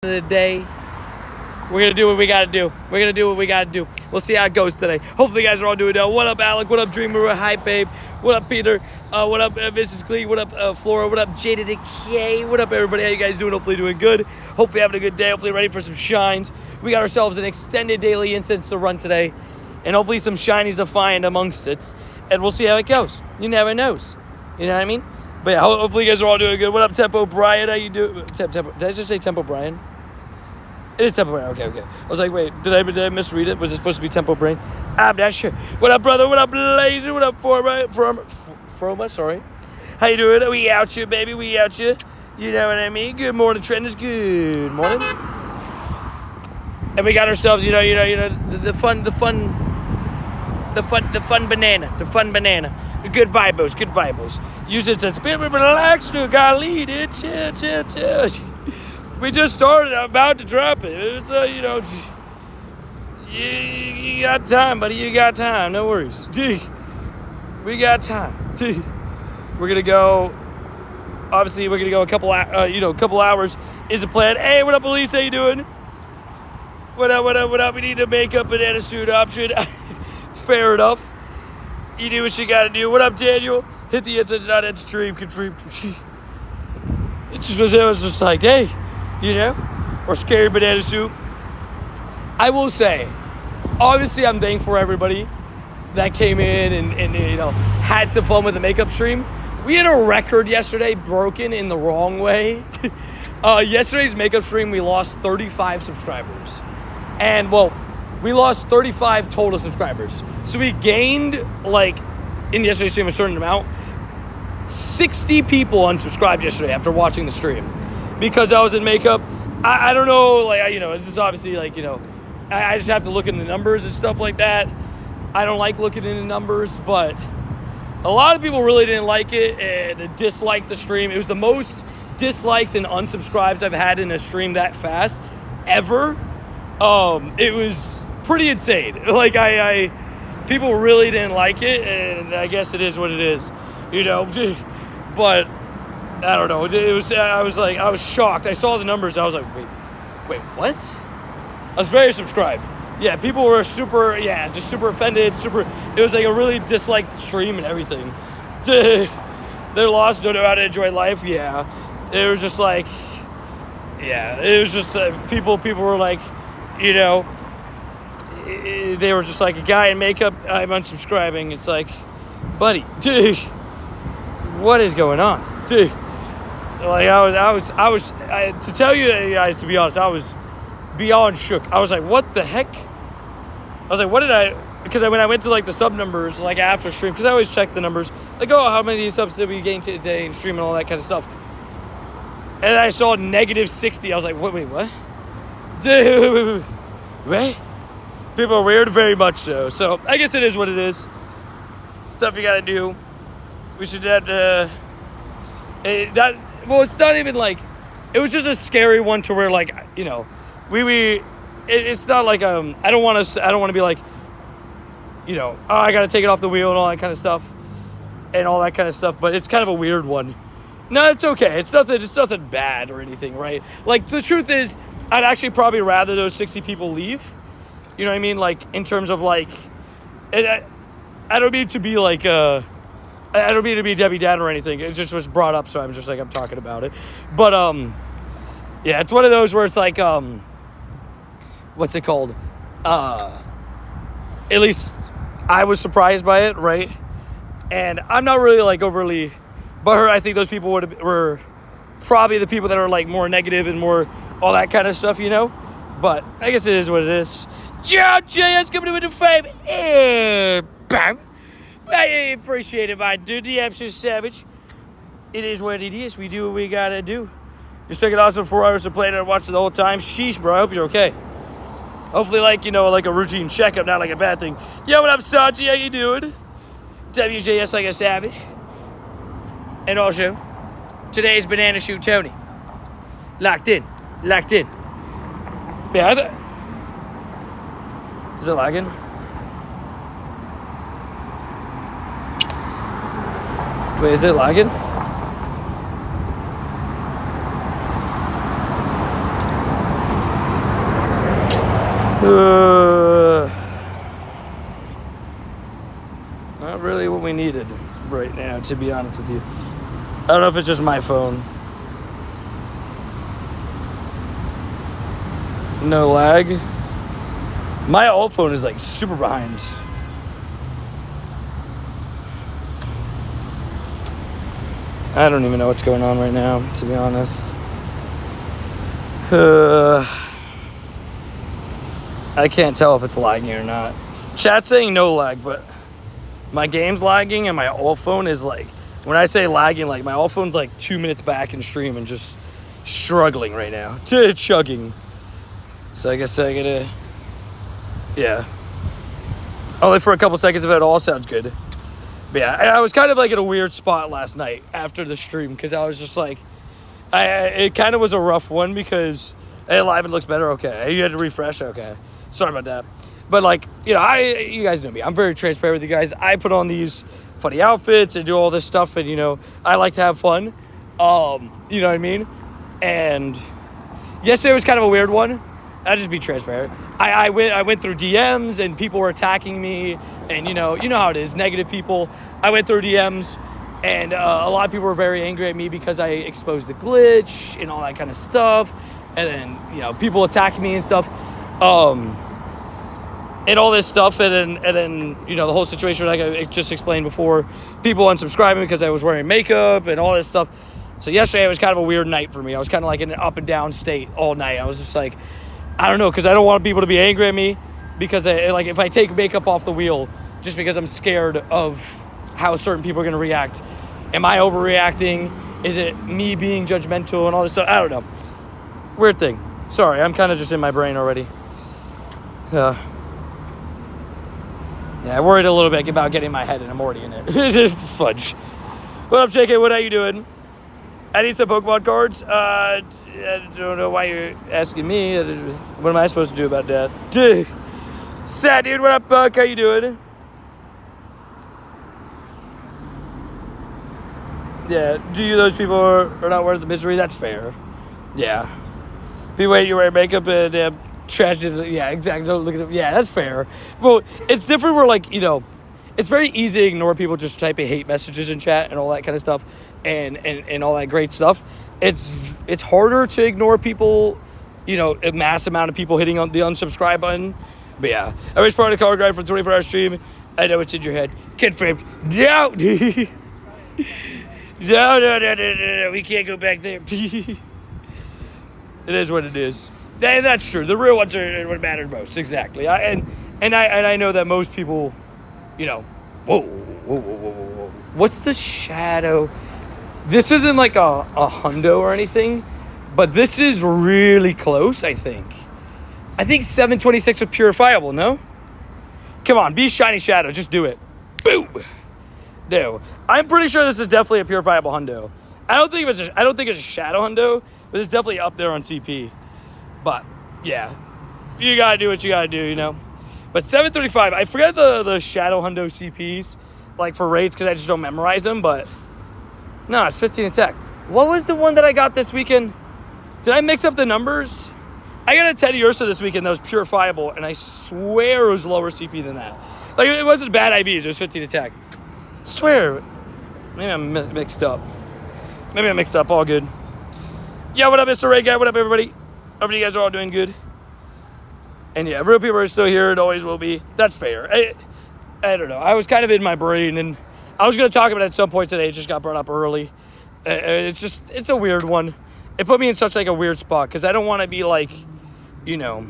of the day. We're going to do what we got to do. We're going to do what we got to do. We'll see how it goes today. Hopefully, you guys are all doing well. What up, Alec? What up, Dreamer? Hi, babe. What up, Peter? What up, Mrs. Clee? What up, Flora? What up, Jada Decay? What up, everybody? How you guys doing? Hopefully doing good. Hopefully having a good day. Hopefully ready for some shines. We got ourselves an extended daily incense to run today. And hopefully some shinies to find amongst it. And we'll see how it goes. You never knows. You know what I mean? But yeah, hopefully you guys are all doing good. What up, Tempo Brian? How you doing? Tempo. Did I just say Tempo Brian? It is Tempo Brain. Okay. I was like, wait, did I misread it? Was it supposed to be Tempo Brain? I'm not sure. What up, brother? What up, Laser? What up, Froma? Sorry. How you doing? We out here, baby. We out here. You know what I mean? Good morning, Trenders. Good morning. And we got ourselves, the fun banana. The fun banana. Good vibos. Use it as a bit of a relax, dude. Gotta lead it. Chill. We just started. I'm about to drop it. It's, you got time, buddy. You got time. No worries. We got time. We're going to go, obviously, a couple hours is the plan. Hey, what up, Elise? How you doing? What up? We need a makeup banana suit option. Fair enough. You do what you got to do. What up, Daniel? Hit the incense, not end stream. Confirm. It was just like, hey. Or scary banana soup. I will say, obviously I'm thankful for everybody that came in and had some fun with the makeup stream. We had a record yesterday broken in the wrong way. Yesterday's makeup stream, we lost 35 subscribers. And, we lost 35 total subscribers. So we gained, in yesterday's stream, a certain amount. 60 people unsubscribed yesterday after watching the stream. Because I was in makeup. I don't know, this is obviously, I just have to look in the numbers and stuff like that. I don't like looking in the numbers, but a lot of people really didn't like it and disliked the stream. It was the most dislikes and unsubscribes I've had in a stream that fast ever. It was pretty insane. People really didn't like it, and I guess it is what it is, but I don't know. I was shocked. I saw the numbers. I was like, wait, what? I was very subscribed. Yeah, people were super offended. It was like a really disliked stream and everything. They're lost, don't know how to enjoy life. Yeah, it was just people were like, they were just like, a guy in makeup, I'm unsubscribing. It's like, buddy, dude, what is going on, dude? To tell you guys, to be honest, I was beyond shook. I was like, what the heck? I was like, because when I went to the sub numbers, after stream, because I always check the numbers, how many subs did we gain today in stream and all that kind of stuff. And I saw -60. I was like, wait, what? Dude, wait. People are weird, very much so. So I guess it is what it is. Stuff you gotta do. We should have it's not even it was just a scary one to where it's not I don't want to be I got to take it off the wheel and all that kind of stuff but it's kind of a weird one. No, it's okay. It's nothing bad or anything, right? The truth is, I'd actually probably rather those 60 people leave. You know what I mean? In terms of I don't mean to be I don't mean to be Debbie Dad or anything. It just was brought up, so I'm just I'm talking about it. But yeah, it's one of those where it's what's it called? At least I was surprised by it, right? And I'm not really overly butthurt. I think those people were probably the people that are more negative and more all that kind of stuff, But I guess it is what it is. John JS coming with the 5. Bam. I appreciate it, my dude. The absolute savage. It is what it is. We do what we gotta do. Just took it off for 4 hours to play it and watch it the whole time. Sheesh, bro. I hope you're okay. Hopefully, a routine checkup, not a bad thing. Yo, what up, Saji? How you doing? WJS like a savage. And also, today's Banana Shoot Tony. Locked in. Yeah, is it lagging? Wait, is it lagging? Not really what we needed right now, to be honest with you. I don't know if it's just my phone. No lag. My old phone is like super behind. I don't even know what's going on right now, to be honest. I can't tell if it's lagging or not. Chat's saying no lag, but my game's lagging and my old phone is like, when I say lagging, like my old phone's like 2 minutes back in stream and just struggling right now. Chugging. So I guess I gotta, yeah. Only for a couple seconds if it all sounds good. But yeah, I was kind of like in a weird spot last night after the stream because I was just like, it kind of was a rough one because, hey, live it looks better, okay. You had to refresh, okay. Sorry about that. But like, you know, you guys know me. I'm very transparent with you guys. I put on these funny outfits and do all this stuff and, you know, I like to have fun. You know what I mean? And yesterday was kind of a weird one. I'll just be transparent. I went through DMs and people were attacking me and you know how it is, negative people. I went through DMs and a lot of people were very angry at me because I exposed the glitch and all that kind of stuff. And then, you know, people attacking me and stuff. And all this stuff and then you know, the whole situation like I just explained before, people unsubscribing because I was wearing makeup and all this stuff. So yesterday was kind of a weird night for me. I was kind of like in an up and down state all night. I was just like, I don't know, because I don't want people to be angry at me because like if I take makeup off the wheel just because I'm scared of how certain people are going to react. Am I overreacting? Is it me being judgmental and all this stuff? I don't know. Weird thing. Sorry, I'm kind of just in my brain already. Yeah, I worried a little bit about getting my head and I'm already in it. Fudge. What up, JK? What are you doing? I need some Pokemon cards. I don't know why you're asking me. What am I supposed to do about that? Sad dude, what up, Buck? How you doing? Yeah, those people are not worth the misery? That's fair. Yeah. People hate you wear makeup and trash. Yeah, exactly. Don't look at them. Yeah, that's fair. Well, it's different where, like, you know, it's very easy to ignore people just typing hate messages in chat and all that kind of stuff and all that great stuff. It's harder to ignore people, you know, a mass amount of people hitting on the unsubscribe button. But yeah, I was part of the card guide for 24-hour stream. I know it's in your head. Kid framed. No! No. We can't go back there. It is what it is. And that's true. The real ones are what matter most. Exactly. I know that most people, you know, whoa. What's the shadow? This isn't like a hundo or anything, but this is really close, I think. I think 726 was purifiable, no? Come on, be shiny shadow. Just do it. Boom. No. I'm pretty sure this is definitely a purifiable hundo. I don't think it's a shadow hundo, but it's definitely up there on CP. But, yeah. You gotta do what you gotta do, you know? But 735, I forget the shadow hundo CPs, like for raids, because I just don't memorize them, but no, it's 15 attack. What was the one that I got this weekend? Did I mix up the numbers? I got a Teddy Ursa this weekend that was purifiable, and I swear it was lower CP than that. Like, it wasn't bad IVs, it was 15 attack. Swear. Maybe I'm mixed up. All good. Yeah, what up, Mr. Ray Guy? What up, everybody? Hope you guys are all doing good. And yeah, real people are still here. It always will be. That's fair. I don't know. I was kind of in my brain, and I was going to talk about it at some point today. It just got brought up early. It's a weird one. It put me in such like a weird spot because I don't want to be like, you know,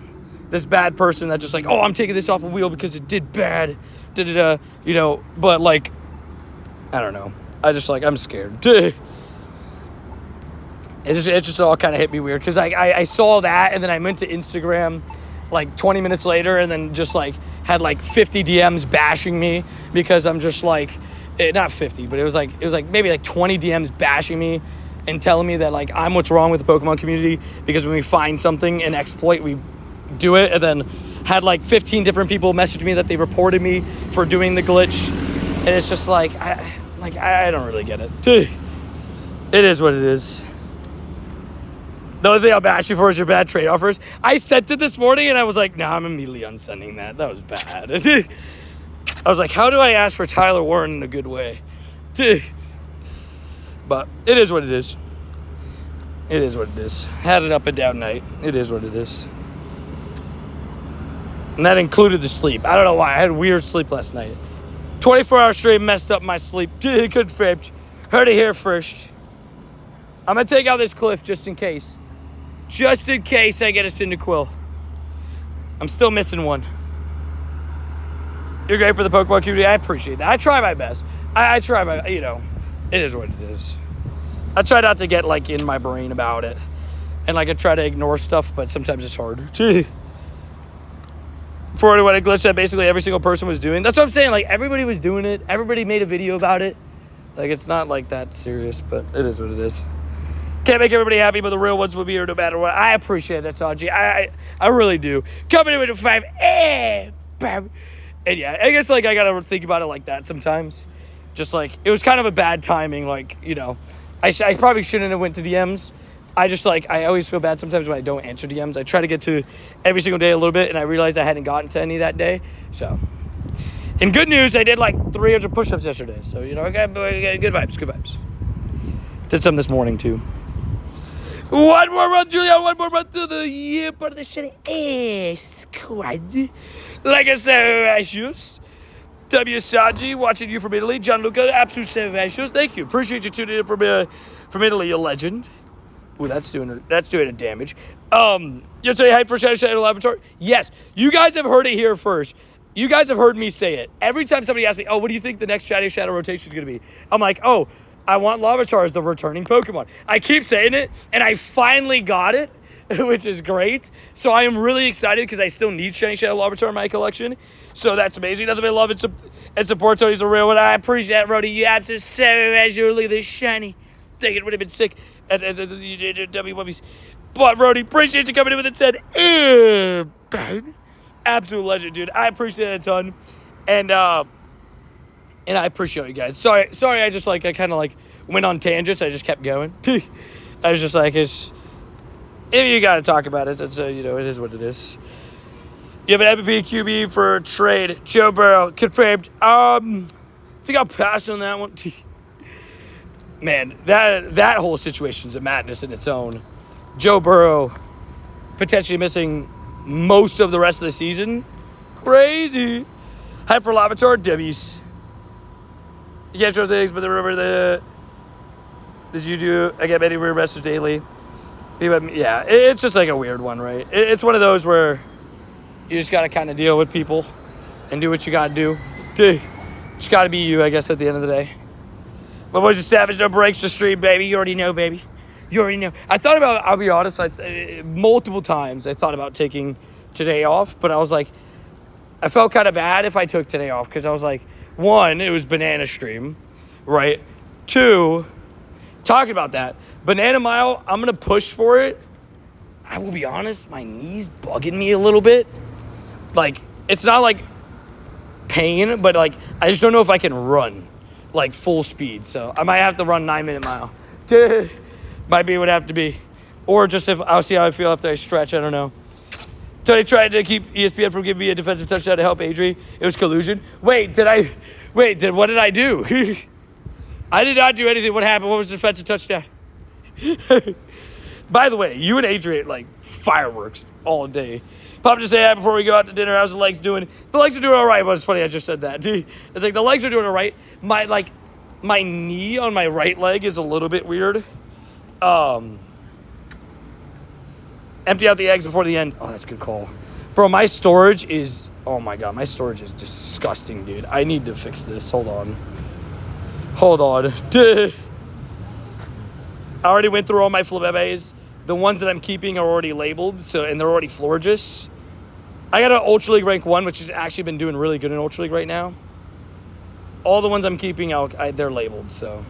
this bad person that just like, oh, I'm taking this off a wheel because it did bad. You know, but like, I don't know. I'm scared. It just all kind of hit me weird because I saw that and then I went to Instagram like 20 minutes later and then just like had like 50 DMs bashing me because I'm just like, not 50, but it was like maybe like 20 DMs bashing me and telling me that like I'm what's wrong with the Pokemon community because when we find something, an exploit, we do it. And then had like 15 different people message me that they reported me for doing the glitch. And it's just like, I don't really get it. It is what it is. The only thing I'll bash you for is your bad trade offers. I sent it this morning, and I was like, nah, I'm immediately unsending that. That was bad. I was like, how do I ask for Tyler Warren in a good way? But it is what it is. It is what it is. Had an up and down night. It is what it is. And that included the sleep. I don't know why. I had weird sleep last night. 24-hour stream messed up my sleep. Confirmed. Heard it here first. I'm going to take out this cliff just in case. Just in case I get a Cyndaquil. I'm still missing one. You're great for the Pokemon community. I appreciate that. I try my best. I try my, it is what it is. I try not to get, in my brain about it. And, I try to ignore stuff, but sometimes it's hard. For what a glitch that basically every single person was doing. That's what I'm saying. Everybody was doing it. Everybody made a video about it. It's not, that serious, but it is what it is. Can't make everybody happy, but the real ones will be here no matter what. I appreciate that, Sanji. I really do. Coming in with a 5. And yeah, I guess, I got to think about it like that sometimes. Just, it was kind of a bad timing. I probably shouldn't have went to DMs. I just, I always feel bad sometimes when I don't answer DMs. I try to get to every single day a little bit, and I realized I hadn't gotten to any that day. So, in good news, I did, 300 push-ups yesterday. So, I got good vibes. Did some this morning, too. One more run, Julian. One more run through the year part of the shitty squad. Like I said, W. Saji, watching you from Italy. Gianluca, Absol Servatius. Thank you. Appreciate you tuning in from Italy, a legend. Ooh, that's doing a damage. You're saying hype for Shadow Avatar? Yes. You guys have heard it here first. You guys have heard me say it. Every time somebody asks me, what do you think the next Shadow rotation is going to be? I'm like, I want Larvitar as the returning Pokemon. I keep saying it, and I finally got it, which is great. So I am really excited because I still need Shiny Shadow Larvitar in my collection. So that's amazing. Nothing but love and support. Tony's a real one. I appreciate that, Rody. You have to say visually the shiny. Think it would have been sick at the W-Wubbies. But, Rody, appreciate you coming in with it said, baby. Absolute legend, dude. I appreciate it a ton. And I appreciate you guys. Sorry, I just, I kind of, went on tangents. I just kept going. I was just if you got to talk about it, it's, it is what it is. You have an MVP QB for a trade. Joe Burrow, confirmed. I think I'll pass on that one. Man, that whole situation's a madness in its own. Joe Burrow potentially missing most of the rest of the season. Crazy. Hype for Lavatar, W's. You can't trust things, but remember this you do. I get many weird messages daily. Yeah, it's just a weird one, right? It's one of those where you just got to kind of deal with people and do what you got to do. Just got to be you, I guess, at the end of the day. My boys are savage, no breaks to stream, baby. You already know, baby. You already know. I thought about, I'll be honest, multiple times I thought about taking today off, but I was I felt kind of bad if I took today off because I was one, it was Banana Stream, right? Two, talking about that, Banana Mile, I'm going to push for it. I will be honest, my knee's bugging me a little bit. It's not pain, but I just don't know if I can run full speed. So I might have to run 9-minute mile. Might be what it have to be. Or just I'll see how I feel after I stretch. I don't know. Tony tried to keep ESPN from giving me a defensive touchdown to help Adri. It was collusion. What did I do? I did not do anything. What happened? What was the defensive touchdown? By the way, you and Adrian fireworks all day. Pop to say hi before we go out to dinner. How's the legs doing? The legs are doing all right, but it's funny I just said that. It's the legs are doing all right. My knee on my right leg is a little bit weird. Empty out the eggs before the end. Oh, that's a good call. Bro, my storage is... Oh, my God. My storage is disgusting, dude. I need to fix this. Hold on. I already went through all my Flabebes. The ones that I'm keeping are already labeled, and they're already Florges. I got an Ultra League rank 1, which has actually been doing really good in Ultra League right now. All the ones I'm keeping, they're labeled, so...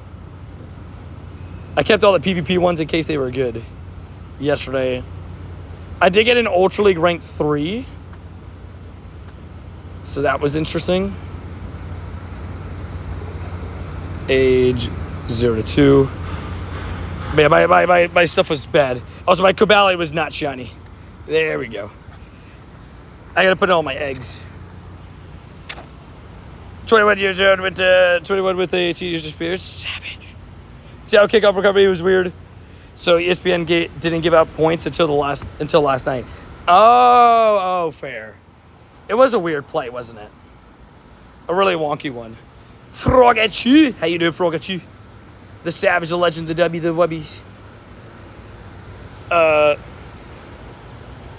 I kept all the PvP ones in case they were good yesterday. I did get an Ultra League rank 3. So that was interesting. Age 0 to 2. But yeah, my stuff was bad. Also, my Cobalion was not shiny. There we go. I gotta put in all my eggs. 21 years old with 21 with 18 years experience. Savage. Seattle kickoff recovery was weird. So ESPN didn't give out points until last night. Oh, fair. It was a weird play, wasn't it? A really wonky one. Frogachu. How you doing, Frogachu? The Savage, the Legend, the W, the Wubbies.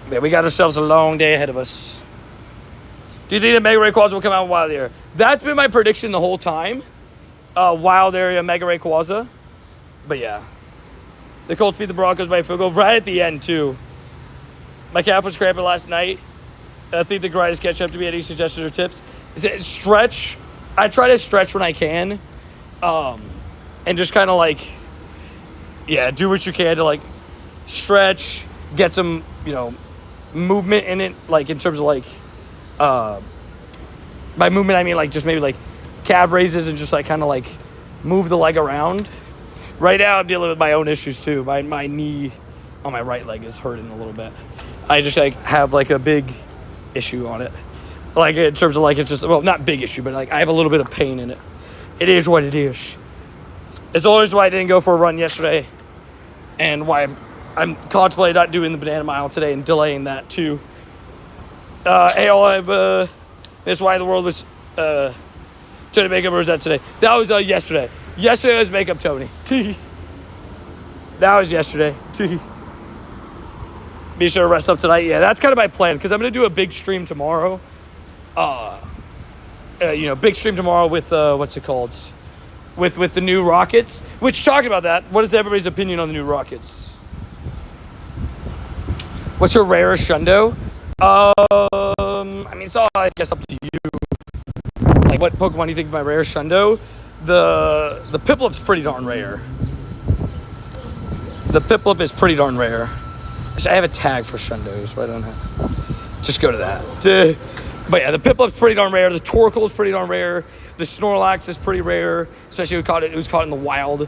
Man, we got ourselves a long day ahead of us. Do you think the Mega Rayquaza will come out in Wild Area? That's been my prediction the whole time. Wild Area Mega Rayquaza. But yeah. The Colts beat the Broncos by a field goal right at the end, too. My calf was cramping last night. I think the grind is catch up to me. Any suggestions or tips? Stretch. I try to stretch when I can. And just kind of like, yeah, do what you can to like stretch, get some, movement in it. Like in terms of like, by movement, I mean like just maybe like calf raises and just like kind of like move the leg around. Right now I'm dealing with my own issues too. My knee on my right leg is hurting a little bit. I just like have like a big issue on it. Like in terms of like, it's just, well, not big issue, but like I have a little bit of pain in it. It is what it is. It's always why I didn't go for a run yesterday and why I'm contemplating not doing the banana mile today and delaying that too. Hey, all I've missed why the world was Tony Makeup, or was that today? That was yesterday. Yesterday was Makeup Tony. That was yesterday. Be sure to rest up tonight. Yeah, that's kind of my plan because I'm going to do a big stream tomorrow. Big stream tomorrow with, what's it called? With the new rockets. Which, talking about that, what is everybody's opinion on the new rockets? What's your rarest Shundo? It's all, I guess, up to you. Like, what Pokemon do you think is my rarest Shundo? The Piplup's pretty darn rare. The Piplup is pretty darn rare. Actually, I have a tag for Shundos, but I don't know. Just go to that. But yeah, the Piplup's pretty darn rare. The Torkoal is pretty darn rare. The Snorlax is pretty rare, especially it was caught in the wild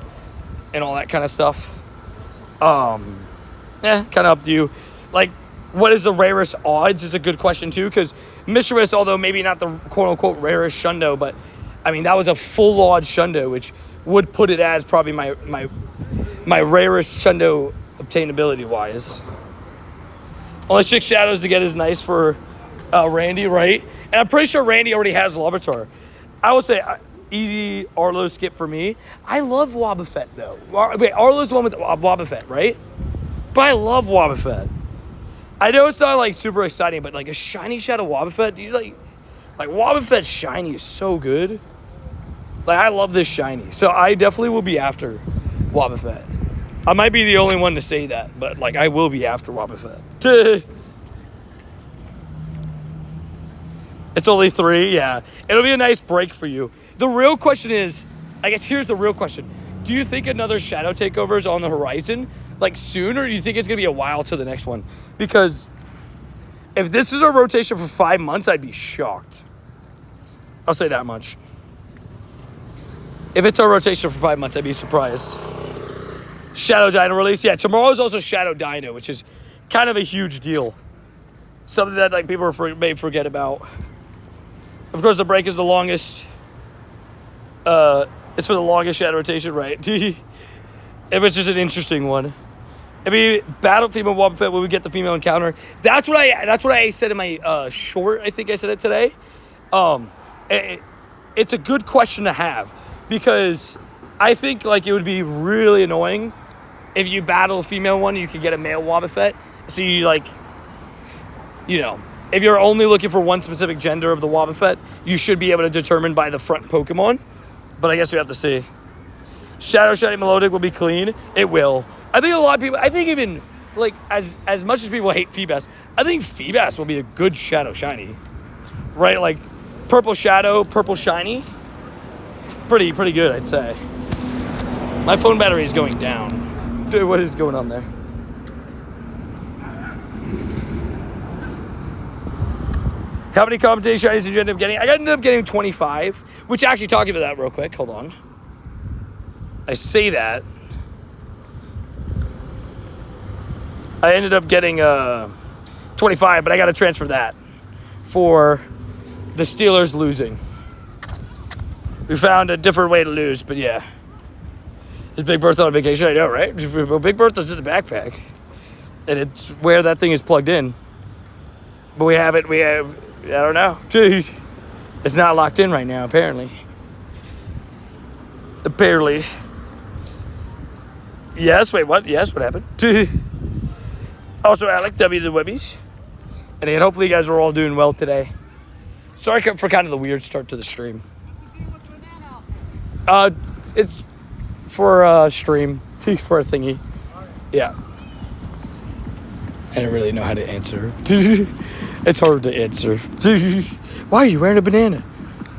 and all that kind of stuff. Kind of up to you. Like, what is the rarest odds is a good question too, because Mischievous, although maybe not the quote-unquote rarest Shundo, but I mean, that was a full odd Shundo, which would put it as probably my rarest Shundo obtainability-wise. Only 6 shadows to get is nice for Randy, right? And I'm pretty sure Randy already has Larvitar. I will say, easy Arlo skip for me. I love Wobbuffet, though. Wait, Arlo's the one with Wobbuffet, right? But I love Wobbuffet. I know it's not, like, super exciting, but, like, a shiny Shadow Wobbuffet, dude, like Wobbuffet's shiny is so good. Like, I love this shiny. So I definitely will be after Wobbuffet. I might be the only one to say that, but, like, I will be after Wobbuffet. It's only 3, yeah. It'll be a nice break for you. The real question is, I guess here's the real question. Do you think another Shadow Takeover is on the horizon, like, soon, or do you think it's going to be a while till the next one? Because if this is a rotation for 5 months, I'd be shocked. I'll say that much. If it's a rotation for 5 months, I'd be surprised. Shadow Dino release. Yeah, tomorrow's also Shadow Dino, which is kind of a huge deal. Something that, like, people may forget about. Of course, the break is the longest. It's for the longest shadow rotation, right? It was just an interesting one. If we battle female Wobbuffet, will we get the female encounter? That's what I said in my short. I think I said it today. It's a good question to have because I think like it would be really annoying if you battle a female one, you could get a male Wobbuffet. So you like, if you're only looking for one specific gender of the Wobbuffet, you should be able to determine by the front Pokemon. But I guess we have to see. Shadow Shiny Melodic will be clean. It will. I think a lot of people, I think even, like, as much as people hate Feebas, I think Feebas will be a good Shadow Shiny. Right? Like, Purple Shadow, Purple Shiny. Pretty good, I'd say. My phone battery is going down. Dude, what is going on there? How many commentation shinies did you end up getting? I ended up getting 25, which actually, talking about that real quick, hold on. I say that, I ended up getting 25, but I got to transfer that for the Steelers losing. We found a different way to lose, but yeah. His Big Bertha on vacation, I know, right? Big Bertha's in the backpack. And it's where that thing is plugged in. But I don't know. Dude, it's not locked in right now, apparently. Yes, wait, what? Yes, what happened? Also, Alec, W to the Webbies. And again, hopefully you guys are all doing well today. Sorry for kind of the weird start to the stream. It's for a stream, for a thingy. Yeah. I don't really know how to answer. It's hard to answer. Why are you wearing a banana?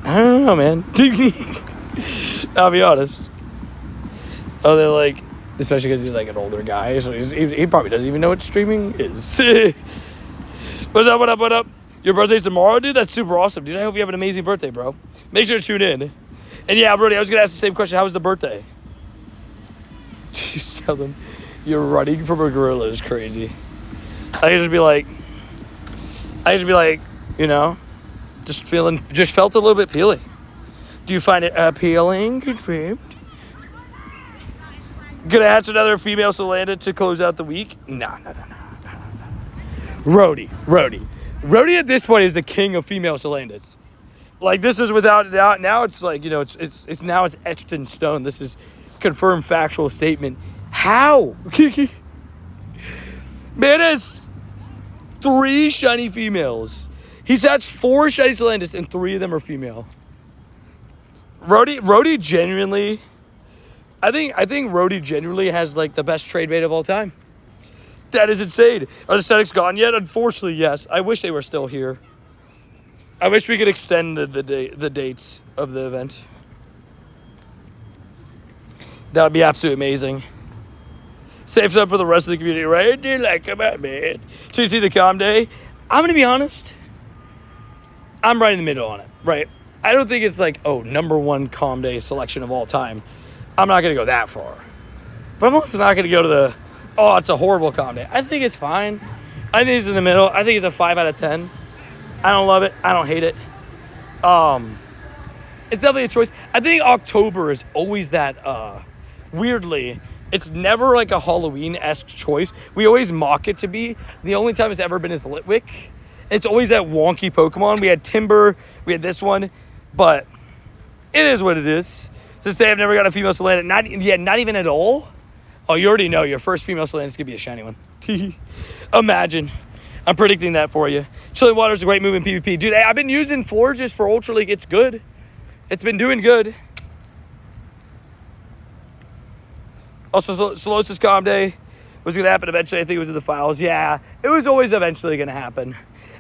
I don't know, man. I'll be honest. Oh, they're like, especially because he's like an older guy, so he probably doesn't even know what streaming is. What's up, what up, what up? Your birthday's tomorrow, dude? That's super awesome, dude. I hope you have an amazing birthday, bro. Make sure to tune in. And yeah, Brody, I was going to ask the same question. How was the birthday? Just tell them you're running from a gorilla is crazy. I could just be like, you know, just felt a little bit peely. Do you find it appealing? Confirmed. Gonna hatch another female Solanda to close out the week? No. Rhodey at this point is the king of female Solandas. Like, this is without a doubt. Now it's like, you know, it's now it's etched in stone. This is confirmed factual statement. How? Man has 3 shiny females. He's hatched 4 shiny Solandas, and 3 of them are female. Rhodey genuinely, I think Rhodey genuinely has like the best trade rate of all time. That is insane. Are the Celtics gone yet? Unfortunately, yes. I wish they were still here. I wish we could extend the dates of the event. That would be absolutely amazing. Saves up for the rest of the community, right? Do you like about man? So you see the calm day? I'm going to be honest. I'm right in the middle on it, right? I don't think it's like, number 1 calm day selection of all time. I'm not going to go that far. But I'm also not going to go to it's a horrible calm day. I think it's fine. I think it's in the middle. I think it's a 5 out of 10. I don't love it. I don't hate it. It's definitely a choice. I think October is always that, weirdly, it's never like a Halloween-esque choice. We always mock it to be. The only time it's ever been is Litwick. It's always that wonky Pokemon. We had Timber. We had this one. But it is what it is. To say I've never got a female Solana, not even at all. Oh, you already know your first female Solana is going to be a shiny one. Imagine. I'm predicting that for you. Chilling Water is a great move in PvP. Dude, I've been using Florges for Ultra League. It's good. It's been doing good. Also, Solosis Calm Day was going to happen eventually. I think it was in the files. Yeah, it was always eventually going to happen.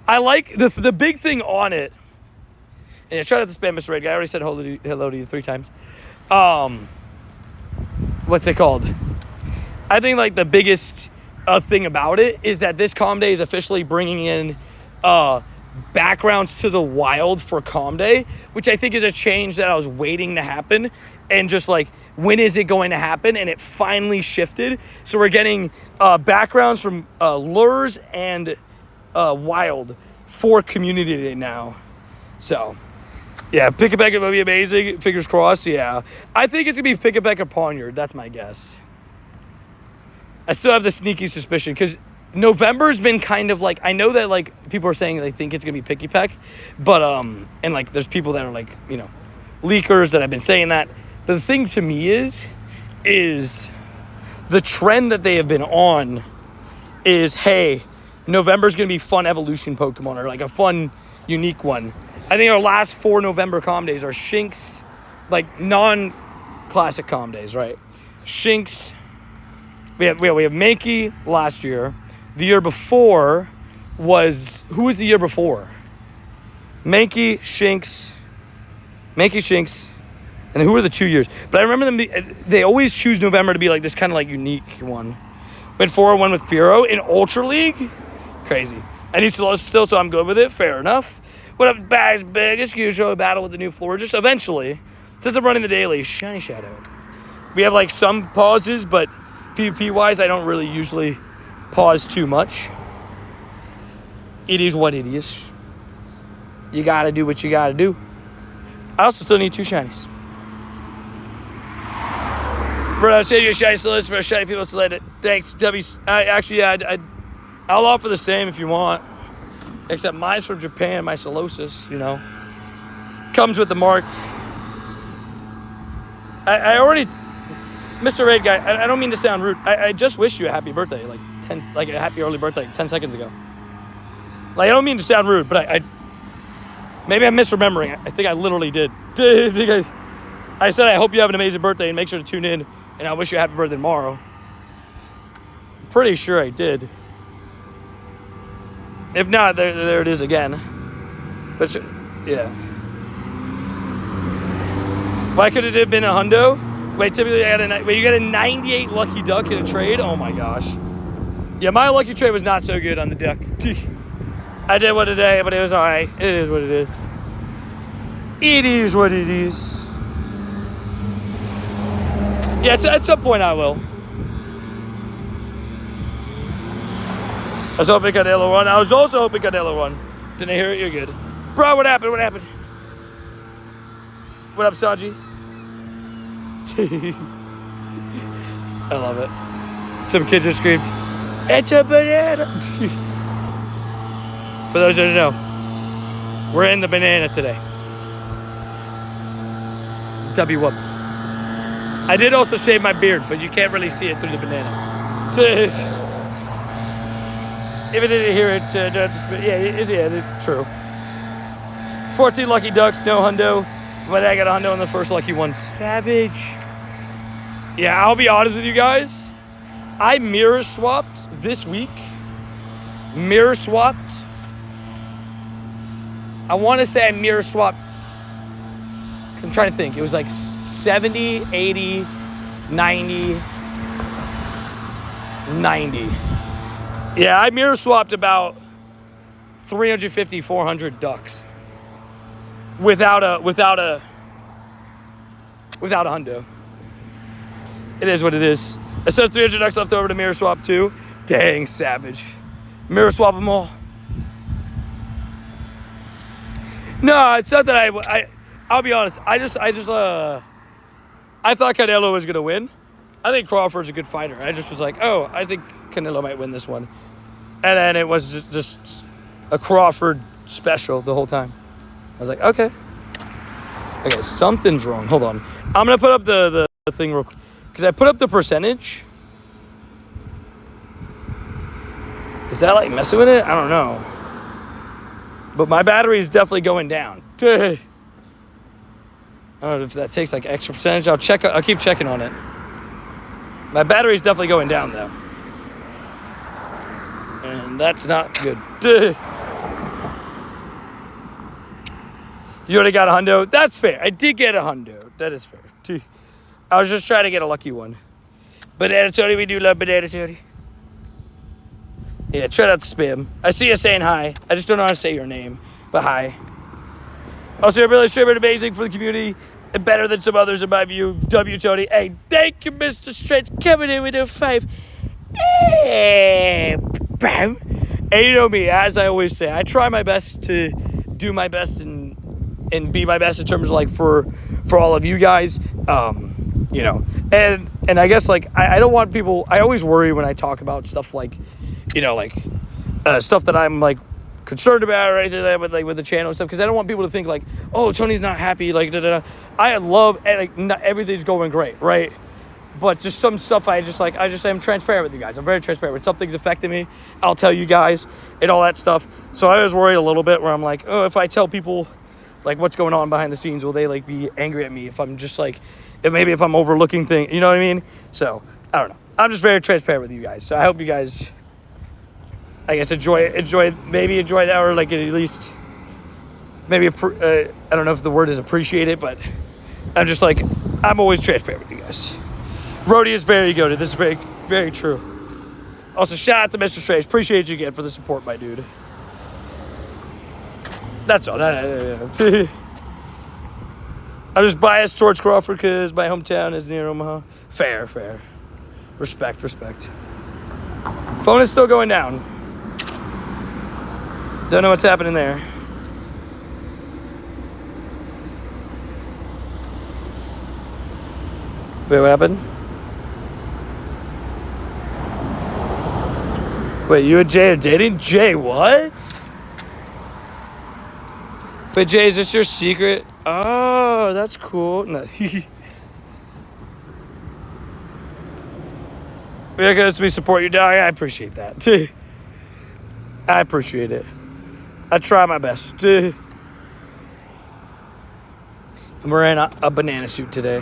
I like the big thing on it. And I tried not to spam Mr. Red Guy. I already said hello to you 3 times. What's it called? I think like the biggest thing about it is that this Calm Day is officially bringing in backgrounds to the wild for Calm Day, which I think is a change that I was waiting to happen. And just like, when is it going to happen? And it finally shifted. So we're getting backgrounds from lures and wild for Community Day now. So, yeah, Pick-a-Peck will be amazing. Fingers crossed, yeah. I think it's going to be Pick-a-Peck or Pawniard. That's my guess. I still have the sneaky suspicion because November's been kind of like, I know that like people are saying they think it's going to be Picky-Peck, but, and like there's people that are like, you know, leakers that have been saying that. But the thing to me is the trend that they have been on is, hey, November's going to be fun evolution Pokemon or like a fun, unique one. I think our last 4 November Calm Days are Shinx, like non-classic Calm Days, right? Shinx. We have Mankey last year. The year before was... Who was the year before? Mankey, Shinx. And who were the 2 years? But I remember them... They always choose November to be like this kind of like unique one. Went 4-1 with Firo in Ultra League. Crazy. I need to still, so I'm good with it. Fair enough. What up, Bag's biggest usual battle with the new floor? Just eventually, since I'm running the daily, shiny shadow. We have like some pauses, but PvP-wise, I don't really usually pause too much. It is what it is. You gotta do what you gotta do. I also still need 2 shinies. Bro, I'll show you a shiny Solosis for a shiny people selected. Thanks, W. I'll offer the same if you want. Except mine's from Japan, my Solosis, you know. Comes with the mark. I already, Mr. Raid Guy, I don't mean to sound rude. I just wish you a happy birthday, like a happy early birthday 10 seconds ago. Like, I don't mean to sound rude, but maybe I'm misremembering. I think I literally did. I said I hope you have an amazing birthday and make sure to tune in, and I wish you a happy birthday tomorrow. I'm pretty sure I did. If not, there it is again. But yeah. Why could it have been a hundo? Wait, typically you got a 98 lucky duck in a trade? Oh my gosh. Yeah, my lucky trade was not so good on the duck. I did one today, but it was alright. It is what it is. It is what it is. Yeah, at some point I will. I was hoping Canelo won. I was also hoping Canelo won. Didn't I hear it? You're good. Bro, what happened? What happened? What up, Sanji? I love it. Some kid just screamed, "It's a banana!" For those who don't know, we're in the banana today. W whoops. I did also shave my beard, but you can't really see it through the banana. If I didn't hear it, true. 14 lucky ducks, no hundo. But I got a hundo on the first lucky one. Savage. Yeah, I'll be honest with you guys. I mirror swapped this week. Mirror swapped. I want to say I mirror swapped. I'm trying to think. It was like 70, 80, 90, 90. Yeah, I mirror swapped about 350, 400 ducks. Without a hundo. It is what it is. I still have 300 ducks left over to mirror swap too. Dang, savage. Mirror swap them all. No, it's not that I'll be honest. I thought Canelo was gonna win. I think Crawford's a good fighter. I just was like, oh, I think Canelo might win this one. And then it was just a Crawford special the whole time. I was like, okay, something's wrong. Hold on. I'm going to put up the thing real quick. Because I put up the percentage. Is that like messing with it? I don't know. But my battery is definitely going down. I don't know if that takes like extra percentage. I'll keep checking on it. My battery is definitely going down though. And that's not good. You already got a hundo? That's fair. I did get a hundo. That is fair. I was just trying to get a lucky one. Banana Tony, we do love Banana Tony. Yeah, try not to spam. I see you saying hi. I just don't know how to say your name. But hi. Also, you're really streaming amazing for the community. And better than some others in my view. W Tony. Hey, thank you, Mr. Straits. Coming in with a 5. Hey, bam. And you know me, as I always say, I try my best to do my best and be my best in terms of like for all of you guys, you know, and I guess like I don't want people. I always worry when I talk about stuff like, you know, like stuff that I'm like concerned about or anything like that with the channel and stuff, because I don't want people to think like, oh, Tony's not happy, like I love like not everything's going great, right? But just some stuff I just am transparent with you guys. I'm very transparent. When something's affecting me, I'll tell you guys and all that stuff. So I was worried a little bit where I'm like, oh, if I tell people like what's going on behind the scenes, will they like be angry at me if I'm just like, if I'm overlooking things, you know what I mean? So I don't know. I'm just very transparent with you guys. So I hope you guys, I guess, enjoy that, or like at least maybe I don't know if the word is appreciate it, but I'm just like, I'm always transparent with you guys. Rody is very good. This is very, very true. Also, shout out to Mr. Trace. Appreciate you again for the support, my dude. That's all. I'm just biased towards Crawford because my hometown is near Omaha. Fair. Respect. Phone is still going down. Don't know what's happening there. Wait, what happened? Wait, you and Jay are dating? Jay, what? Wait, Jay, is this your secret? Oh, that's cool. No. Because we support your dog, I appreciate that. I appreciate it. I try my best. And we're in a banana suit today.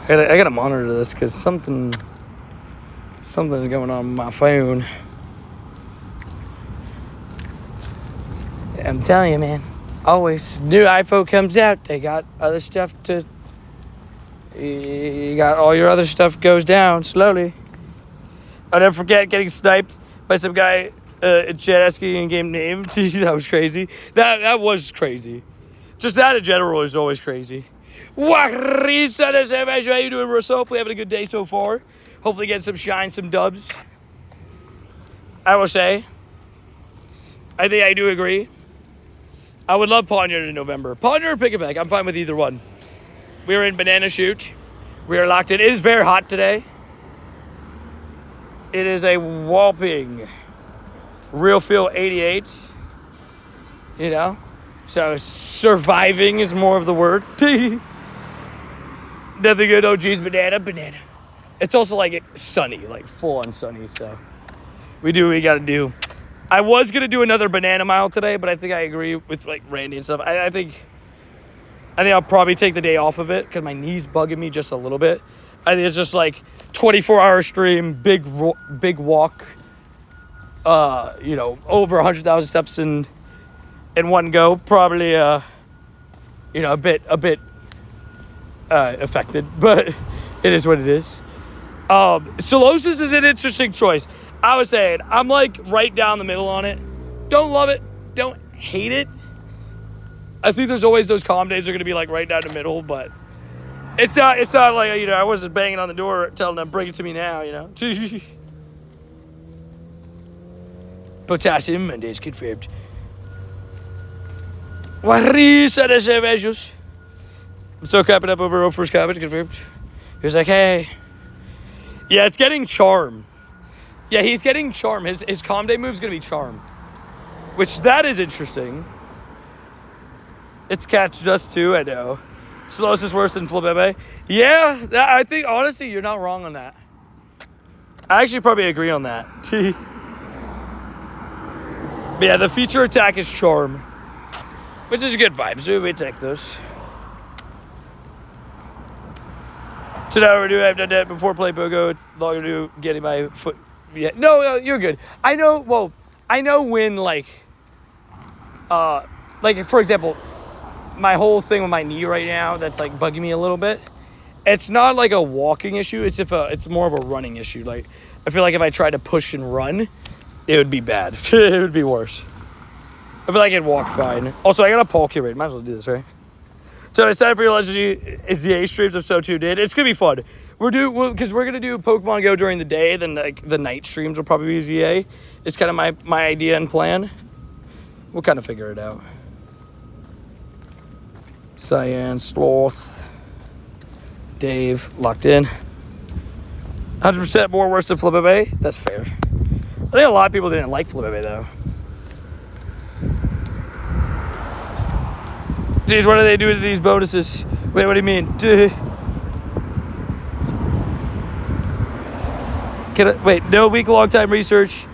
I gotta monitor this because something's going on with my phone. I'm telling you, man. Always. New iPhone comes out, they got other stuff to... You got all your other stuff goes down slowly. I'll never forget getting sniped by some guy in chat asking in-game name. That was crazy. That was crazy. Just that in general is always crazy. Warisa, this how you doing, Russo? Hopefully having a good day so far. Hopefully getting some shine, some dubs. I will say, I think I do agree. I would love Pawniard in November. Pawniard or Pick-a-Peck, I'm fine with either one. We are in Banana Shoot. We are locked in. It is very hot today. It is a whopping real feel 88. You know? So surviving is more of the word. Nothing good, OG's banana. It's also like sunny, like full on sunny, so we do what we gotta do. I was gonna do another banana mile today, but I think I agree with like Randy and stuff. I think I'll probably take the day off of it because my knee's bugging me just a little bit. I think it's just like 24-hour stream, big walk, over 100,000 steps in one go. Probably, a bit affected, but it is what it is. Solosis is an interesting choice. I was saying, I'm like right down the middle on it. Don't love it. Don't hate it. I think there's always those calm days are going to be like right down the middle, but it's not like, I wasn't banging on the door telling them, bring it to me now, Potassium Mondays confirmed. Warisa de cervejos. I'm still capping up over Ofer's comment, confirmed. He was like, hey. Yeah, it's getting charm. Yeah, he's getting charm. His calm day move's going to be charm. Which, that is interesting. It's catch just too, I know. Slowest is worse than Flabebe. Yeah, I think, honestly, you're not wrong on that. I actually probably agree on that. But yeah, the feature attack is charm. Which is a good vibe, so we take those. Today we do have done that before play Pogo. It's longer to getting my foot. Yeah, no, you're good. I know when like for example, my whole thing with my knee right now that's like bugging me a little bit. It's not like a walking issue. It's more of a running issue. Like I feel like if I tried to push and run, it would be bad. It would be worse. I feel like I'd walk fine. Also, I got a poll curate. Might as well do this, right? So excited for your Legendary ZA streams. I'm so tuned in. It's gonna be fun. Because we're gonna do Pokemon Go during the day. Then like the night streams will probably be ZA. It's kind of my idea and plan. We'll kind of figure it out. Cyan, Sloth, Dave, locked in. 100% more worse than Flabebe. That's fair. I think a lot of people didn't like Flabebe though. Jeez, what do they do to these bonuses? Wait, what do you mean? Wait, no week-long time research.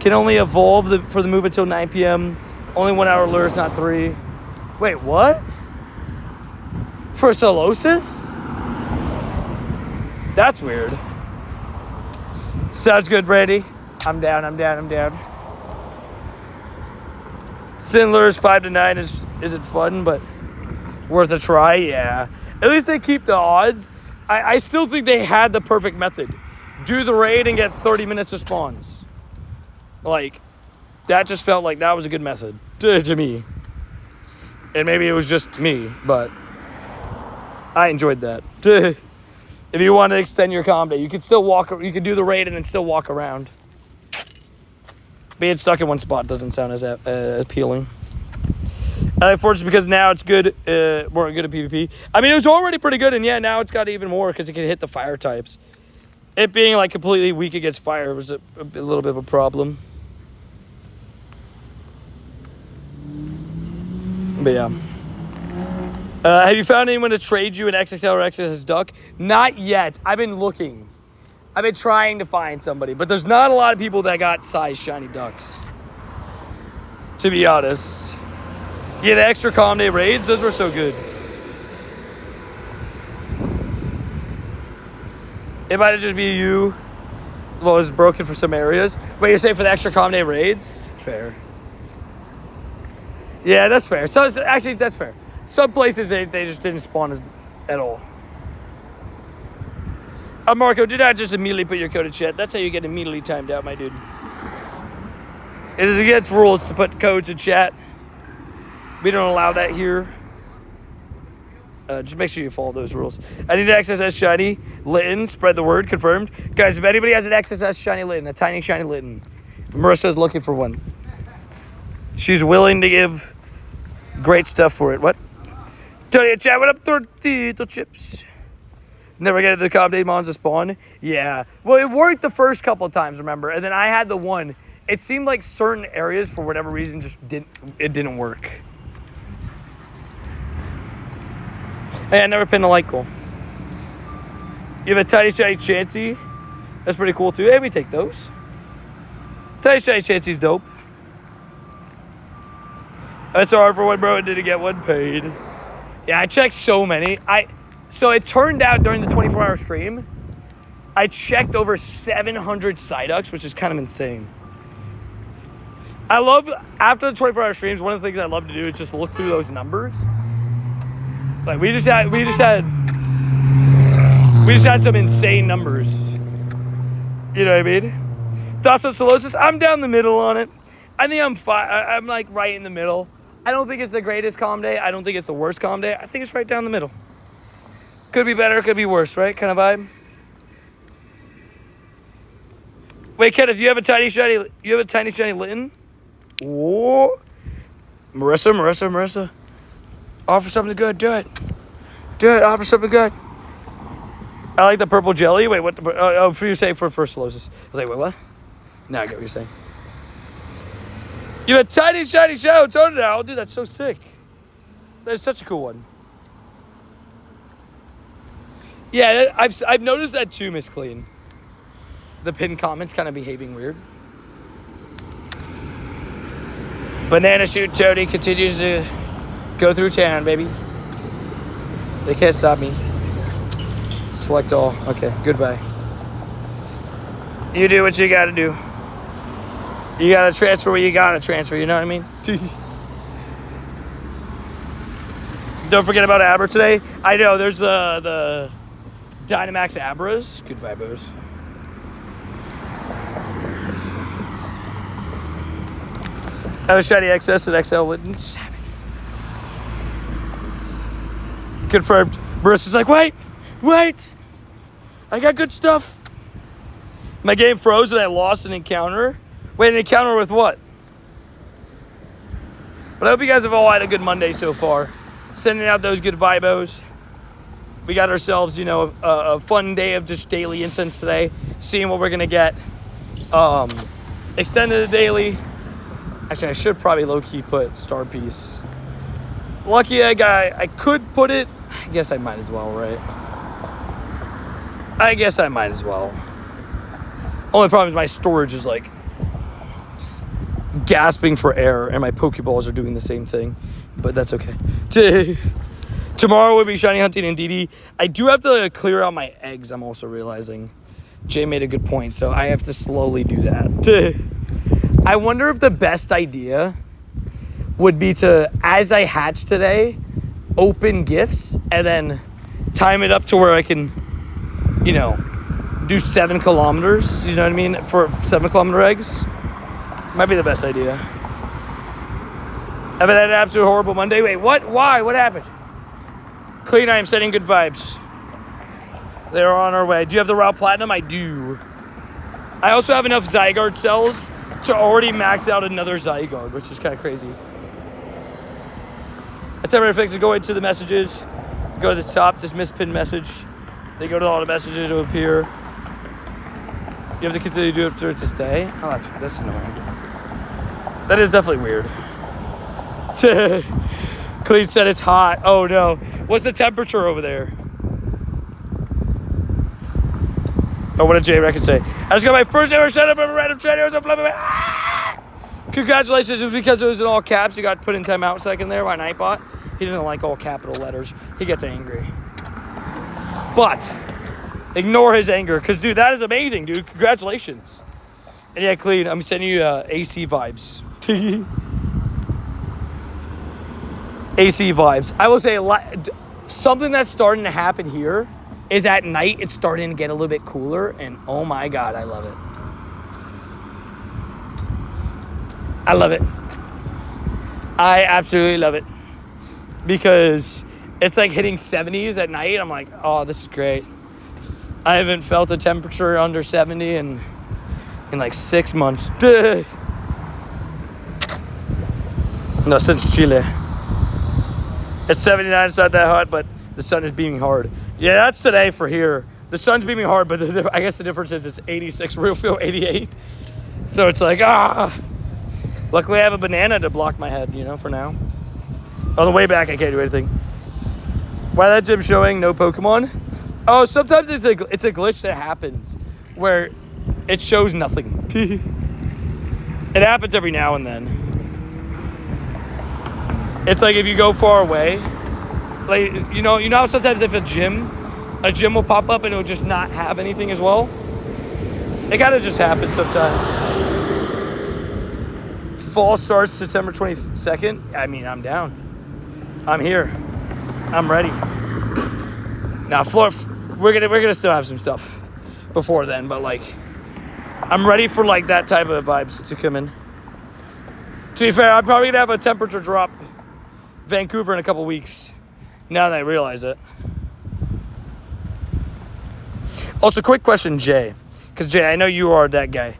Can only evolve for the move until 9 p.m. Only 1 hour lures, not 3. Wait, what? For Solosis? That's weird. Sounds good, Randy. I'm down. Sin lures 5 to 9 isn't fun, but worth a try, yeah. At least they keep the odds. I still think they had the perfect method. Do the raid and get 30 minutes of spawns. Like, that just felt like that was a good method to me. And maybe it was just me, but I enjoyed that. If you want to extend your calm day, you could still walk. You could do the raid and then still walk around. Being stuck in one spot doesn't sound as appealing. I like Fortress because now it's good, more good at PvP. I mean, it was already pretty good, and yeah, now it's got even more because it can hit the fire types. It being like completely weak against fire was a little bit of a problem. But yeah. Have you found anyone to trade you an XXL or XXS duck? Not yet. I've been looking. I've been trying to find somebody, but there's not a lot of people that got size shiny ducks. To be honest. Yeah, the extra calm day raids, those were so good. It might just be you. Well, it's broken for some areas. Wait, you're saying for the extra calm day raids? Fair. Yeah, that's fair. So actually, that's fair. Some places they just didn't spawn at all. Marco, do not just immediately put your code in chat. That's how you get immediately timed out, my dude. It is against rules to put codes in chat. We don't allow that here. Just make sure you follow those rules. I need an XSS shiny Litten. Spread the word. Confirmed. Guys, if anybody has an XSS shiny Litten, a tiny shiny Litten, Marissa's looking for one. She's willing to give great stuff for it. What? Tony, chat, what up, Tortito Chips? Never get the calm day mons to spawn. Yeah. Well, it worked the first couple of times, remember? And then I had the one. It seemed like certain areas, for whatever reason, just didn't work. Hey, I never pinned a like goal. You have a tiny shiny Chansey. That's pretty cool, too. Hey, we take those. Tiny shiny Chansey's dope. That's so hard for one, bro. I didn't get one paid. Yeah, I checked so many. So it turned out during the 24-hour stream, I checked over 700 Psyducks, which is kind of insane. I love, after the 24-hour streams, one of the things I love to do is just look through those numbers. Like, we just had some insane numbers. You know what I mean? Thoughts on Solosis? I'm down the middle on it. I think I'm fine. I'm like right in the middle. I don't think it's the greatest calm day. I don't think it's the worst calm day. I think it's right down the middle. Could be better, could be worse, right? Kind of vibe. Wait, Kenneth, you have a tiny shiny Litten? Whoa. Marissa. Offer something good, do it. Offer something good. I like the purple jelly. Wait, what? For you say for first Solosis. I was like, wait, what? Now I get what you're saying. You have a tiny shiny shadow toad now. Dude, that's so sick. That's such a cool one. Yeah, I've noticed that too, Miss Clean. The pinned comments kind of behaving weird. Banana Shoot Toady continues to go through town, baby. They can't stop me. Select all. Okay, goodbye. You do what you gotta do. You gotta transfer what you gotta transfer, you know what I mean? Don't forget about Abra today. I know, there's the Dynamax Abras. Good vibos. I have a shiny XS and XL Litten. Savage. Confirmed. Marissa's like, wait. I got good stuff. My game froze and I lost an encounter. Wait, an encounter with what? But I hope you guys have all had a good Monday so far. Sending out those good vibos. We got ourselves, a fun day of just daily incense today. Seeing what we're going to get. Extended the daily. Actually, I should probably low-key put Star Piece. Lucky I could put it. I guess I might as well, right? I guess I might as well. Only problem is my storage is like gasping for air and my Pokeballs are doing the same thing. But that's okay. Tomorrow we'll be shiny hunting in DD. I do have to clear out my eggs, I'm also realizing. Jay made a good point, so I have to slowly do that. I wonder if the best idea would be to, as I hatch today, open gifts and then time it up to where I can, do 7 kilometers, you know what I mean, for 7-kilometer eggs. Might be the best idea. I've had an absolute horrible Monday. Wait, what? Why? What happened? Clean, I am sending good vibes. They're on our way. Do you have the Route Platinum? I do. I also have enough Zygarde cells to already max out another Zygarde, which is kind of crazy. That's how we're fix it. Go into the messages. Go to the top, dismiss pin message. They go to all the messages to appear. You have to continue to do it for it to stay. Oh, that's annoying. That is definitely weird. Clean said it's hot. Oh no. What's the temperature over there? Oh, what did J Record say? I just got my first ever shout out from a random trainer. I was flipping. Congratulations. It was because it was in all caps. You got put in timeout second there by Nightbot. He doesn't like all capital letters. He gets angry. But ignore his anger, because, dude, that is amazing, dude. Congratulations. And yeah, Clean, I'm sending you AC vibes. AC vibes. I will say something that's starting to happen here is at night it's starting to get a little bit cooler, and oh my God, I love it. I love it. I absolutely love it. Because it's like hitting 70s at night. I'm like, oh, this is great. I haven't felt a temperature under 70 in like 6 months. No, since Chile. It's 79, it's not that hot, but the sun is beaming hard. Yeah, that's today for here. The sun's beaming hard, but I guess the difference is it's 86, real feel 88. So it's like, Luckily I have a banana to block my head, for now. On the way back, I can't do anything. Why that gym showing no Pokemon? Oh, sometimes it's a glitch that happens where it shows nothing. It happens every now and then. It's like if you go far away, like you know how sometimes if a gym will pop up and it'll just not have anything as well. It kind of just happens sometimes. Fall starts September 22nd. I mean, I'm down. I'm here. I'm ready. Now, we're gonna still have some stuff before then, but like, I'm ready for like that type of vibes to come in. To be fair, I'm probably gonna have a temperature drop Vancouver in a couple weeks. Now that I realize it. Also, quick question, Jay, because Jay, I know you are that guy.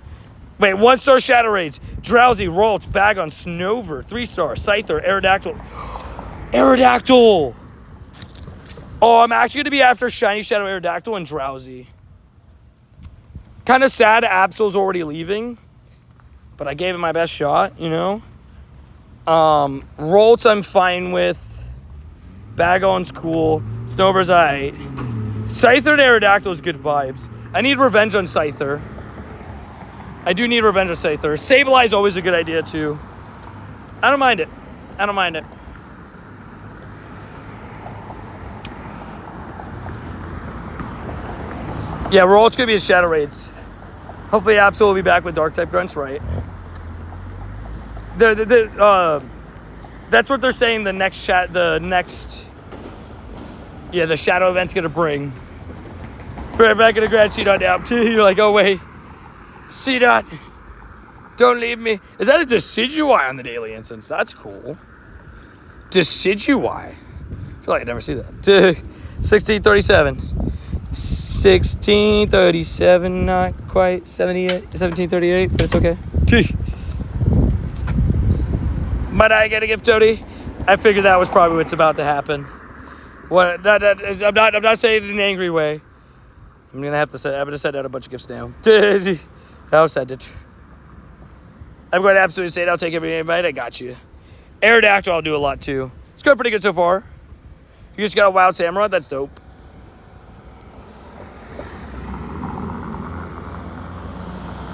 Wait, 1-star Shadow Raids, Drowsy, Rolts, Bagon, Snover, 3-star, Scyther, Aerodactyl. Aerodactyl! Oh, I'm actually going to be after Shiny Shadow Aerodactyl and Drowsy. Kind of sad Absol's already leaving, but I gave it my best shot, Rolts I'm fine with. Bagon's cool. Snover's aight. Scyther and Aerodactyl is good vibes. I need revenge on Scyther. I do need revenge on Scyther. Sableye is always a good idea, too. I don't mind it. Yeah, we're all going to be at Shadow Raids. Hopefully Absol will be back with Dark-type grunts, right? That's what they're saying the Shadow event's going to bring. We're back in the Grand C-Dot now. You're like, oh, wait. C-Dot, don't leave me. Is that a Decidueye on the daily instance? That's cool. Decidueye. I feel like I never see that. 1637. 1637, not quite 78, 1738, but it's okay. Might I get a gift, Tony? I figured that was probably what's about to happen. I'm not saying it in an angry way. I'm gonna send out a bunch of gifts now. I'll send it. I'm going to absolutely say it. I'll take every invite. I got you. Aerodactyl, I'll do a lot too. It's going pretty good so far. You just got a wild Samurott. That's dope.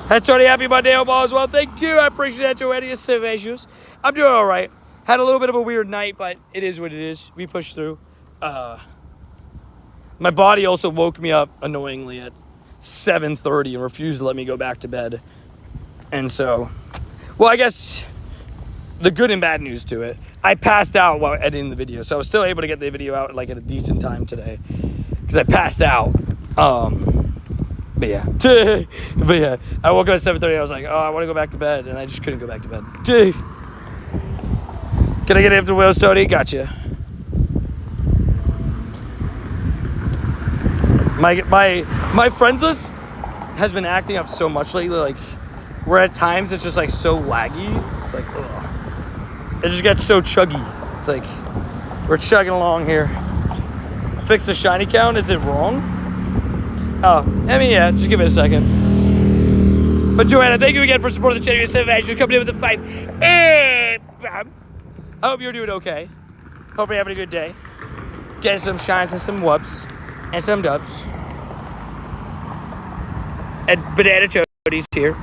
That's already happy about Dale Ball as well. Thank you. I appreciate that, Joanny. I'm doing all right. Had a little bit of a weird night, but it is what it is. We pushed through. My body also woke me up annoyingly at 7:30 and refused to let me go back to bed. And so, well, I guess the good and bad news to it, I passed out while editing the video. So I was still able to get the video out like at a decent time today because I passed out. But yeah, I woke up at 7:30. I was like, oh, I want to go back to bed. And I just couldn't go back to bed. Can I get him to Will Stody? Gotcha. My friends list has been acting up so much lately, like where at times it's just like so laggy. It's like, ugh. It just gets so chuggy. It's like we're chugging along here. Fix the shiny count. Is it wrong? Oh, I mean, yeah. Just give it a second. But Joanna, thank you again for supporting the channel. You're 7 You're coming in with the 5. And bam. I hope you're doing okay. Hope you're having a good day. Getting some shines and some whoops and some dubs. And banana toadies here.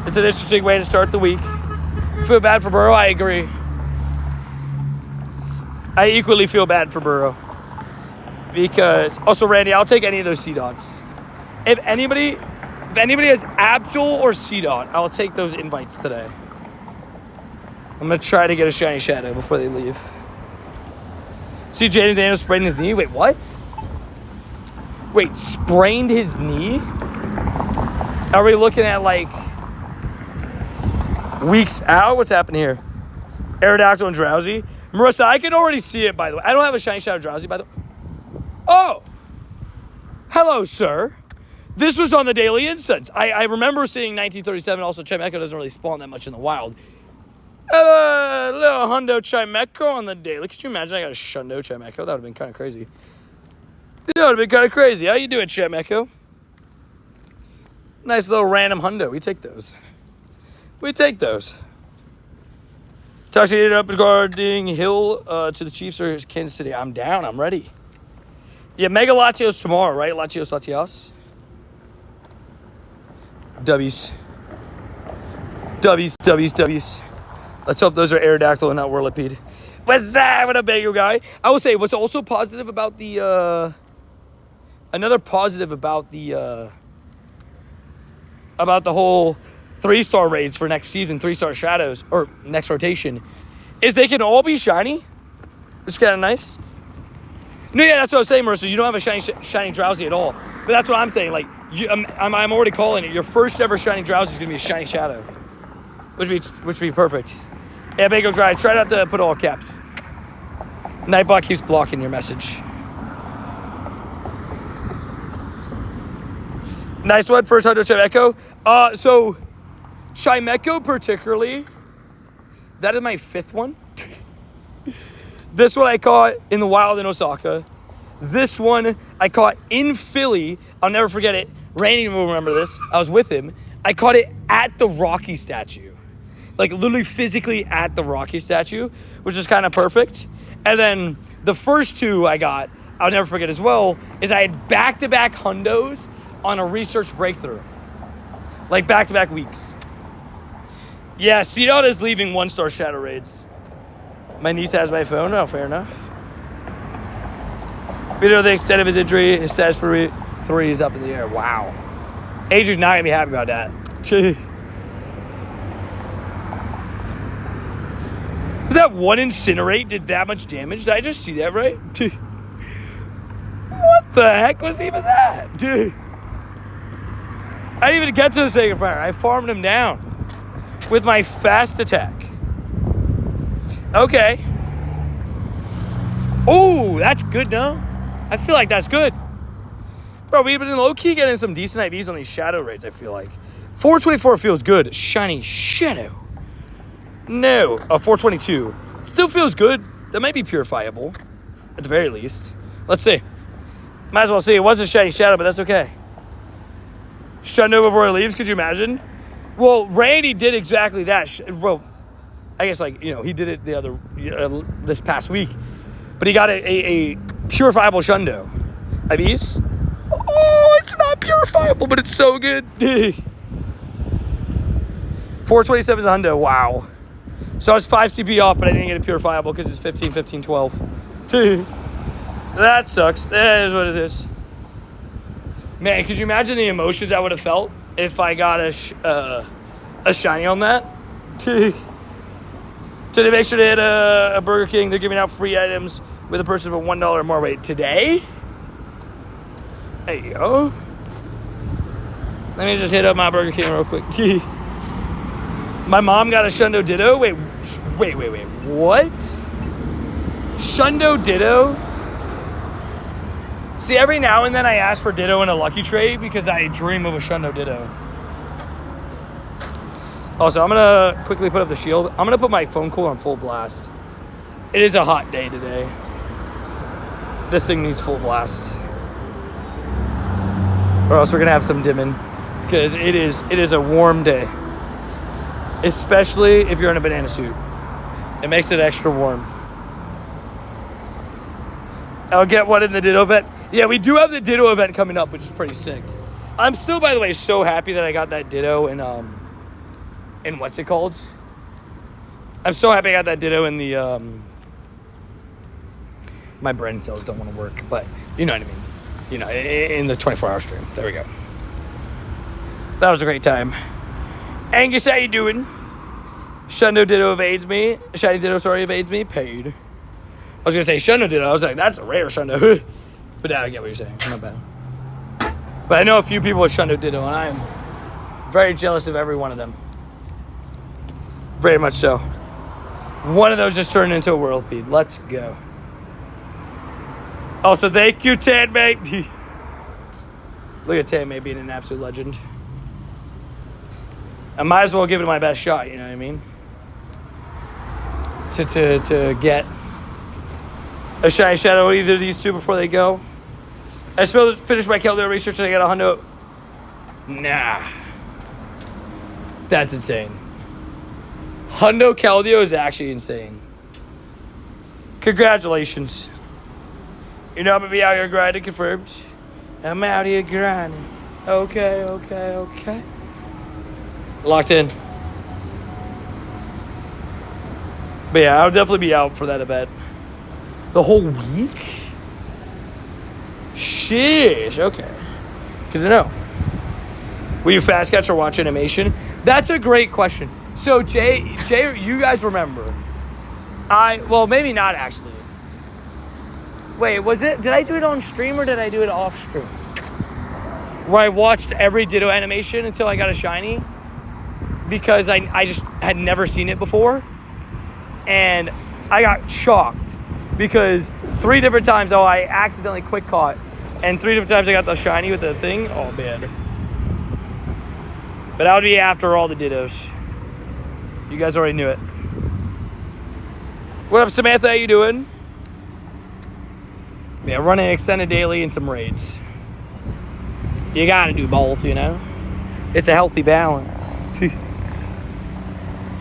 It's an interesting way to start the week. Feel bad for Burrow. I agree. I equally feel bad for Burrow. Because, also Randy, I'll take any of those C-Dots. If anybody has Absol or C-Dot, I'll take those invites today. I'm going to try to get a shiny shadow before they leave. See Jaden Daniels sprained his knee? Wait, what? Wait, sprained his knee? Are we looking at, like, weeks out? What's happening here? Aerodactyl and Drowsy? Marissa, I can already see it, by the way. I don't have a shiny shadow Drowsy, by the way. Oh! Hello, sir. This was on the Daily Incense. I remember seeing 1937. Also, Chimecho doesn't really spawn that much in the wild. Little Hundo Chimecho on the Daily. Could you imagine I got a Shundo Chimecho? That would have been kind of crazy. That would have been kind of crazy. How you doing, Chimecho? Nice little random Hundo. We take those. We take those. Toxic up regarding Hill to the Chiefs or Kansas City. I'm down. I'm ready. Yeah, Mega Latios tomorrow, right? Latios. W's. Let's hope those are Aerodactyl and not Whirlipede. What's that? What up, big guy? I will say, what's also positive about the, another positive about the whole 3-star raids for next season, 3-star shadows, or next rotation, is they can all be shiny, which is kind of nice. No, yeah, that's what I was saying, Marissa. You don't have a shiny Drowsy at all. But that's what I'm saying. Like, I'm already calling it. Your first ever shiny Drowsy is going to be a shiny shadow, which would be perfect. Yeah, Bago Dry. Try not to put all caps. Nightbot keeps blocking your message. Nice one. First Hundo Chimecho. So, Chimecho particularly, that is my 5th one. This one I caught in the wild in Osaka. This one I caught in Philly. I'll never forget it. Randy will remember this. I was with him. I caught it at the Rocky statue. Like literally physically at the Rocky statue, which is kind of perfect. And then the first 2 I got, I'll never forget as well, is I had back-to-back Hundos on a research breakthrough. Like back-to-back weeks. Yeah, C-Dot is leaving 1-star shadow raids. My niece has my phone. Oh, fair enough. Video of the extent of his injury. His status for 3 is up in the air. Wow. Adrian's not going to be happy about that. Was that one Incinerate did that much damage? Did I just see that right? What the heck was even that? I didn't even get to the Sacred Fire. I farmed him down with my fast attack. Okay. Oh, that's good, no? I feel like that's good. Bro, we've been low-key getting some decent IVs on these shadow raids, I feel like. 424 feels good. Shiny shadow. No. 422. Still feels good. That might be purifiable. At the very least. Let's see. Might as well see. It was a shiny shadow, but that's okay. Shundo before it leaves, could you imagine? Well, Randy did exactly that. Well, I guess, like, you know, he did it the other this past week. But he got a purifiable Shundo. IVs? Oh, it's not purifiable, but it's so good. 427 is a Hundo. Wow. So I was 5 CP off, but I didn't get it purifiable because it's 15, 15, 12. That sucks. That is what it is. Man, could you imagine the emotions I would have felt if I got a shiny on that? So they make sure to hit a Burger King. They're giving out free items with a purchase of $1 or more. Wait, today? There you go. Let me just hit up my Burger King real quick. My mom got a Shundo Ditto. Wait. What? Shundo Ditto? See, every now and then I ask for Ditto in a lucky trade because I dream of a Hundo Ditto. Also, I'm going to quickly put up the shield. I'm going to put my phone cooler on full blast. It is a hot day today. This thing needs full blast. Or else we're going to have some dimming. Because it is a warm day. Especially if you're in a banana suit. It makes it extra warm. I'll get one in the Ditto event. Yeah, we do have the Ditto event coming up, which is pretty sick. I'm still, by the way, so happy that I got that Ditto in what's it called? I'm so happy I got that Ditto in the, my brain cells don't want to work, but you know what I mean. You know, in the 24-hour stream. There we go. That was a great time. Angus, how you doing? Hundo Ditto evades me. Shiny Ditto, sorry, evades me. Paid. I was going to say Hundo Ditto. I was like, that's a rare Hundo. But now I get what you're saying. Not bad. But I know a few people with Hundo Ditto, and I am very jealous of every one of them. Very much so. One of those just turned into a Whirlpeed. Let's go. Also, thank you, Tanmate. Look at Tanmate being an absolute legend. I might as well give it my best shot, you know what I mean? To get a shiny shadow of either of these two before they go. I still finished my Keldeo research and I got a Hundo. Nah. That's insane. Hundo Keldeo is actually insane. Congratulations. You know I'm gonna be out here grinding, confirmed. I'm out here grinding. Okay. Locked in. But yeah, I'll definitely be out for that event. The whole week? Sheesh, okay. Good to know. Will you fast catch or watch animation? That's a great question. So Jay, you guys remember. Well, maybe not actually. Wait, did I do it on stream or did I do it off stream? Where I watched every Ditto animation until I got a shiny. Because I just had never seen it before. And I got shocked. Because 3 different times, I accidentally quick caught. And 3 different times I got the shiny with the thing. Oh, man. But that would be after all the Dittos. You guys already knew it. What up, Samantha? How you doing? Yeah, running extended daily and some raids. You gotta do both, you know? It's a healthy balance.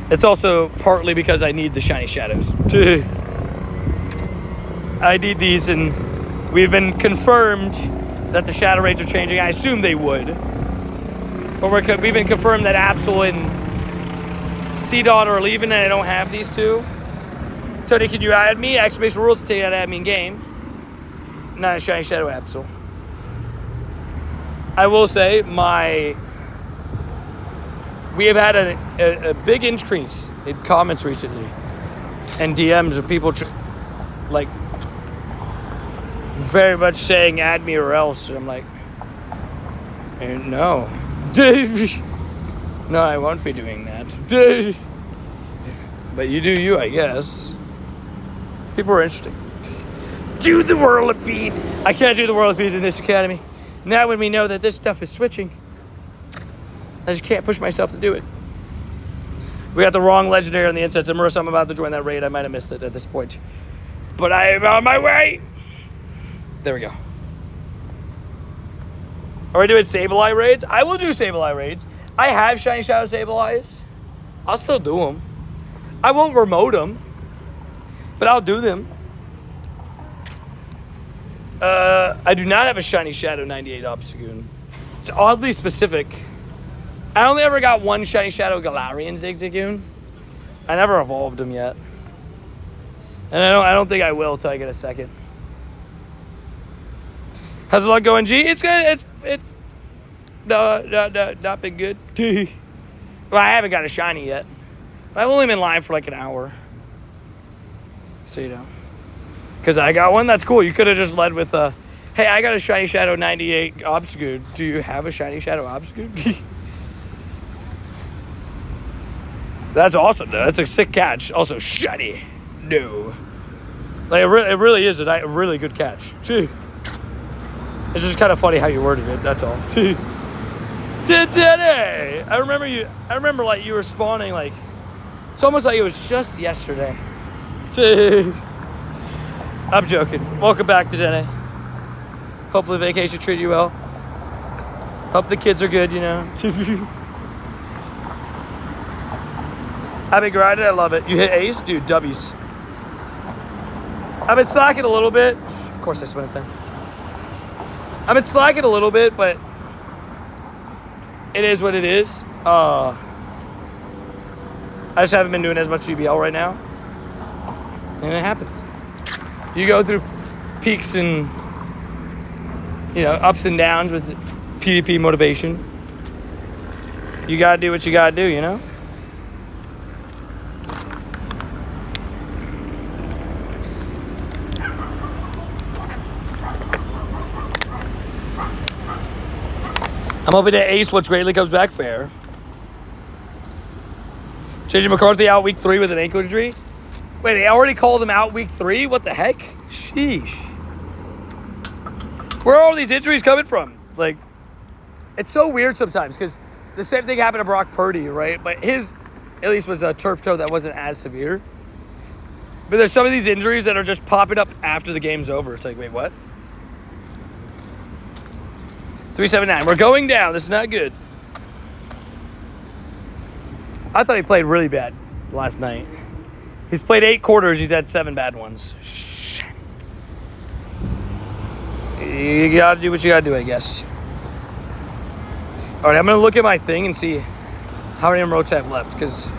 It's also partly because I need the shiny shadows. I need these, and we've been confirmed that the shadow rates are changing. I assume they would. But we've been confirmed that Absol and C-Dot are leaving, and I don't have these two. Tony, can you add me? Exclamation rules to tell you how to add me in game. Not a shiny shadow Absol. I will say we have had a big increase in comments recently and DMs of people like very much saying add me or else. And I'm like, no. No, I won't be doing that. But you do you, I guess. People are interesting. Do the Whirlipede. I can't do the Whirlipede in this academy. Now when we know that this stuff is switching, I just can't push myself to do it. We got the wrong legendary on the incense. And Marissa, I'm about to join that raid. I might have missed it at this point. But I am on my way. There we go. Are we doing Sableye raids? I will do Sableye raids. I have Shiny Shadow Sableyes. I'll still do them. I won't remote them. But I'll do them. I do not have a Shiny Shadow 98 Obstagoon. It's oddly specific. I only ever got one Shiny Shadow Galarian Zigzagoon. I never evolved him yet. And I don't think I will till I get a second. How's the luck going, G? It's good. It's not been good. Well, I haven't got a shiny yet. I've only been live for like an hour. So, you know. Because I got one, that's cool. You could have just led with, hey, I got a Shiny Shadow 98 Obstagoon. Do you have a Shiny Shadow Obstagoon? That's awesome, though. That's a sick catch. Also, shiny. No. Like, it really is a really good catch. Gee. It's just kind of funny how you worded it, that's all. Today, I remember like you were spawning like, it's almost like it was just yesterday. I'm joking. Welcome back to today. Hopefully vacation treated you well. Hope the kids are good, you know. I've been grinding, I love it. You hit ace? Dude, W's. I've been slacking a little bit. Of course I spent a 10. I've been slacking a little bit, but it is what it is. I just haven't been doing as much GBL right now. And it happens. You go through peaks and, you know, ups and downs with PvP motivation. You gotta do what you gotta do, you know? I'm hoping that Ace What's Greatly comes back fair. JJ McCarthy out week 3 with an ankle injury. Wait, they already called him out week 3? What the heck? Sheesh. Where are all these injuries coming from? Like, it's so weird sometimes because the same thing happened to Brock Purdy, right? But his, at least, was a turf toe that wasn't as severe. But there's some of these injuries that are just popping up after the game's over. It's like, wait, what? 379. We're going down. This is not good. I thought he played really bad last night. He's played 8 quarters. He's had 7 bad ones. You gotta do what you gotta do, I guess. All right, I'm gonna look at my thing and see how many emotes I have left. Because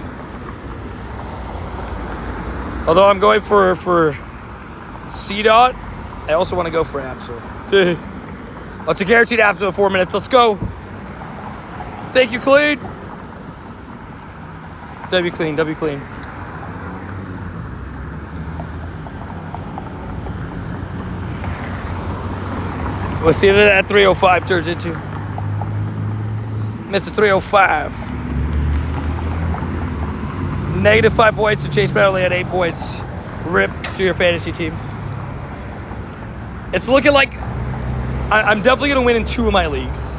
although I'm going for C-Dot, I also want to go for Absol. Oh, it's a guaranteed Absol in 4 minutes. Let's go. Thank you, Clean. W clean, W clean. We'll see what that 305 turns into. Mr. 305. Negative 5 points to Chase Medley at 8 points. RIP to your fantasy team. It's looking like I'm definitely going to win in 2 of my leagues.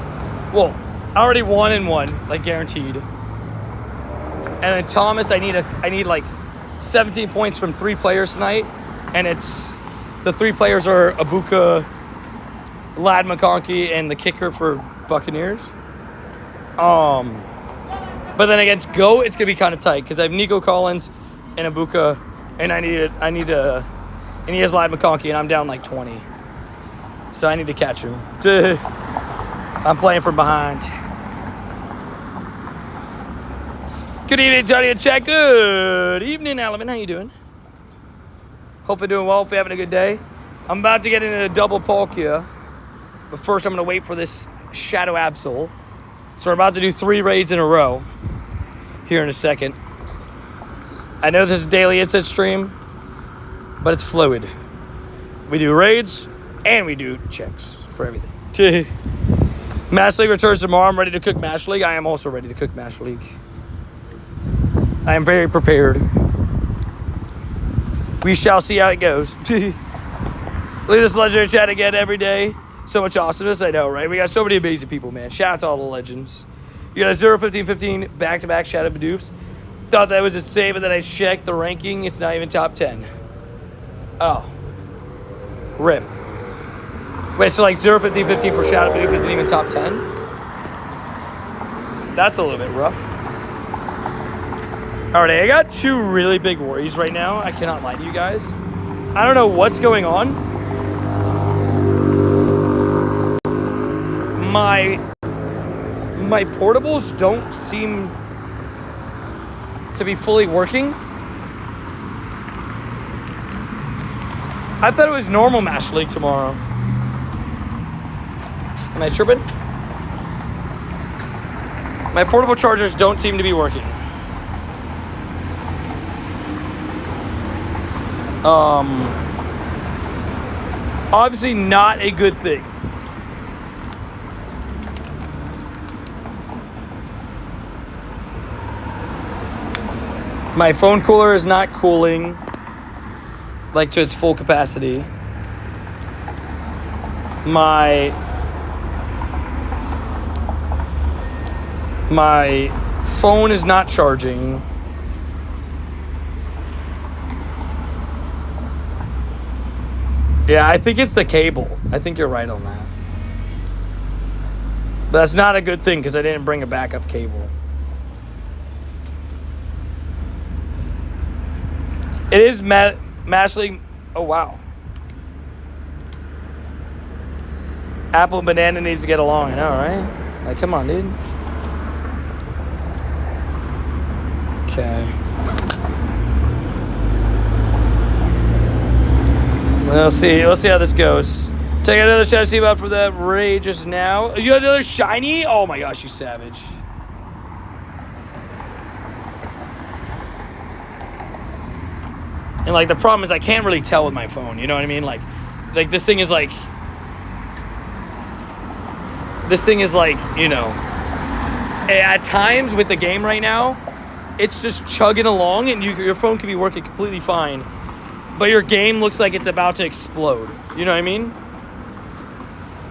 Well, I already won in 1, like guaranteed. And then Thomas, I need like 17 points from 3 players tonight. And it's, the 3 players are Ibuka, Lad McConkey, and the kicker for Buccaneers. But then against Go, it's gonna be kind of tight because I have Nico Collins and Ibuka, and and he has Lad McConkey, and I'm down like 20. So I need to catch him. I'm playing from behind. Good evening, Johnny and Chat. Good evening, Alvin. How you doing? Hopefully doing well. Hopefully having a good day. I'm about to get into the double Palkia. But first, I'm going to wait for this Shadow Absol. So we're about to do 3 raids in a row here in a second. I know this is a daily inset stream, but it's fluid. We do raids, and we do checks for everything. Mash League returns tomorrow. I'm ready to cook Mash League. I am also ready to cook Mash League. I am very prepared. We shall see how it goes. Look at this legendary chat again every day. So much awesomeness, I know, right? We got so many amazing people, man. Shout out to all the legends. You got a 0-15-15 back-to-back Shadow Badoofs. Thought that was insane, but then I checked the ranking. It's not even top 10. Oh. RIP. Wait, so like 0-15-15 for Shadow Badoof isn't even top 10? That's a little bit rough. All right, I got 2 really big worries right now. I cannot lie to you guys. I don't know what's going on. My portables don't seem to be fully working. I thought it was normal Mash League tomorrow. Am I tripping? My portable chargers don't seem to be working. Obviously not a good thing. My phone cooler is not cooling like to its full capacity. My My phone is not charging. Yeah, I think it's the cable. I think you're right on that. But that's not a good thing because I didn't bring a backup cable. It is Mash League. Oh, wow. Apple and Banana needs to get along. I know, right? Like, come on, dude. Okay. We'll see. We'll see how this goes. Take another shot to up for that Ray just now. You got another shiny? Oh my gosh, you savage. And like the problem is I can't really tell with my phone. You know what I mean? Like this thing is like, you know, at times with the game right now, it's just chugging along and your phone can be working completely fine. But your game looks like it's about to explode. You know what I mean?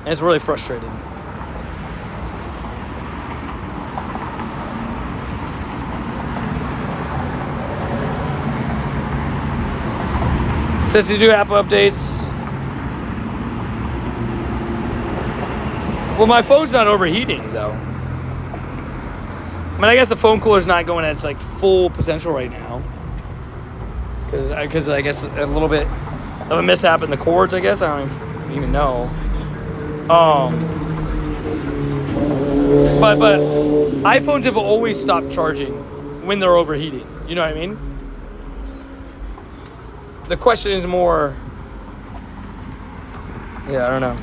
And it's really frustrating. Since you do Apple updates. Well, my phone's not overheating, though. I mean, I guess the phone cooler's not going at its, like, full potential right now. Because I guess a little bit of a mishap in the cords, I guess. I don't even know. But iPhones have always stopped charging when they're overheating. You know what I mean? The question is more... Yeah, I don't know.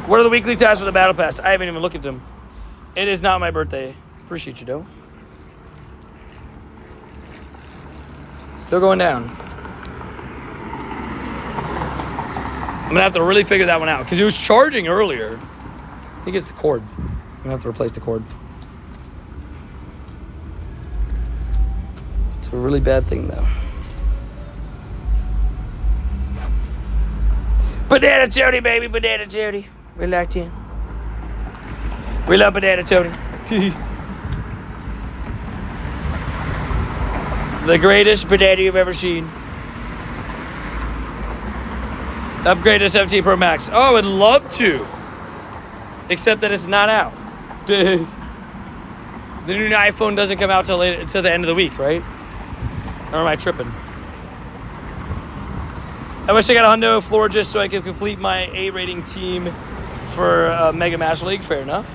What are the weekly tasks for the Battle Pass? I haven't even looked at them. It is not my birthday. Appreciate you, though. Still going down. I'm going to have to really figure that one out. Because it was charging earlier. I think it's the cord. I'm going to have to replace the cord. It's a really bad thing, though. Banana Tony, baby. Banana Tony. We're locked in. We love Banana Tony. The greatest banana you've ever seen. Upgrade to 17 Pro Max. Oh, I would love to. Except that it's not out. Dude. The new iPhone doesn't come out till the end of the week, right? Or am I tripping? I wish I got a Hundo floor just so I could complete my A rating team for Mega Master League. Fair enough.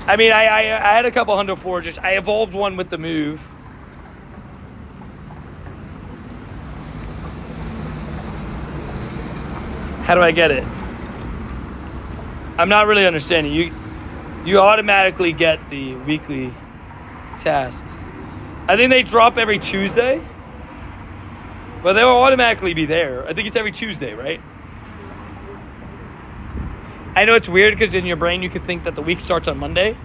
I mean, I had a couple Hundo floor just. I evolved one with the move. How do I get it? I'm not really understanding. You automatically get the weekly tasks. I think they drop every Tuesday. But they'll automatically be there. I think it's every Tuesday, right? I know it's weird because in your brain you could think that the week starts on Monday.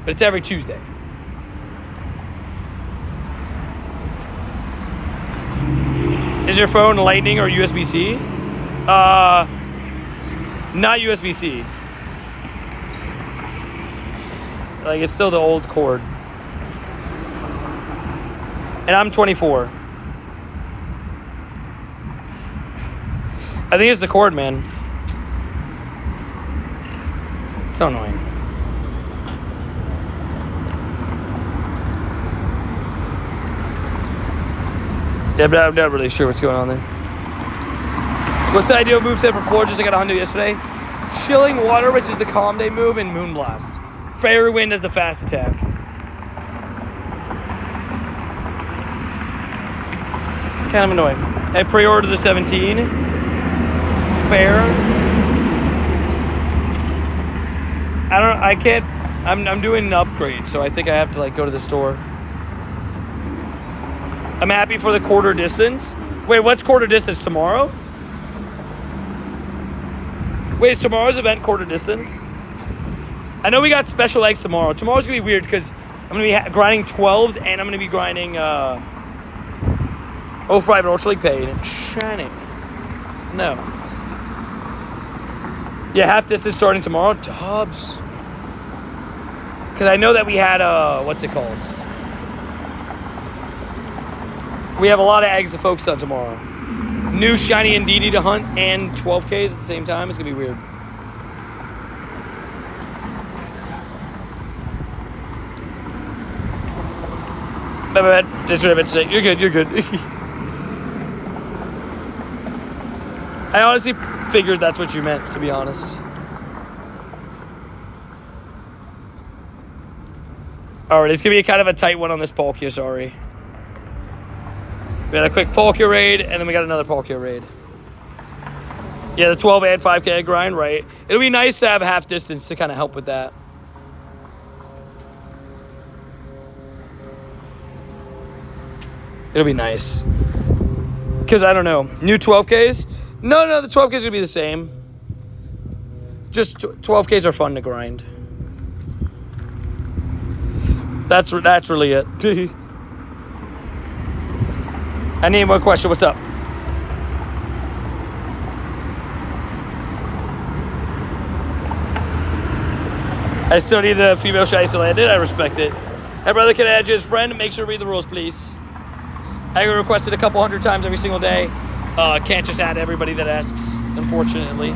But it's every Tuesday. Is your phone Lightning or USB-C? Not USB-C. Like, it's still the old cord. And I'm 24. I think it's the cord, man. So annoying. Yeah, but I'm not really sure what's going on there. What's the ideal moveset for floor? Just I got a Hundo yesterday. Chilling Water, which is the Calm Day move, and Moonblast. Fairy Wind is the fast attack. Kind of annoying. I pre-ordered the 17. Fair. I'm doing an upgrade, so I think I have to like go to the store. I'm happy for the quarter distance. Wait, what's quarter distance tomorrow? Wait, is tomorrow's event quarter distance? I know we got special eggs tomorrow. Tomorrow's gonna be weird because I'm gonna be grinding 12s and I'm gonna be grinding 05 and Ultra League paid. Shiny. No. Yeah, half distance starting tomorrow. Dubs. Because I know that we had, what's it called? We have a lot of eggs to focus on tomorrow. New shiny Indeedee to hunt and 12Ks at the same time. It's going to be weird. My bad. That's what I meant to say. You're good. You're good. I honestly figured that's what you meant, to be honest. Alright, it's going to be kind of a tight one on this Palkia, sorry. We got a quick Palkia raid, and then we got another Palkia raid. Yeah, the 12 and 5K grind, right? It'll be nice to have half distance to kind of help with that. It'll be nice. Because, I don't know, new 12Ks? No, the 12Ks are going to be the same. Just 12Ks are fun to grind. That's really it. I need more question. What's up? I still need the female shiny to land it. I respect it. Hey, brother, can I add you as friend? Make sure to read the rules, please. I get requested a couple hundred times every single day. Can't just add everybody that asks, unfortunately.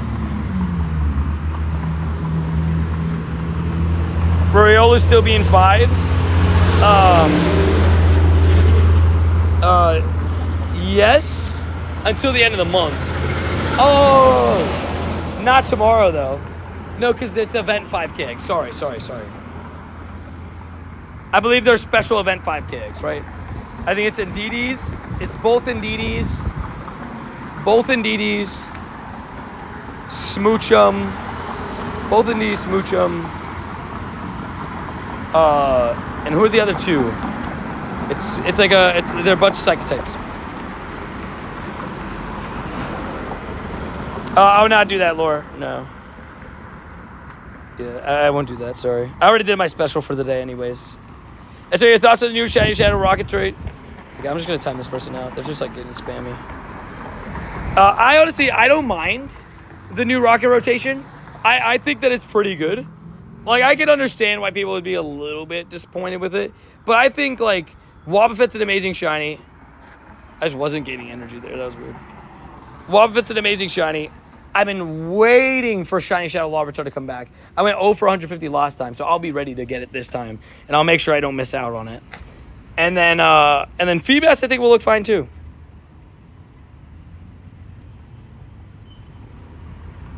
Roriola's still being 5s. Yes, until the end of the month. Oh, not tomorrow though. No, because it's event 5K. Sorry. I believe there's special event 5K, right? I think it's Indeedees. It's both Indeedees. Smoochum. Both Indeedees, Smoochum. And who are the other two? They're a bunch of psychotypes. I would not do that, Laura. No. Yeah, I won't do that, sorry. I already did my special for the day anyways. And so your thoughts on the new Shiny Shadow Rocket trait? Okay, I'm just going to time this person out. They're just like getting spammy. I don't mind the new Rocket rotation. I think that it's pretty good. Like, I can understand why people would be a little bit disappointed with it. But I think, like, Wobbuffet's an amazing shiny. I just wasn't gaining energy there. That was weird. Wobbuffet's an amazing shiny. I've been waiting for Shiny Shadow Larvitar to come back. I went 0 for 150 last time, so I'll be ready to get it this time. And I'll make sure I don't miss out on it. And then Feebas, I think, will look fine, too.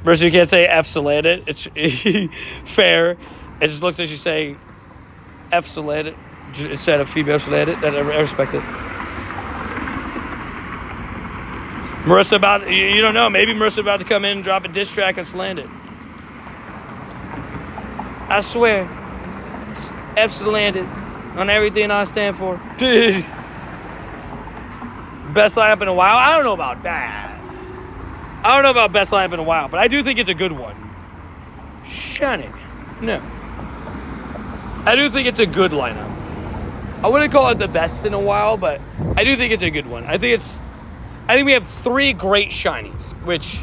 Mercy, you can't say Absol it. It's fair. It just looks like you say Absol it instead of Feebas it. I respect it. Marissa you don't know. Maybe Marissa about to come in and drop a diss track and slant it. I swear. F's landed on everything I stand for. Best lineup in a while? I don't know about that. I don't know about best lineup in a while, but I do think it's a good one. Shiny. No. I do think it's a good lineup. I wouldn't call it the best in a while, but I do think it's a good one. I think we have 3 great shinies, which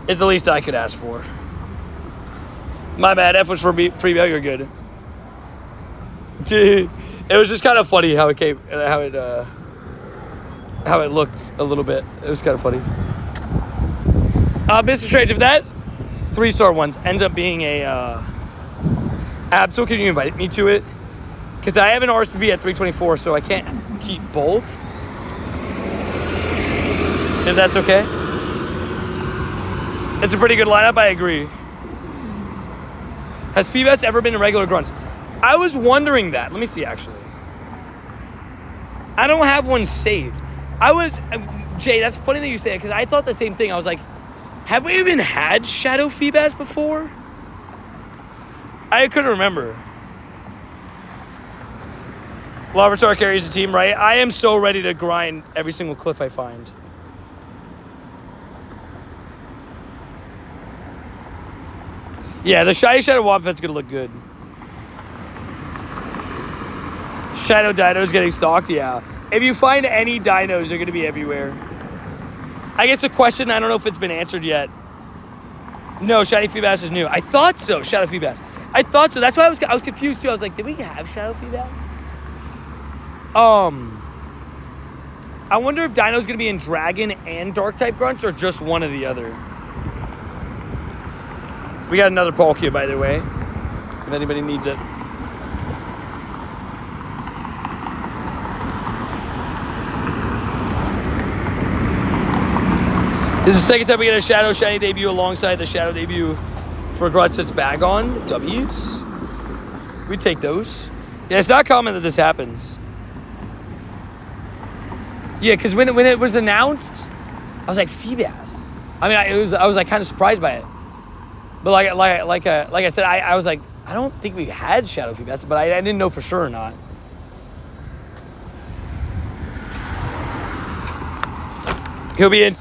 is the least I could ask for. My bad. F was for free mail. You're good. Dude, it was just kind of funny how it looked a little bit. It was kind of funny. Mr. Strange, if that 3-star ones ends up being a Absol, can you invite me to it? Because I have an RSPB at 324, so I can't keep both. If that's okay. It's a pretty good lineup, I agree. Has Feebas ever been in regular grunts? I was wondering that. Let me see, actually. I don't have one saved. Jay, that's funny that you say it, because I thought the same thing. I was like, have we even had Shadow Feebas before? I couldn't remember. Larvitar carries the team, right? I am so ready to grind every single cliff I find. Yeah, the Shiny Shadow Wobbuffet's gonna look good. Shadow Dino's getting stalked, yeah. If you find any dinos, they're gonna be everywhere. I guess the question, I don't know if it's been answered yet. No, Shiny Feebas is new. I thought so, Shadow Feebas. I thought so. That's why I was confused too. I was like, did we have Shadow Feebas? I wonder if Dino's gonna be in Dragon and Dark type grunts or just one or the other. We got another Palkia, by the way, if anybody needs it. This is the second time we get a Shadow Shiny debut alongside the Shadow debut for Grunt sits bag on. W's. We take those. Yeah, it's not common that this happens. Yeah, because when it was announced, I was like, Feebas. I mean, I was like kind of surprised by it. But like I said, I was like, I don't think we had Shadow Feebas, but I didn't know for sure or not. He'll be in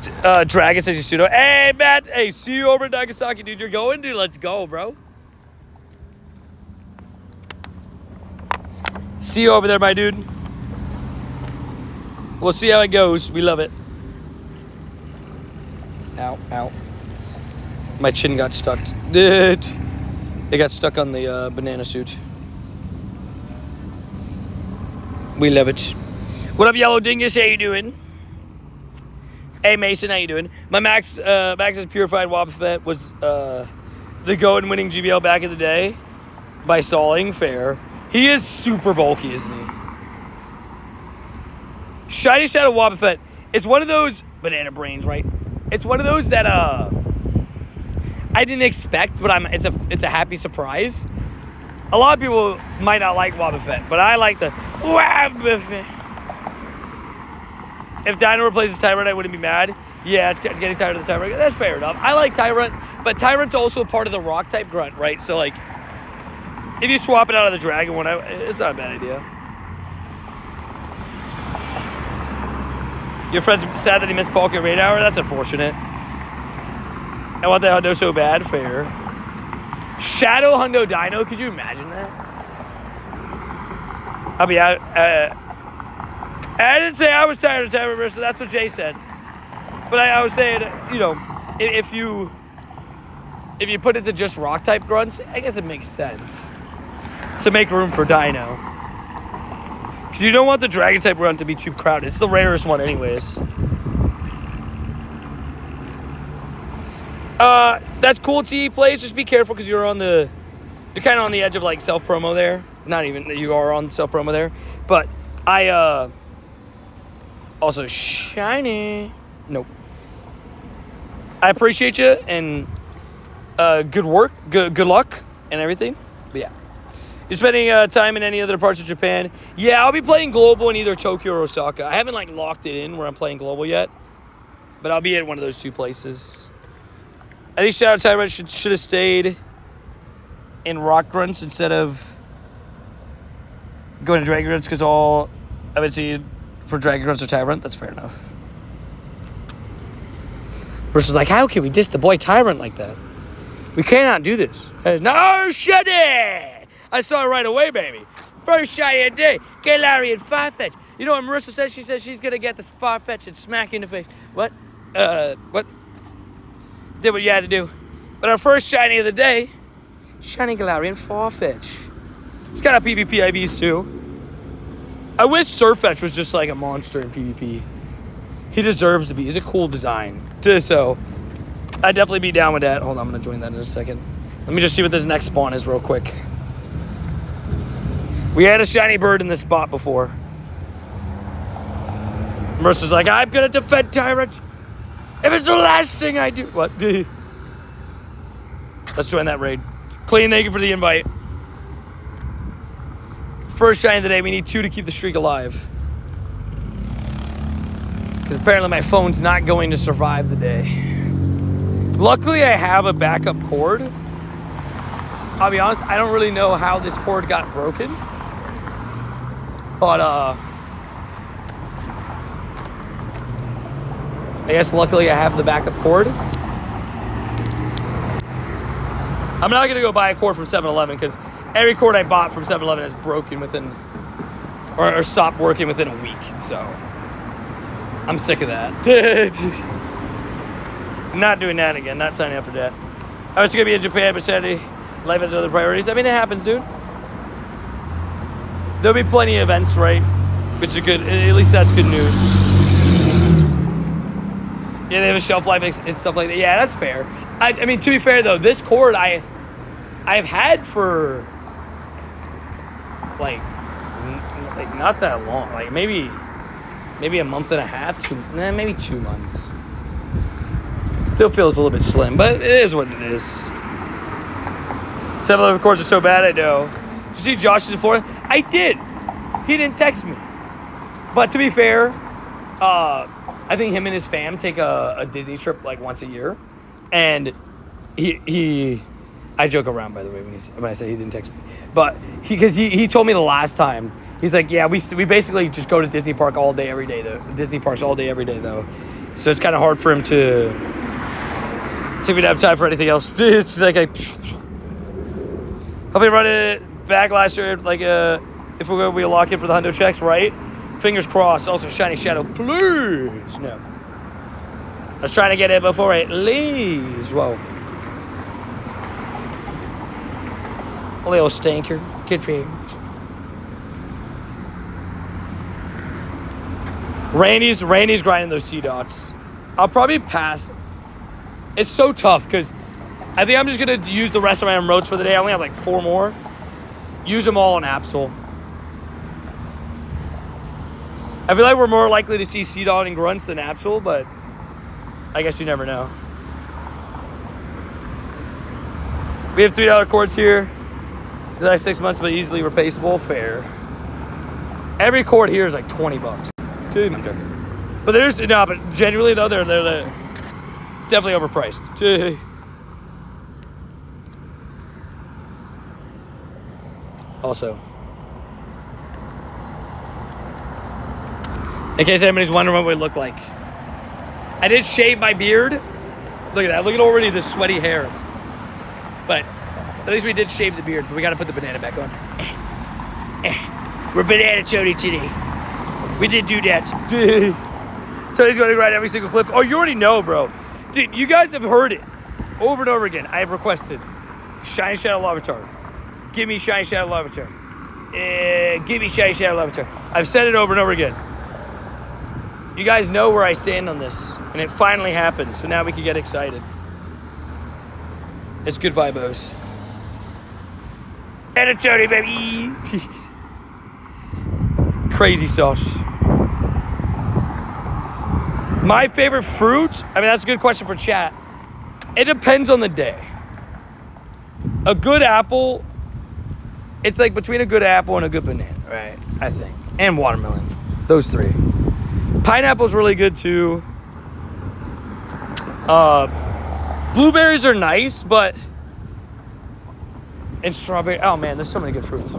Dragon, says Yasuno. Hey, Matt. Hey, see you over at Nagasaki, dude. You're going, dude? Let's go, bro. See you over there, my dude. We'll see how it goes. We love it. Ow, ow. My chin got stuck. Dude. It got stuck on the banana suit. We love it. What up, Yellow Dingus? How you doing? Hey, Mason. How you doing? My Max's Purified Wobbuffet was the go and winning GBL back in the day by stalling. Fair. He is super bulky, isn't he? Shiny Shadow Wobbuffet. It's one of those banana brains, right? It's one of those that I didn't expect, but it's a happy surprise. A lot of people might not like Wobbuffet, but I like the Wobbuffet. If Dino replaces Tyrant, I wouldn't be mad. Yeah, it's getting tired of the Tyrant. That's fair enough. I like Tyrant, but Tyrant's also a part of the rock type grunt, right? So like, if you swap it out of the Dragon one, it's not a bad idea. Your friend's sad that he missed Palkia Raid Hour? That's unfortunate. I want that Hundo so bad. Fair. Shadow Hundo Dino? Could you imagine that? I'll be out. I didn't say I was tired of Tyrant Versus. That's what Jay said. But I was saying, you know, if you put it to just rock type grunts, I guess it makes sense to make room for Dino. Because you don't want the Dragon type grunt to be too crowded. It's the rarest one anyways. That's cool, T plays. Just be careful because you're kind of on the edge of like self promo there. Not even that you are on self promo there, but also shiny. Nope. I appreciate you and good work, good luck and everything. But yeah, you're spending time in any other parts of Japan? Yeah, I'll be playing global in either Tokyo or Osaka. I haven't like locked it in where I'm playing global yet, but I'll be at one of those two places. I think Shadow Tyrant should have stayed in Rock Grunts instead of going to Dragon Grunts because all I've been seeing for Dragon Grunts or Tyrant. That's fair enough. Versus like, how can we diss the boy Tyrant like that? We cannot do this. No, shut it! I saw it right away, baby. First shiny of the day. Galarian Farfetch. You know what Marissa says? She says she's going to get this Farfetch and smack you in the face. What? What? Did what you had to do. But our first shiny of the day, shiny Galarian Farfetch. It's got a PvP IVs too. I wish Surfetch was just like a monster in PvP. He deserves to be. He's a cool design. So, I'd definitely be down with that. Hold on, I'm going to join that in a second. Let me just see what this next spawn is real quick. We had a shiny bird in this spot before. Marissa's like, I'm going to defend Tyrant. If it's the last thing I do. What? Let's join that raid. Clean, thank you for the invite. First shiny of the day. We need 2 to keep the streak alive. Because apparently my phone's not going to survive the day. Luckily, I have a backup cord. I'll be honest, I don't really know how this cord got broken. But, I guess luckily I have the backup cord. I'm not going to go buy a cord from 7-Eleven because every cord I bought from 7-Eleven has broken within, or stopped working within a week. So, I'm sick of that. Not doing that again. Not signing up for that. I was going to be in Japan, but Saturday Life has other priorities. I mean, it happens, dude. There'll be plenty of events, right? Which are good. At least that's good news. Yeah, they have a shelf life and stuff like that. Yeah, that's fair. I mean, to be fair though, this cord I've had for like not that long. Like maybe a month and a half, maybe 2 months. It still feels a little bit slim, but it is what it is. 7-Eleven cords are so bad, I know. Did you see Josh's in Florida? I did. He didn't text me. But to be fair, I think him and his fam take a Disney trip like once a year. And I joke around, by the way, when I say he didn't text me. But because he told me the last time, he's like, yeah, we basically just go to Disney Park all day, every day, though. Disney Parks all day, every day, though. So it's kind of hard for him to have time for anything else. It's like help me run it back last year, like if we're going to be lock in for the Hundo checks, right? Fingers crossed. Also, Shiny Shadow, please. No. I was trying to get it before it leaves. Whoa. A little stinker. Good for you. Randy's grinding those T-dots. I'll probably pass. It's so tough because I think I'm just going to use the rest of my emeralds for the day. I only have like 4 more. Use them all on Absol. I feel like we're more likely to see C-Dot and Grunts than Absol, but I guess you never know. We have $3 cords here. The last 6 months, but easily replaceable. Fair. Every cord here is like $20. Dude, I'm joking. But but genuinely though, they're definitely overpriced. Dude. Also, in case anybody's wondering what we look like, I did shave my beard. Look at that. Look at already the sweaty hair. But at least we did shave the beard, but we got to put the banana back on. We're banana Tony today. We did do that. Tony's going to ride every single cliff. Oh, you already know, bro. Dude, you guys have heard it over and over again. I have requested Shiny Shadow Larvitar. Give me Shiny Shadow Larvitar. Give me Shiny Shadow Larvitar. I've said it over and over again. You guys know where I stand on this, and it finally happened, so now we can get excited. It's good vibos. And a Tony, baby. Crazy sauce. My favorite fruit? I mean, that's a good question for chat. It depends on the day. A good apple, it's like between a good apple and a good banana, right? I think. And watermelon. Those 3. Pineapple's really good too. Blueberries are nice, but... And strawberry. Oh man, there's so many good fruits.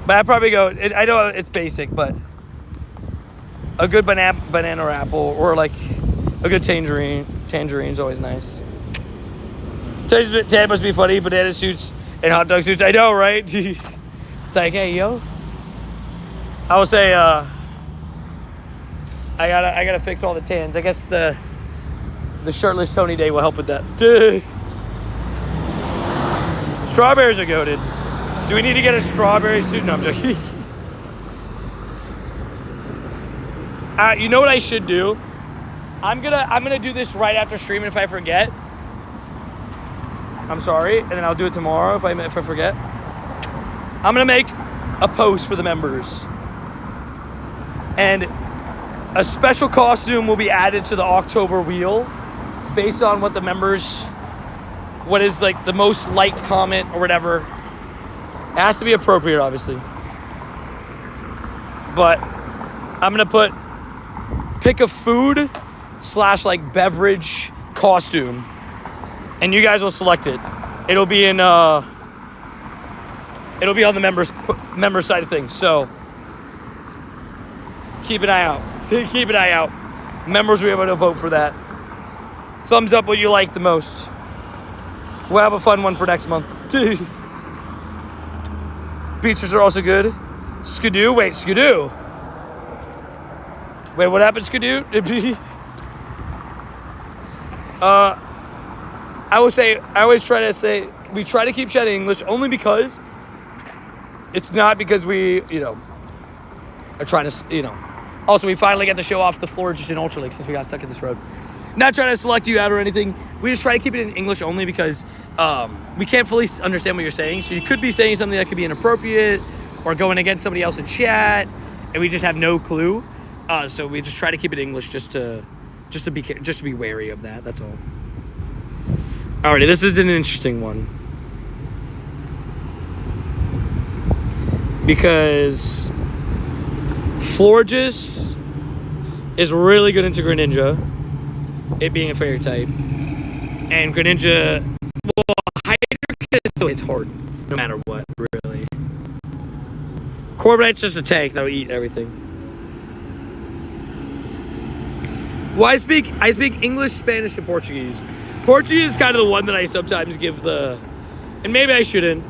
But I'd probably go... I know it's basic, but... A good banana or apple, or like a good tangerine. Tangerine's always nice. Tad must be funny. Banana suits and hot dog suits. I know, right? It's like, hey, yo. I will say, I gotta fix all the tans. I guess the shirtless Tony day will help with that. Strawberries are goated. Do we need to get a strawberry suit? No, I'm joking. You know what I should do? I'm gonna do this right after streaming if I forget. I'm sorry, and then I'll do it tomorrow if I forget. I'm gonna make a post for the members, and a special costume will be added to the October wheel based on what the members, what is like the most liked comment or whatever. It has to be appropriate, obviously. But I'm gonna pick a food / like beverage costume, and you guys will select it. It'll be on the members side of things. So keep an eye out. Keep an eye out. Members will be able to vote for that. Thumbs up what you like the most. We'll have a fun one for next month. Beaches are also good. Skidoo. Wait, Skidoo. Wait, what happened, Skidoo? I always try to say, we try to keep chatting English only because it's not because we, are trying to, Also, we finally get to show off the floor just in Ultra League since we got stuck in this road. Not trying to select you out or anything. We just try to keep it in English only because we can't fully understand what you're saying. So you could be saying something that could be inappropriate or going against somebody else in chat, and we just have no clue. So we just try to keep it English just to be wary of that. That's all. Alrighty, this is an interesting one because Florges is really good into Greninja, it being a fairy type, and Greninja, well, Hydra it's hard no matter what, really. Corviknight's just a tank that'll eat everything. Well, I speak English, Spanish, and Portuguese. Portuguese is kind of the one that I sometimes give and maybe I shouldn't,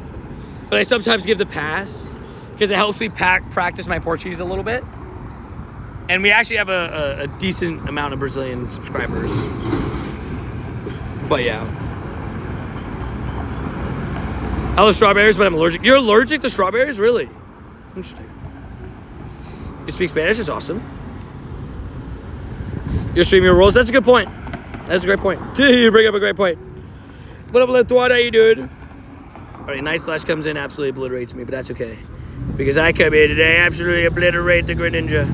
but I sometimes give the pass because it helps me practice my Portuguese a little bit. And we actually have a decent amount of Brazilian subscribers. But yeah. I love strawberries, but I'm allergic. You're allergic to strawberries? Really? Interesting. You speak Spanish? It's awesome. You're streaming your roles? That's a good point. That's a great point. You bring up a great point. What up, Lithwad? How you doing? All right, Night Slash comes in, absolutely obliterates me, but that's okay. Because I come here today, absolutely obliterate the Greninja.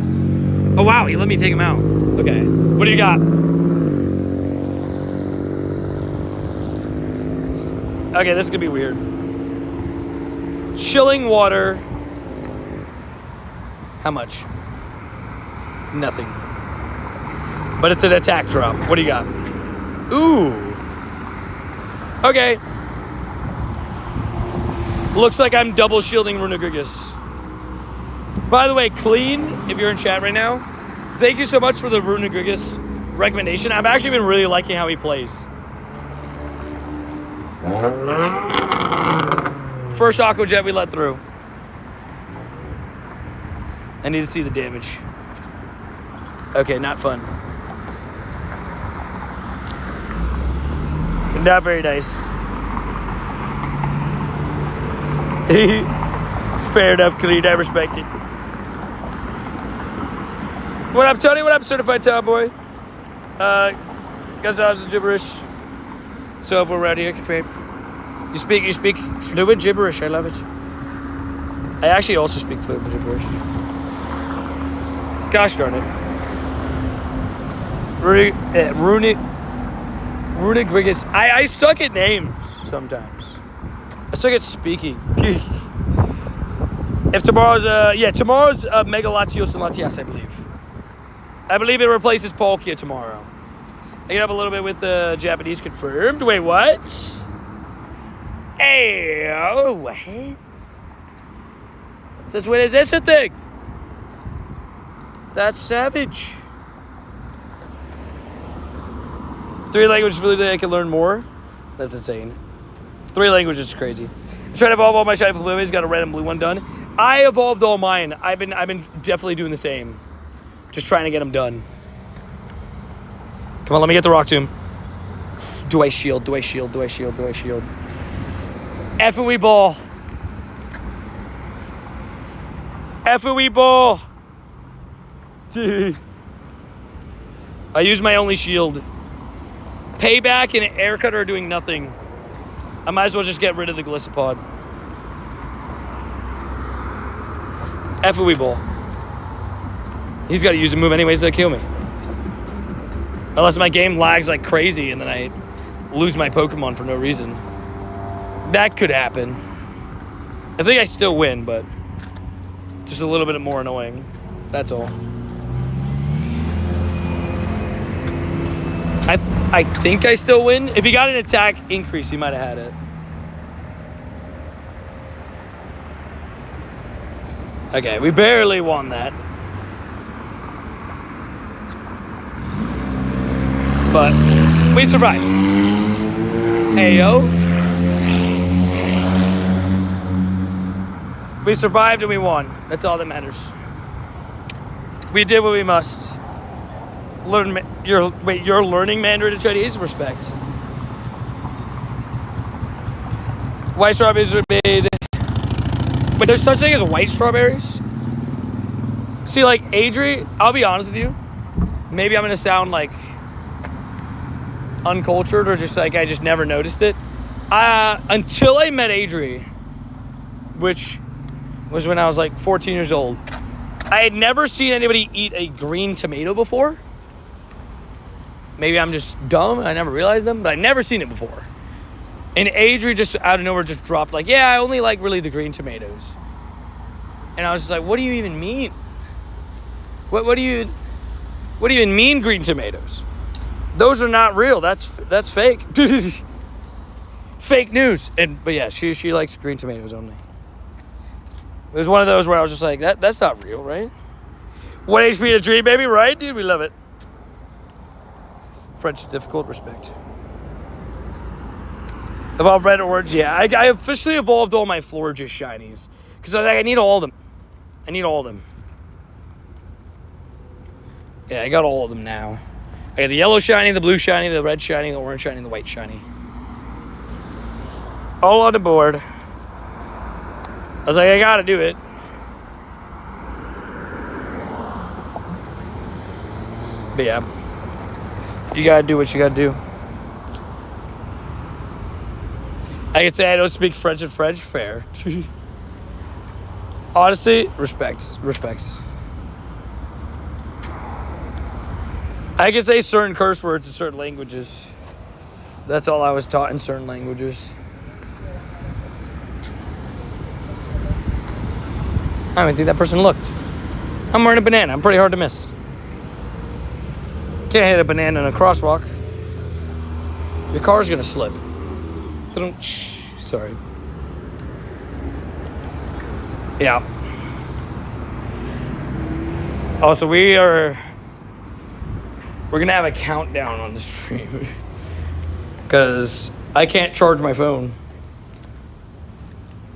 Oh, wow, he let me take him out. Okay, what do you got? Okay, this could be weird. Chilling water. How much? Nothing. But it's an attack drop. What do you got? Ooh. Okay. Looks like I'm double shielding Runegrigus. By the way, Clean, if you're in chat right now, thank you so much for the Runegrigus recommendation. I've actually been really liking how he plays. First Aqua Jet we let through. I need to see the damage. Okay, not fun. Not very nice. It's fair enough, Khalid. I respect it. What up, Tony? What up, Certified Tomboy? Guys, that was gibberish. So if we're around here, confirmed. You speak fluent gibberish. I love it. I actually also speak fluent gibberish. Gosh darn it. Runegrigus. I suck at names sometimes. I suck at speaking. If tomorrow's Mega Latios and Latias, I believe. I believe it replaces Palkia tomorrow. I get up a little bit with the Japanese confirmed. Wait, what? Hey, oh, what? Since when is this a thing? That's savage. 3 languages really that I can learn more? That's insane. 3 languages is crazy. I'm trying to evolve all my shiny Fluids. Got a red and blue one done. I evolved all mine. I've been definitely doing the same. Just trying to get them done. Come on, let me get the Rock Tomb. Do I shield? Do I shield? Do I shield? Do I shield? FOE ball. FOE ball. Dude. I use my only shield. Payback and Air Cutter are doing nothing. I might as well just get rid of the Gliscopod. FOE ball. He's got to use a move anyways to kill me. Unless my game lags like crazy and then I lose my Pokemon for no reason. That could happen. I think I still win, but just a little bit more annoying. That's all. I think I still win. If he got an attack increase, he might have had it. Okay, we barely won that. But we survived. Hey, yo. We survived and we won. That's all that matters. We did what we must. You're learning Mandarin and Chinese? Respect. White strawberries are made. But there's such thing as white strawberries. See, like, Adri, I'll be honest with you. Maybe I'm going to sound, like, uncultured or just, like, I just never noticed it. Until I met Adri, which was when I was, like, 14 years old, I had never seen anybody eat a green tomato before. Maybe I'm just dumb and I never realized them, but I'd never seen it before. And Adri just out of nowhere just dropped like, yeah, I only like really the green tomatoes. And I was just like, what do you even mean? What do you even mean green tomatoes? Those are not real. That's fake. Fake news. But yeah, she likes green tomatoes only. It was one of those where I was just like, that's not real, right? 1 HP to dream, baby, right? Dude, we love it. French is difficult, respect. Evolved red orange, yeah. I officially evolved all my Florges shinies. Because I was like, I need all of them. I need all of them. Yeah, I got all of them now. I got the yellow shiny, the blue shiny, the red shiny, the orange shiny, and the white shiny. All on the board. I was like, I gotta do it. But yeah. You gotta do what you gotta do. I can say I don't speak French and French. Fair. Honestly, respects. I can say certain curse words in certain languages. That's all I was taught in certain languages. I don't think that person looked. I'm wearing a banana. I'm pretty hard to miss. Can't hit a banana in a crosswalk. Your car's gonna slip. So don't. Sorry. Yeah. Oh, so we're gonna have a countdown on the stream because I can't charge my phone.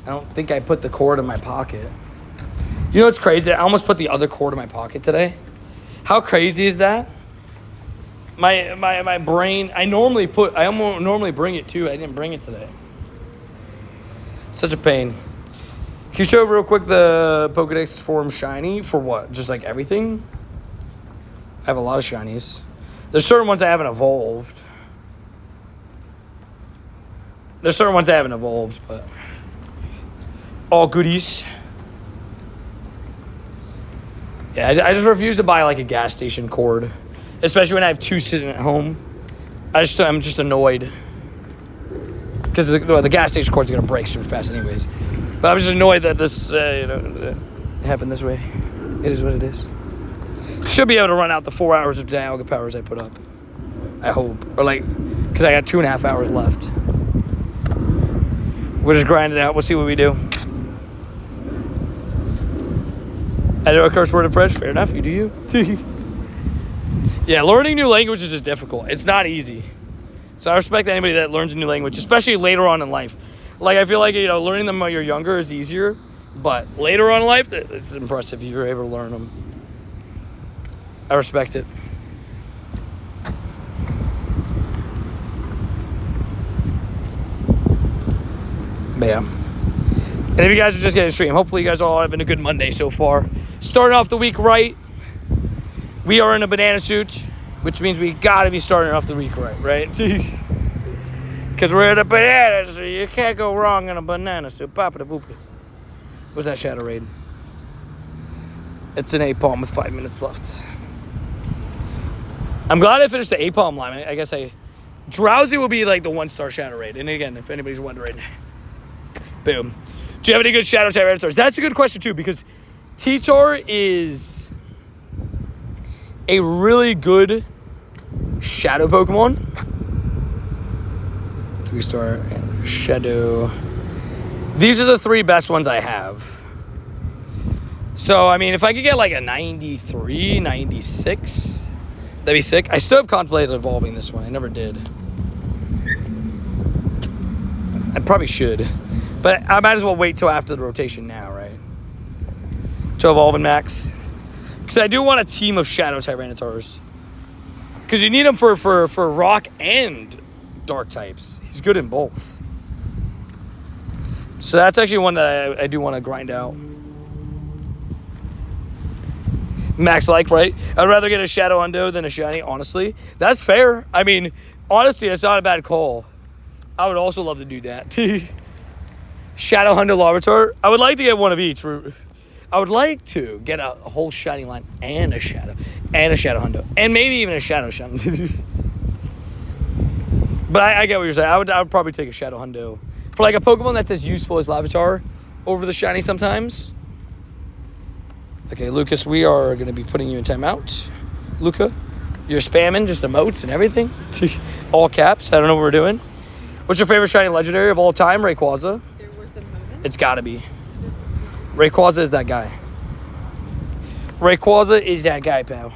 I don't think I put the cord in my pocket. You know what's crazy? I almost put the other cord in my pocket today. How crazy is that? My brain. I normally bring it too. I didn't bring it today. Such a pain. Can you show real quick the Pokedex form shiny for what? Just like everything? I have a lot of shinies. There's certain ones I haven't evolved. But all goodies. Yeah, I just refuse to buy like a gas station cord, especially when I have two sitting at home. I'm just annoyed because the gas station cord's gonna break super fast, anyways. But I'm just annoyed that this happened this way. It is what it is. Should be able to run out the 4 hours of Dialga powers I put up. I hope, or like, because I got 2.5 hours left. We'll just grind it out. We'll see what we do. I know a curse word in French. Fair enough. You do you. Yeah, learning new languages is difficult. It's not easy. So I respect anybody that learns a new language, especially later on in life. Like, I feel like, learning them while you're younger is easier. But later on in life, it's impressive if you're able to learn them. I respect it. But yeah. And if you guys are just getting stream, hopefully you guys are all having a good Monday so far. Starting off the week right. We are in a banana suit, which means we gotta be starting off the week right? Because we're in a banana suit. You can't go wrong in a banana suit. Papa-da-boopy. What's that Shadow Raid? It's an A-Palm with 5 minutes left. I'm glad I finished the A-Palm line. I guess Drowsy will be like the 1-star Shadow Raid. And again, if anybody's wondering. Boom. Do you have any good Shadow type Aerosaurs? That's a good question too, because T-Tar is a really good Shadow Pokemon. 3-star and Shadow. These are the 3 best ones I have. So, I mean, if I could get like a 93, 96, that'd be sick. I still have contemplated evolving this one. I never did. I probably should. But I might as well wait till after the rotation now, right? To evolve and max. Because I do want a team of Shadow Tyranitar's. Because you need him for rock and dark types. He's good in both. So that's actually one that I do want to grind out. Max like, right? I'd rather get a Shadow Hundo than a shiny, honestly. That's fair. I mean, honestly, that's not a bad call. I would also love to do that. Shadow Hundo Larvitar. I would like to get one of each. I would like to get a whole shiny line and a Shadow Hundo. And maybe even a Shadow Shun. But I get what you're saying. I would probably take a Shadow Hundo. For like a Pokemon that's as useful as Larvitar over the shiny sometimes. Okay, Lucas, we are going to be putting you in timeout. Luca, you're spamming just emotes and everything. All caps. I don't know what we're doing. What's your favorite shiny legendary of all time? Rayquaza. There was a moment. It's got to be. Rayquaza is that guy. Rayquaza is that guy, pal.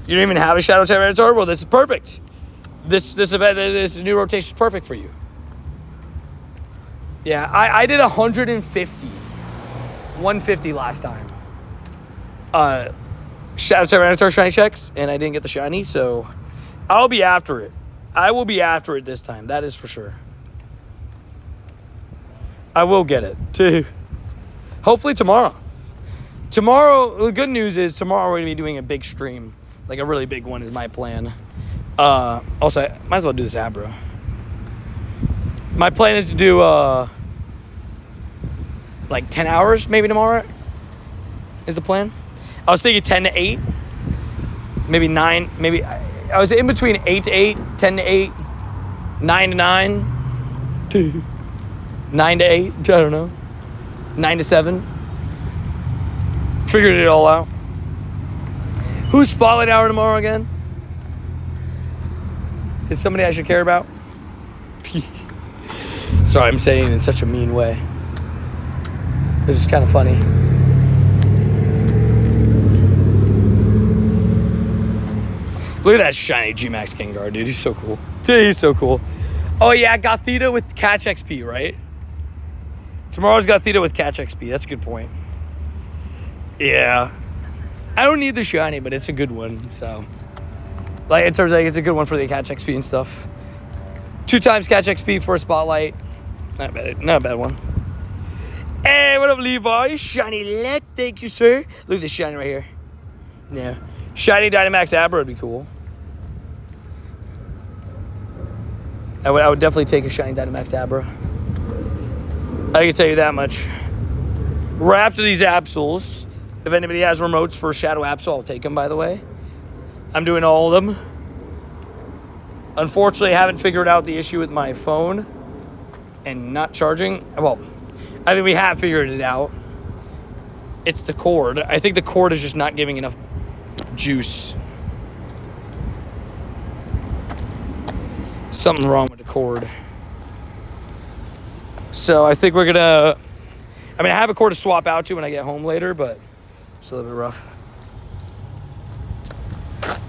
You don't even have a Shadow Tyranitar? Well, this is perfect. This event, this new rotation is perfect for you. Yeah, I did 150. 150 last time. Shadow Tyranitar shiny checks, and I didn't get the shiny, so I'll be after it. I will be after it this time. That is for sure. I will get it, too. Hopefully tomorrow. Tomorrow, the good news is tomorrow we're going to be doing a big stream. Like a really big one is my plan. Also, I might as well do this Abra. My plan is to do, like 10 hours maybe tomorrow is the plan. I was thinking 10 to 8. Maybe 9. Maybe I was in between 8 to 8, 10 to 8, 9 to 9, 9 to 8. I don't know. 9 to 7. Figured it all out. Who's Spotlight Hour tomorrow again? Is somebody I should care about? Sorry, I'm saying it in such a mean way. It's just kind of funny. Look at that shiny G-Max Gengar, dude. He's so cool. Dude, he's so cool. Oh, yeah, Gothita with Catch XP, right? Tomorrow's Gothita with Catch XP. That's a good point. Yeah. I don't need the shiny, but it's a good one, so. Like, in terms of, like, it's a good one for the Catch XP and stuff. 2 times Catch XP for a Spotlight. Not a bad one. Hey, what up, Levi? Shiny Let. Thank you, sir. Look at this shiny right here. Yeah. Shiny Dynamax Abra would be cool. I would definitely take a shiny Dynamax Abra. I can tell you that much. Right after these Absols, if anybody has remotes for Shadow Absol, I'll take them, by the way. I'm doing all of them. Unfortunately, I haven't figured out the issue with my phone and not charging. Well, I think we have figured it out. It's the cord. I think the cord is just not giving enough juice. Something wrong with the cord. So I think we're gonna, I mean, I have a cord to swap out to when I get home later, but it's a little bit rough.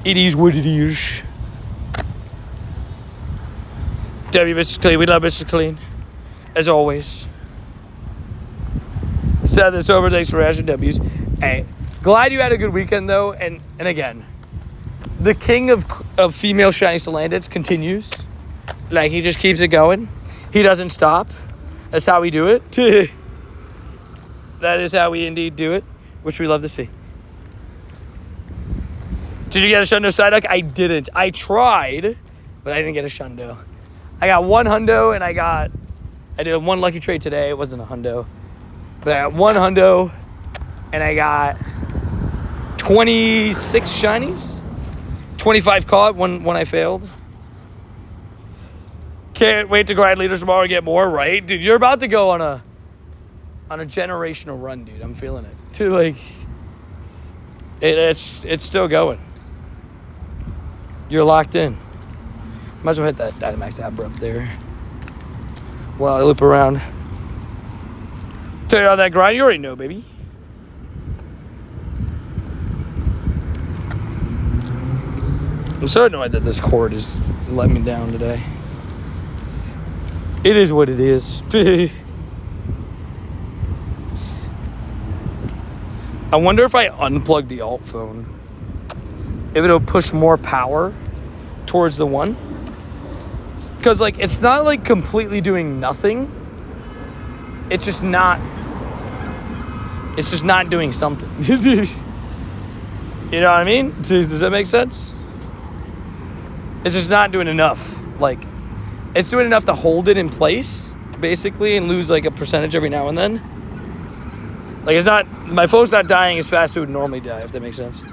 It is what it is. W, Mrs. Clean. We love Mrs. Clean. As always. Send this over. Thanks for Ashton W's. Hey, glad you had a good weekend, though. And again, the king of female shiny Salandits continues. Like, he just keeps it going. He doesn't stop. That's how we do it. That is how we indeed do it, which we love to see. Did you get a Shundo Psyduck? I didn't. I tried, but I didn't get a Shundo. I got 1 Hundo, and I did 1 lucky trade today. It wasn't a Hundo. But I got 1 Hundo, and I got 26 shinies. 25 caught, one I failed. Can't wait to grind leaders tomorrow and get more, right? Dude, you're about to go on a generational run, dude. I'm feeling it. Dude, like, it's still going. You're locked in. Might as well hit that Dynamax Abra up there while I loop around. Tell you how that grind, you already know, baby. I'm so annoyed that this cord is letting me down today. It is what it is. I wonder if I unplug the alt phone, if it'll push more power towards the one. Because, like, it's not, like, completely doing nothing. it's just not doing something. You know what I mean? Does that make sense? It's just not doing enough. Like, it's doing enough to hold it in place, basically, and lose like a percentage every now and then. Like, it's not, my phone's not dying as fast as it would normally die, if that makes sense.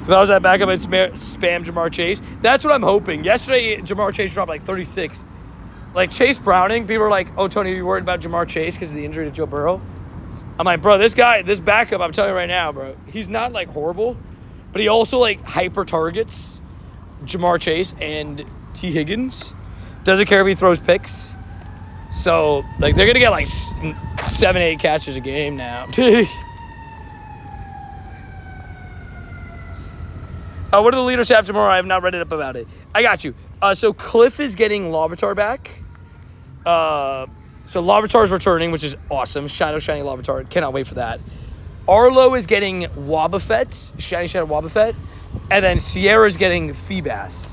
If I was at backup, I'd spam Jamar Chase. That's what I'm hoping. Yesterday, Jamar Chase dropped like 36. Like, Chase Browning, people are like, oh, Tony, are you worried about Jamar Chase because of the injury to Joe Burrow? I'm like, bro, this backup, I'm telling you right now, bro, he's not like horrible, but he also like hyper targets Jamar Chase and T. Higgins. Doesn't care if he throws picks. So, like, they're going to get, like, 7-8 catches a game now. What do the leaders have tomorrow? I have not read it up about it. I got you. So, Cliff is getting Larvitar back. So, Larvitar is returning, which is awesome. Shadow Shiny Larvitar. Cannot wait for that. Arlo is getting Wobbuffet. Shiny Shadow Wobbuffet. And then Sierra's getting Feebas.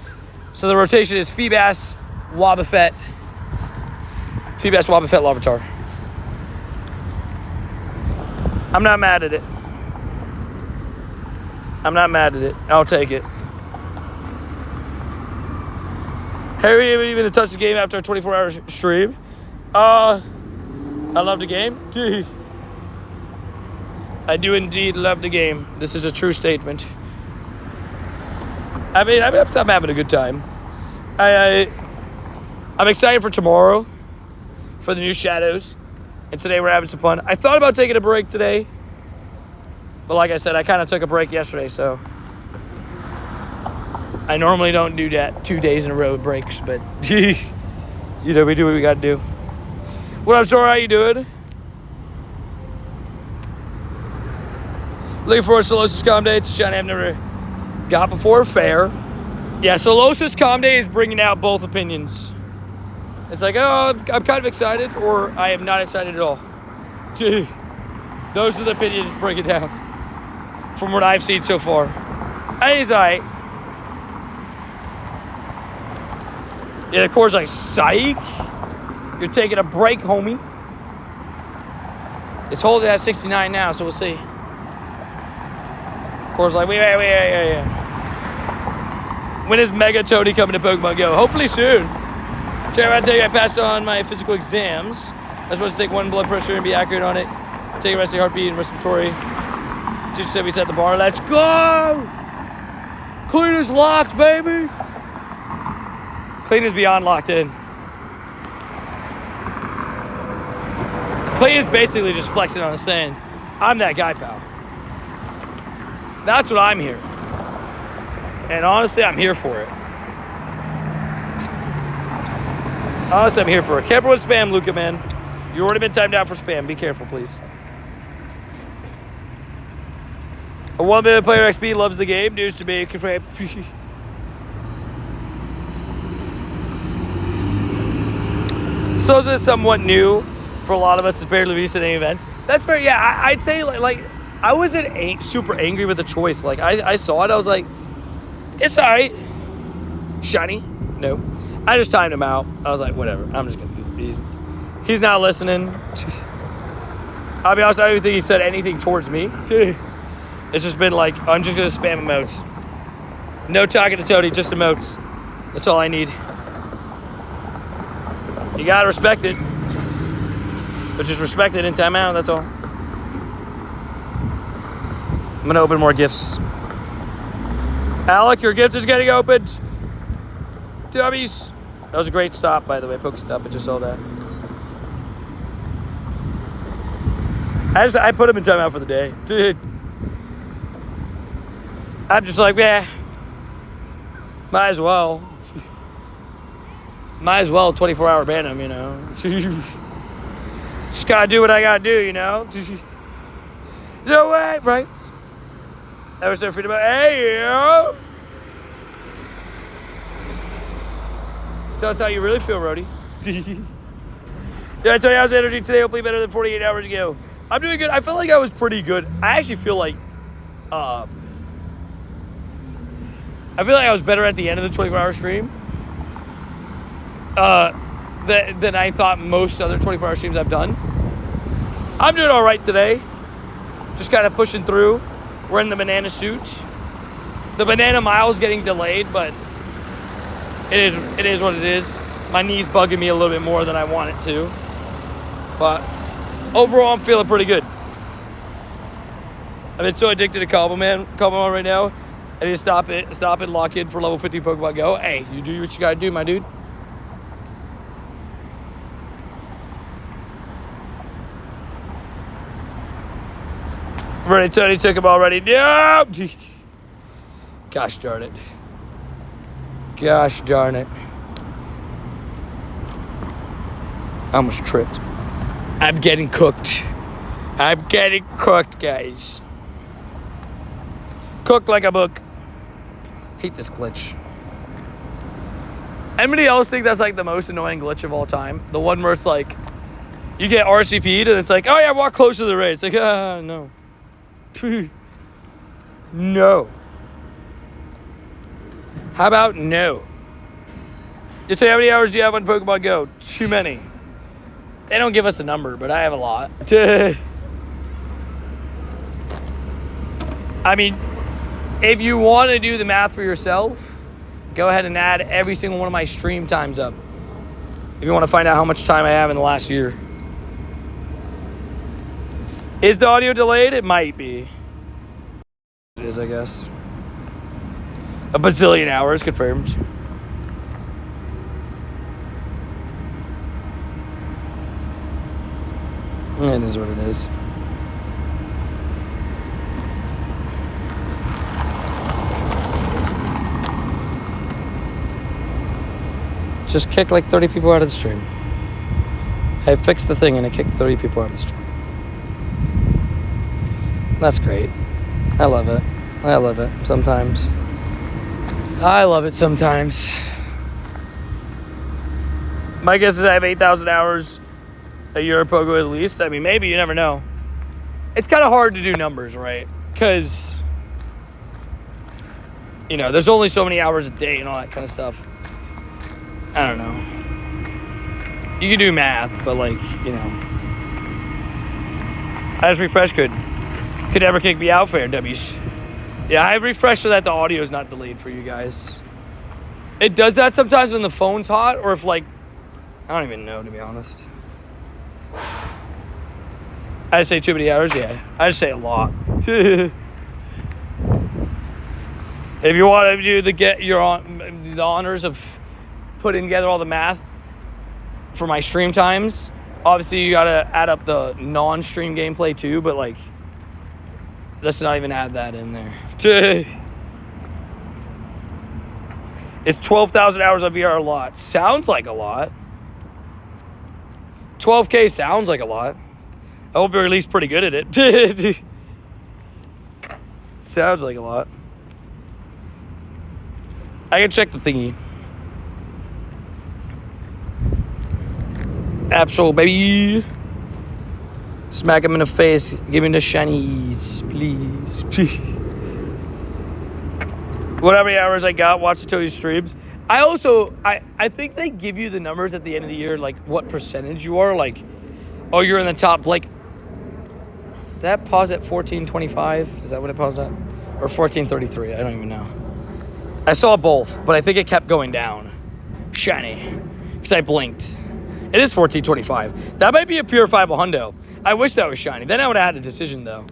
So, the rotation is Feebas, Wobbuffet, Feebas, Wobbuffet, Larvitar. I'm not mad at it. I'll take it. Harry haven't even touched the game after a 24-hour stream. I love the game. I do indeed love the game. This is a true statement. I'm having a good time. I'm excited for tomorrow. For the new Shadows. And today we're having some fun. I thought about taking a break today. But like I said, I kind of took a break yesterday, so I normally don't do that 2 days in a row breaks, but you know, we do what we got to do. What up, Sora? How you doing? Looking for a Solosis Community. It's a shiny I've never got before. Fair. Yeah, Solosis Community is bringing out both opinions. It's like, oh, I'm kind of excited, or I am not excited at all. Dude, those are the opinions break it down. From what I've seen so far. He's alright. Yeah, the core's like, psych. You're taking a break, homie. It's holding at 69 now, so we'll see. Core's like, wait. When is Mega Tony coming to Pokemon Go? Hopefully soon. I tell you, I passed on my physical exams. I was supposed to take one blood pressure and be accurate on it. Take a resting heartbeat and respiratory. Teacher said we set the bar. Let's go! Clean is locked, baby! Clean is beyond locked in. Clean is basically just flexing on us saying, I'm that guy, pal. That's what I'm here. And honestly, I'm here for it. Honestly, I'm here for it. Careful with spam, Luca, man. You've already been timed out for spam. Be careful, please. A 1 minute player XP loves the game. News to me. So this is somewhat new for a lot of us. It's barely released at any events. That's fair. Yeah, I'd say like I wasn't super angry with the choice. Like I saw it. I was like, it's all right. Shiny. No. I just timed him out. I was like, whatever. I'm just going to do these. He's not listening. I'll be honest, I don't even think he said anything towards me. It's just been like, I'm just going to spam emotes. No talking to Tony, just emotes. That's all I need. You got to respect it. But just respect it in timeout, that's all. I'm going to open more gifts. Alec, your gift is getting opened. Dubbies. That was a great stop, by the way. Pokestop. I just saw that. I put him in timeout for the day. Dude. I'm just like, yeah. Might as well. Might as well 24-hour ban him, you know. Just gotta do what I gotta do, you know. No way, right? That was their freedom. Hey, yo. Tell us how you really feel, Rody. Yeah, I tell you, how's the energy today? Hopefully better than 48 hours ago. I'm doing good. I felt like I was pretty good. I actually feel like, I feel like I was better at the end of the 24-hour stream. than I thought most other 24-hour streams I've done. I'm doing all right today. Just kind of pushing through. We're in the banana suit. The banana mile is getting delayed, but it is what it is. My knee's bugging me a little bit more than I want it to. But overall, I'm feeling pretty good. I've been so addicted to Cobblemon right now. I need to stop it, lock in for level 50 Pokemon Go. Hey, you do what you gotta do, my dude. Ready, Tony took him already. No! Gosh darn it. Gosh darn it. I almost tripped. I'm getting cooked. I'm getting cooked, guys. Cooked like a book. Hate this glitch. Anybody else think that's like the most annoying glitch of all time? The one where it's like, you get RCP'd and it's like, oh yeah, walk closer to the raid. It's like, no. No. How about no? You say, how many hours do you have on Pokemon Go? Too many. They don't give us a number, but I have a lot. I mean, if you want to do the math for yourself, go ahead and add every single one of my stream times up. If you want to find out how much time I have in the last year. Is the audio delayed? It might be. It is, I guess. A bazillion hours confirmed. It is what it is. Just kicked like 30 people out of the stream. I fixed the thing and I kicked 30 people out of the stream. That's great. I love it. I love it sometimes. I love it sometimes. My guess is I have 8,000 hours a year of Pogo at least. I mean, maybe, you never know. It's kind of hard to do numbers, right? Because, you know, there's only so many hours a day and all that kind of stuff. I don't know. You can do math, but like, you know. I just refreshed could never kick me out, fair W's. Yeah, I refreshed so that the audio is not delayed for you guys. It does that sometimes when the phone's hot, or if like, I don't even know, to be honest. I say too many hours, yeah. I just say a lot. If you want to do the honors of putting together all the math for my stream times, obviously you gotta add up the non-stream gameplay too, but like, let's not even add that in there. Is 12,000 hours of VR a lot? Sounds like a lot. 12K sounds like a lot. I hope you're at least pretty good at it. Sounds like a lot. I can check the thingy. Absol, baby. Smack him in the face. Give me the shinies, please. Whatever hours I got, watch the Tony streams. I think they give you the numbers at the end of the year, like what percentage you are. Like, oh, you're in the top. Like, did that pause at 1425? Is that what it paused at? Or 1433? I don't even know. I saw both, but I think it kept going down. Shiny. Because I blinked. It is 1425. That might be a purifiable Hundo. I wish that was shiny. Then I would have had a decision, though.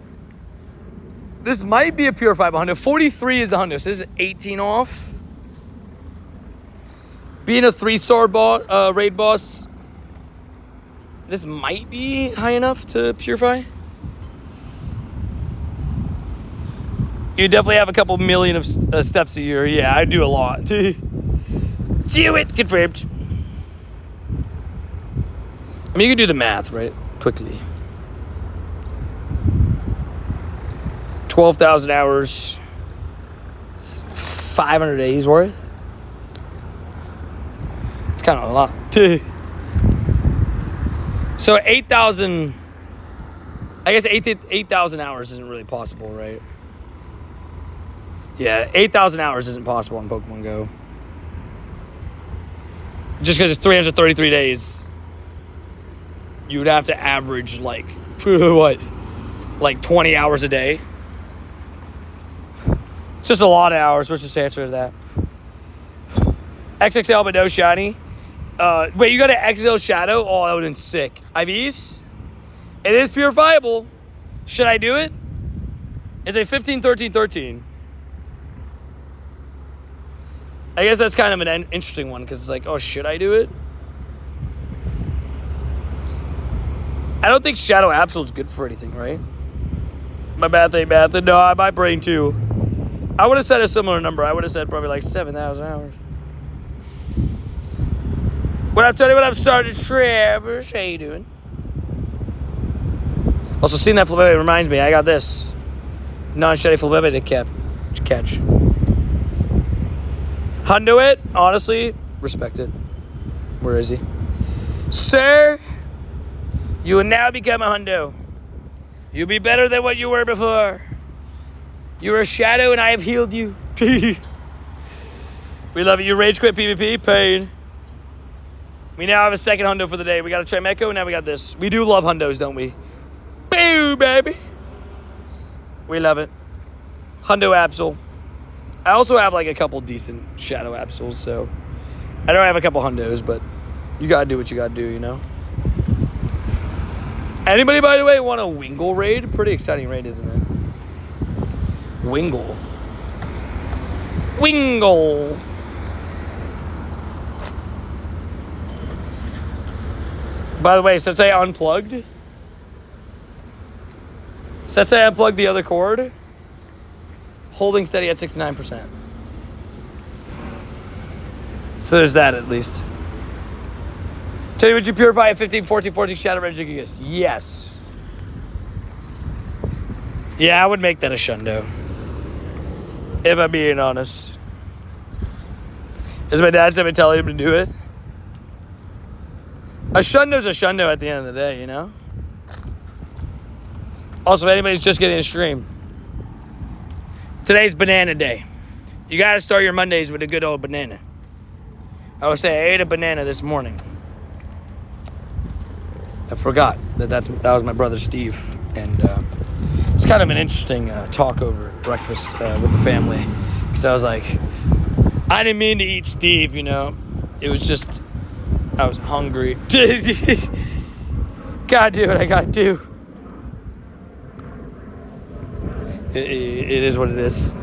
This might be a purifiable Hundo. 43 is the Hundo, so this is 18 off. Being a 3-star raid boss, this might be high enough to purify. You definitely have a couple million of steps a year. Yeah, I do a lot. Do it. Confirmed. I mean, you can do the math, right? Quickly. 12,000 hours. 500 days worth. It's kind of a lot. So 8,000. I guess 8,000 hours isn't really possible, right? Yeah, 8,000 hours isn't possible on Pokemon Go. Just because it's 333 days, you would have to average like, what? Like 20 hours a day? It's just a lot of hours. What's just answer to that? XXL but no shiny. Wait, you got an XXL shadow? Oh, that would have been sick. IVs? It is purifiable. Should I do it? It's a 15, 13, 13. I guess that's kind of an interesting one because it's like, oh, should I do it? I don't think Shadow Absol is good for anything, right? My bad thing. No, my brain too. I would have said a similar number. I would have said probably like 7,000 hours. What up, Tony? What up, Sergeant Travers? How you doing? Also, seeing that Flabébé reminds me, I got this non-shiny Flabébé to catch. Hundo it, honestly, respect it. Where is he? Sir, you will now become a Hundo. You'll be better than what you were before. You were a shadow and I have healed you. We love it. You rage quit PvP, pain. We now have a second Hundo for the day. We got a Chimecho and now we got this. We do love Hundos, don't we? Boo, baby. We love it. Hundo Absol. I also have like a couple decent Shadow Absols, so I don't have a couple Hundos, but you gotta do what you gotta do, you know? Anybody, by the way, want a Wingle raid? Pretty exciting raid, isn't it? Wingle. By the way, since I unplugged the other cord, holding steady at 69%. So there's that at least. Tell you, would you purify a 15, 14, 14 Shadow Red Gigas? Yes. Yeah, I would make that a Shundo. If I'm being honest. Is my dad ever telling him to do it? A Shundo's a Shundo at the end of the day, you know? Also, if anybody's just getting a stream, today's banana day. You gotta start your Mondays with a good old banana. I would say I ate a banana this morning. I forgot that was my brother Steve, and it's kind of an interesting talk over breakfast with the family, because I was like, I didn't mean to eat Steve, you know. It was just I was hungry. Gotta do what I gotta do. It is what it is.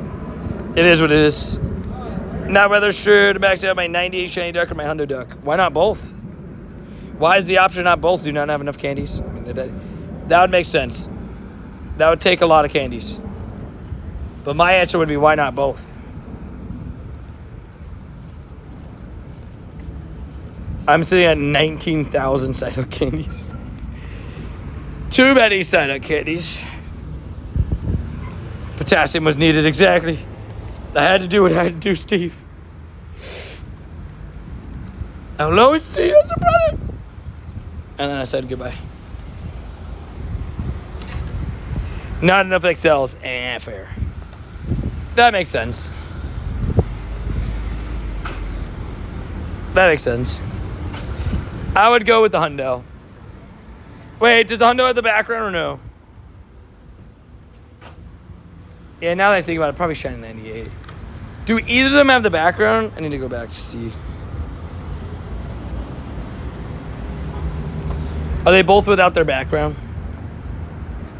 It is what it is. Not whether sure to max out my 98 shiny duck or my Hundo duck. Why not both? Why is the option not both? Do not have enough candies? I mean, that would make sense. That would take a lot of candies. But my answer would be, why not both? I'm sitting at 19,000 Psyduck candies. Too many Psyduck candies. Potassium was needed, exactly. I had to do what I had to do, Steve. I'll always see you as a brother. And then I said goodbye. Not enough XLs. Fair. That makes sense. That makes sense. I would go with the Hundo. Wait, does the Hundo have the background or no? Yeah, now that I think about it, probably Shiny 98. Do either of them have the background? I need to go back to see. Are they both without their background?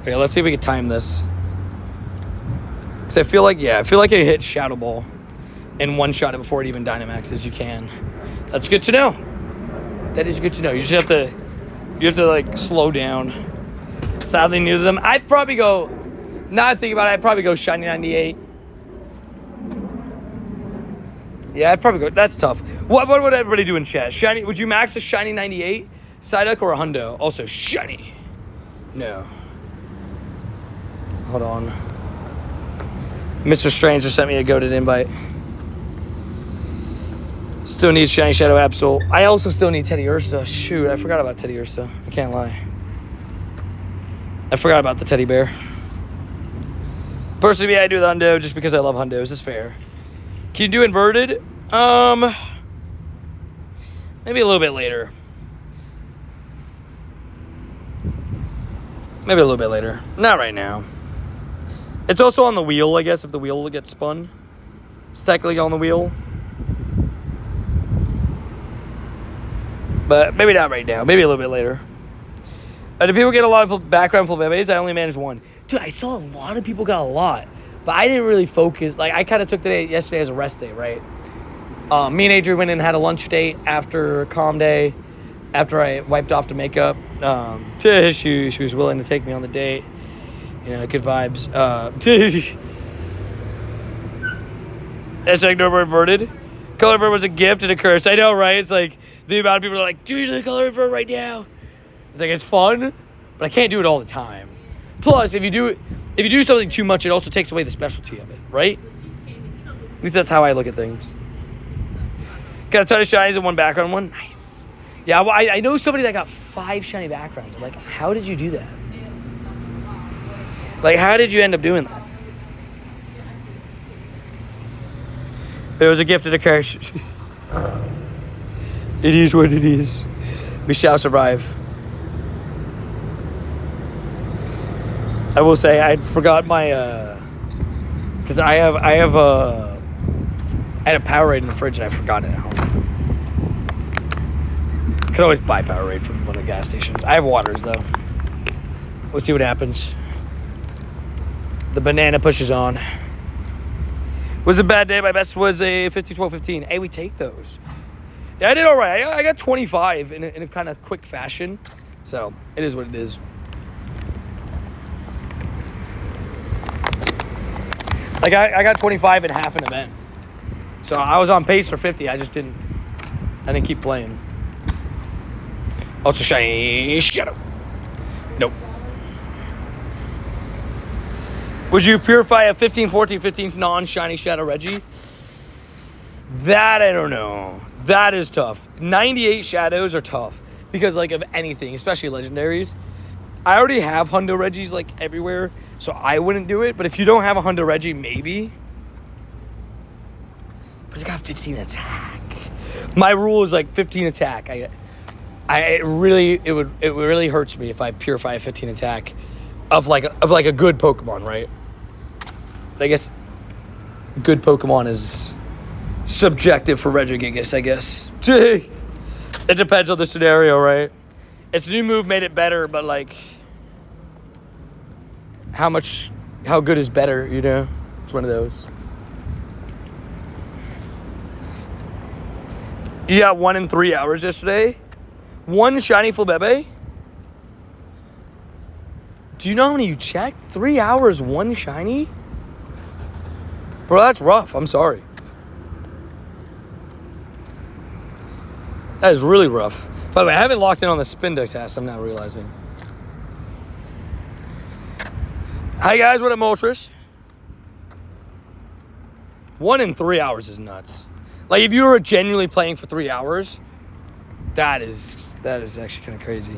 Okay, let's see if we can time this. Because I feel like I hit Shadow Ball and one-shot it before it even Dynamaxes. You can. That's good to know. That is good to know. You just have to like slow down. Sadly new to them. I'd probably go, now I think about it, I'd probably go Shiny 98. Yeah, I'd probably go, that's tough. What would everybody do in chat? Shiny, would you max a Shiny 98? Psyduck or a Hundo? Also, Shiny. No. Hold on. Mr. Strange just sent me a goated invite. Still need Shiny Shadow Absol. I also still need Teddy Ursa. Shoot, I forgot about Teddy Ursa. I can't lie. I forgot about the teddy bear. Personally, I do the Hundo just because I love Hundos. It's fair. Can you do inverted? Maybe a little bit later. Maybe a little bit later. Not right now. It's also on the wheel, I guess, if the wheel gets spun. It's technically on the wheel. But maybe not right now. Maybe a little bit later. Do people get a lot of background full bebes? I only managed one. Dude, I saw a lot of people got a lot. But I didn't really focus. Like, I kind of took yesterday as a rest day, right? Me and Adrian went and had a lunch date after Calm Day. After I wiped off the makeup. She was willing to take me on the date. You know, good vibes. Hashtag no reverted. Color Bird was a gift and a curse. I know, right? It's like, the amount of people are like, dude, the Color Bird right now. It's like, it's fun, but I can't do it all the time. Plus, if you do something too much, it also takes away the specialty of it, right? At least that's how I look at things. Got a ton of shinies and one background one. Nice. Yeah, well, I know somebody that got 5 shiny backgrounds. I'm like, how did you do that? Like, how did you end up doing that? It was a gift and a curse. It is what it is. We shall survive. I will say I forgot my because I had a Powerade in the fridge and I forgot it at home. Could always buy Powerade from one of the gas stations. I have waters though. We'll see what happens. The banana pushes on. Was a bad day. My best was a 15-12-15. Hey, we take those. Yeah, I did all right. I got 25 in a kind of quick fashion. So, it is what it is. Like, I got 25 in half an event. So, I was on pace for 50. I didn't keep playing. Ultra shiny shadow. Nope. Would you purify a 15, 14, 15 non-shiny shadow Reggie? That I don't know. That is tough. 98 shadows are tough because like of anything, especially legendaries. I already have Hundo Reggies like everywhere, so I wouldn't do it. But if you don't have a Hundo Reggie, maybe. But it's got 15 attack. My rule is like 15 attack. It really hurts me if I purify a 15 attack of like a good Pokemon, right? I guess good Pokemon is subjective for Regigigas, I guess. It depends on the scenario, right? Its new move made it better, but like how good is better, you know? It's one of those. You got 1 in 3 hours yesterday? 1 shiny full bebe? Do you know how many you checked? 3 hours, 1 shiny? Bro, that's rough. I'm sorry. That is really rough. By the way, I haven't locked in on the spin deck test. I'm now realizing. Hi, guys. What up, Moltres? 1 in 3 hours is nuts. Like, if you were genuinely playing for 3 hours, that is actually kind of crazy.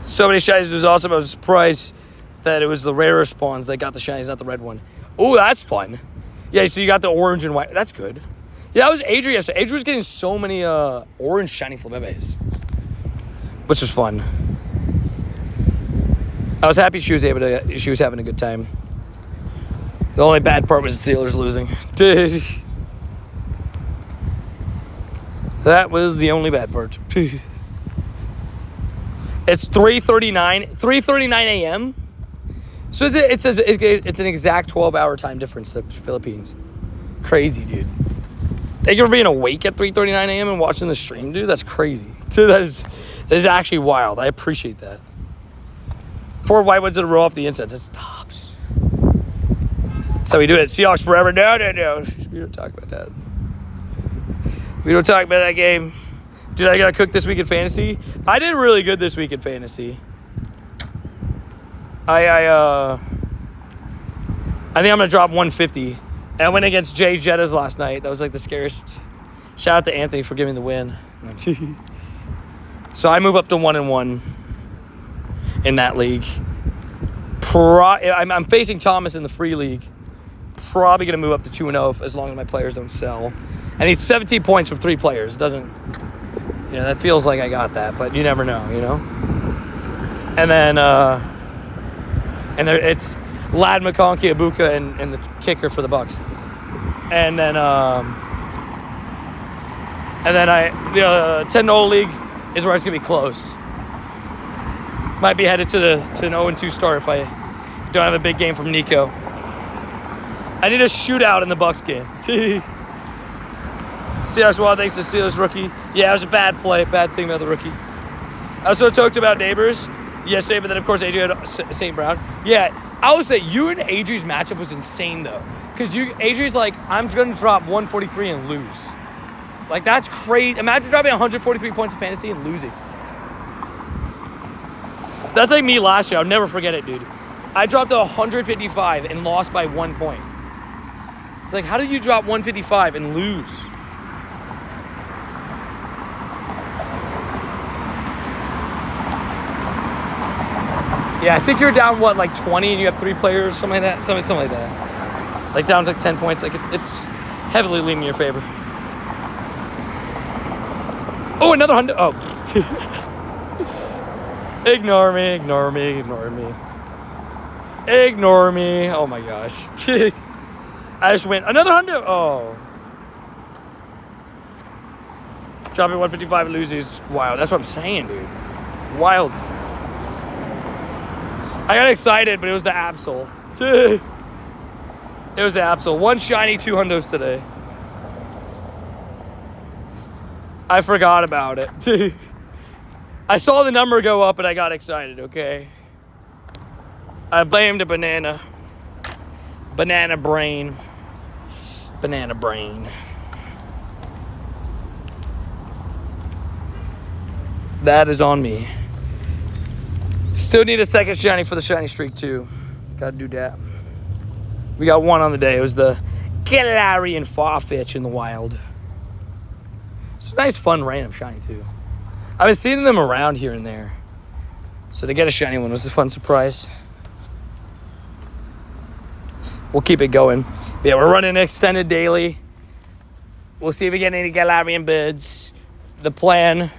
So many shinies was awesome. I was surprised that it was the rarer spawns that got the shinies, not the red one. Oh, that's fun. Yeah, so you got the orange and white. That's good. Yeah, that was Adrian yesterday. Adrian was getting so many orange shiny flabebes, which was fun. I was happy she was having a good time. The only bad part was the Steelers losing. That was the only bad part. It's 3:39 a.m. So it's an exact 12-hour time difference to Philippines. Crazy, dude. Thank you for being awake at 3:39 a.m. and watching the stream, dude. That's crazy. So that is actually wild. I appreciate that. 4 white ones in a row off the incense. That's tops. That's how we do it. Seahawks forever. No. We don't talk about that. We don't talk about that game. Dude, I got to cook this week in fantasy. I did really good this week in fantasy. I think I'm going to drop 150. And I went against Jay Jettas last night. That was like the scariest. Shout out to Anthony for giving the win. So I move up to 1-1 in that league. I'm facing Thomas in the free league. Probably going to move up to 2-0 as long as my players don't sell. I need 17 points from 3 players. It doesn't, you know, that feels like I got that, but you never know, you know? And then, it's Lad McConkey, Ibuka, and the kicker for the Bucks. And then, the 10-0 league is where it's going to be close. Might be headed to an 0-2 start if I don't have a big game from Nico. I need a shootout in the Bucks game. Seahawks Wild thanks to Steelers rookie. Yeah, it was a bad play. Bad thing about the rookie. I also talked about neighbors yesterday, but then, of course, Adrian had St. Brown. Yeah, I would say you and Adrian's matchup was insane, though. Because Adrian's like, I'm going to drop 143 and lose. Like, that's crazy. Imagine dropping 143 points in fantasy and losing. That's like me last year. I'll never forget it, dude. I dropped 155 and lost by 1 point. It's like, how did you drop 155 and lose? Yeah, I think you're down, what, like 20 and you have 3 players, something like that? Something like that. Like down to 10 points. Like it's heavily leaning in your favor. Oh, another Hundo. Oh. Ignore me. Ignore me. Oh my gosh. I just went another Hundo. Oh. Dropping 155 and loses. Wow, that's what I'm saying, dude. Wild. I got excited, but it was the Absol. It was the Absol. 1 shiny, 2 Hundos today. I forgot about it. I saw the number go up and I got excited, okay? I blamed a banana. Banana brain. Banana brain. That is on me. Still need a second shiny for the shiny streak, too. Gotta do that. We got 1 on the day. It was the Galarian Farfetch in the wild. It's a nice, fun, random shiny, too. I've been seeing them around here and there. So to get a shiny one was a fun surprise. We'll keep it going. But yeah, we're running an extended daily. We'll see if we get any Galarian bids. The plan...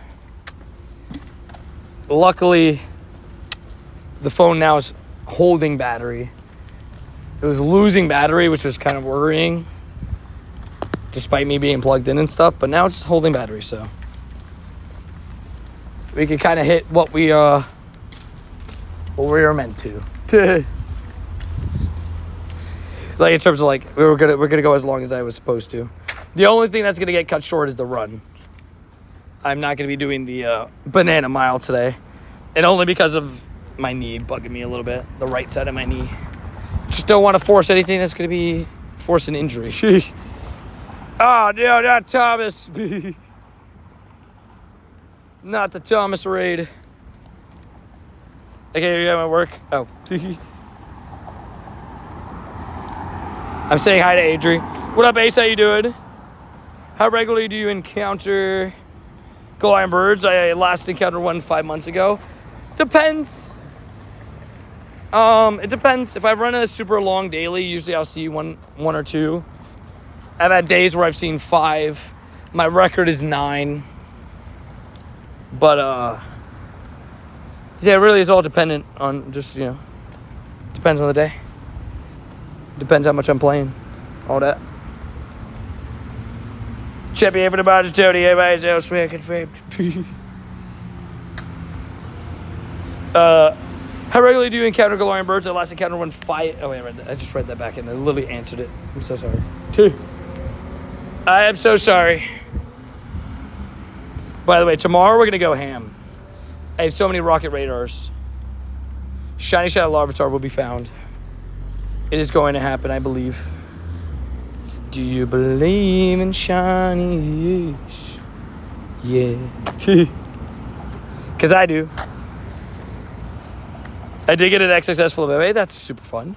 Luckily... The phone now is holding battery. It was losing battery, which was kind of worrying, despite me being plugged in and stuff. But now it's holding battery, so we can kind of hit what we are meant to. Like in terms of like we're gonna go as long as I was supposed to. The only thing that's gonna get cut short is the run. I'm not gonna be doing the banana mile today, and only because of my knee bugging me a little bit, the right side of my knee. Just don't want to force anything that's going to force an injury. Oh, no, not Thomas. Not the Thomas raid. Okay, you got my work. Oh. I'm saying hi to Adri. What up, Ace? How you doing? How regularly do you encounter Galarian birds? I last encountered one 5 months ago. Depends. It depends. If I run a super long daily, usually I'll see one or 2. I've had days where I've seen 5. My record is 9. But, yeah, it really is all dependent on just, you know, depends on the day. Depends how much I'm playing. All that. Chippy, even about Jody, everybody's elsewhere confirmed. How regularly do you encounter Galarian birds? I last encountered one 5. Oh, wait, I just read that back in. I literally answered it. I'm so sorry. I am so sorry. By the way, tomorrow we're going to go ham. I have so many rocket radars. Shiny Shadow Larvitar will be found. It is going to happen, I believe. Do you believe in shiny? Yeah. Because I do. I did get an XXS full of MMA. That's super fun.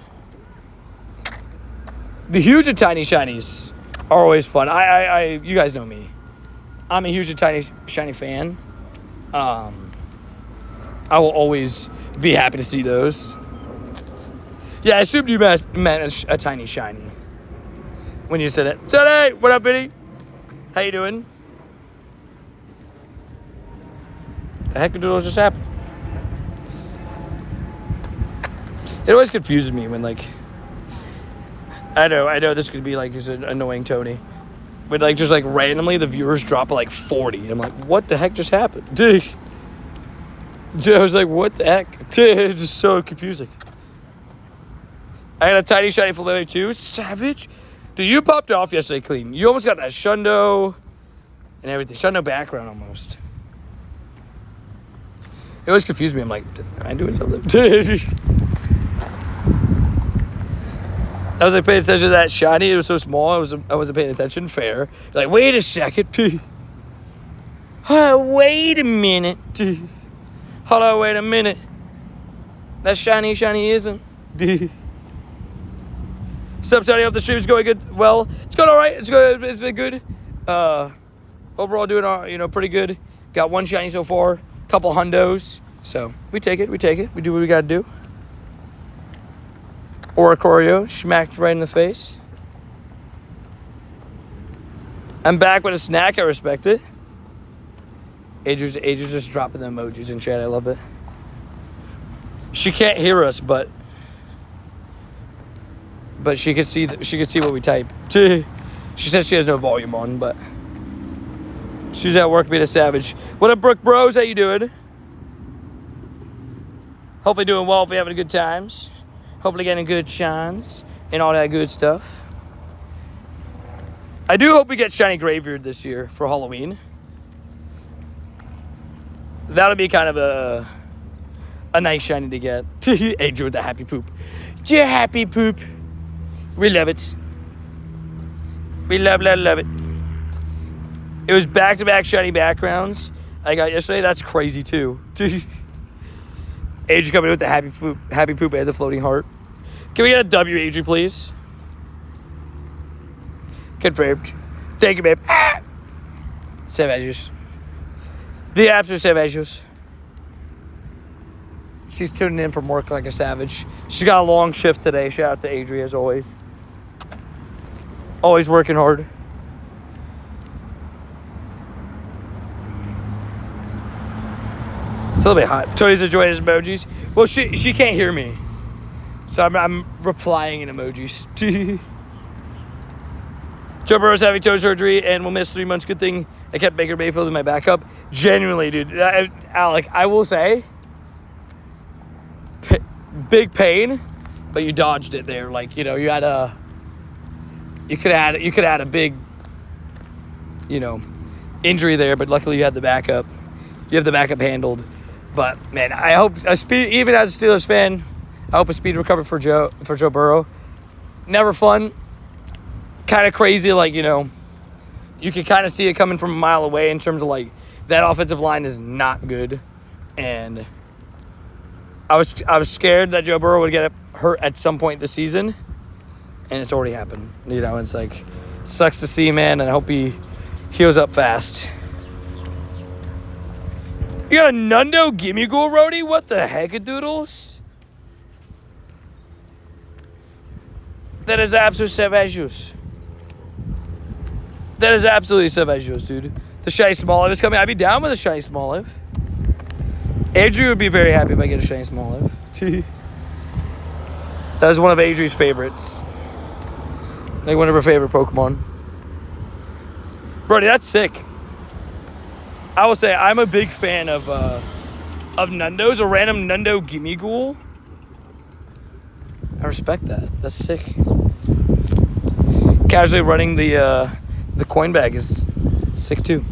The huge and tiny shinies are always fun. You guys know me. I'm a huge and tiny shiny fan. I will always be happy to see those. Yeah, I assumed you meant a tiny shiny when you said it. Today, what up, Vinny? How you doing? The heck did it just happen? It always confuses me when, like, I know this could be, like, is an annoying Tony. But, like, just, like, randomly the viewers drop at, like, 40. I'm like, what the heck just happened? Dude, I was like, what the heck? Dude, it's just so confusing. I had a tiny shiny Flame too. Savage. Dude, you popped off yesterday clean. You almost got that Hundo and everything. Hundo background almost. It always confused me. I'm like, am I doing something? I was like paying attention to that shiny. It was so small. I wasn't paying attention. Fair. Like, wait a second. Wait a minute. Hold on, wait a minute. That shiny isn't. Sup, Tony? Hope the stream's going good. Well, it's going all right. It's good. It's been good. Overall, doing pretty good. Got one shiny so far. Couple hundos. So we take it. We do what we gotta do. Oricorio smacked right in the face. I'm back with a snack. I respect it. Adrian's just dropping the emojis in chat. I love it. She can't hear us, but she could see what we type. She says she has no volume on, but she's at work being a savage. What up, Brooke Bros? How you doing? Hopefully doing well. Hopefully having good times. Hopefully getting good shines and all that good stuff. I do hope we get shiny Graveyard this year for Halloween. That'll be kind of a nice shiny to get. Adrian with the happy poop. Yeah, happy poop. We love it. We love it. It was back-to-back shiny backgrounds I got yesterday. That's crazy, too. Adrian coming in with the happy poop and the floating heart. Can we get a W, Adrian, please? Confirmed. Thank you, babe. Savages. The absolute savages. She's tuning in from work like a savage. She's got a long shift today. Shout out to Adrian, as always. Always working hard. It's a little bit hot. Tony's enjoying his emojis. Well, she can't hear me. So I'm replying in emojis. Joe Burrow's having toe surgery and will miss 3 months. Good thing I kept Baker Mayfield in my backup. Genuinely, dude. Alec, I will say, big pain, but you dodged it there. Like, you could have had a big, injury there, but luckily you had the backup. You have the backup handled. But man, I hope even as a Steelers fan, I hope a speed recovery for Joe Burrow. Never fun. Kind of crazy, like, you can kind of see it coming from a mile away in terms of, like, that offensive line is not good. And I was scared that Joe Burrow would get hurt at some point this season. And it's already happened. It's like, sucks to see, man, and I hope he heals up fast. You got a Hundo Gimme Ghoul roadie? What the heck-a-doodles? That is absolute savageous. That is absolutely savageous, dude. The shiny Smoliv is coming. I'd be down with a shiny Smoliv. Adrian would be very happy if I get a shiny Smoliv. That is one of Adrian's favorites. Like one of her favorite Pokemon. Brody, that's sick. I will say I'm a big fan of Nundos. A random Hundo Gimme Ghoul. I respect that. That's sick. Casually running the coin bag is sick too.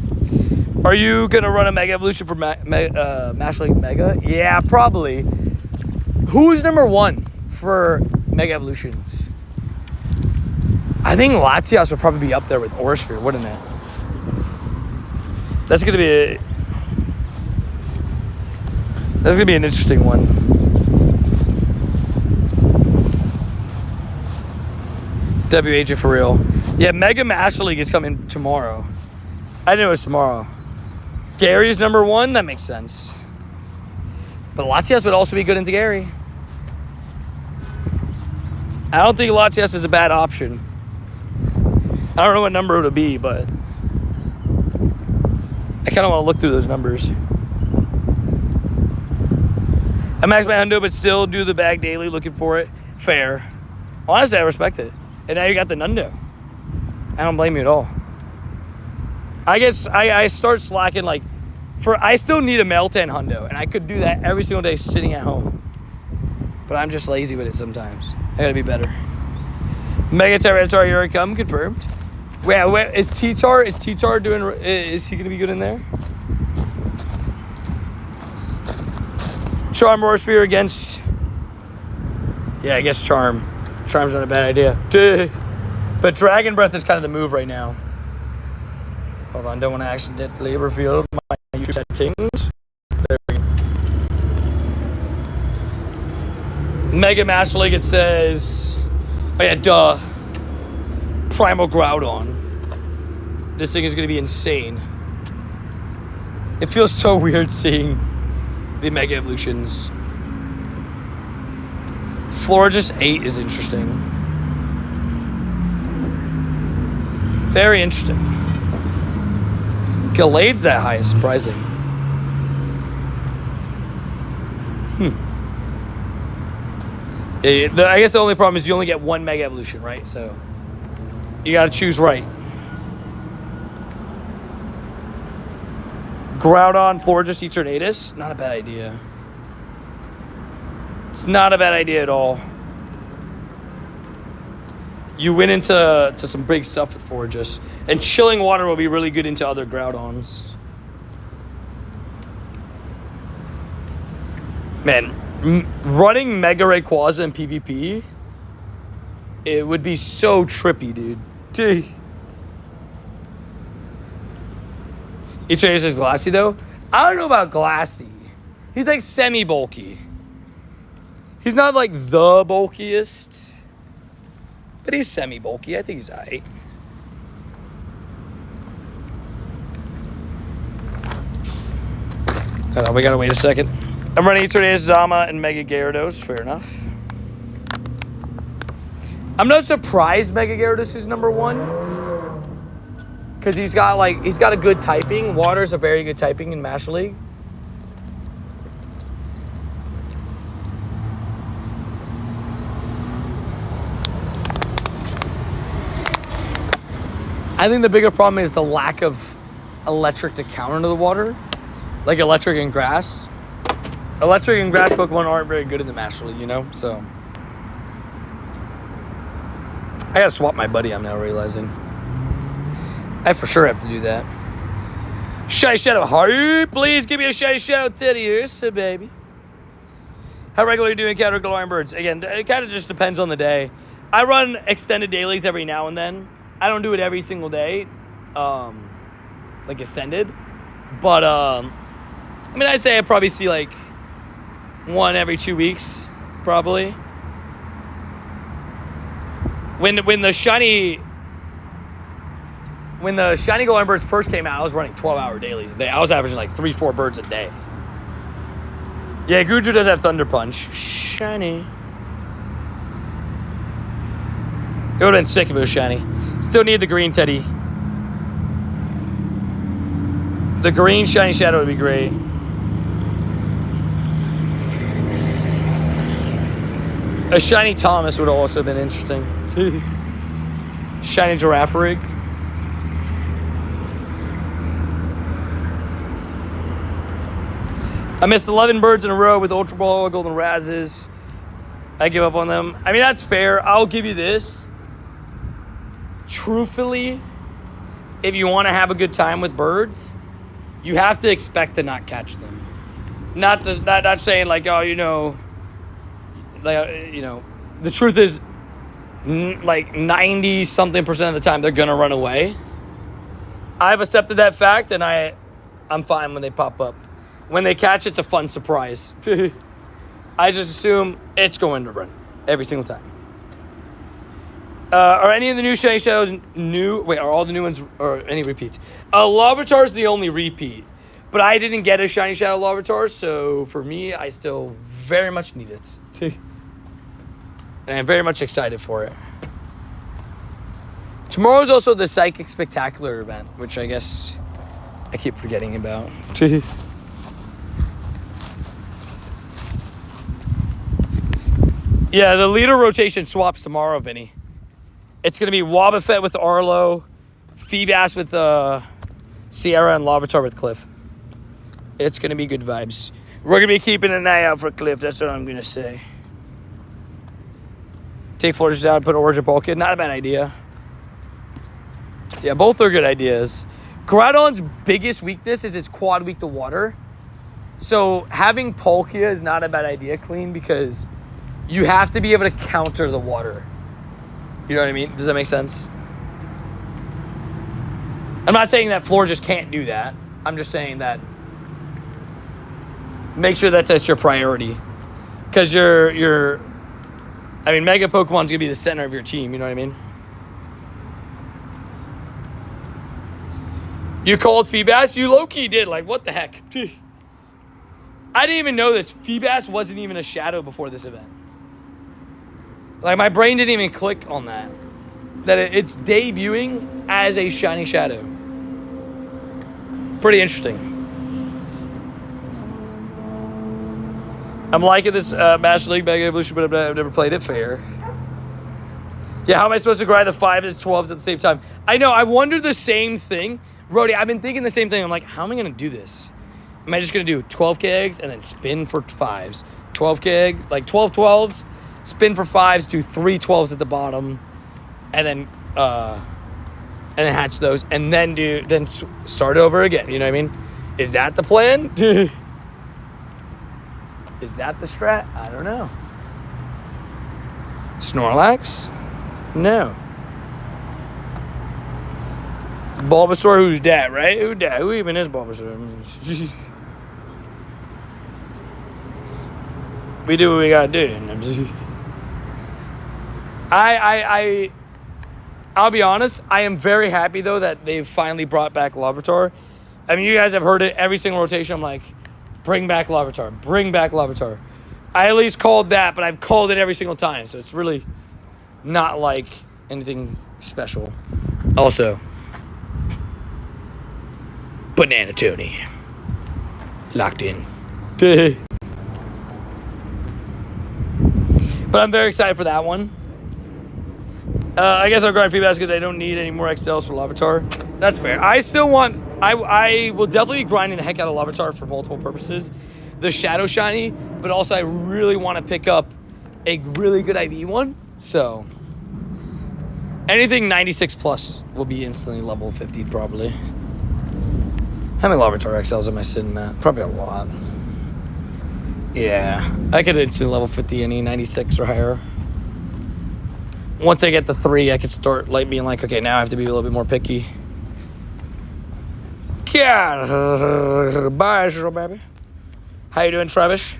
Are you gonna run a Mega Evolution for Mash League Mega? Yeah, probably. Who's number 1 for Mega Evolutions? I think Latias would probably be up there with Orisphere, wouldn't it? That's gonna be an interesting one. WH for real. Yeah, Mega Master League is coming tomorrow. I didn't know it was tomorrow. Gary's number 1, that makes sense. But Latias would also be good into Gary. I don't think Latias is a bad option. I don't know what number it would be, but I kind of want to look through those numbers. I maxed my Hundo, but still do the bag daily looking for it. Fair. Honestly, I respect it. And now you got the Nundo. I don't blame you at all. I guess I start slacking like I still need a Meltan Hundo, and I could do that every single day sitting at home. But I'm just lazy with it sometimes. I gotta be better. Mega Tyranitar, here I come, confirmed. Wait, is T-Tar doing, is he gonna be good in there? Charm or Sphere against, yeah, I guess Charm. Charm's not a bad idea. But Dragon Breath is kind of the move right now. Hold on, don't want to accidentally reveal my YouTube settings. There we go. Mega Master League, it says, oh yeah, duh. Primal Groudon. This thing is going to be insane. It feels so weird seeing the Mega Evolutions. Florges 8 is interesting. Very interesting. Galade's that high is surprising. I guess the only problem is you only get one Mega Evolution, right? So you got to choose right. Groudon, Florges, Eternatus. Not a bad idea. It's not a bad idea at all. You went into some big stuff with Florges. And Chilling Water will be really good into other Groudons. Man, running Mega Rayquaza in PvP, it would be so trippy, dude. Eternatus is Glassy, though. I don't know about Glassy. He's like semi-bulky. He's not like the bulkiest, but he's semi-bulky. I think he's alright. Hold on, we gotta wait a second. I'm running Eternatus, Zama, and Mega Gyarados. Fair enough. I'm not surprised Mega Gyarados is number one, because he's got a good typing. Water's a very good typing in Master League. I think the bigger problem is the lack of electric to counter to the water. Like electric and grass. Electric and grass Pokemon aren't very good in the Master League, you know? So I gotta swap my buddy, I'm now realizing. I for sure have to do that. Shiny Shadow Heart, please give me a Shiny Shadow Teddy Ears, baby. How regularly do you encounter Galarian birds? Again, it kind of just depends on the day. I run extended dailies every now and then. I don't do it every single day, like extended. But, I mean, I'd say I probably see like one every 2 weeks, probably. When the shiny Galarian birds first came out, I was running 12-hour dailies a day. I was averaging like 3-4 birds a day. Yeah, Goodra does have Thunder Punch. Shiny. It would have been sick if it was shiny. Still need the green Teddy. The green Shiny Shadow would be great. A shiny Thomas would have also been interesting. Shiny Giraffe Rig. I missed 11 birds in a row with Ultra Ball, Golden Razzes. I give up on them. I mean, that's fair. I'll give you this. Truthfully, if you want to have a good time with birds, you have to expect to not catch them. Not saying like, oh, you know, the truth is, like 90-something% of the time they're gonna run away. I've accepted that fact, and I'm fine when they pop up. When they catch, it's a fun surprise. I just assume it's going to run every single time. Are any of the new Shiny Shadows new? Wait, are all the new ones, or any repeats? Larvitar's the only repeat, but I didn't get a Shiny Shadow Larvitar, so for me, I still very much need it. And I'm very much excited for it. Tomorrow's also the Psychic Spectacular event, which I guess I keep forgetting about. Yeah, the leader rotation swaps tomorrow, Vinny. It's going to be Wobbuffet with Arlo, Feebas with Sierra, and Larvitar with Cliff. It's going to be good vibes. We're going to be keeping an eye out for Cliff. That's what I'm going to say. Take Florges out, put Origin Bulkhead. Not a bad idea. Yeah, both are good ideas. Groudon's biggest weakness is its quad weak to water. So having Palkia is not a bad idea, Clean, because you have to be able to counter the water. You know what I mean? Does that make sense? I'm not saying that Floor just can't do that. I'm just saying that make sure that that's your priority. Because Mega Pokemon's going to be the center of your team. You know what I mean? You called Feebas? You low-key did. Like, what the heck? I didn't even know this. Feebas wasn't even a shadow before this event. Like, my brain didn't even click on that. That it's debuting as a shiny shadow. Pretty interesting. I'm liking this Master League Mega Evolution, but I've never played it fair. Yeah, how am I supposed to grind the 5s and 12s at the same time? I know, I wondered the same thing. Rody, I've been thinking the same thing. I'm like, how am I going to do this? Am I just going to do 12 eggs and then spin for 5s? 12 eggs, like 12 12s, spin for 5s, do 3 12s at the bottom, and then hatch those, and then start over again. You know what I mean? Is that the plan? Is that the strat? I don't know. Snorlax? No. Bulbasaur, who's that, right? Who that? Who even is Bulbasaur? We do what we gotta do. I'll be honest, I am very happy, though, that they've finally brought back Larvitar. I mean, you guys have heard it every single rotation. I'm like, bring back Larvitar. Bring back Larvitar. I at least called that, but I've called it every single time. So it's really not like anything special. Also, Banana Tony. Locked in. But I'm very excited for that one. I guess I'll grind Feebas because I don't need any more XLs for Larvitar. That's fair. I still want... I will definitely be grinding the heck out of Larvitar for multiple purposes. The Shadow Shiny, but also I really want to pick up a really good IV one. So, anything 96 plus will be instantly level 50 probably. How many Larvitar XLs am I sitting at? Probably a lot. Yeah, I could instantly level 50 any 96 or higher. Once I get the 3, I could start like being like, okay, now I have to be a little bit more picky. Yeah, bye, baby. How you doing, Trevish?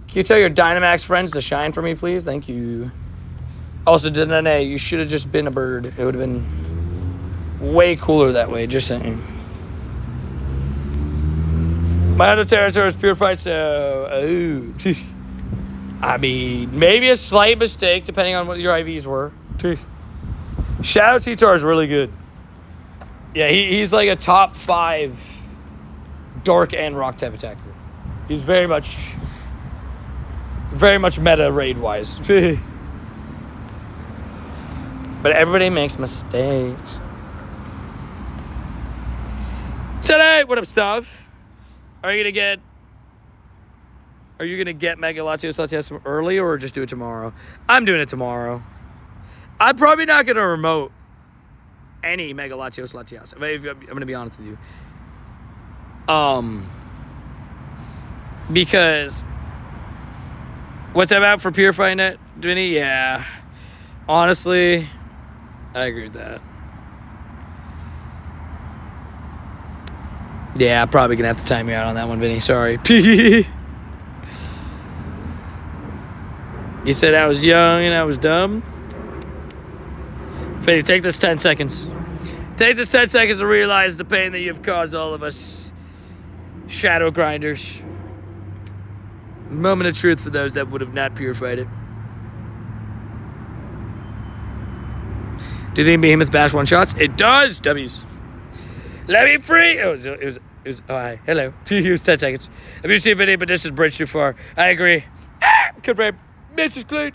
Can you tell your Dynamax friends to shine for me, please? Thank you. Also, Danae, you should have just been a bird. It would have been way cooler that way, just saying. My Hundo territory is purified, so... I mean, maybe a slight mistake, depending on what your IVs were. Shadow T-Tar is really good. Yeah, he's like a top 5 dark and rock type attacker. He's very much meta raid-wise. But everybody makes mistakes. Today, what up, stuff? Are you gonna get Mega Latios Latias early or just do it tomorrow? I'm doing it tomorrow. I'm probably not gonna remote any Mega Latios Latias. I'm gonna be honest with you. Because what's that about for purifying it, Vinny? Yeah. Honestly, I agree with that. Yeah, I'm probably gonna have to time you out on that one, Vinny. Sorry. You said I was young and I was dumb. Vinny, take this 10 seconds. Take this 10 seconds to realize the pain that you've caused all of us shadow grinders. Moment of truth for those that would have not purified it. Do you think Behemoth Bash one-shots? It does, W's. Let me free. It was. Oh, hi. Hello. It was 10 seconds. Have you seen video, but this is bridge too far. I agree. Confirm. Mrs. Clean.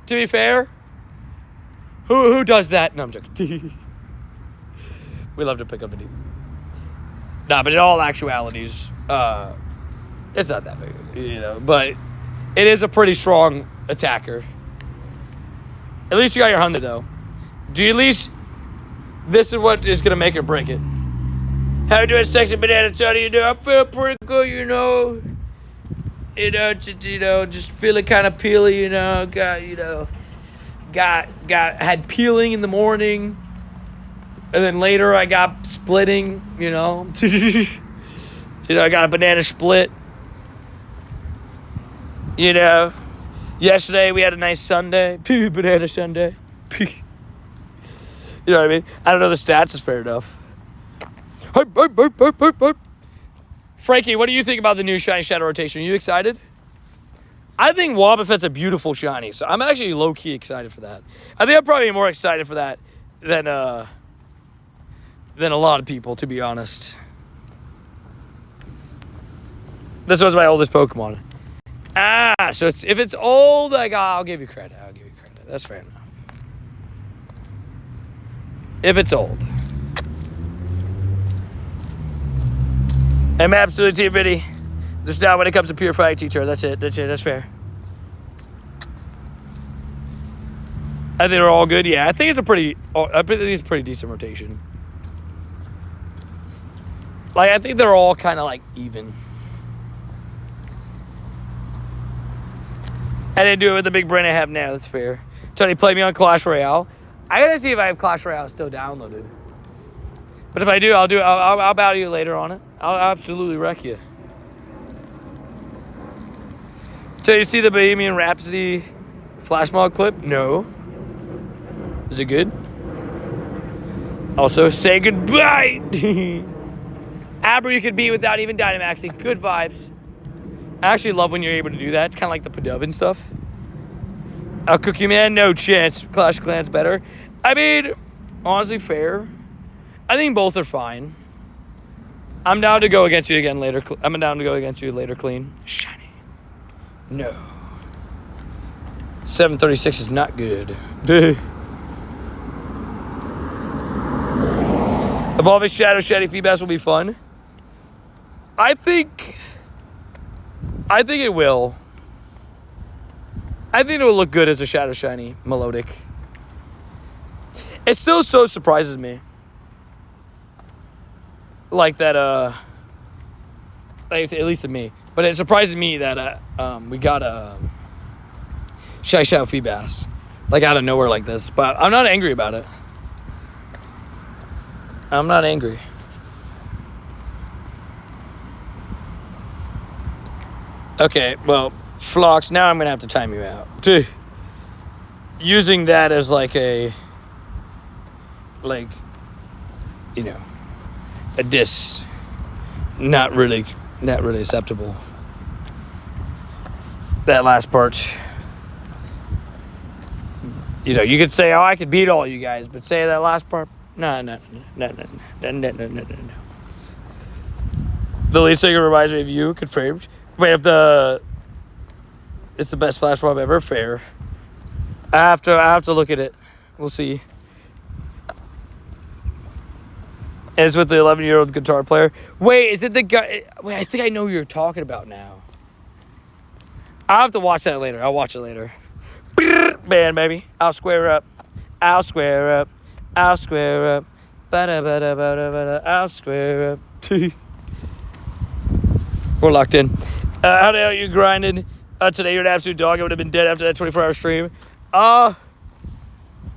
To be fair, who does that? No, I'm joking. We love to pick up a deep. Nah, but in all actualities, it's not that big, but it is a pretty strong attacker. At least you got your Hundo, though. Do you at least... This is what is going to make or break it. How you doing, sexy banana? How do you do? I feel pretty good, just feeling kind of peely, had peeling in the morning. And then later I got splitting, I got a banana split. Yesterday we had a nice Sunday. Banana Sunday. You know what I mean? I don't know the stats, it's fair enough. Frankie, what do you think about the new shiny shadow rotation? Are you excited? I think Wobbuffet's a beautiful shiny, so I'm actually low-key excited for that. I think I'm probably more excited for that than a lot of people, to be honest. This was my oldest Pokemon. So if it's old, I'll give you credit. That's fair enough. If it's old. I'm absolutely Team Vinny. Just now when it comes to pure fighting teacher. That's it. That's fair. I think they're all good. Yeah, I think it's a pretty decent rotation. Like, I think they're all kind of, like, even. I didn't do it with the big brain I have now. That's fair. Tony, play me on Clash Royale. I gotta see if I have Clash Royale still downloaded. But if I do, I'll battle you later on it. I'll absolutely wreck you. So you see the Bohemian Rhapsody flash mob clip? No. Is it good? Also, say goodbye. Abra you could beat without even Dynamaxing. Good vibes. I actually love when you're able to do that. It's kind of like the Padub and stuff. Cookie Man, no chance. Clash Clans better. I mean, honestly, fair. I think both are fine. I'm down to go against you again later. I'm down to go against you later, clean. Shiny. No. 736 is not good. Evolving Shadow Shady feedbacks will be fun. I think it will. I think it will look good as a Shadow Shiny Melodic. It still so surprises me. Like that, like, at least to me. But it surprises me that we got a Shy Shadow Feedbass. Like out of nowhere like this. But I'm not angry about it. I'm not angry. Okay, well, Phlox, now I'm going to have to time you out. Using that as like a diss. Not really acceptable. That last part. You could say, oh, I could beat all you guys, but say that last part. No. The lead singer reminds me of you, confirmed. Wait, if it's the best flash mob ever, fair. I have to look at it. We'll see. And it's with the 11-year-old guitar player. Wait, is it the guy? Wait, I think I know who you're talking about now. I'll have to watch that later. I'll watch it later. Man, baby. I'll square up. I'll square up. I'll square up. I'll square up. We're locked in. How the hell are you grinding? Today you're an absolute dog. I would have been dead after that 24-hour stream.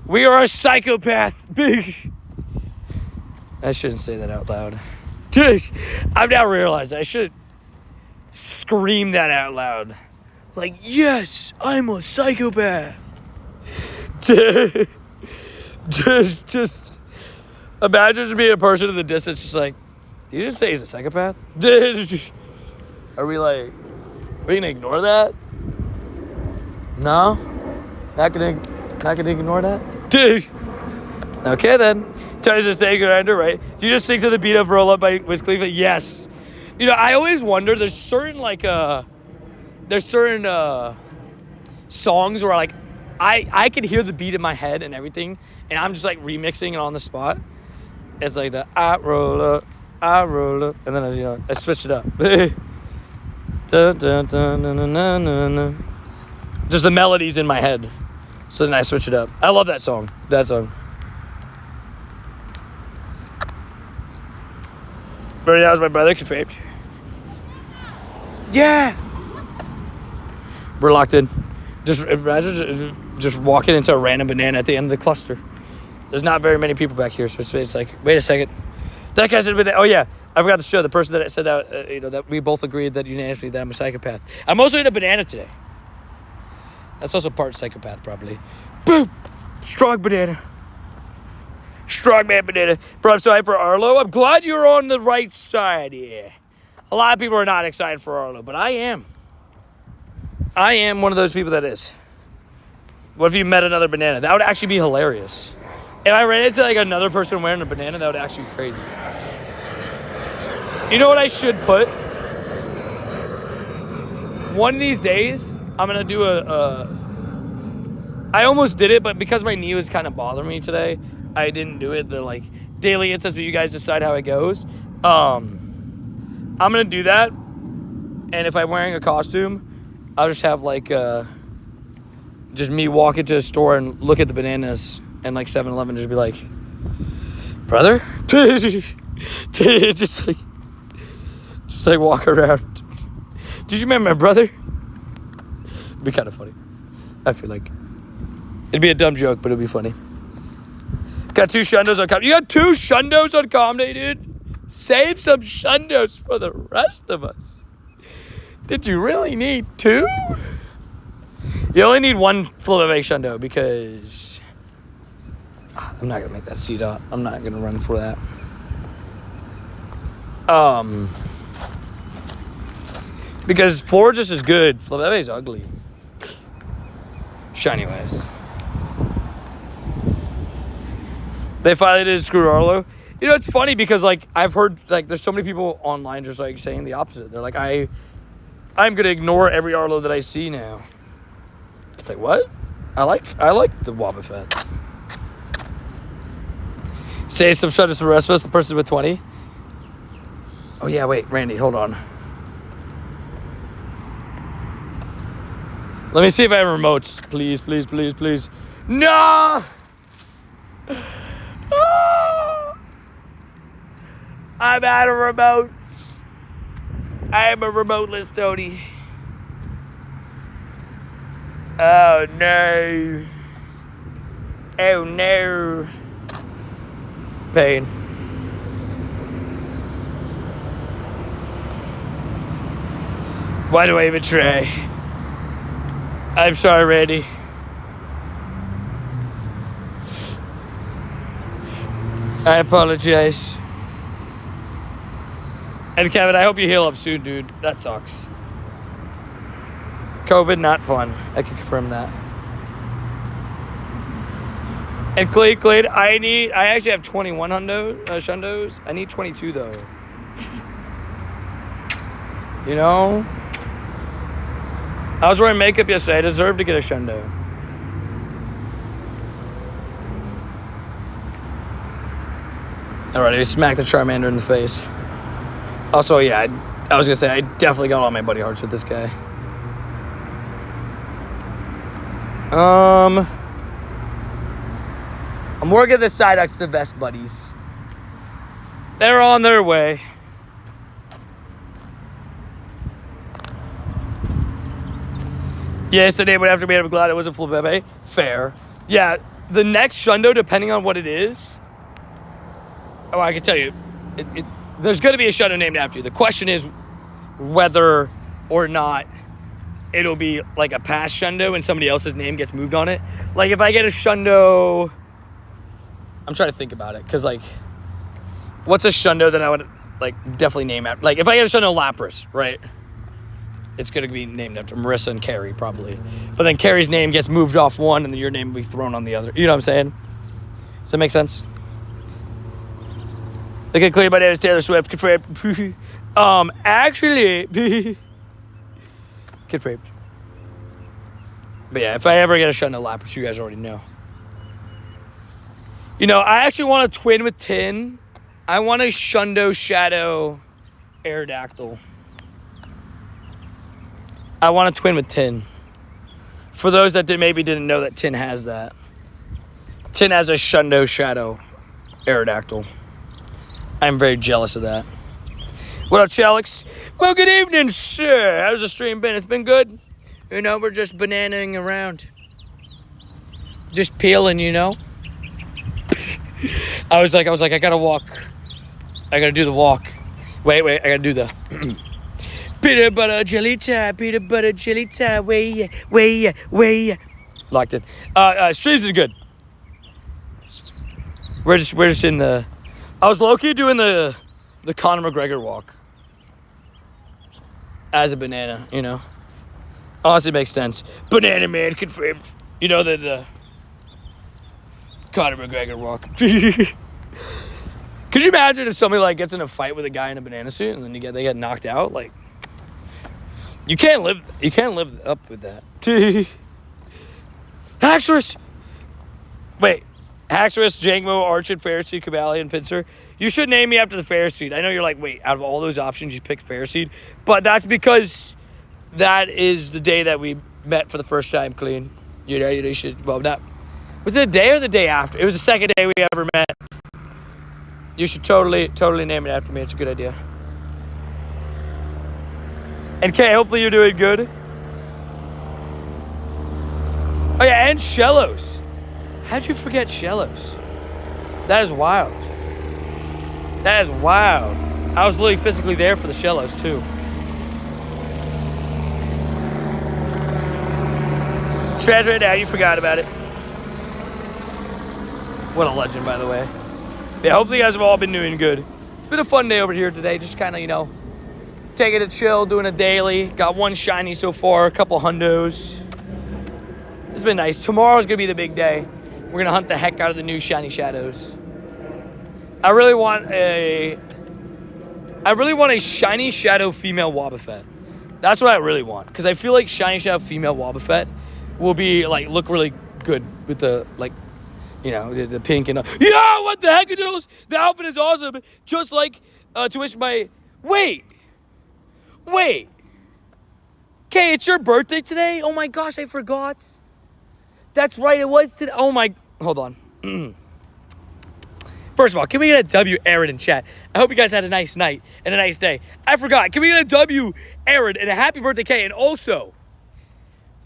We are a psychopath. I shouldn't say that out loud. Dude, I've now realized I should scream that out loud. Like, yes, I'm a psychopath. Just imagine just being a person in the distance just like, did you just say he's a psychopath? Are we gonna ignore that? No? Not gonna ignore that? Dude. Okay then. Tony's a sacred grinder, right? Do you just sing to the beat of Roll Up by Wiz Khalifa? Yes. You know, I always wonder, there's certain songs where like I can hear the beat in my head and everything, and I'm just like remixing it on the spot. It's like the I roll up, and then I switch it up. Dun, dun, dun, dun, dun, dun, dun, dun. Just the melodies in my head, so then I switch it up. I love that song. But that was my brother confirmed. Yeah. We're locked in. Just walking into a random banana at the end of the cluster. There's not very many people back here, so it's like, wait a second. That guy's a banana. Oh yeah, I forgot to show the person that said that. That we both agreed that unanimously that I'm a psychopath. I'm also in a banana today. That's also part psychopath, probably. Boom, strong banana. Strongman banana. Bro, I'm so hyped for Arlo. I'm glad you're on the right side here. A lot of people are not excited for Arlo, but I am. I am one of those people that is. What if you met another banana? That would actually be hilarious. If I ran into like another person wearing a banana, that would actually be crazy. You know what I should put? One of these days, I'm going to do I almost did it, but because my knee was kind of bothering me today, I didn't do it. The like daily insights, but you guys decide how it goes. I'm gonna do that, and if I'm wearing a costume, I'll just have like just me walk into a store and look at the bananas and like 7-Eleven, just be like, brother, just like walk around. Did you remember my brother? It'd be kind of funny. I feel like it'd be a dumb joke, but it'd be funny. Got 2 shundos on comedy. You got 2 shundos on comedy, dude? Save some shundos for the rest of us. Did you really need 2? You only need 1 flip of a shundo because I'm not gonna make that seat up. I'm not gonna run for that. Because Florges is good. Flip is ugly. Shiny ways. They finally did screw Arlo. You know, it's funny because, like, I've heard, like, there's so many people online just, like, saying the opposite. They're like, I'm going to ignore every Arlo that I see now. It's like, what? I like the Wobbuffet. Say some shut-ups for the rest of us, the person with 20. Oh, yeah, wait, Randy, hold on. Let me see if I have remotes. Please, please, please, please. No! I'm out of remotes. I am a remoteless Tony. Oh no. Oh no. Pain. Why do I even try? I'm sorry, Randy. I apologize. And Kevin, I hope you heal up soon, dude. That sucks. COVID, not fun. I can confirm that. And Clay, I actually have 21 shundos. I need 22 though. You know? I was wearing makeup yesterday. I deserve to get a shundo. Alright, I smacked the Charmander in the face. Also, yeah, I was gonna say, I definitely got all my buddy hearts with this guy. I'm working the shoutouts to best buddies. They're on their way. Yeah, yesterday would have to be. I'm glad it wasn't full Bebe. Fair. Yeah, the next shundo, depending on what it is. Oh, I can tell you, there's going to be a shundo named after you. The question is whether or not it'll be like a past shundo and somebody else's name gets moved on it. Like if I get a shundo, I'm trying to think about it because like, what's a shundo that I would like definitely name after? Like if I get a shundo Lapras, right? It's going to be named after Marissa and Carrie probably. But then Carrie's name gets moved off one and then your name will be thrown on the other. You know what I'm saying? Does that make sense? Okay, clear. My name is Taylor Swift. Confirmed. Actually, confirmed. But yeah, if I ever get a Shundo lap, which you guys already know. You know, I actually want to twin with Tin. I want a Shundo Shadow Aerodactyl. I want to twin with Tin. For those that maybe didn't know that Tin has that. Tin has a Shundo Shadow Aerodactyl. I'm very jealous of that. What up, Chalix? Well, good evening, sir. How's the stream been? It's been good. You know, we're just bananaing around. Just peeling, you know? I was like, I gotta walk. I gotta do the walk. Wait, I gotta do the peanut butter jelly time, way. Locked in. Streams are good. We're just in the. I was low-key doing the Conor McGregor walk as a banana, you know. Honestly, makes sense. Banana man confirmed. You know the Conor McGregor walk. Could you imagine if somebody like gets in a fight with a guy in a banana suit and then they get knocked out? Like, you can't live up with that. Haxorus. Wait, Haxorus, Jangmo, Archid, Ferroseed, Cabalion, Pinsir. You should name me after the Ferroseed. I know you're like, wait, out of all those options, you picked Ferroseed, but that's because that is the day that we met for the first time clean. You know, you should. Well, not. Was it the day or the day after? It was the second day we ever met. You should totally name it after me. It's a good idea. And Kay, hopefully you're doing good. Oh yeah, and Shellos. How'd you forget Shellos? That is wild. That is wild. I was literally physically there for the Shellos too. Straz right now, you forgot about it. What a legend, by the way. Yeah, hopefully you guys have all been doing good. It's been a fun day over here today. Just kind of, you know, taking it chill, doing a daily. Got one shiny so far, a couple hundos. It's been nice. Tomorrow's going to be the big day. We're going to hunt the heck out of the new shiny shadows. I really want a shiny shadow female Wobbuffet. That's what I really want. Because I feel like shiny shadow female Wobbuffet will be, like, look really good with the, like, you know, the pink and... Yeah, what the heck, Doodles? The outfit is awesome. Just like to wish my... Wait. Okay, it's your birthday today? Oh, my gosh, I forgot. That's right, it was today. Oh, my... Hold on. First of all, can we get a W, Aaron, in chat? I hope you guys had a nice night and a nice day. I forgot. Can we get a W, Aaron, and a happy birthday, Kay? And also,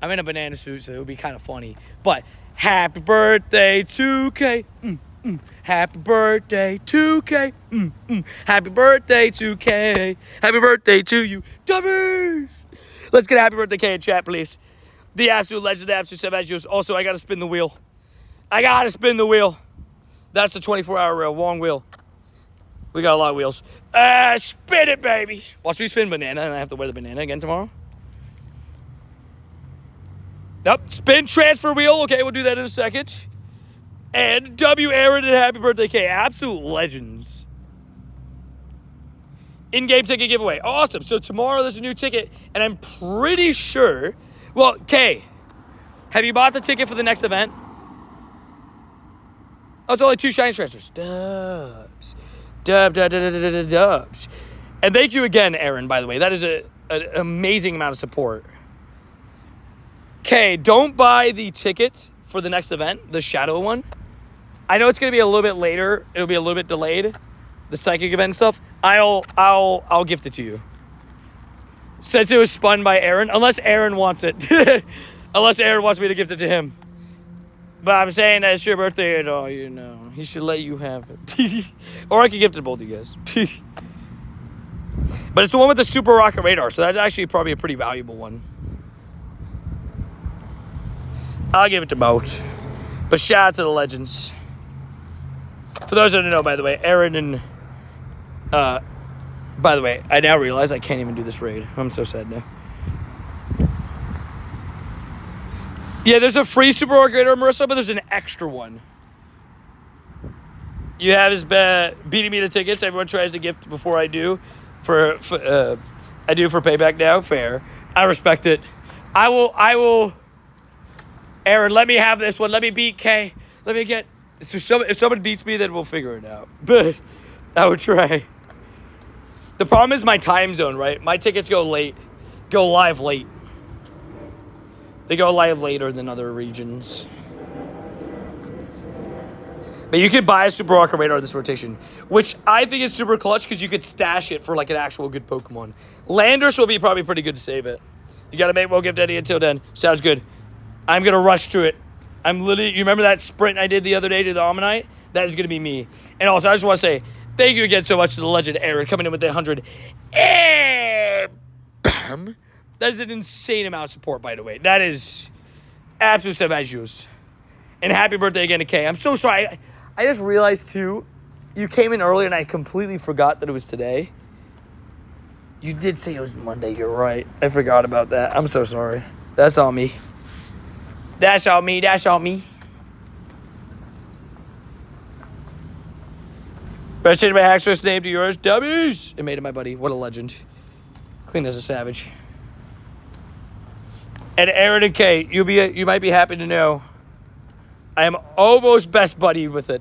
I'm in a banana suit, so it would be kind of funny. But... Happy birthday to K. Happy birthday to K. Happy birthday to K. Happy birthday to you. Dummies! Let's get a happy birthday K in chat, please. The absolute legend, the absolute Savagios. Also, I got to spin the wheel. That's the 24-hour wheel. Long wheel. We got a lot of wheels. Spin it, baby. Watch me spin banana, and I have to wear the banana again tomorrow. Yep, spin transfer wheel. Okay, we'll do that in a second. And W. Aaron and happy birthday, K. Absolute legends. In-game ticket giveaway. Awesome. So tomorrow there's a new ticket, and I'm pretty sure... Well, K, have you bought the ticket for the next event? Oh, it's only 2 shiny transfers. Dubs. Dubs. And thank you again, Aaron, by the way. That is an amazing amount of support. Okay, don't buy the ticket for the next event, the Shadow one. I know it's going to be a little bit later. It'll be a little bit delayed. The psychic event stuff. I'll gift it to you. Since it was spun by Aaron, unless Aaron wants it. Unless Aaron wants me to gift it to him. But I'm saying that it's your birthday and all, you know. He should let you have it. Or I could gift it to both of you guys. But it's the one with the Super Rocket Radar, so that's actually probably a pretty valuable one. I'll give it to both. But shout out to the legends. For those that don't know, by the way, Aaron and... by the way, I now realize I can't even do this raid. I'm so sad now. Yeah, there's a free Super Rocket Radar, Marissa, but there's an extra one. You have his beating me to tickets. Everyone tries to gift before I do. I do for payback now. Fair. I respect it. I will. Aaron, let me have this one. Let me beat K. Let me get. If someone beats me, then we'll figure it out. But I would try. The problem is my time zone, right? My tickets go live late. They go live later than other regions. But you could buy a Super Rocket Radar this rotation, which I think is super clutch because you could stash it for like an actual good Pokemon. Landorus will be probably pretty good to save it. You got to make Will Gift Eddie until then. Sounds good. I'm going to rush to it. I'm literally, you remember that sprint I did the other day to the Omanyte? That is going to be me. And also, I just want to say, thank you again so much to the legend Aaron coming in with the 100. Bam. That is an insane amount of support, by the way. That is absolute savage. And happy birthday again to Kay. I'm so sorry. I just realized, too, you came in earlier and I completely forgot that it was today. You did say it was Monday. You're right. I forgot about that. I'm so sorry. That's all me. That's all me. That's all me. But I changed my Hackstress name to yours. W's. It made it my buddy. What a legend. Clean as a savage. And Aaron and Kay, you might be happy to know I am almost best buddy with it.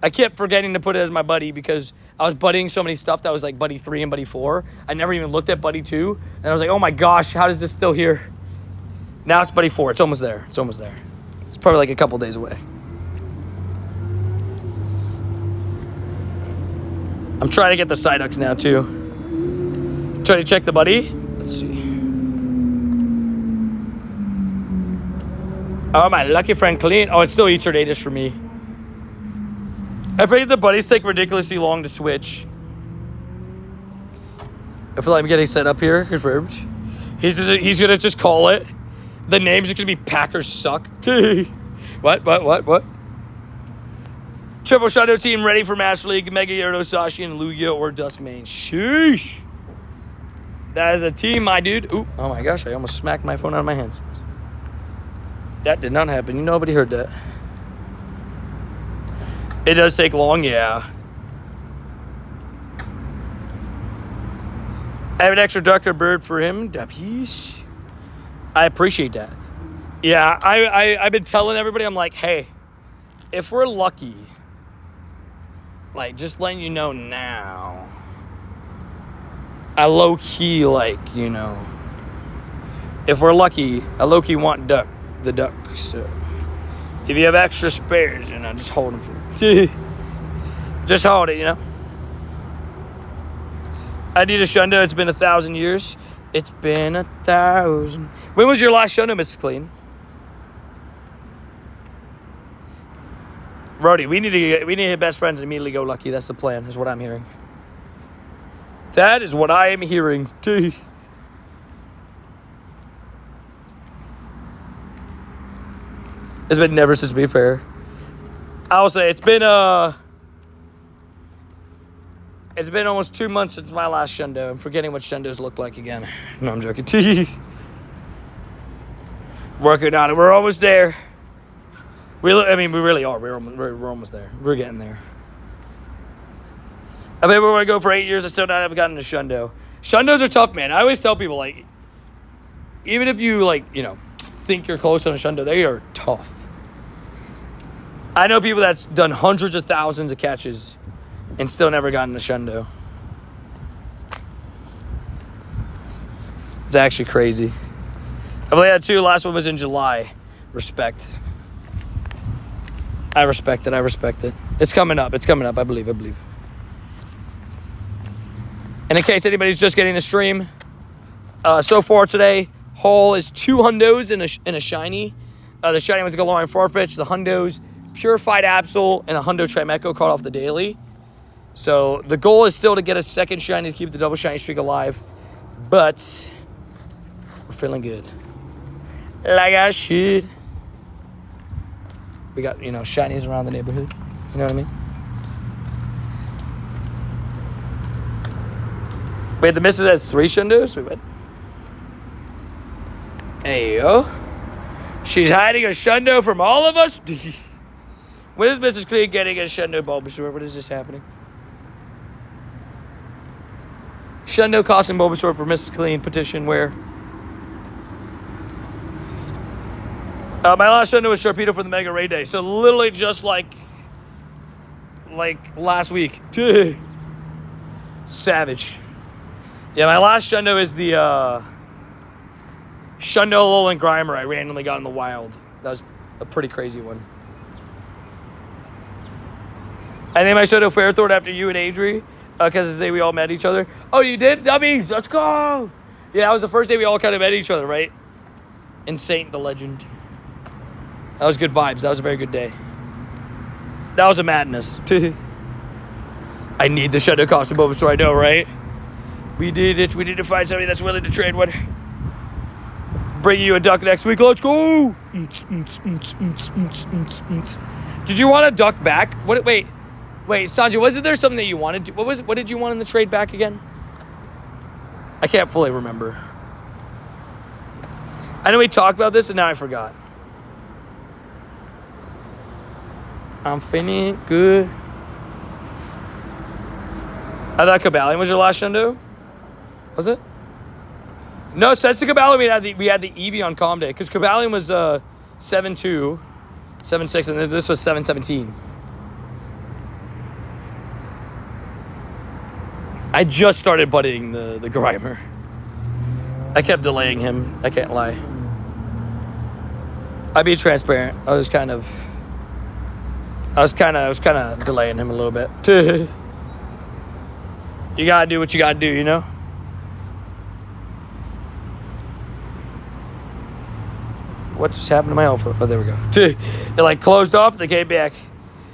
I kept forgetting to put it as my buddy because I was buddying so many stuff that was like buddy 3 and buddy 4. I never even looked at buddy 2. And I was like, oh my gosh, how is this still here? Now it's buddy 4. It's almost there. It's almost there. It's probably like a couple days away. I'm trying to get the Psyducks now too. Trying to check the buddy. Let's see. Oh, my lucky friend clean. Oh, it still eats Tornadus for me. I feel like the buddies take ridiculously long to switch. I feel like I'm getting set up here. Confirmed. He's gonna just call it. The names are gonna be Packers suck. What? Triple Shadow team ready for Master League. Mega Gyarados, Sashi, and Lugia or Duskmane. Sheesh. That is a team, my dude. Ooh, oh my gosh, I almost smacked my phone out of my hands. That did not happen. Nobody heard that. It does take long, yeah. I have an extra duck or bird for him. Duppies. I appreciate that. Yeah, I've been telling everybody, I'm like, hey, if we're lucky, like, just letting you know now, I low-key, like, you know, if we're lucky, I low-key want the ducks. So if you have extra spares, you know, just hold them for me. Just hold it, you know. I need a Shundo. It's been 1,000 years. It's been 1,000. When was your last Shundo, Mrs. Clean? Rody, we need to hit best friends and immediately go lucky. That's the plan, is what I'm hearing. That is what I am hearing. It's been never since, to be fair. I will say it's been almost 2 months since my last Shundo. I'm forgetting what Shundos look like again. No, I'm joking. Working on it. We're almost there. We really are. We're almost there. We're getting there. I think we're going to go for 8 years. I still haven't gotten a Shundo. Shundos are tough, man. I always tell people, like, even if you, like, you know, think you're close on a Shundo, they are tough. I know people that's done hundreds of thousands of catches and still never gotten a Shundo. It's actually crazy. I've only had 2. Last one was in July. Respect. I respect it. It's coming up. I believe. And in case anybody's just getting the stream, so far today, haul is 2 Hundos and a shiny. The shiny one's Galarian Farfetch. The Hundos, Purified Absol, and a Hundo Chimecho caught off the daily. So the goal is still to get a second shiny to keep the double shiny streak alive. But we're feeling good. Like I should. We got, you know, shinies around the neighborhood. You know what I mean? Wait, the missus has 3 Shundos? Wait, what? Hey, yo. She's hiding a Shundo from all of us? When is Mrs. Clean getting a Shundo Bulbasaur? What is this happening? Shundo costing Bulbasaur for Mrs. Clean petition where? My last Shundo was Sharpedo for the Mega Raid Day. So literally just like last week. Savage. Yeah, my last Shundo is the Shundo Alolan Grimer I randomly got in the wild. That was a pretty crazy one. I named my Shundo Fairthorn after you and Adri. Because the day we all met each other. Oh, you did? Dummies, let's go! Yeah, that was the first day we all kind of met each other, right? In Saint the Legend. That was good vibes. That was a very good day. That was a madness. I need the Shundo costume Bulbasaur, I know, right? We did it. We need to find somebody that's willing to trade one. Bring you a duck next week. Let's go! Did you want a duck back? What? Wait, Sanjay, wasn't there something that you wanted? What did you want in the trade back again? I can't fully remember. I know we talked about this and now I forgot. I'm feeling good. I thought Galarian was your last Shundo. Was it? No, since the Galarian we had the Eevee on Calm Day because Galarian was 7-2, 7-6, and this was 7-17. I just started buddying the Grimer. I kept delaying him. I can't lie. I'd be transparent. I was kind of delaying him a little bit. You gotta do what you gotta do, you know? What just happened to my alpha? Oh, there we go. It closed off, they came back.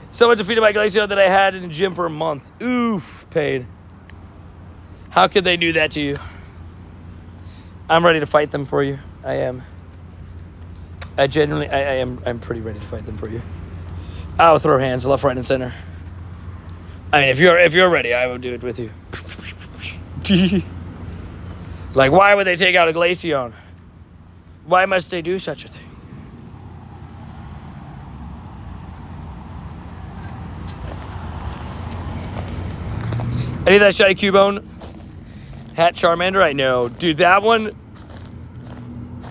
Someone defeated my Glaceon that I had in the gym for a month. Oof, pain. How could they do that to you? I'm ready to fight them for you. I am. I am. I'm pretty ready to fight them for you. I'll throw hands left, right, and center. I mean, if you're ready, I will do it with you. Like, why would they take out a Glaceon? Why must they do such a thing? Any of that shiny Cubone? Hat Charmander, I know. Dude, that one...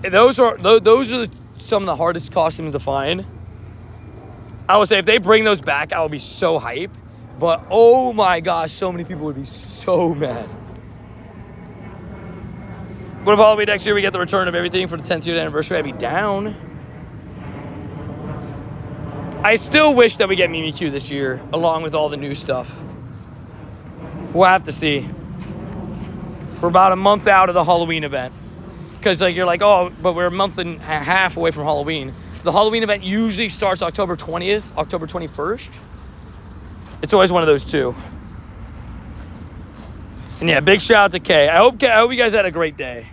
Those are some of the hardest costumes to find. I would say if they bring those back, I would be so hype. But, oh my gosh, so many people would be so mad. What if Halloween next year we get the return of everything for the 10th year anniversary? I'd be down. I still wish that we get Mimikyu this year, along with all the new stuff. We'll have to see. We're about a month out of the Halloween event. Because you're like, oh, but we're a month and a half away from Halloween. The Halloween event usually starts October 20th, October 21st. It's always one of those two. And yeah, big shout out to Kay. I hope you guys had a great day.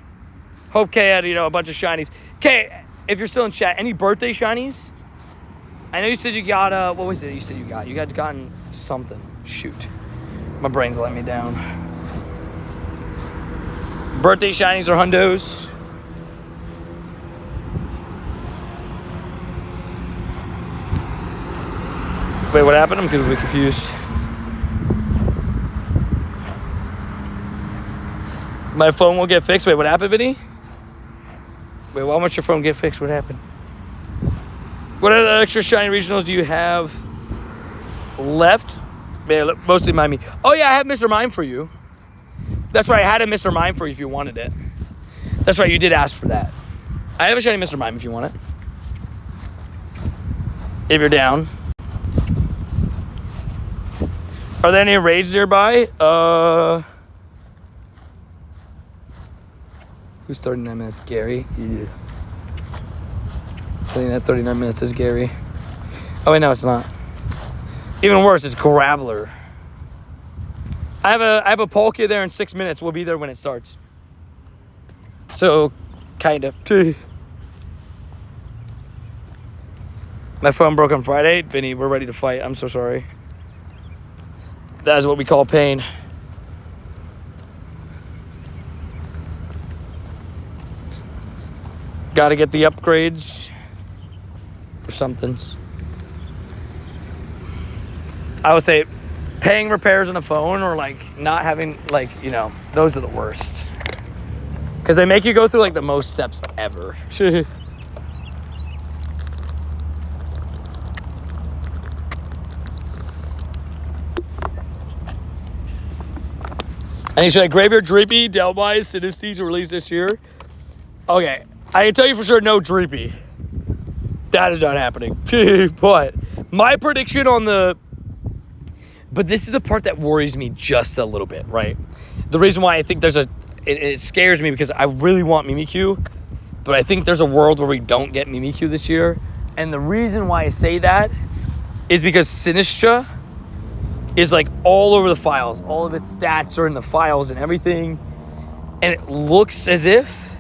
Hope Kay had, a bunch of shinies. Kay, if you're still in chat, any birthday shinies? I know you said you got, what was it you said you got? You had gotten something. Shoot. My brain's letting me down. Birthday shinies or hundos? Wait, what happened? I'm completely confused. My phone won't get fixed. Wait, what happened, Vinny? Wait, why won't your phone get fixed? What happened? What other extra shiny regionals do you have left? Man, mostly Mime. Oh, yeah, I have Mr. Mime for you. That's right, I had a Mr. Mime for you if you wanted it. That's right, you did ask for that. I have a shiny Mr. Mime if you want it. If you're down. Are there any raids nearby? Who's 39 minutes? Gary? Yeah. I think that 39 minutes is Gary. Oh, wait, no, it's not. Even worse, it's Graveler. I have a Polka there in 6 minutes. We'll be there when it starts. So, kind of. My phone broke on Friday. Vinny, we're ready to fight. I'm so sorry. That is what we call pain. Gotta get the upgrades for somethings. I would say paying repairs on the phone or like not having like, you know, those are the worst. Because they make you go through like the most steps ever. And you should like Graveyard Dreepy, Delwise, Sinisty to release this year. Okay, I can tell you for sure no Dreepy. That is not happening. But my prediction on the... But this is the part that worries me just a little bit, right? The reason why I think there's a... It scares me because I really want Mimikyu, but I think there's a world where we don't get Mimikyu this year. And the reason why I say that is because Sinistra is like all over the files. All of its stats are in the files and everything. And it looks as if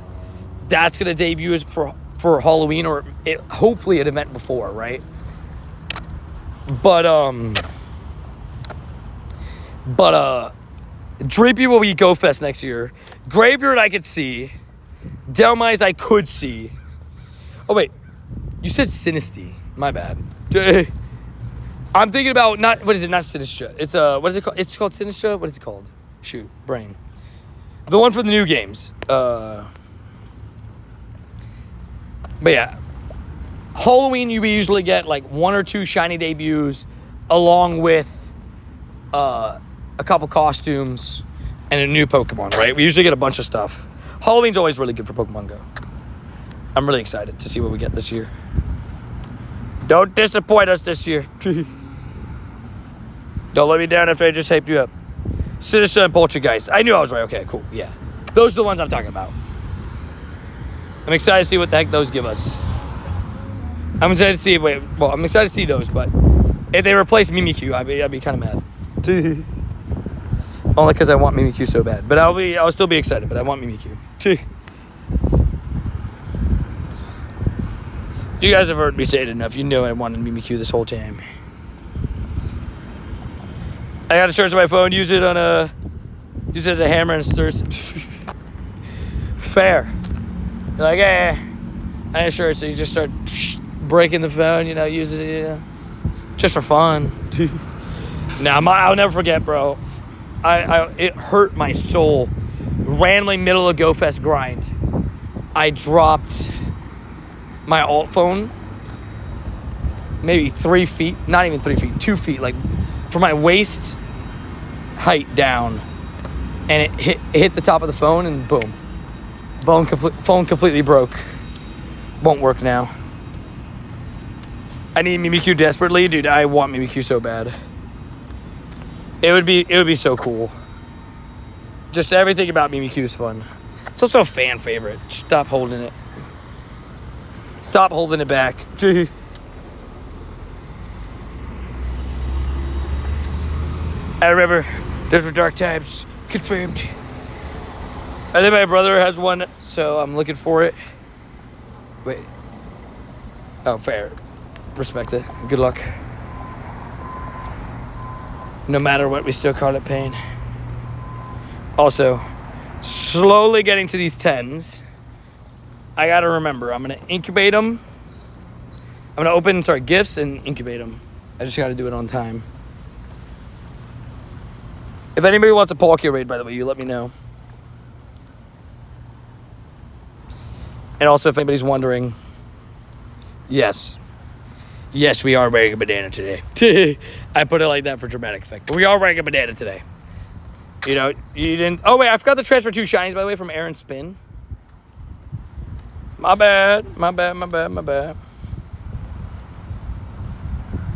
that's going to debut as for Halloween or hopefully an event before, right? But Dreepy will be Go Fest next year. Graveyard I could see. Delmise I could see. Oh wait, you said Sinisty. My bad. I'm thinking about not Sinistra. It's what is it called? It's called Sinistra. What is it called? Shoot, brain. The one from the new games. But yeah, Halloween you usually get like 1 or 2 shiny debuts, along with a couple costumes and a new Pokemon. Right? We usually get a bunch of stuff. Halloween's always really good for Pokemon Go. I'm really excited to see what we get this year. Don't disappoint us this year. Don't let me down after I just hyped you up. Sinistra and Poltergeist. I knew I was right. Okay, cool. Yeah. Those are the ones I'm talking about. I'm excited to see what the heck those give us. I'm excited to see... I'm excited to see those, but if they replace Mimikyu, I'd be kind of mad. Only because I want Mimikyu so bad. But I'll still be excited, but I want Mimikyu. You guys have heard me say it enough. You know I wanted Mimikyu this whole time. I got to charge my phone, use it as a hammer and stirs. Fair. You're like, hey, I ain't sure. So you just start breaking the phone, you know, use it, you know, just for fun. Now, I'll never forget, bro. It hurt my soul. Randomly middle of Go Fest grind, I dropped my alt phone maybe 3 feet, not even 3 feet, 2 feet, like from my waist height down, and it hit the top of the phone, and boom, phone completely broke. Won't work now. I need Mimikyu desperately, dude. I want Mimikyu so bad. It would be so cool. Just everything about Mimikyu is fun. It's also a fan favorite. Stop holding it. Stop holding it back. I remember those were dark times. Confirmed. I think my brother has one, so I'm looking for it. Wait. Oh, fair. Respect it. Good luck. No matter what, we still call it pain. Also, slowly getting to these 10s. I gotta remember, I'm gonna incubate them. I'm gonna open, gifts and incubate them. I just gotta do it on time. If anybody wants a Palkia raid, by the way, you let me know. And also, if anybody's wondering, yes, we are wearing a bandana today. I put it like that for dramatic effect, but we are wearing a bandana today. You know, you didn't... Oh, wait, I forgot to transfer 2 shinies, by the way, from Aaron Spin. My bad.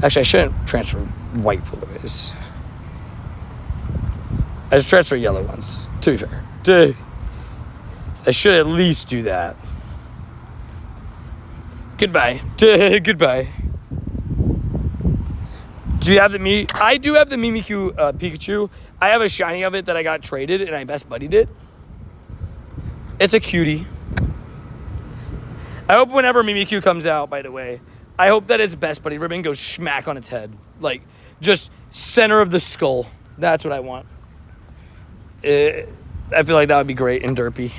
Actually, I shouldn't transfer white fluids. I should transfer yellow ones, to be fair. I should at least do that. Goodbye. Goodbye. Do you have the I do have the Mimikyu Pikachu. I have a shiny of it that I got traded, and I best buddied it. It's a cutie. I hope whenever Mimikyu comes out, by the way, I hope that its best buddy ribbon goes smack on its head. Like, just center of the skull. That's what I want. I feel like that would be great in Derpy.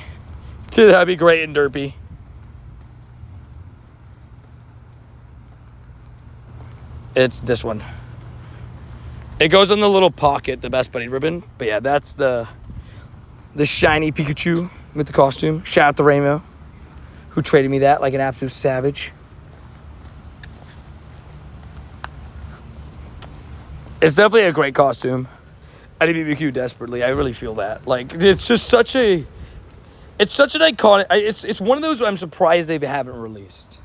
That would be great in Derpy. It's this one. It goes on the little pocket, the Best Buddy ribbon. But yeah, that's the shiny Pikachu with the costume. Shout out to Rainbow, who traded me that like an absolute savage. It's definitely a great costume. I need BBQ desperately. I really feel that. Like, it's just such an iconic. It's one of those I'm surprised they haven't released.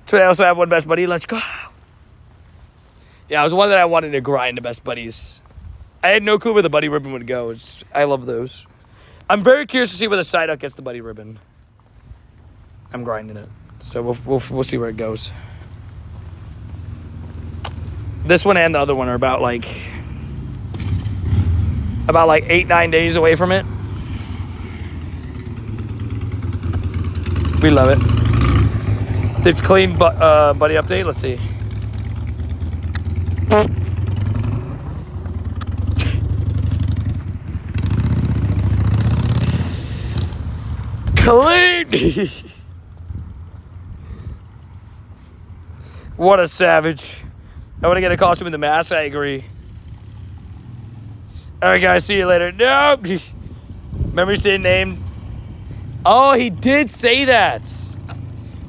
Today I also have one Best Buddy. Let's go. Yeah, it was one that I wanted to grind to Best Buddies. I had no clue where the Buddy ribbon would go. I love those. I'm very curious to see where the Psyduck gets the Buddy ribbon. I'm grinding it, so we'll see where it goes. This one and the other one are about like 8-9 days away from it. We love it. It's clean Buddy update. Let's see. Clean. What a savage. I want to get a costume in the mask. I agree. All right, guys. See you later. No. Remember you saying name? Oh, he did say that.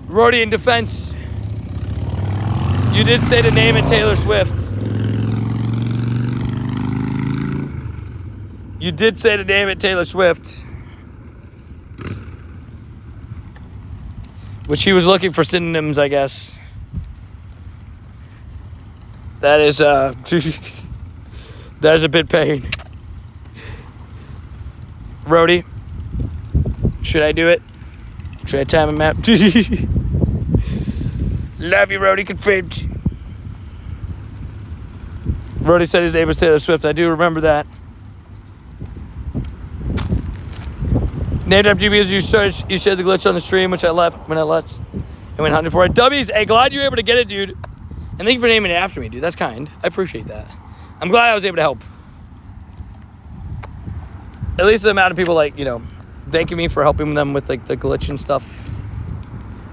Rody, in defense, you did say the name of Taylor Swift. You did say the name of Taylor Swift. Which he was looking for synonyms, I guess. That is that is a bit pain. Rody, should I do it? Should I time him out? Love you, Rody. Confirmed. Rody said his name was Taylor Swift. I do remember that. Named after GB as you searched. You shared the glitch on the stream, which I left when I left and went hunting for it. W's, hey, glad you were able to get it, dude. And thank you for naming it after me, dude. That's kind. I appreciate that. I'm glad I was able to help. At least the amount of people, like, you know, thanking me for helping them with, like, the glitch and stuff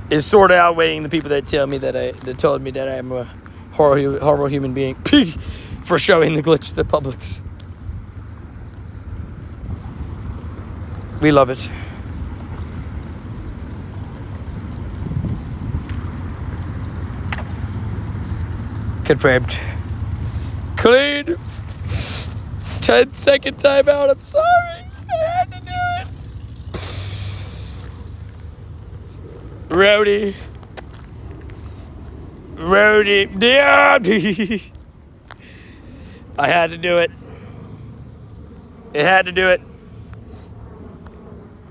is sort of outweighing the people that told me that I'm a horrible human being for showing the glitch to the public. We love it. Confirmed. Clean. 10-second timeout. I'm sorry. I had to do it. Rowdy. Yeah. I had to do it. It had to do it.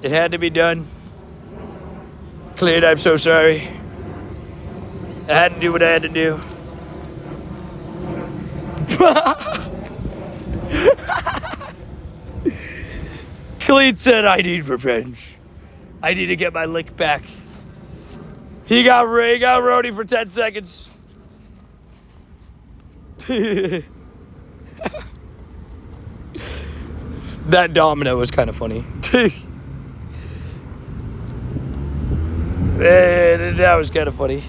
It had to be done. Cleared, I'm so sorry. I had to do what I had to do. Khalid said, I need revenge. I need to get my lick back. He got Rody for 10 seconds. That domino was kind of funny. That was kind of funny.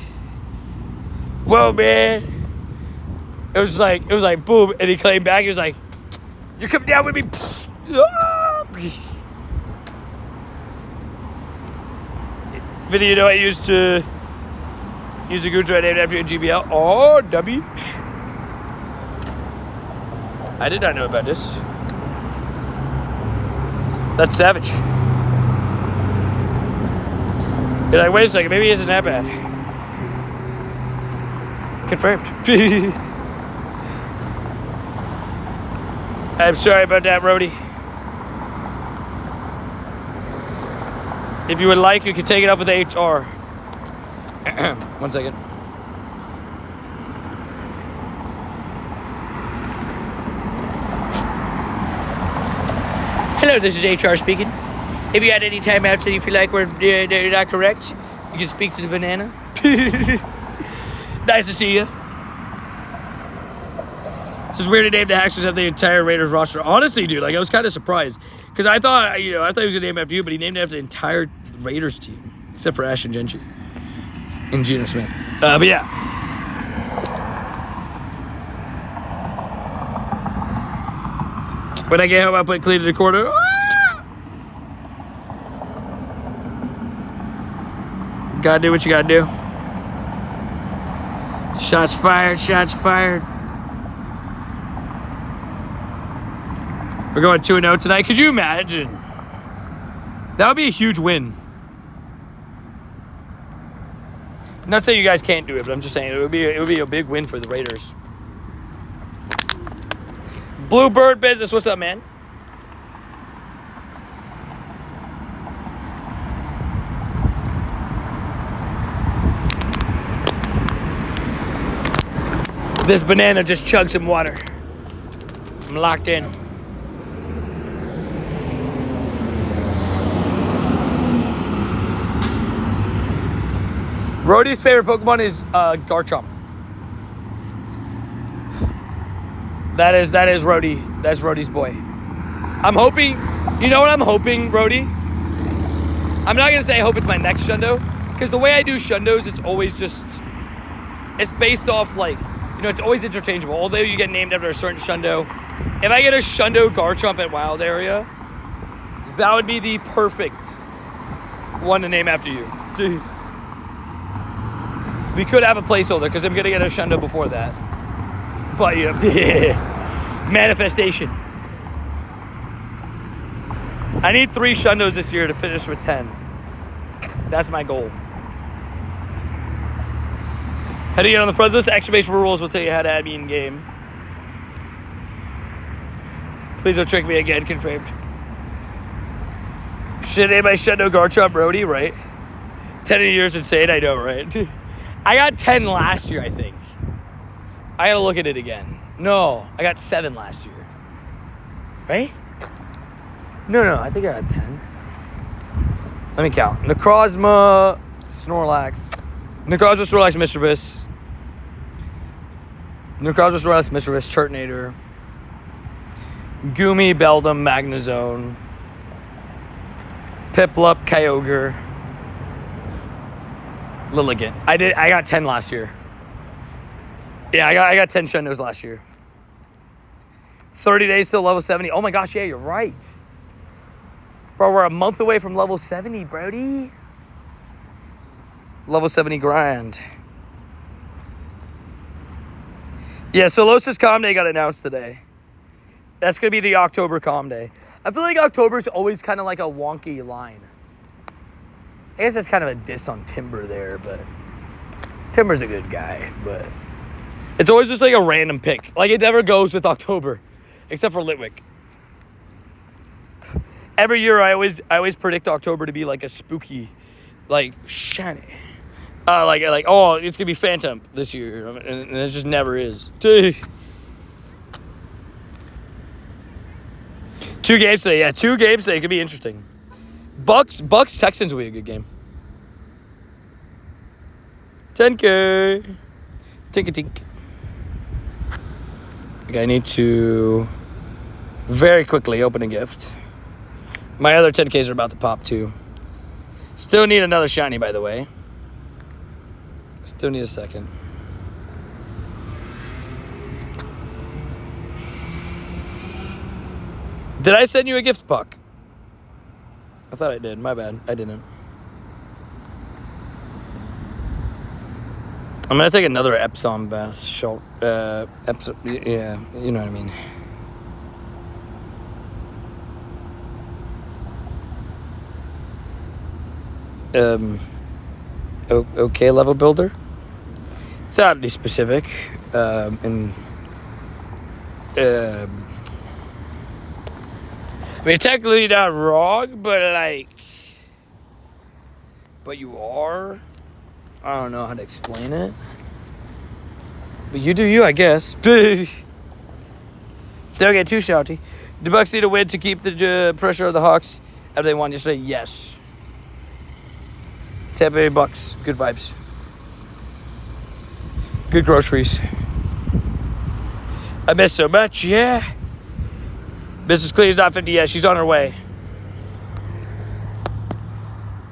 Whoa, man. It was like boom, and he came back. He was like, "You're coming down with me." Video, you know, I used to use a Gucci named after a GBL. Oh, W. I did not know about this. That's savage. You're like, wait a second, maybe he isn't that bad. Confirmed. I'm sorry about that, Rody. If you would like, you can take it up with HR. 1 second. Hello, this is HR speaking. If you had any timeouts that you feel like they're not correct, you can speak to the banana. Nice to see you. It's just weird to name the Hackers have the entire Raiders roster. Honestly, dude, like I was kind of surprised because I thought he was gonna name after you, but he named after the entire Raiders team except for Ashton Genchi and Geno Smith. But yeah, When I get home, I put clean in the corner. Ah! Gotta do what you gotta do. Shots fired, shots fired. We're going 2-0 tonight. Could you imagine? That would be a huge win. I'm not saying you guys can't do it, but I'm just saying it would be a big win for the Raiders. Bluebird Business, what's up, man? This banana just chugged some water. I'm locked in. Rhodey's favorite Pokemon is Garchomp. That is Rhodey. That's Rhodey's boy. I'm hoping, you know what I'm hoping, Rhodey? I'm not gonna say I hope it's my next Shundo, because the way I do Shundos, it's always just, it's based off like, you know, it's always interchangeable. Although you get named after a certain Shundo. If I get a Shundo Garchomp at Wild Area, that would be the perfect one to name after you. Dude. We could have a placeholder because I'm gonna get a Shundo before that. But you know, yeah. Manifestation. I need 3 Shundos this year to finish with 10. That's my goal. How do you get on the front list? Exclamation rules will tell you how to add me in game. Please don't trick me again. Confirmed. Should name my Shundo Garchomp Rhodey, right? 10 years insane. I know, right? I got 10 last year, I think. I gotta look at it again. No, I got 7 last year. Right? No, I think I got 10. Let me count. Necrozma, Snorlax, Mischievous. Necrozma, Snorlax, Mischievous, Turtonator. Goomy, Beldum, Magnezone. Piplup, Kyogre. Lilligant. I got 10 last year. Yeah, I got 10 Shundos last year. 30 days till level 70. Oh my gosh, yeah, you're right. Bro, we're a month away from level 70, Brody. Level 70 grind. Yeah, Solosis Community got announced today. That's going to be the October Com Day. I feel like October's always kind of like a wonky line. I guess that's kind of a diss on Timber there, but Timber's a good guy, but it's always just like a random pick. Like it never goes with October, except for Litwick. Every year I always predict October to be like a spooky, like shiny. Like oh, it's gonna be Phantom this year, and it just never is. 2 games today, yeah, 2 games today could be interesting. Bucks Texans will be a good game. 10K. Tink. Okay, I need to very quickly open a gift. My other 10Ks are about to pop too. Still need another shiny, by the way. Still need a second. Did I send you a gift, Puck? I thought I did. My bad. I didn't. I'm going to take another Epsom bath. Epsom, yeah, you know what I mean. Okay, level builder. It's oddly specific. I mean, technically not wrong, but you are. I don't know how to explain it. But you do you, I guess. Don't get too shouty. The Bucks need a win to keep the pressure of the Hawks after they won yesterday. Yes. Tampa Bay Bucks. Good vibes. Good groceries. I missed so much, yeah. Mrs. Clee's not 50 yet. She's on her way.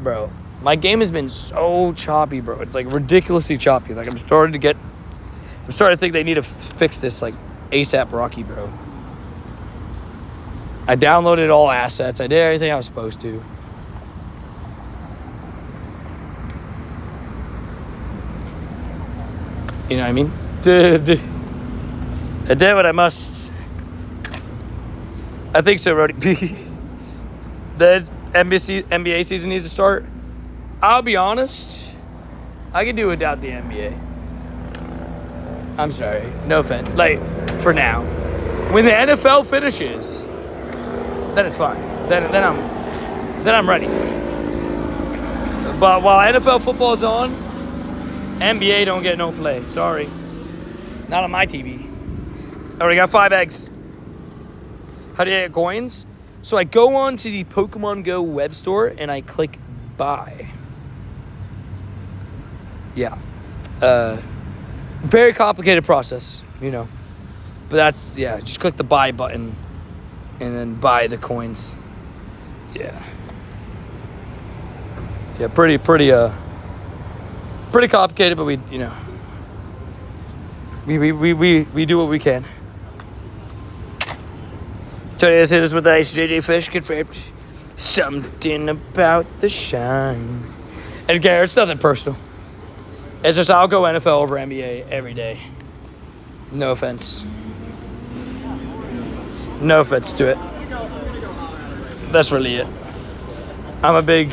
Bro, my game has been so choppy, bro. It's like ridiculously choppy. Like I'm starting to think they need to fix this like ASAP Rocky, bro. I downloaded all assets. I did everything I was supposed to. You know what I mean? I did what I must. I think so, Rody. The NBA season needs to start. I'll be honest. I can do without the NBA. I'm sorry. No offense. Like, for now. When the NFL finishes, then it's fine. Then I'm ready. But while NFL football is on, NBA don't get no play. Sorry. Not on my TV. I already got 5 eggs. How do you get coins? So I go on to the Pokemon Go web store and I click buy. Yeah. Very complicated process, you know. But that's, yeah, just click the buy button and then buy the coins. Yeah. Yeah, pretty complicated, but we, you know, we do what we can. Tony has hit us with the Ice JJ Fish confirmed. Something about the shine. And Garrett, it's nothing personal. It's just I'll go NFL over NBA every day. No offense. No offense to it. That's really it. I'm a big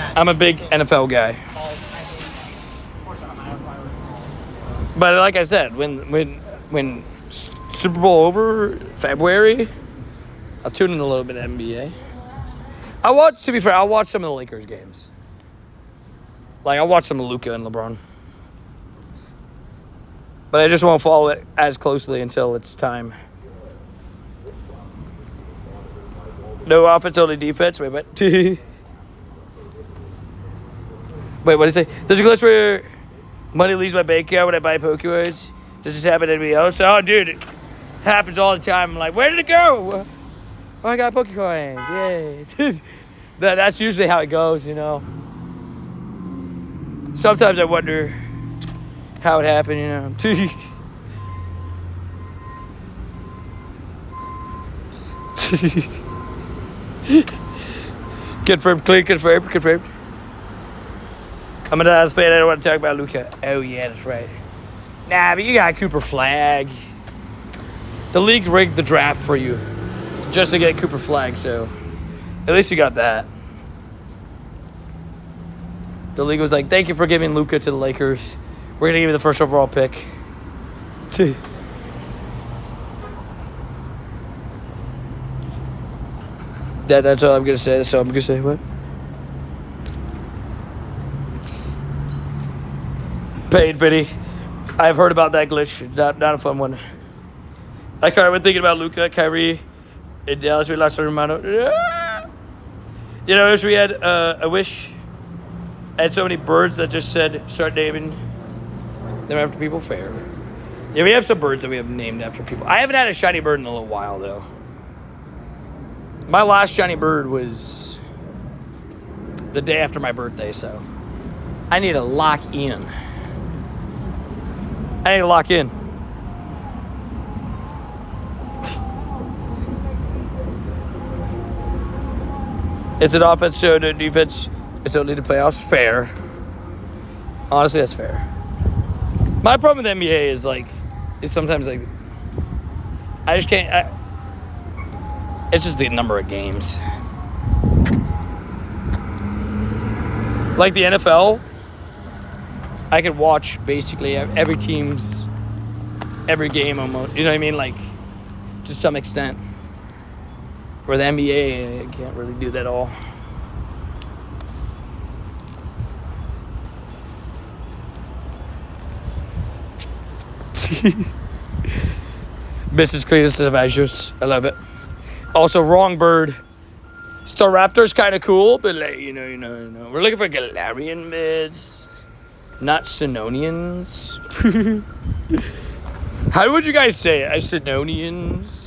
NFL guy. But like I said, when Super Bowl over, February, I'll tune in a little bit of NBA. I'll watch some of the Lakers games. Like, I'll watch some of Luka and LeBron. But I just won't follow it as closely until it's time. No offense, only defense. Wait, what? Wait, what did he say? There's a glitch where money leaves my bank account when I buy Pokewords. Does this happen to anybody else? Oh, dude, it happens all the time. I'm like, where did it go? Oh, I got Pokecoins. Yay. That's usually how it goes, you know. Sometimes I wonder how it happened, you know. Confirmed. I'm a Dallas fan. I don't want to talk about Luka. Oh, yeah, that's right. Nah, but you got Cooper Flag. The league rigged the draft for you just to get Cooper Flag, so at least you got that. The league was like, thank you for giving Luka to the Lakers. We're going to give you the first overall pick. That's all I'm going to say. That's all I'm going to say. What? Paid pity. I've heard about that glitch. Not a fun one. Like, I've been thinking about Luka, Kyrie, in Dallas. We lost our Romano. You know, if we had a wish, I had so many birds that just said, start naming them after people. Fair. Yeah, we have some birds that we have named after people. I haven't had a shiny bird in a little while, though. My last shiny bird was the day after my birthday, so I need to lock in. It's an offense show, no defense. It's only the playoffs. Fair. Honestly, that's fair. My problem with the NBA is sometimes like, I just can't. It's just the number of games. Like the NFL, I could watch basically every team's every game almost. You know what I mean? Like, to some extent. For the NBA, I can't really do that all. Mrs. Cletus Avajos. I love it. Also, wrong bird. Staraptor's kind of cool, but like, you know. We're looking for Galarian mids, not Sinonians. How would you guys say it? Sinonians?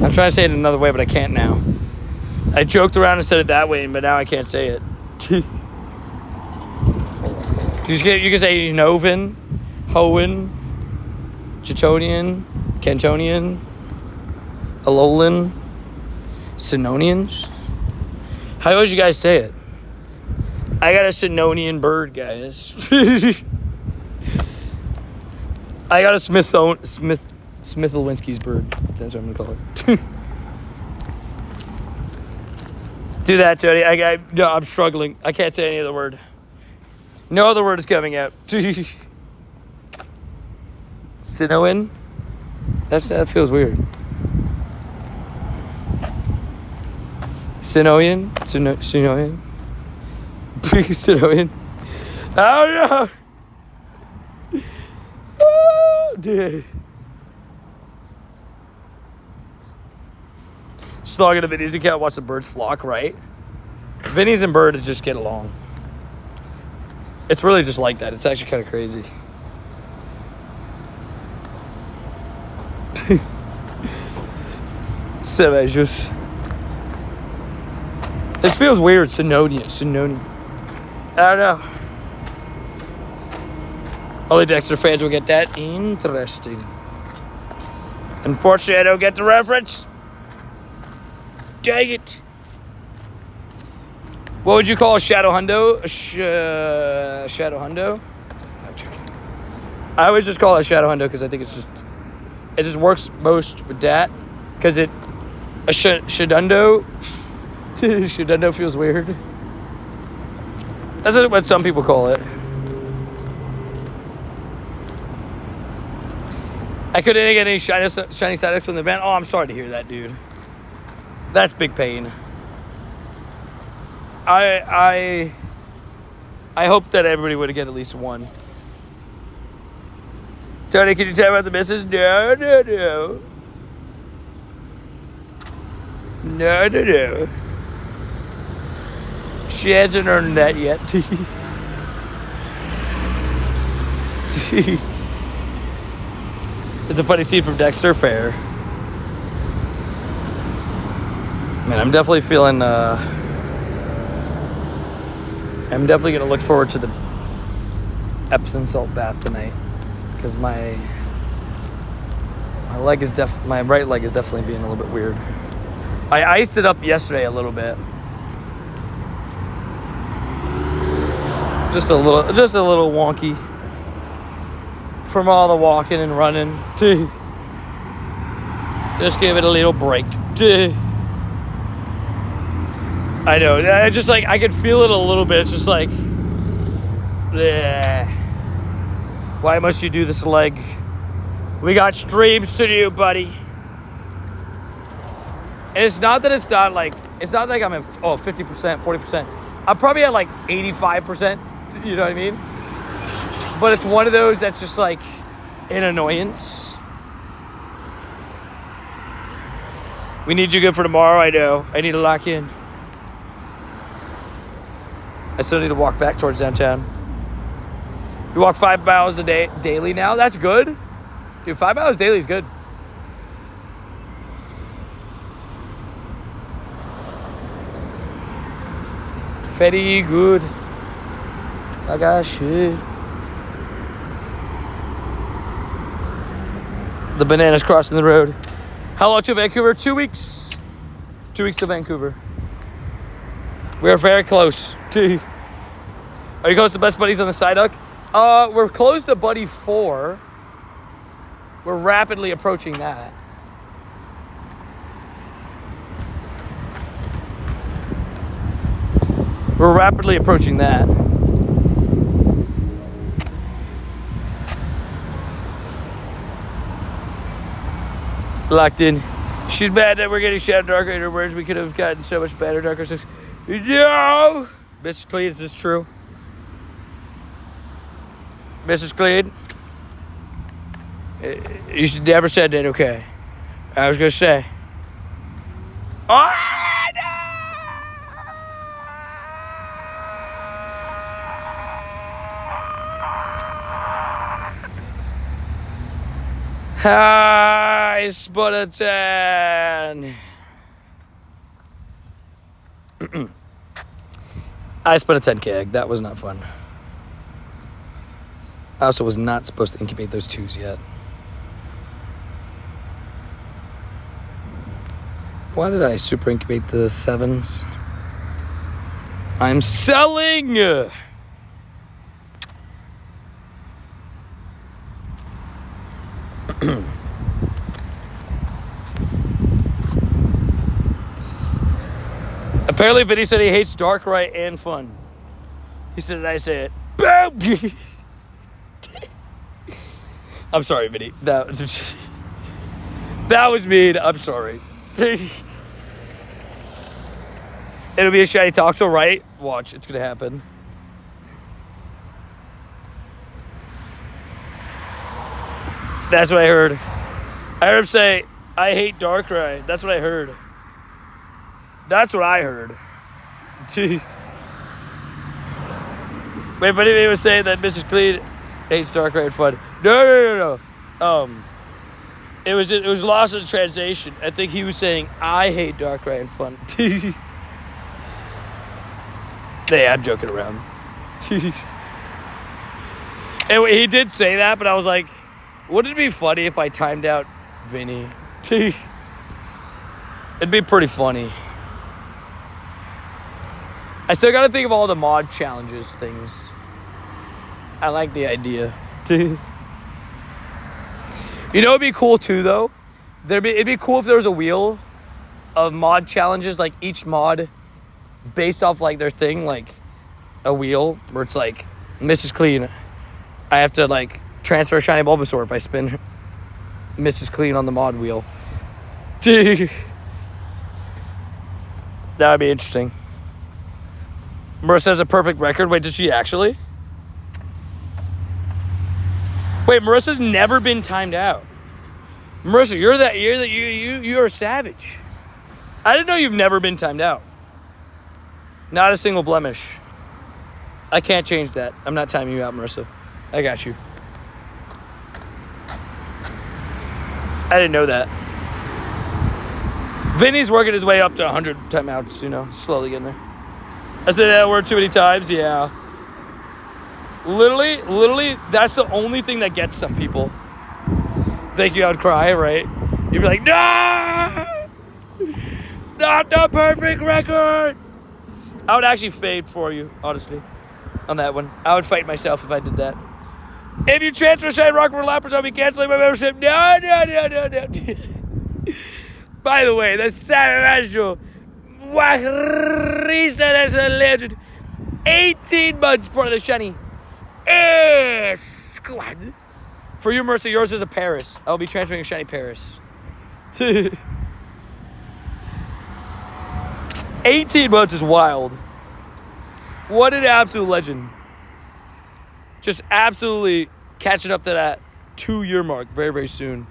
I'm trying to say it another way, but I can't now. I joked around and said it that way, but now I can't say it. You can say Novin, Hoen. Chitonian, Cantonian, Alolan, Sinonians. How would you guys say it? I got a Sinonian bird, guys. I got a Smith-Lewinsky's bird. That's what I'm gonna call it. Do that, Jody. No, I'm struggling. I can't say any other word. No other word is coming out. Sinoan? That feels weird. Sinoian? Sinoian? Sinoian? Oh no! Oh, dude. Just log into Vinny's account, watch the birds flock, right? Vinny's and birds just get along. It's really just like that. It's actually kind of crazy. Just. This feels weird. Sinonian. I don't know. Only Dexter fans will get that. Interesting. Unfortunately, I don't get the reference. Dang it. What would you call a Shadow Hundo? Shadow Hundo? I'm joking. I would just call it a Shadow Hundo because I think it just works most with that. Because a Shadundo. Shadundo feels weird. That's what some people call it. I couldn't get any shiny Psyducks from the event. Oh, I'm sorry to hear that, dude. That's big pain. I hope that everybody would get at least one. Tony, can you tell me about the missus? No. No. She hasn't earned that yet. It's a funny scene from Dexter Fair. Man, I'm definitely feeling, I'm definitely going to look forward to the Epsom salt bath tonight. Because my right leg is definitely being a little bit weird. I iced it up yesterday a little bit. Just a little wonky. From all the walking and running. Just give it a little break. I know. I just I could feel it a little bit. It's just like, bleh. Why must you do this leg? We got streams to do, buddy. And it's not like I'm at 50%, 40%. I'm probably at 85%. You know what I mean? But it's one of those that's just an annoyance. We need you good for tomorrow, I know. I need to lock in. I still need to walk back towards downtown. You walk 5 miles a day daily now? That's good. Dude, 5 miles daily is good. Very good. I got shit. The banana's crossing the road. How long to Vancouver? 2 weeks. 2 weeks to Vancouver. We're very close. Are you close to best buddies on the Psyduck? We're close to buddy 4. We're rapidly approaching that. We're rapidly approaching that. Locked in. She's mad that we're getting Shadow Darker in her words. We could have gotten so much better Darker 6. No! Mrs. Cleed, is this true? Mrs. Cleed? You should never said that, okay? I was going to say. Oh, no! Hi, Spudatan. I spun a 10K egg. That was not fun. I also was not supposed to incubate those 2s yet. Why did I super incubate the 7s? I'm selling! Apparently, Vinny said he hates Darkrai and Fun. He said that I say it. Boom! I'm sorry, Vinny. That was mean. I'm sorry. It'll be a shiny Toxel, right? Watch, it's gonna happen. That's what I heard. I heard him say, I hate Darkrai. That's what I heard. That's what I heard. Jeez. Wait, but he was saying that Mrs. Clean hates Darkrai and Fun. No. It was lost in translation. I think he was saying, I hate Darkrai and Fun. Yeah, I'm joking around. And he did say that, but I was like, wouldn't it be funny if I timed out Vinny? It'd be pretty funny. I still gotta think of all the mod challenges things. I like the idea. You know what'd be cool too though? It'd be cool if there was a wheel of mod challenges, like each mod based off like their thing, like a wheel where it's like Mrs. Clean. I have to like transfer a shiny Bulbasaur if I spin Mrs. Clean on the mod wheel. That would be interesting. Marissa has a perfect record. Wait, did she actually? Wait, Marissa's never been timed out. Marissa, you're a savage. I didn't know you've never been timed out. Not a single blemish. I can't change that. I'm not timing you out, Marissa. I got you. I didn't know that. Vinny's working his way up to 100 timeouts, you know, slowly getting there. I said that word too many times, yeah. Literally, that's the only thing that gets some people. Think you I would cry, right? You'd be like, no! Not the perfect record! I would actually fade for you, honestly, on that one. I would fight myself if I did that. If you transfer Shine Rock for Lappers, I'll be canceling my membership. No. By the way, the Savage Warisa, that's a legend. 18 months for the shiny. Squad. For you, Mercy, yours is a Paris. I'll be transferring a shiny Paris. 18 months is wild. What an absolute legend. Just absolutely catching up to that 2-year mark very, very soon.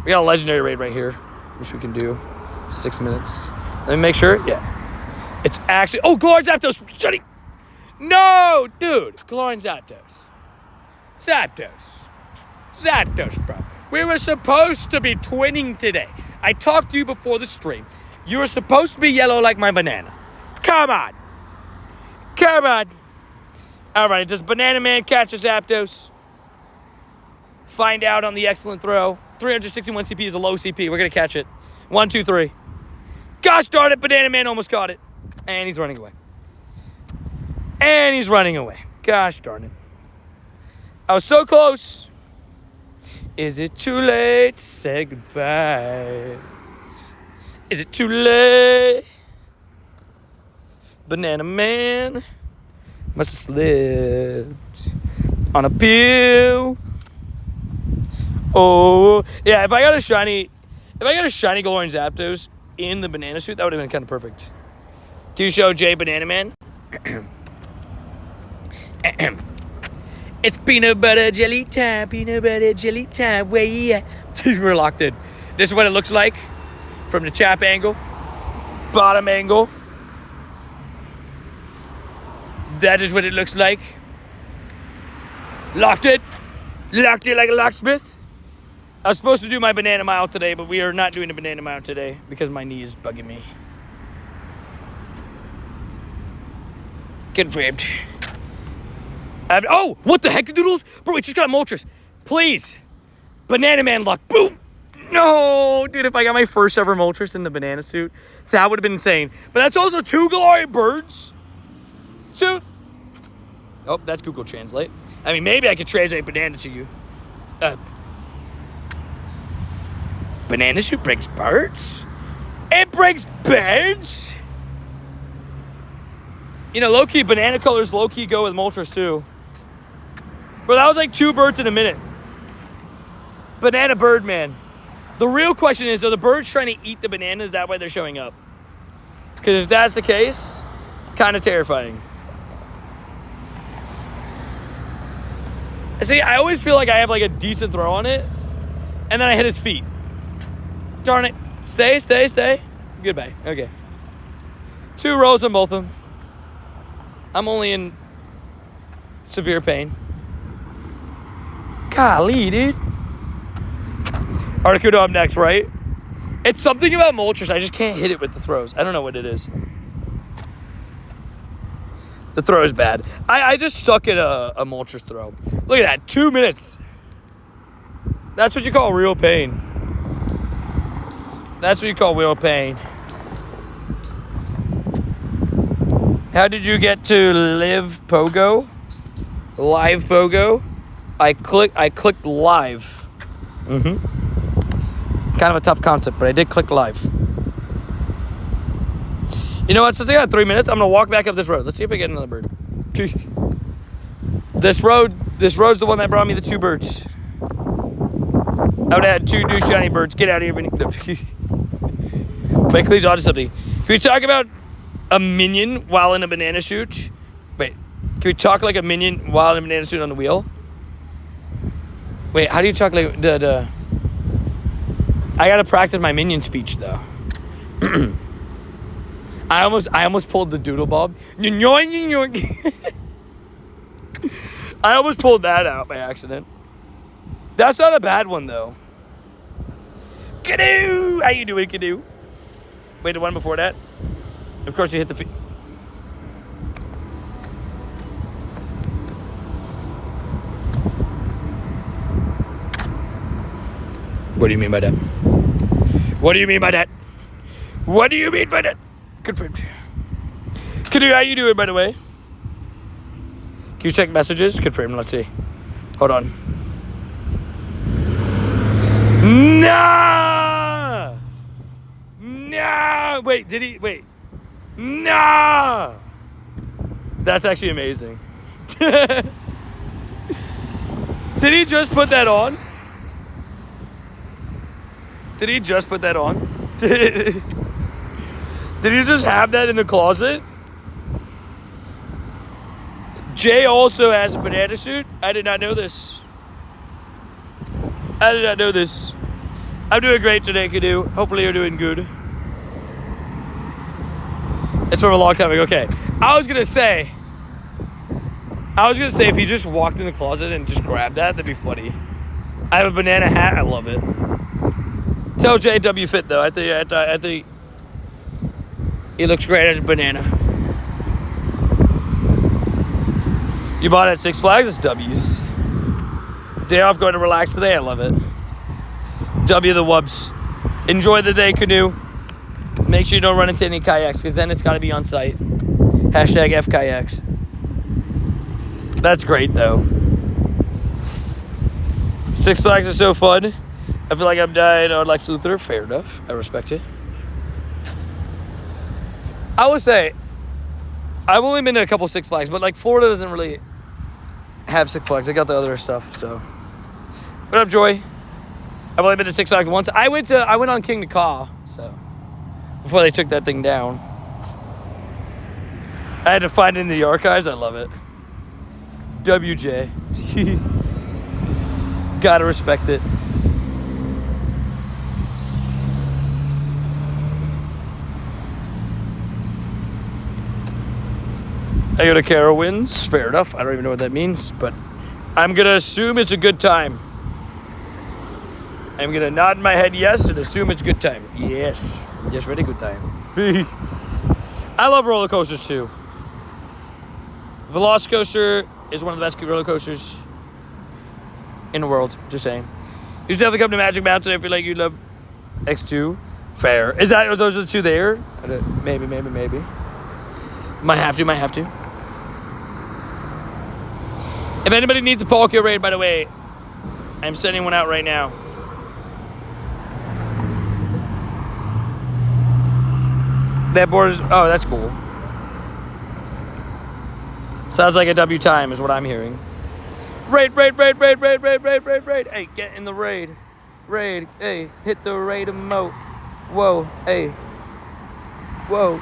We got a legendary raid right here, which we can do. 6 minutes. Let me make sure. Yeah. It's actually... Oh, Galarian Zapdos. Shutty. No, dude. Galarian Zapdos. Zapdos, bro. We were supposed to be twinning today. I talked to you before the stream. You were supposed to be yellow like my banana. Come on. All right, does Banana Man catch a Zapdos? Find out on the excellent throw. 361 CP is a low CP. We're going to catch it. 1, 2, 3. Gosh darn it, Banana Man almost caught it. And he's running away. Gosh darn it. I was so close. Is it too late to say goodbye? Is it too late? Banana Man must have slipped on a pill. Oh, yeah, if I got a shiny Galarian Zapdos in the banana suit, that would have been kind of perfect. Can you show Jay Banana Man? It's peanut butter jelly time, where you at? We're locked in. This is what it looks like from the top angle, bottom angle. That is what it looks like. Locked it like a locksmith. I was supposed to do my banana mile today, but we are not doing a banana mile today because my knee is bugging me. Confirmed. Oh, what the heck, Doodles? Bro, we just got Moltres. Please. Banana Man luck. Boom. No, dude, if I got my first ever Moltres in the banana suit, that would have been insane. But that's also 2 Galarian birds. So, oh, that's Google Translate. I mean, maybe I could translate banana to you. Banana suit brings birds? It brings birds? You know, low-key, banana colors low-key go with Moltres too. Bro, that was like 2 birds in a minute. Banana bird, man. The real question is, are the birds trying to eat the bananas? That way they're showing up. Because if that's the case, kind of terrifying. See, I always feel like I have like a decent throw on it, and then I hit his feet. Darn it. Stay, stay, stay. Goodbye. Okay. 2 rolls on both of them. I'm only in severe pain. Golly, dude. Articuno up next, right? It's something about Moltres. I just can't hit it with the throws. I don't know what it is. The throw is bad. I just suck at a Moltres throw. Look at that. 2 minutes. That's what you call real pain. That's what you call real pain. How did you get to live Pogo? Live Pogo? I clicked live. Kind of a tough concept, but I did click live. You know what? Since I got 3 minutes, I'm gonna walk back up this road. Let's see if I get another bird. This road's the one that brought me the 2 birds. I would have had 2 new shiny birds. Get out of here, Wait, please, on to something. Can we talk about a minion while in a banana suit? Wait, can we talk like a minion while in a banana suit on the wheel? Wait, how do you talk like the I gotta practice my minion speech though. I almost pulled the doodle bob. I almost pulled that out by accident. That's not a bad one though. Canoe! How you doing, Canoe? Wait, the one before that? Of course you hit the feet. What do you mean by that? What do you mean by that? What do you mean by that? Confirmed. Canoe, how you doing, by the way? Can you check messages? Confirmed. Let's see. Hold on. No! No! Wait, did he? Wait. No! That's actually amazing. Did he just put that on? Did he just put that on? Did he just have that in the closet? Jay also has a banana suit. I did not know this. I did not know this. I'm doing great today, Canoe. Hopefully you're doing good. It's from a long time ago. Okay. I was gonna say if he just walked in the closet and just grabbed that, that'd be funny. I have a banana hat. I love it. Tell JW fit though. I think he looks great as a banana. You bought it at Six Flags? It's W's. Day off, going to relax today. I love it. W the wubs. Enjoy the day, Canoe. Make sure you don't run into any kayaks, because then it's got to be on site. Hashtag F kayaks. That's great though. Six Flags are so fun. I feel like I'm dying on Lex Luthor. Fair enough. I respect it. I would say, I've only been to a couple Six Flags, but like Florida doesn't really have Six Flags. They got the other stuff, so. What up, Joy? I've only been to Six Flags once. I went on King to Caw, so. Before they took that thing down. I had to find it in the archives. I love it. WJ. Gotta respect it. I go to Carowinds. Fair enough. I don't even know what that means, but I'm going to assume it's a good time. I'm going to nod my head yes and assume it's a good time. Yes. Yes, very good time. I love roller coasters too. Velocicoaster is one of the best roller coasters in the world. Just saying. You should definitely come to Magic Mountain if you like. You love X2. Fair. Is that? Are those the two there? Maybe. Might have to. If anybody needs a Palkia raid, by the way, I'm sending one out right now. That board is. Oh, that's cool. Sounds like a W time is what I'm hearing. Raid. Hey, get in the raid. Raid. Hey, hit the raid emote. Whoa. Hey. Whoa.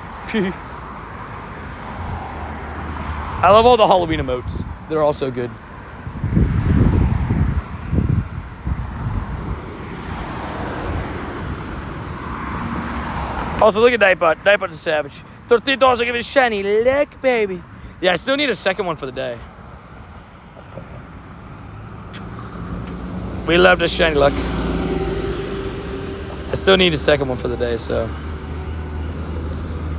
I love all the Halloween emotes. They're all so good. Also, look at Nightbot. Nightbot's a savage. $13, I'll give it a shiny lick, baby. Yeah, I still need a second one for the day. We love the shiny luck. I still need a second one for the day, so.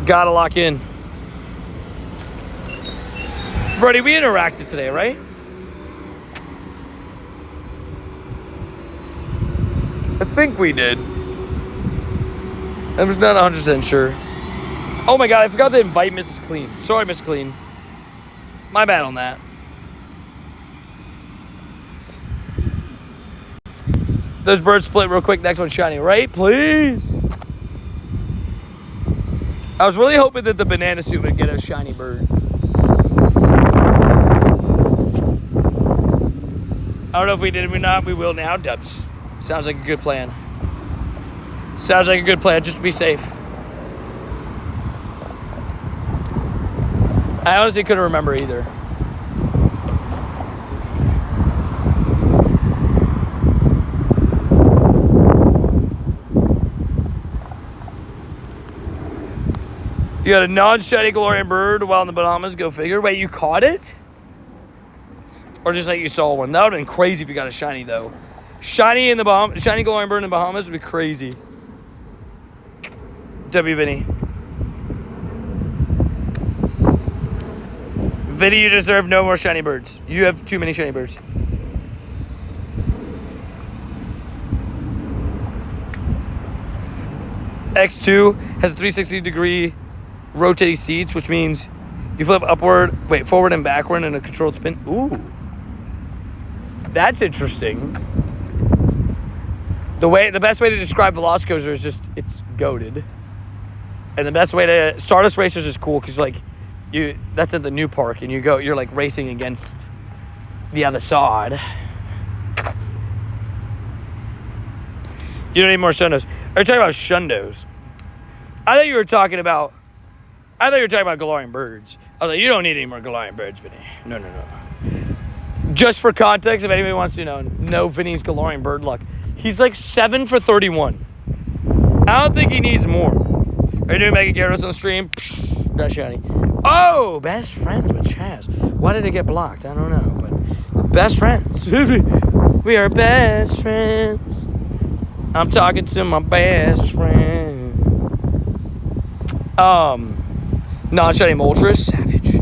Gotta lock in. Brody, we interacted today, right? I think we did. I'm just not 100% sure. Oh my god, I forgot to invite Mrs. Clean. Sorry, Miss Clean. My bad on that. Those birds split real quick. Next one shiny, right? Please. I was really hoping that the banana suit would get a shiny bird. I don't know if we did or not. We will now. Dubs. Sounds like a good plan. Sounds like a good plan, just to be safe. I honestly couldn't remember either. You got a non-shiny Galarian bird while in the Bahamas. Go figure. Wait, you caught it? Or just like you saw one? That would have been crazy if you got a shiny, though. Shiny in the Bahamas, shiny Galarian bird in the Bahamas would be crazy. W. Vinny. Vinny, you deserve no more shiny birds. You have too many shiny birds. X2 has a 360-degree rotating seats, which means you flip forward and backward in a controlled spin. Ooh. That's interesting. The best way to describe Velocicoaster is just, it's goated. And the best way to, Stardust Racers is cool, because that's at the new park, and you're like racing against the other side. You don't need more Shundos. Are you talking about Shundos? I thought you were talking about Galarian birds. I was like, you don't need any more Galarian birds, Vinny. No. Just for context, if anybody wants to know Vinny's Galarian bird luck, he's like 7 for 31. I don't think he needs more. Are you doing Mega Gyarados on the stream? Psh, not shiny. Oh, best friends with Chaz. Why did it get blocked? I don't know, but best friends. We are best friends. I'm talking to my best friend. Non-shiny Moltres, savage.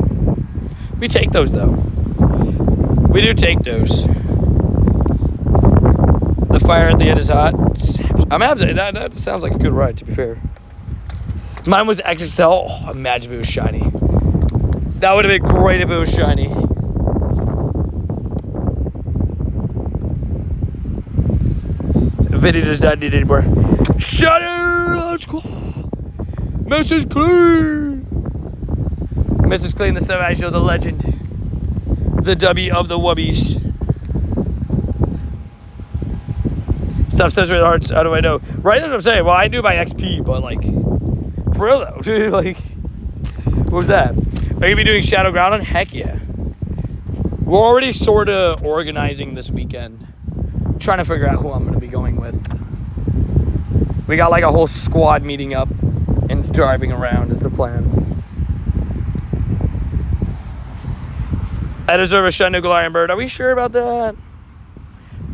We take those though. We do take those. The fire at the end is hot. Savage. I'm happy. That sounds like a good ride, to be fair. Mine was XXL. Oh, imagine if it was shiny. That would have been great if it was shiny. Vinny does not need any more. Shiny! Let's go! Mrs. Clean! Mrs. Clean, the Savage, the legend. The W of the Wubbies. Stuff says with hearts, how do I know? Right, that's what I'm saying. Well, I knew by XP, but like, for real though, dude, like, what was that? Are you gonna be doing Shadow Grounding? Heck yeah. We're already sort of organizing this weekend. Trying to figure out who I'm gonna be going with. We got like a whole squad meeting up and driving around is the plan. I deserve a shiny Galarian bird. Are we sure about that?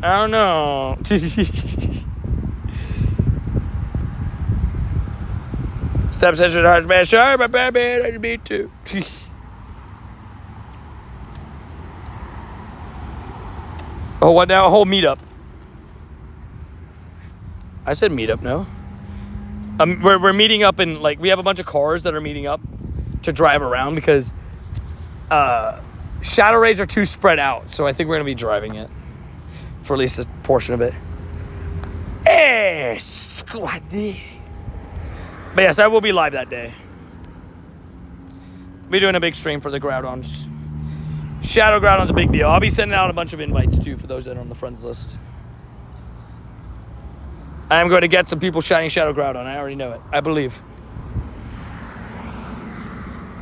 I don't know. Step says with hearts, man. Sorry, my bad, man. I didn't mean to. Oh, what now? A whole meetup. I said meet up, no? We're meeting up in, like, we have a bunch of cars that are meeting up to drive around because shadow raids are too spread out. So I think we're going to be driving it for at least a portion of it. But yes, I will be live that day. Be doing a big stream for the Groudons. Shadow Groudon's a big deal. I'll be sending out a bunch of invites too for those that are on the friends list. I am going to get some people shining Shadow Groudon. I already know it. I believe.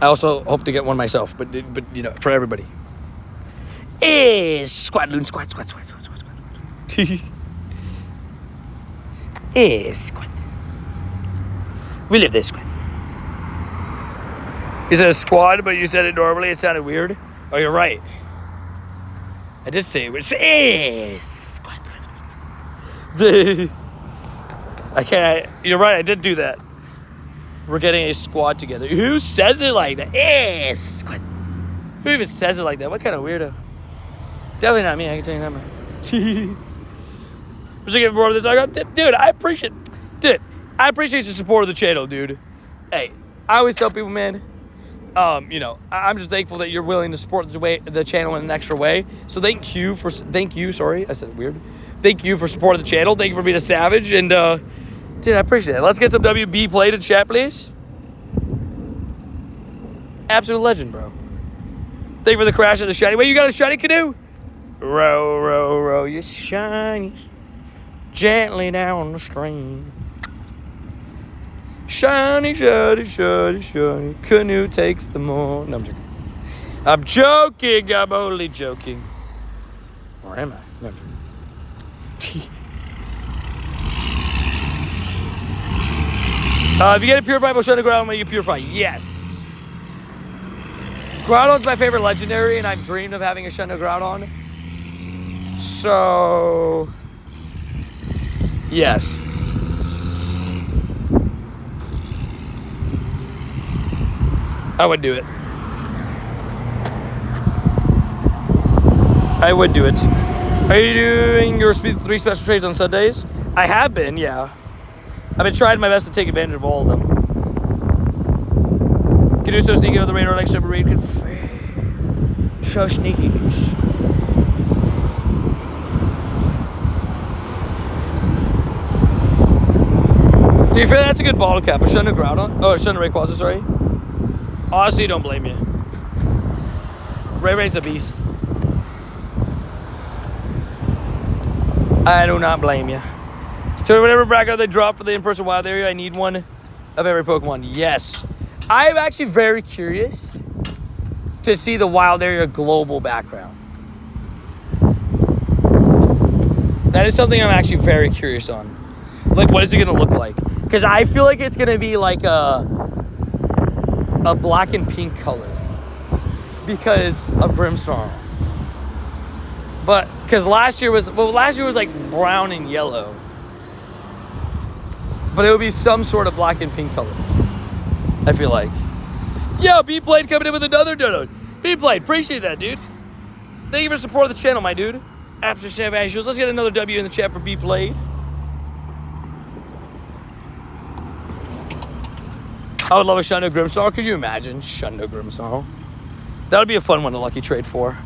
I also hope to get one myself, but you know, for everybody. Squad. Squad. We live this squad. You said squad, but you said it normally. It sounded weird. Oh, you're right. I did say it was squad. I can't. You're right. I did do that. We're getting a squad together. Who says it like that? Squad. Who even says it like that? What kind of weirdo? Definitely not me. I can tell you that much. I'm just getting more of this. Dude, I appreciate the support of the channel, dude. Hey, I always tell people, man. You know, I'm just thankful that you're willing to support the channel in an extra way. So thank you. Sorry, I said it weird. Thank you for supporting the channel. Thank you for being a savage. And, dude, I appreciate it. Let's get some WB played in chat, please. Absolute legend, bro. Thank you for the crash of the shiny. Wait, you got a shiny canoe? Row, row, row your shinies gently down the stream. Shiny, shiny, shiny, shiny. Canoe takes the morn. No, I'm joking. I'm only joking. Or am I? No, I'm joking. If you get a purified Ocean Groudon, will you purify? Yes. Groudon's my favorite legendary, and I've dreamed of having a Shundo Groudon. So, yes. I would do it. I would do it. Are you doing your 3 special trades on Sundays? I have been, yeah. I've been trying my best to take advantage of all of them. Can do so sneaky on the radar like Super Raid. So sneaky. So you feel that's a good bottle cap? A Shundo Groudon? Oh, a Shundo Rayquaza, sorry. Honestly, don't blame you. Ray's a beast. I do not blame you. So whatever bracket they drop for the in-person wild area, I need one of every Pokemon. Yes. I'm actually very curious to see the wild area global background. That is something I'm actually very curious on. Like, what is it going to look like? Because I feel like it's going to be like a black and pink color because of Brimstone. But because last year was like brown and yellow. But it would be some sort of black and pink color, I feel like. Yo, B-Blade coming in with another donut. B-Blade, appreciate that, dude. Thank you for supporting the channel, my dude. Absol Savage. Let's get another W in the chat for B-Blade. I would love a Shundo Grimmsnarl. Could you imagine Shundo Grimmsnarl? That would be a fun one to lucky trade for.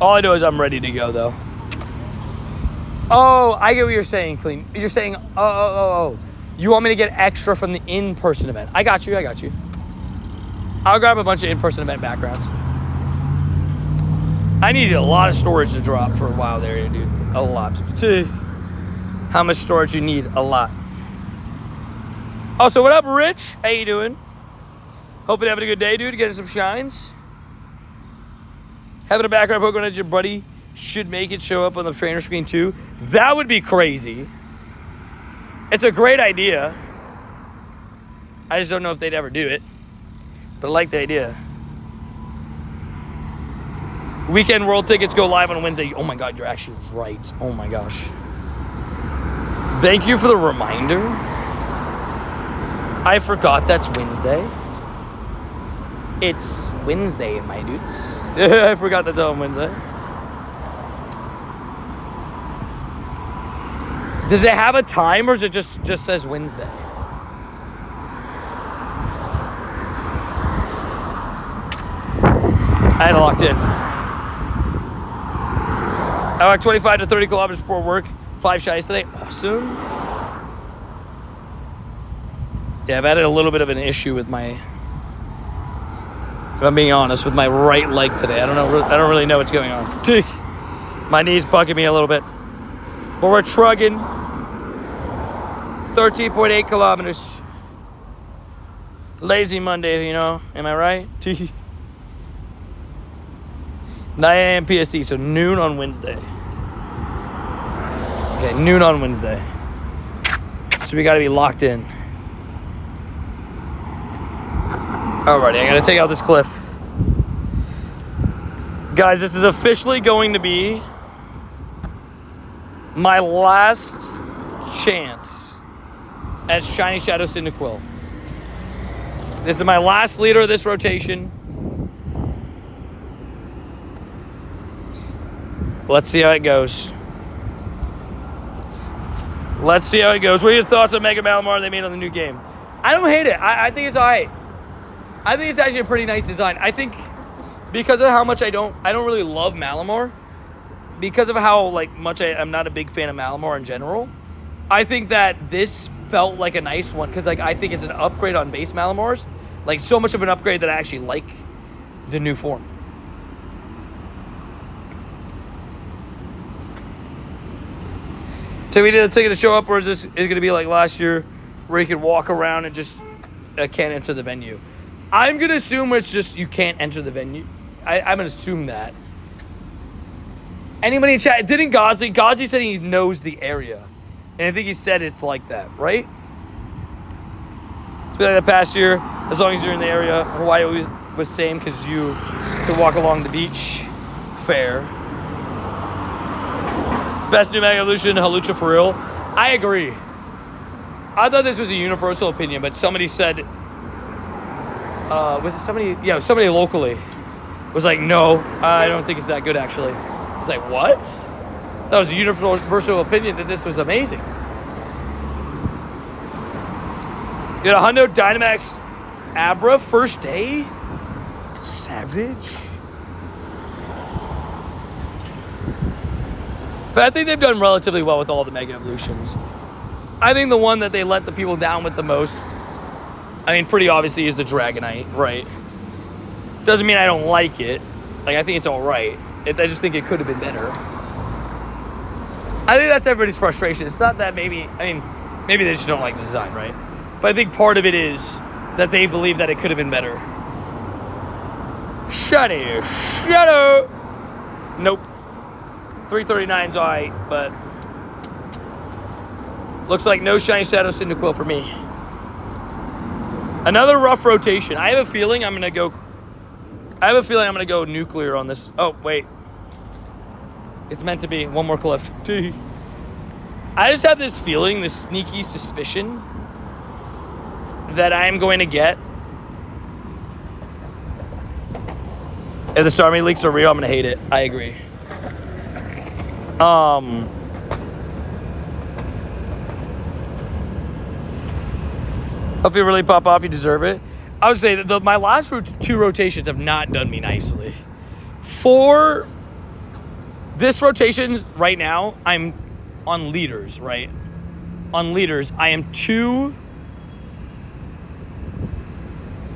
All I know is I'm ready to go, though. Oh, I get what you're saying, Clean. You're saying, oh. You want me to get extra from the in-person event. I got you. I'll grab a bunch of in-person event backgrounds. I need a lot of storage to drop for a wild area, dude. A lot. How much storage you need? A lot. Also, what up, Rich? How you doing? Hoping you're having a good day, dude. Getting some shines. Having a background Pokemon as your buddy should make it show up on the trainer screen too. That would be crazy. It's a great idea. I just don't know if they'd ever do it. But I like the idea. Weekend World tickets go live on Wednesday. Oh my God, you're actually right. Oh my gosh. Thank you for the reminder. I forgot that's Wednesday. It's Wednesday, my dudes. I forgot that's on Wednesday. Does it have a time or is it just says Wednesday? I had it locked in. I walked 25 to 30 kilometers before work. 5 shies today. Awesome. Yeah, I've had a little bit of an issue with my, if I'm being honest, with my right leg today. I don't really know what's going on. My knee's bugging me a little bit. But we're trugging 13.8 kilometers. Lazy Monday, you know. Am I right? 9 a.m. PST, so noon on Wednesday. Okay, noon on Wednesday. So we gotta be locked in. Alrighty, I gotta take out this cliff. Guys, this is officially going to be my last chance at Shiny Shadow Cyndaquil. This is my last leader of this rotation. Let's see how it goes. Let's see how it goes. What are your thoughts on Mega Malamar they made on the new game? I don't hate it. I think it's alright. I think it's actually a pretty nice design. I think because of how much I don't really love Malamar, because of how much I'm not a big fan of Malamar in general, I think that this felt like a nice one because I think it's an upgrade on base Malamars. So much of an upgrade that I actually like the new form. So we did the ticket to show up, or is this going to be like last year where you could walk around and just can't enter the venue? I'm going to assume it's just you can't enter the venue. I'm going to assume that. Anybody in chat? Didn't Godzi? Godzi said he knows the area. And I think he said it's like that, right? It's been like the past year, as long as you're in the area. Hawaii was same because you could walk along the beach. Fair. Best new Mega Evolution, Halucha for real. I agree. I thought this was a universal opinion, but somebody said, was it somebody? Yeah, somebody locally was like, no, I don't think it's that good actually. I was like, what? That was a universal opinion that this was amazing. Did a Hundo Dynamax Abra first day? Savage. But I think they've done relatively well with all the Mega Evolutions. I think the one that they let the people down with the most, pretty obviously, is the Dragonite, right? Doesn't mean I don't like it. I think it's all right. I just think it could have been better. I think that's everybody's frustration. It's not that maybe they just don't like the design, right? But I think part of it is that they believe that it could have been better. Shiny Shadow! Nope. 339's alright, but looks like no Shiny Shadow Cyndaquil for me. Another rough rotation. I have a feeling I'm gonna go nuclear on this. Oh, wait. It's meant to be. One more cliff. I just have this feeling, this sneaky suspicion that I'm going to get. If the Starmie leaks are real, I'm gonna hate it. I agree. If you really pop off, you deserve it. I would say that my last 2 rotations have not done me nicely. For this rotation right now, I'm on leaders, right? On leaders, I am 2.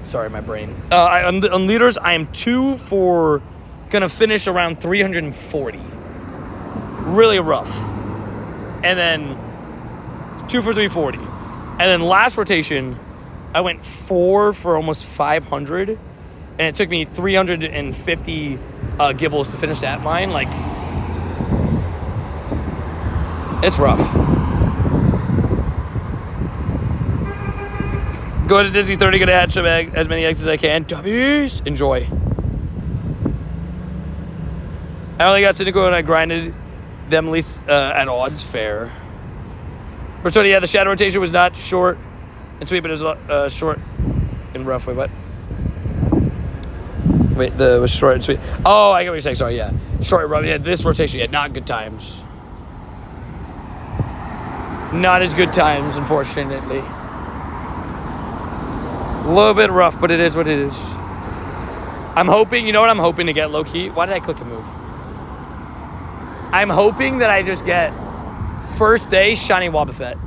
Sorry, my brain. On leaders, I am 2 for gonna finish around 340. Really rough. And then 2 for 340. And then last rotation, I went 4 for almost 500. And it took me 350 Gibbles to finish that line. It's rough. Go to Disney 30, gonna hatch as many eggs as I can. W's. Enjoy. I only got Cyndaquil and I grinded them at least at odds. Fair. Bertoni, yeah, the shadow rotation was not short and sweet, but it was short and rough. Wait, what? Wait, was short and sweet. Oh, I get what you're saying. Sorry, yeah. Short and rough. Yeah, this rotation, yeah, not good times. Not as good times, unfortunately. A little bit rough, but it is what it is. I'm hoping, you know what I'm hoping to get low-key? Why did I click a move? I'm hoping that I just get first day shiny Wobbuffet.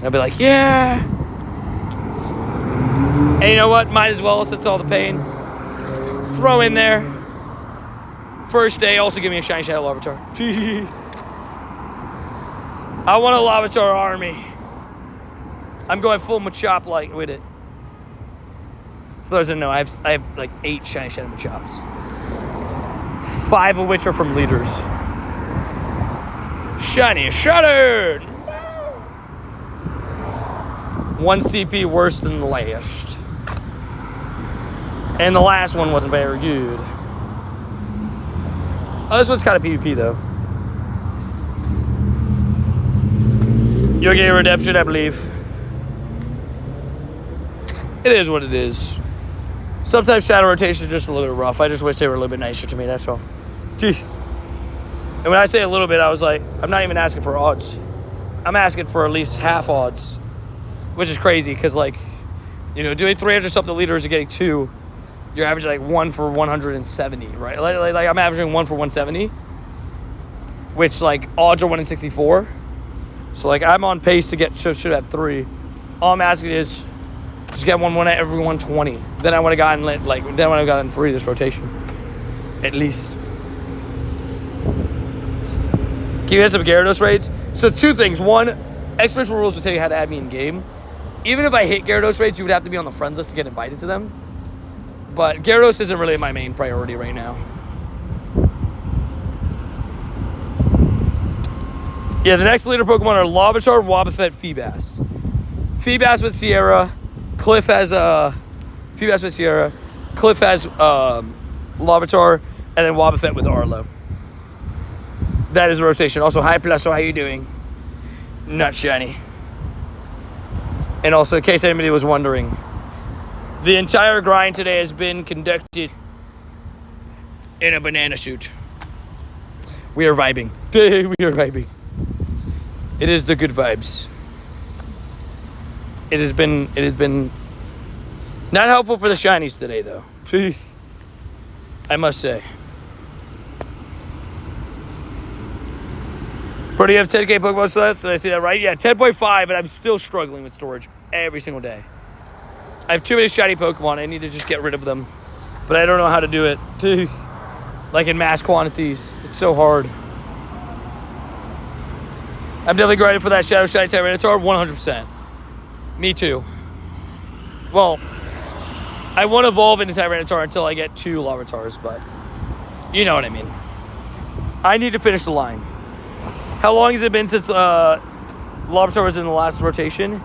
I'll be like, yeah. And you know what? Might as well, since all the pain. Let's throw in there. First day, also give me a shiny Shadow Larvitar. I want a Larvitar army. I'm going full Machop like with it. For those that know, I have like 8 shiny Shadow Machops. 5 of which are from leaders. Shiny Shattered! No! 1 CP worse than the last. And the last one wasn't very good. Oh, this one's kind of PvP though. You'll get a redemption, I believe. It is what it is. Sometimes shadow rotation is just a little bit rough. I just wish they were a little bit nicer to me, that's all. And when I say a little bit, I was like, I'm not even asking for odds. I'm asking for at least half odds. Which is crazy, because like, you know, doing 300 something liters and getting 2, you're averaging like 1 for 170, right? Like I'm averaging 1 for 170. Which like, odds are 1 in 64. So like, I'm on pace to get, should have 3. All I'm asking is, just get one every 120. Then I would have gotten like, then I would have gotten 3 this rotation, at least. Can you get some Gyarados raids? So 2 things. 1, Expedition rules would tell you how to add me in game. Even if I hit Gyarados raids, you would have to be on the friends list to get invited to them. But Gyarados isn't really my main priority right now. Yeah, the next leader Pokemon are Larvitar, Wobbuffet, Feebas. Feebas with Sierra. Cliff has Feebas with Sierra. Cliff has Larvitar, and then Wobbuffet with Arlo. That is a rotation. Also, hi Plesso, how you doing? Not shiny. And also, in case anybody was wondering, the entire grind today has been conducted in a banana suit. We are vibing. We are vibing. It is the good vibes. It has been not helpful for the shinies today, though. I must say. Bro, do you have 10K Pokemon slots? Did I see that right? Yeah, 10.5, and I'm still struggling with storage every single day. I have too many shiny Pokemon. I need to just get rid of them. But I don't know how to do it. Like in mass quantities. It's so hard. I'm definitely grinding for that Shadow Shiny Tyranitar, 100%. Me too. Well, I won't evolve into Tyranitar until I get 2 Larvitars, but you know what I mean. I need to finish the line. How long has it been since Larvitar was in the last rotation?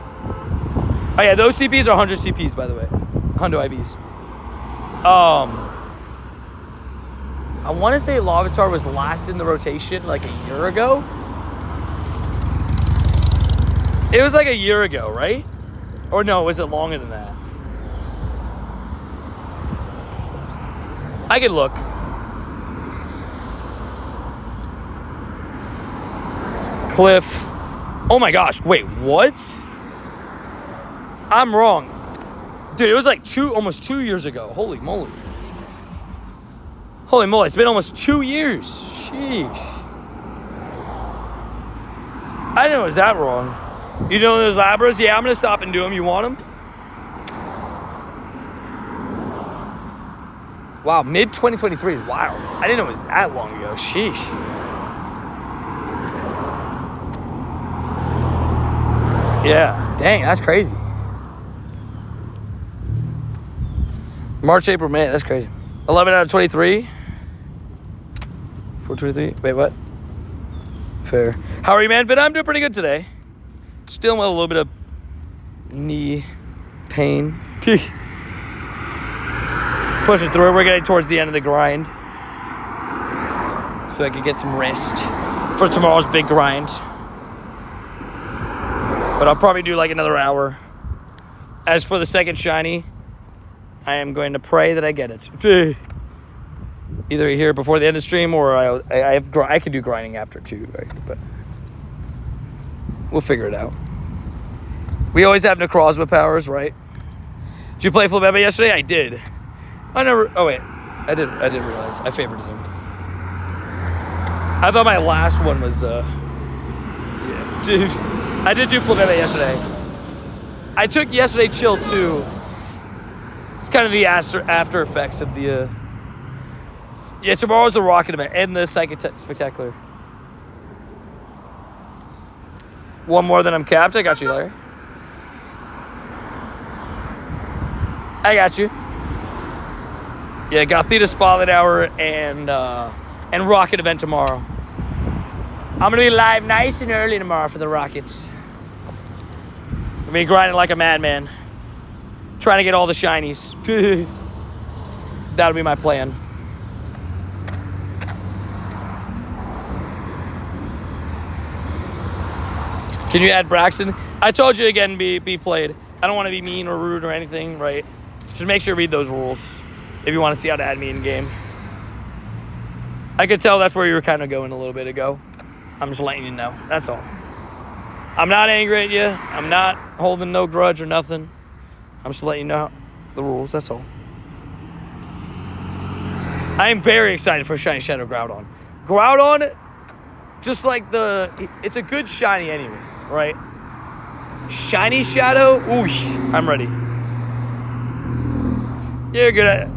Oh yeah, those CPs are 100 CPs, by the way. Hundo IVs. I want to say Larvitar was last in the rotation like a year ago. It was like a year ago, right? Or no, was it longer than that? I could look. Cliff. Oh my gosh, wait, what? I'm wrong. Dude, it was like almost 2 years ago. Holy moly. Holy moly, it's been almost 2 years. Sheesh. I didn't know it was that wrong. You know those Labras? Yeah, I'm going to stop and do them. You want them? Wow, mid-2023 is wild. I didn't know it was that long ago. Sheesh. Yeah, dang, that's crazy. March, April, May, that's crazy. 11 out of 23. 423. Wait, what? Fair. How are you, man? I'm doing pretty good today. Still with a little bit of knee pain. Pushing through it. We're getting towards the end of the grind. So I can get some rest for tomorrow's big grind. But I'll probably do like another hour. As for the second shiny, I am going to pray that I get it. Either here before the end of the stream, or I could do grinding after too, right? But We'll figure it out. We always have Necrozma powers, right? Did you play Flabébé yesterday? I did. I never... Oh, wait. I didn't realize. I favorited him. I thought my last one was... Yeah. Dude. I did do Flabébé yesterday. I took yesterday chill, too. It's kind of the after effects of the... Yeah, tomorrow's the Rocket event and the Psychic Spectacular. One more than I'm capped. I got you, Larry. I got you. Yeah, Gothita Spotlight Hour and Rocket event tomorrow. I'm gonna be live nice and early tomorrow for the Rockets. I'm gonna be grinding like a madman, trying to get all the shinies. That'll be my plan. Can you add Braxton? I told you again, be played. I don't want to be mean or rude or anything, right? Just make sure you read those rules if you want to see how to add me in game. I could tell that's where you were kind of going a little bit ago. I'm just letting you know. That's all. I'm not angry at you. I'm not holding no grudge or nothing. I'm just letting you know the rules. That's all. I am very excited for Shiny Shadow Groudon. Groudon, just like it's a good shiny anyway, right? Shiny Shadow, ooh, I'm ready. You're good at it.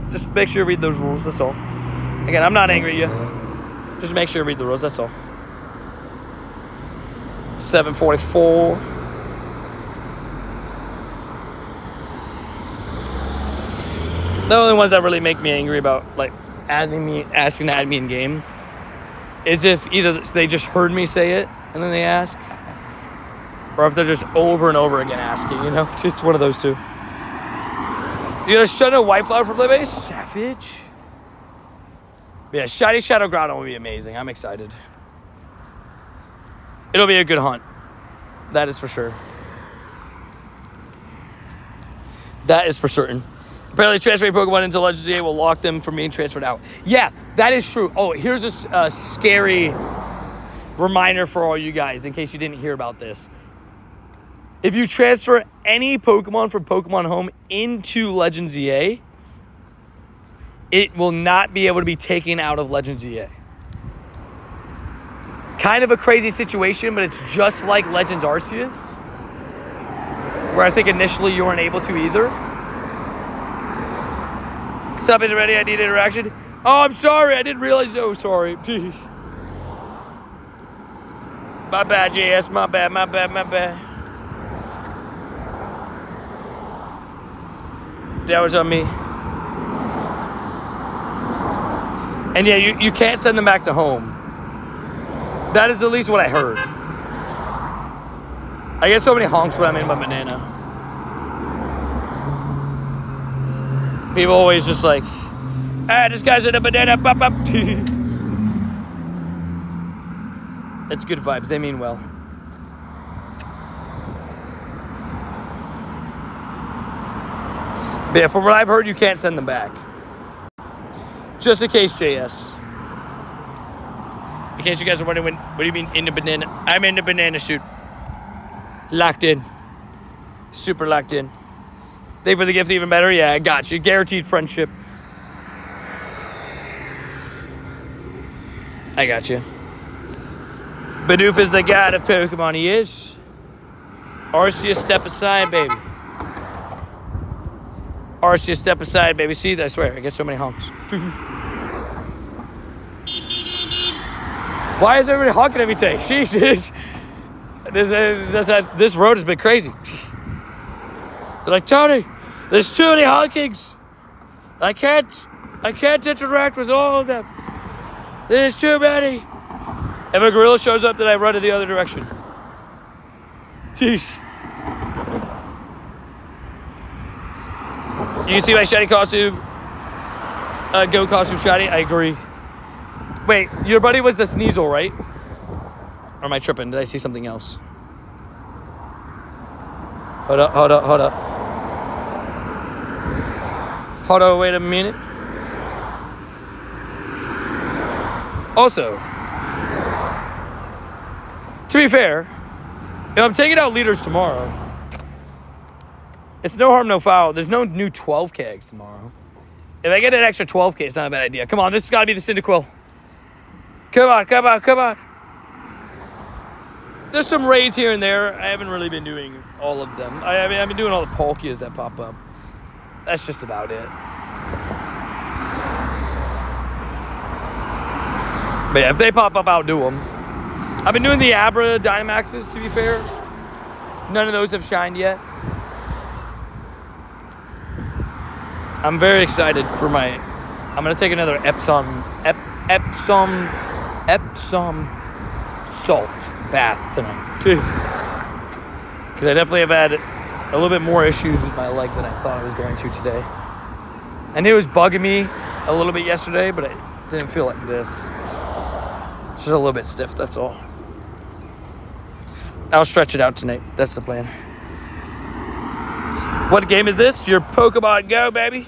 Just make sure you read those rules, that's all. Again, I'm not angry at you. Just make sure you read the rules, that's all. 744. The only ones that really make me angry about like asking to add me in game is if either they just heard me say it and then they ask, or if they're just over and over again asking, you know? It's one of those two. You got a Shadow White Flower for Flabébé? Savage. Yeah, Shiny Shadow Groudon will be amazing. I'm excited. It'll be a good hunt. That is for sure. That is for certain. Apparently transferring Pokemon into Legends EA will lock them from being transferred out. Yeah, that is true. Oh, here's a scary reminder for all you guys in case you didn't hear about this. If you transfer any Pokemon from Pokemon Home into Legends EA, it will not be able to be taken out of Legends EA. Kind of a crazy situation, but it's just like Legends Arceus, where I think initially you weren't able to either. Stop it already, I need interaction. Oh, I'm sorry, I didn't realize. Oh, sorry. My bad, JS, my bad. That was on me. And yeah, you can't send them back to home. That is at least what I heard. I get so many honks when I'm in my banana. People always just like, this guy's in a banana, pop. It's good vibes, they mean well. But yeah, from what I've heard, you can't send them back. Just in case, JS. In case you guys are wondering, what do you mean in the banana? I'm in the banana suit. Locked in. Super locked in. Thank you for the gift, even better. Yeah, I got you. Guaranteed friendship. I got you. Bidoof is the god of Pokemon. He is. Arceus, step aside, baby. Arceus, step aside, baby. See, I swear, I get so many honks. Why is everybody honking at me today? Sheesh. This road has been crazy. They're like, Tony, there's too many honkings. I can't interact with all of them. There's too many. If a gorilla shows up, then I run in the other direction. You see my shiny costume? Go costume shiny? I agree. Wait, your buddy was the Sneasel, right? Or am I tripping? Did I see something else? Hold up. Hold on, wait a minute. Also, to be fair, If I'm taking out leaders tomorrow, it's no harm, no foul. There's no new 12 kegs tomorrow. If I get an extra 12K, it's not a bad idea. Come on, this has got to be the Cyndaquil. Come on, come on, come on. There's some raids here and there. I haven't really been doing all of them. I've been doing all the Palkias that pop up. That's just about it. But yeah, if they pop up, I'll do them. I've been doing the Abra Dynamaxes, to be fair. None of those have shined yet. I'm very excited for my... I'm going to take another Epsom salt bath tonight, too. Because I definitely have had a little bit more issues with my leg than I thought I was going to today. I knew it was bugging me a little bit yesterday, but it didn't feel like this. It's just a little bit stiff, that's all. I'll stretch it out tonight. That's the plan. What game is this? Your Pokemon Go, baby.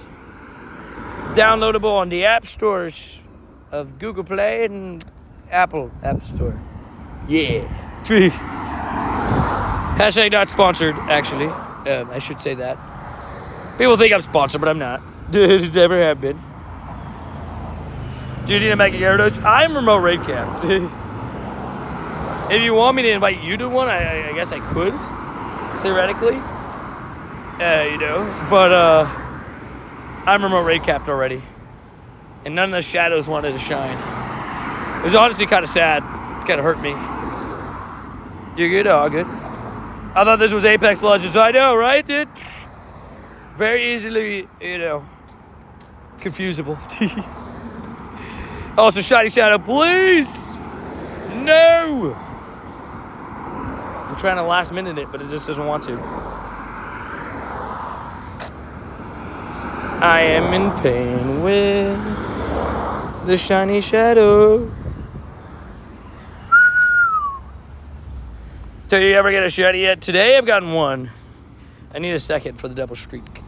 Downloadable on the app stores of Google Play and Apple App Store. Yeah. Hashtag not sponsored, actually. I should say that. People think I'm sponsored, but I'm not. Never have been. Do you need to make a Gyarados? I'm remote raid capped. If you want me to invite you to one, I guess I could. Theoretically. You know. But, I'm remote raid capped already. And none of the shadows wanted to shine. It was honestly kind of sad. It kind of hurt me. You're good? Oh, good. I thought this was Apex Legends. I know, right, dude? Very easily, you know, confusable. Also, Shiny Shadow, please! No! I'm trying to last minute it, but it just doesn't want to. I am in pain with the Shiny Shadow. So you ever get a shiny yet? Today I've gotten one. I need a second for the double streak.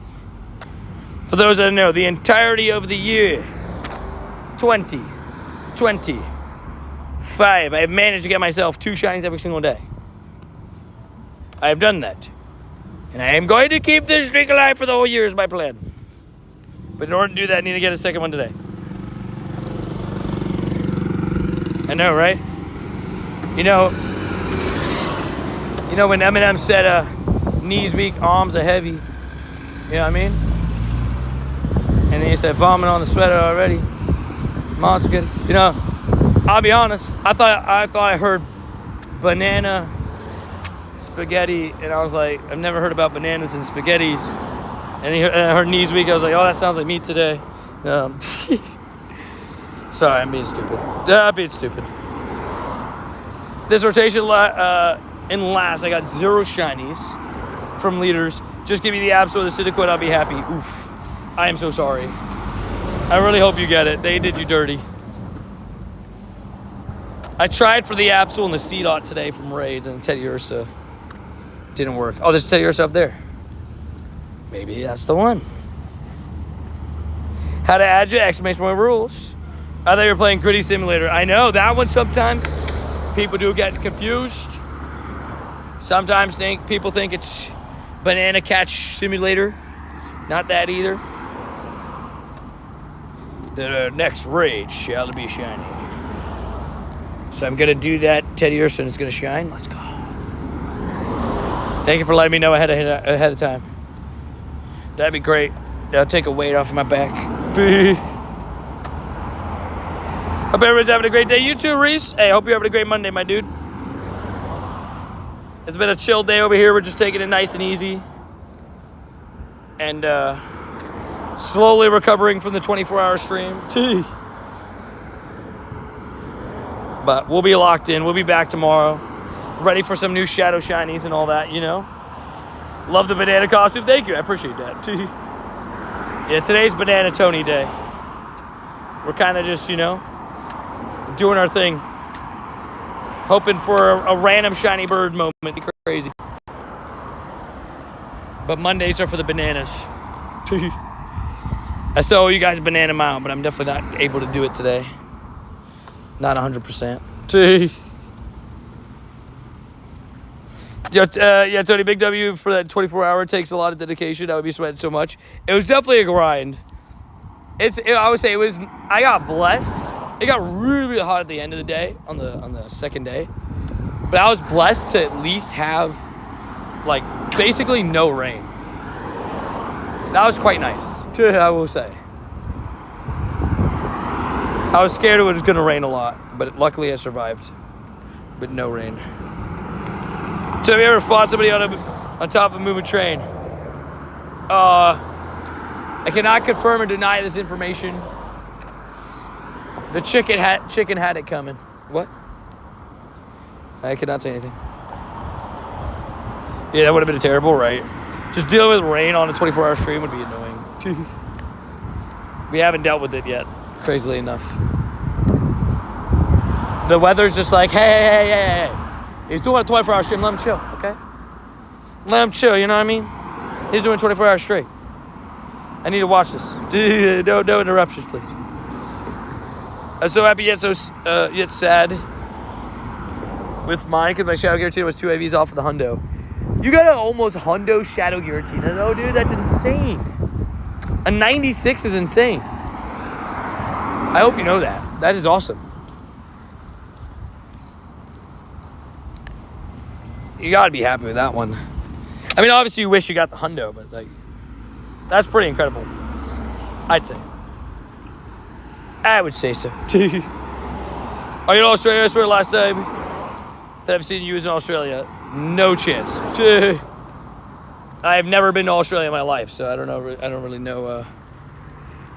For those that know, the entirety of the year 2025, I have managed to get myself 2 shinies every single day. I have done that. And I am going to keep this streak alive for the whole year is my plan. But in order to do that, I need to get a second one today. I know, right? You know when Eminem said, knees weak, arms are heavy. You know what I mean? And then he said, vomit on the sweater already. Monster good. You know, I'll be honest. I thought I heard banana spaghetti, and I was like, I've never heard about bananas and spaghettis. And I heard knees weak. I was like, oh, that sounds like me today. Sorry, I'm being stupid. I'm being stupid. This rotation in last, I got 0 shinies from leaders. Just give me the Absol or the Cyndaquil, I'll be happy. Oof. I am so sorry. I really hope you get it. They did you dirty. I tried for the Absol and the C-Dot today from raids and Teddy Ursa. Didn't work. Oh, there's Teddy Ursa up there. Maybe that's the one. How to add your exclamation point rules. I thought you were playing Gritty Simulator. I know, that one sometimes people do get confused. Sometimes people think it's Banana Catch Simulator. Not that either. The next raid shall be shiny. So I'm gonna do that. Teddy Urson is gonna shine. Let's go. Thank you for letting me know ahead of time. That'd be great. That'll take a weight off of my back. Hope everybody's having a great day. You too, Reese. Hey, hope you're having a great Monday, my dude. It's been a chill day over here. We're just taking it nice and easy. And slowly recovering from the 24-hour stream. But we'll be locked in. We'll be back tomorrow. Ready for some new Shadow Shinies and all that, you know. Love the banana costume. Thank you. I appreciate that. Yeah, today's Banana Tony Day. We're kind of just, you know, doing our thing. Hoping for a random shiny bird moment. Be crazy. But Mondays are for the bananas. I still owe you guys a banana mount, but I'm definitely not able to do it today. Not 100%. Yeah, Tony, big W for that 24-hour. Takes a lot of dedication. I would be sweating so much. It was definitely a grind. I would say it was. I got blessed. It got really, really hot at the end of the day on the second day, but I was blessed to at least have like basically no rain. That was quite nice, I will say. I was scared it was going to rain a lot, but luckily I survived with no rain. So have you ever fought somebody on top of a moving train? I cannot confirm or deny this information. The chicken had it coming. What? I cannot say anything. Yeah, that would have been terrible, right? Just dealing with rain on a 24-hour stream would be annoying. We haven't dealt with it yet, crazily enough. The weather's just like, hey. He's doing a 24-hour stream. Let him chill, okay? Let him chill, you know what I mean? He's doing 24 hours straight. I need to watch this. No interruptions, please. I'm so happy yet sad with mine because my Shadow Giratina was 2 AVs off of the Hundo. You got an almost Hundo Shadow Giratina though, dude. That's insane. A 96 is insane. I hope you know that. That is awesome. You gotta be happy with that one. I mean, obviously you wish you got the Hundo, but like, that's pretty incredible. I'd say. I would say so. Are you in Australia? I swear last time that I've seen you was in Australia. No chance. I've never been to Australia in my life, so I don't really know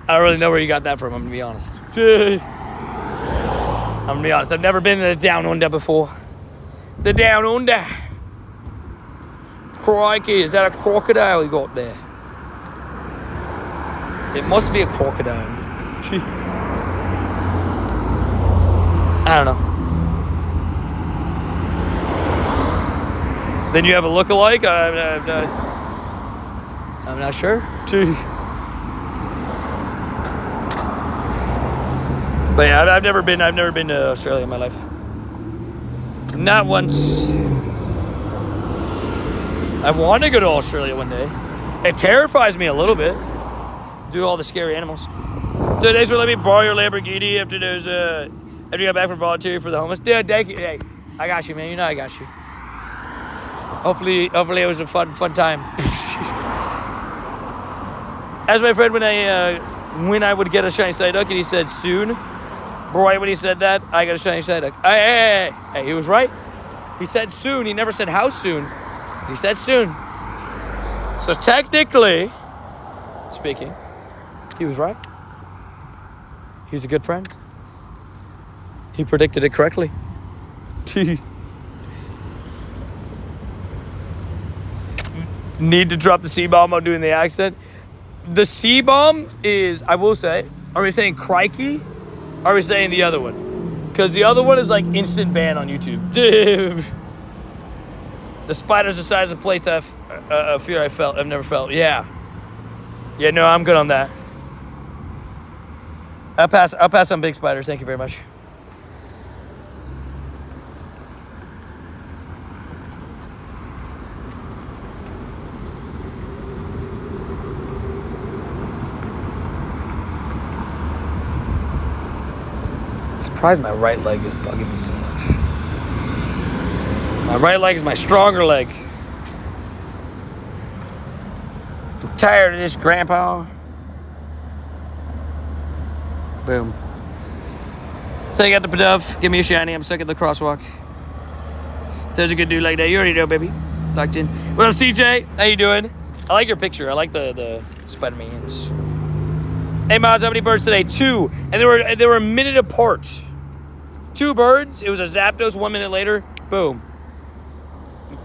where you got that from, I'm gonna be honest. I've never been to the Down Under before. The Down Under. Crikey, is that a crocodile you got there? It must be a crocodile. I don't know. Then you have a look-alike? I'm not sure. But yeah, I've never been to Australia in my life. Not once. I want to go to Australia one day. It terrifies me a little bit. Do all the scary animals. So thanks for letting me borrow your Lamborghini after you got back from volunteering for the homeless. Dude, thank you. Hey, I got you, man. You know I got you. Hopefully it was a fun time. As my friend when I would get a shiny Psyduck, and he said soon. Right when he said that, I got a shiny Psyduck. Hey, he was right. He said soon. He never said how soon. He said soon. So technically speaking, he was right. He's a good friend. He predicted it correctly. Need to drop the C-bomb on doing the accent. The C-bomb is, I will say, are we saying crikey? Or are we saying the other one? Because the other one is like instant ban on YouTube. Dude. The spider's the size of plates I've never felt. Yeah, no, I'm good on that. I'll pass on big spiders. Thank you very much. I'm surprised my right leg is bugging me so much. My right leg is my stronger leg. I'm tired of this, Grandpa. Boom. So you got the Pidove. Give me a shiny. I'm stuck at the crosswalk. There's a good dude like that. You already know, baby. Locked in. What up, CJ? How you doing? I like your picture. I like the Spider-Mans. Hey, mods, how many birds today? 2. And they were a minute apart. 2 birds. It was a Zapdos. 1 minute later, boom.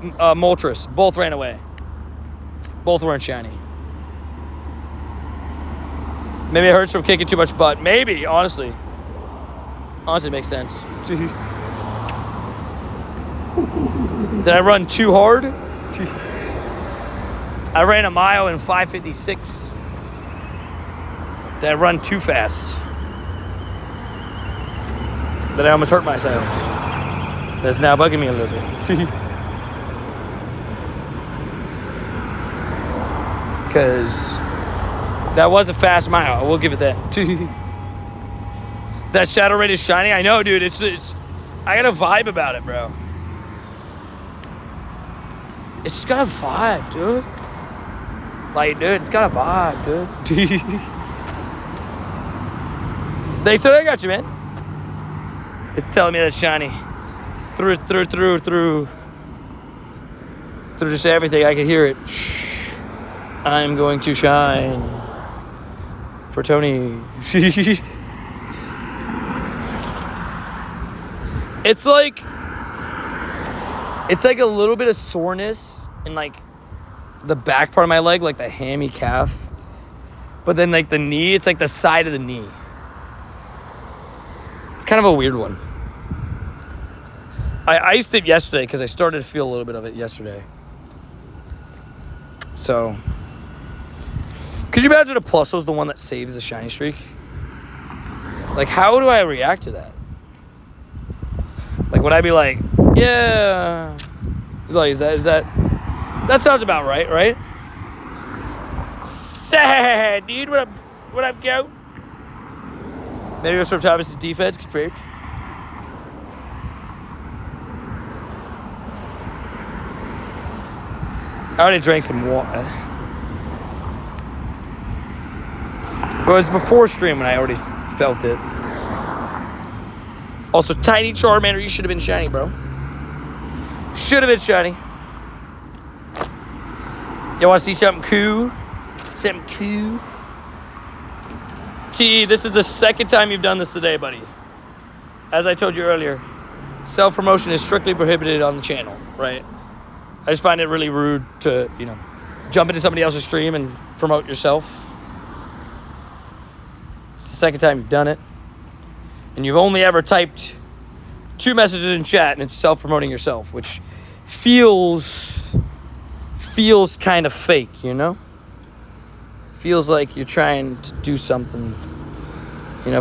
Moltres. Both ran away. Both weren't shiny. Maybe it hurts from kicking too much butt. Maybe, honestly. Honestly, it makes sense. Did I run too hard? I ran a mile in 5:56. Did I run too fast? That I almost hurt myself. That's now bugging me a little bit. because that was a fast mile. I will give it that. That shadow red is shiny. I know, dude. It's. I got a vibe about it, bro. It's just got a vibe, dude. Like, dude, it's got a vibe, dude. They said I got you, man. It's telling me that's shiny. Through just everything, I can hear it. I'm going to shine for Tony. It's like a little bit of soreness in like the back part of my leg, like the hammy calf. But then like the knee, it's like the side of the knee. It's kind of a weird one. I iced it yesterday because I started to feel a little bit of it yesterday. So, could you imagine if Plus was the one that saves the shiny streak? Like, how do I react to that? Like, would I be like, yeah, like, is that sounds about right? Sad, dude. What up, goat? Maybe it was from Thomas's defense, confirmed. I already drank some water. It was before stream when I already felt it. Also, Tiny Charmander, you should have been shiny, bro. Should have been shiny. You want to see something cool? Something cool? T, this is the second time you've done this today, buddy. As I told you earlier, self-promotion is strictly prohibited on the channel, right? I just find it really rude to, jump into somebody else's stream and promote yourself. It's the second time you've done it. And you've only ever typed 2 messages in chat, and it's self-promoting yourself, which feels kind of fake, Feels like you're trying to do something.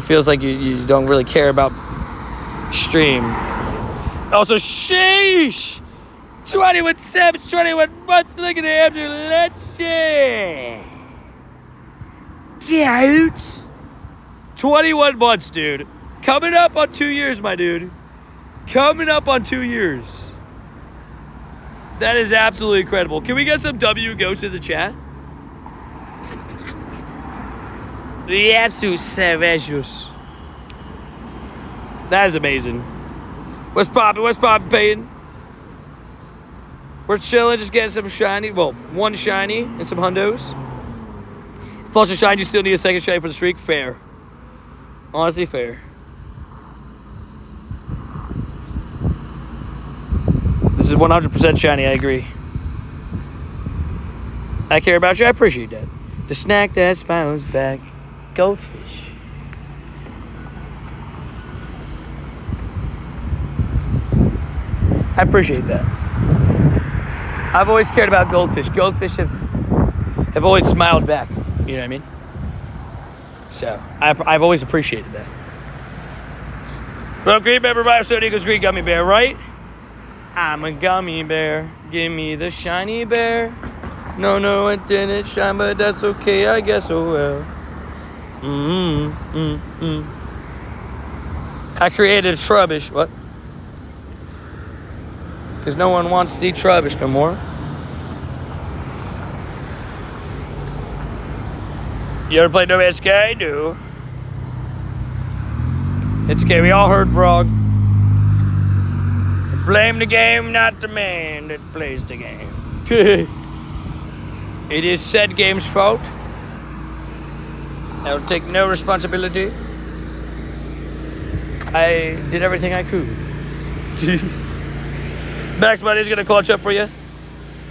Feels like you don't really care about stream. Also, sheesh! 21 Savage, 21 months, look at the after legend! Get 21 months, dude. Coming up on 2 years, my dude. Coming up on 2 years. That is absolutely incredible. Can we get some W goats in the chat? The absolute savages. That is amazing. What's poppin', Peyton? We're chilling, just getting some shiny. Well, 1 shiny and some hundos. Plus a shiny, you still need a second shiny for the streak. Fair. Honestly, fair. This is 100% shiny, I agree. I care about you, I appreciate that. The snack that smiles back. Goldfish. I appreciate that. I've always cared about goldfish. Goldfish have always smiled back. You know what I mean? So, I've always appreciated that. Well, green bear by so equals green gummy bear, right? I'm a gummy bear. Give me the shiny bear. No, it didn't shine, but that's okay, I guess, oh well. I created a Trubbish. What? Because no one wants to see Trubbish no more. You ever played No Man's Sky? No. It's okay, we all heard Frog. Blame the game, not the man that plays the game. It is said game's fault. I will take no responsibility. I did everything I could. Max Monday is going to clutch up for you.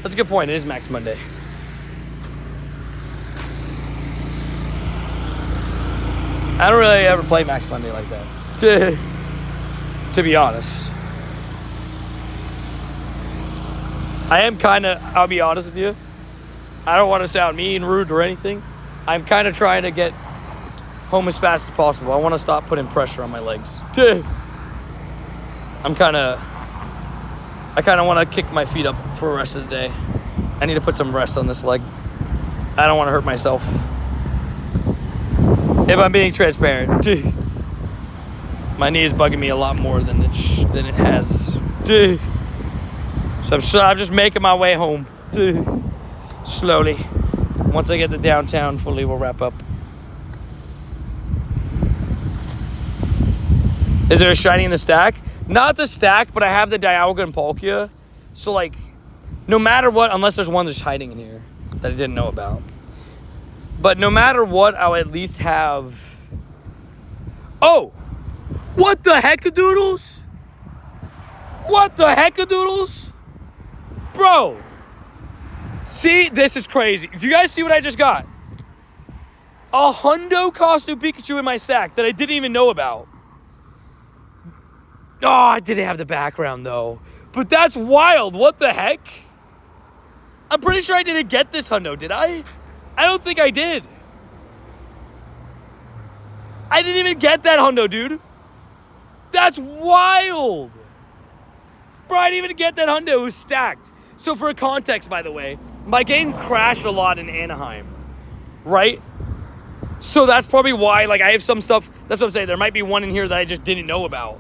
That's a good point. It is Max Monday. I don't really ever play Max Monday like that. To be honest. I am kind of, I'll be honest with you. I don't want to sound mean, rude, or anything. I'm kind of trying to get home as fast as possible. I want to stop putting pressure on my legs. I kind of want to kick my feet up for the rest of the day. I need to put some rest on this leg. I don't want to hurt myself. If I'm being transparent. My knee is bugging me a lot more than it has. So I'm just making my way home. Slowly. Once I get to downtown fully, we'll wrap up. Is there a shiny in the stack? Not the stack, but I have the Dialga and Palkia. So, like, no matter what, unless there's one that's hiding in here that I didn't know about. But no matter what, I'll at least have... Oh! What the heck-a-doodles? What the heck-a-doodles? Bro! See? This is crazy. Do you guys see what I just got? A Hundo costume Pikachu in my stack that I didn't even know about. Oh, I didn't have the background, though. But that's wild. What the heck? I'm pretty sure I didn't get this Hundo, did I? I don't think I did. I didn't even get that Hundo, dude. That's wild. Bro, I didn't even get that Hundo. It was stacked. So for context, by the way, my game crashed a lot in Anaheim. Right? So that's probably why, like, I have some stuff. That's what I'm saying. There might be one in here that I just didn't know about.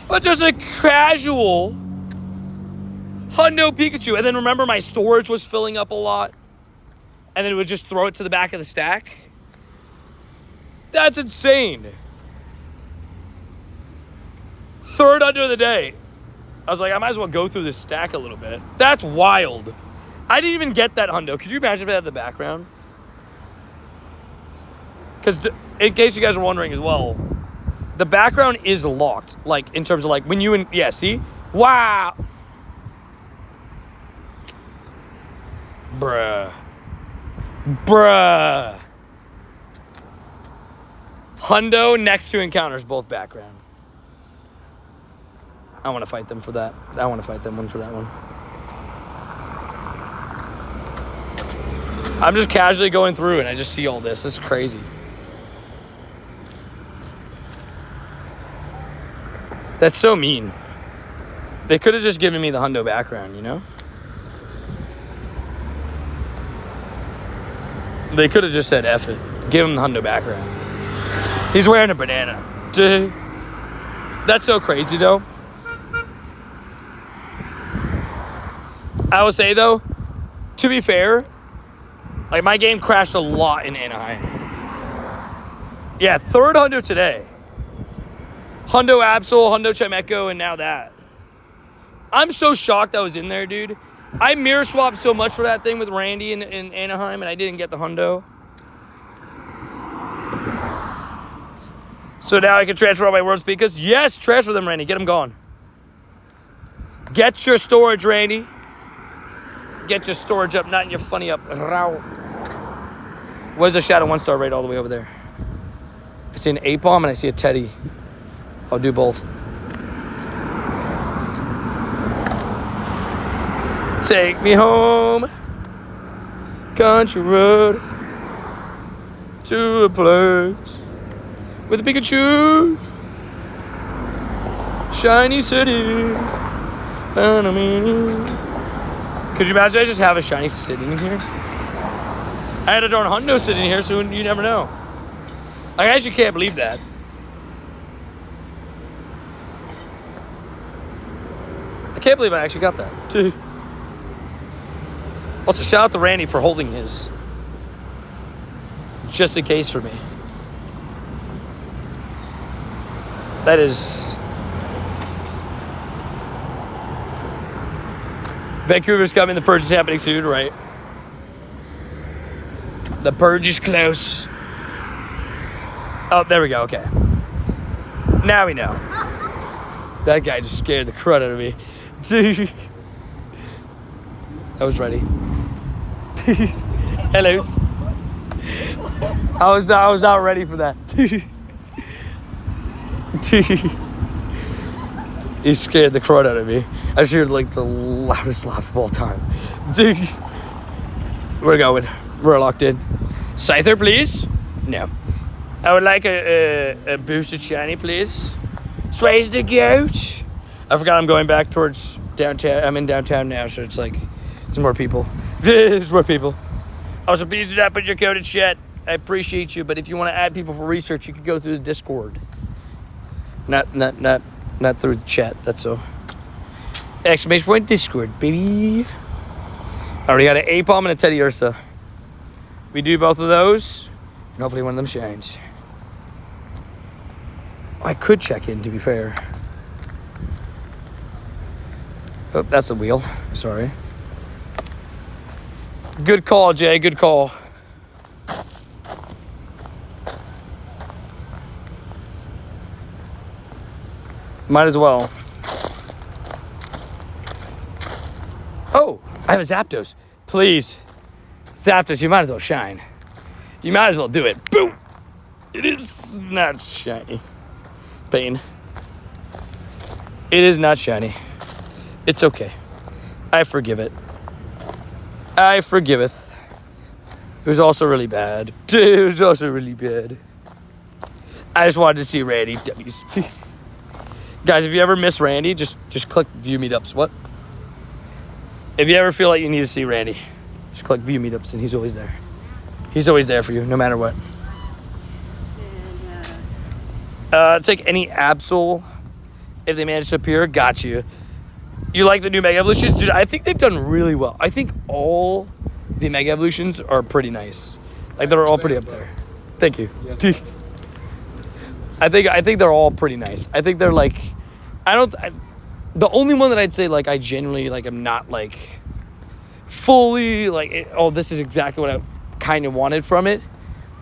But just a casual Hundo Pikachu. And then remember, my storage was filling up a lot. And then it would just throw it to the back of the stack. That's insane. Third Hundo of the day. I was like, I might as well go through this stack a little bit. That's wild. I didn't even get that Hundo. Could you imagine if it had the background? Because in case you guys are wondering as well, the background is locked. Like, in terms of, like, when you... Yeah, see? Wow. Bruh. Hundo next to encounters, both background. I want to fight them for that. I want to fight them one for that one. I'm just casually going through and I just see all this. This is crazy. That's so mean. They could have just given me the Hundo background, you know? They could have just said F it. Give him the Hundo background. He's wearing a banana. Dude. That's so crazy, though. I will say, though, to be fair, like, my game crashed a lot in Anaheim. Yeah, third Hundo today. Hundo Absol, Hundo Chimecho, and now that. I'm so shocked I was in there, dude. I mirror swapped so much for that thing with Randy in Anaheim, and I didn't get the Hundo. So now I can transfer all my world speakers. Yes, transfer them, Randy. Get them gone. Get your storage, Randy. Get your storage up, not your funny up. Where's the Shadow 1-star right all the way over there? I see an 8-bomb and I see a Teddy. I'll do both. Take me home, country road, to a place with a Pikachu, shiny city. Could you imagine I just have a shiny sitting in here? I had a darn Hundo sitting here, so you never know. I actually can't believe that. I can't believe I actually got that, too. Also, shout out to Randy for holding his. Just in case for me. That is... Vancouver's coming, the purge is happening soon, right? The purge is close. Oh, there we go, okay. Now we know. That guy just scared the crud out of me. I was ready. Hello. I was not ready for that. He scared the crud out of me. I just heard like the loudest laugh of all time. Dude. We're going. We're locked in. Scyther, please? No. I would like a boosted shiny, please. Sways the goat. I forgot I'm going back towards downtown. I'm in downtown now, so it's like there's more people. There's more people. Also, please do not put your code in chat. I appreciate you, but if you want to add people for research, you can go through the Discord. Not through the chat. That's all. Exclamation point Discord, baby. I already got an A-Palm and a Teddy Ursa. We do both of those, and hopefully one of them shines. I could check in, to be fair. Oh, that's the wheel. Sorry. Good call, Jay. Good call. Might as well. Oh, I have a Zapdos. Please. Zapdos, you might as well shine. You might as well do it. Boom. It is not shiny. Pain. It is not shiny. It's okay. I forgive it. I forgiveth. It was also really bad. It was also really bad. I just wanted to see Randy W's. Guys, if you ever miss Randy, just click view meetups. What? If you ever feel like you need to see Randy, just click view meetups and he's always there. He's always there for you, no matter what. Take any Absol if they manage to appear. Got you. You like the new Mega Evolutions? Dude, I think they've done really well. I think all the Mega Evolutions are pretty nice. Like, they're all pretty up there. Thank you. Yes. I think they're all pretty nice. I think they're like, the only one that I'd say, like, I genuinely, like, I'm not, like, fully, like, oh, this is exactly what I kind of wanted from it,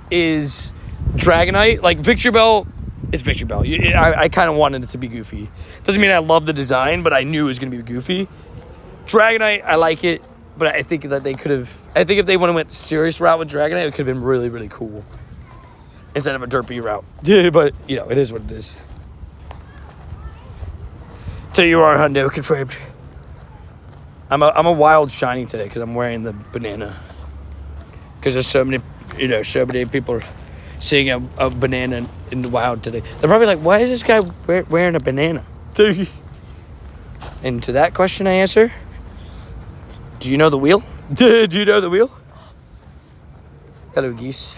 is Dragonite. Like, Victreebel is Victreebel. I kind of wanted it to be goofy. Doesn't mean I love the design, but I knew it was going to be goofy. Dragonite, I like it, but I think that they could have, I think if they would have went serious route with Dragonite, it could have been really, really cool. Instead of a derpy route. But, you know, it is what it is. So you are Hundo, confirmed. I'm a wild shiny today because I'm wearing the banana. Because there's so many people seeing a banana in the wild today. They're probably like, why is this guy wearing a banana? And to that question I answer, do you know the wheel? Do you know the wheel? Hello, geese.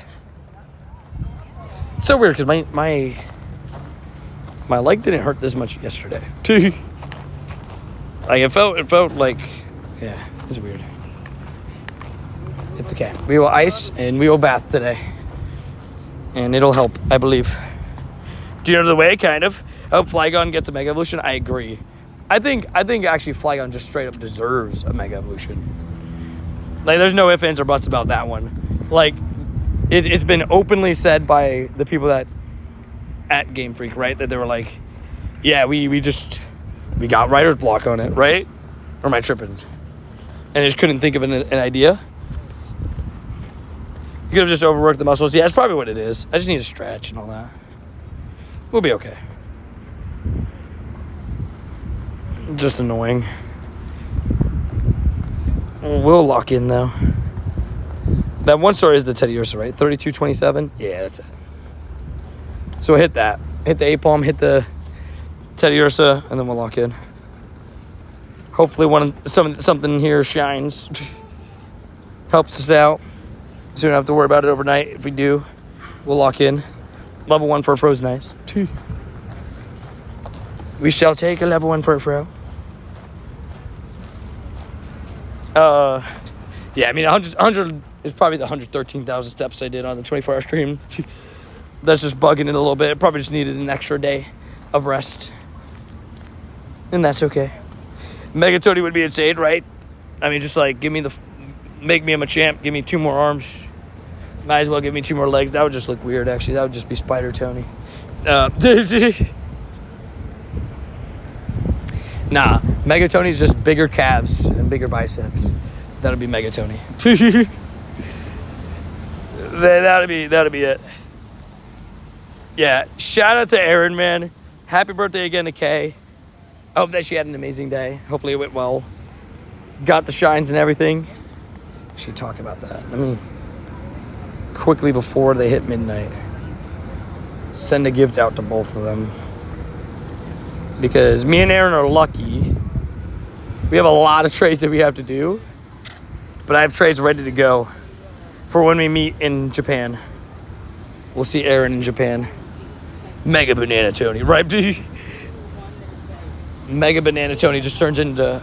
It's so weird because my leg didn't hurt this much yesterday. Like it felt like, yeah, it's weird. It's okay. We will ice and we will bath today, and it'll help, I believe. Do you know the way? Kind of. I hope Flygon gets a Mega Evolution. I agree. I think actually Flygon just straight up deserves a Mega Evolution. Like, there's no ifs, ands, or buts about that one. Like, it's been openly said by the people that at Game Freak, right? That they were like, yeah, we got writer's block on it, right? Or am I tripping? And I just couldn't think of an idea. You could have just overworked the muscles. Yeah, that's probably what it is. I just need to stretch and all that. We'll be okay. Just annoying. We'll lock in, though. That one story is the Teddy Ursa, right? 3227? Yeah, that's it. So hit that. Hit the A-Palm, hit the Teddy Ursa, and then we'll lock in. Hopefully something here shines. Helps us out. So we don't have to worry about it overnight. If we do, we'll lock in. Level 1 Furfro is nice. We shall take a level 1 Furfro. Yeah, I mean, 100 is probably the 113,000 steps I did on the 24-hour stream. That's just bugging it a little bit. It probably just needed an extra day of rest. And that's okay. Megatony would be insane, right? I mean, just like, make me a Machamp, give me 2 more arms. Might as well give me 2 more legs. That would just look weird, actually. That would just be Spider Tony. Nah, Megatony is just bigger calves and bigger biceps. That'll be Megatony. That'll be it. Yeah, shout out to Erin, man. Happy birthday again to Kay. I hope that she had an amazing day. Hopefully it went well. Got the shines and everything. We should talk about that. I mean, quickly before they hit midnight, send a gift out to both of them. Because me and Erin are lucky. We have a lot of trades that we have to do. But I have trades ready to go. for when we meet in Japan. We'll see Aaron in Japan. Mega Banana Tony, right? Mega Banana Tony just turns into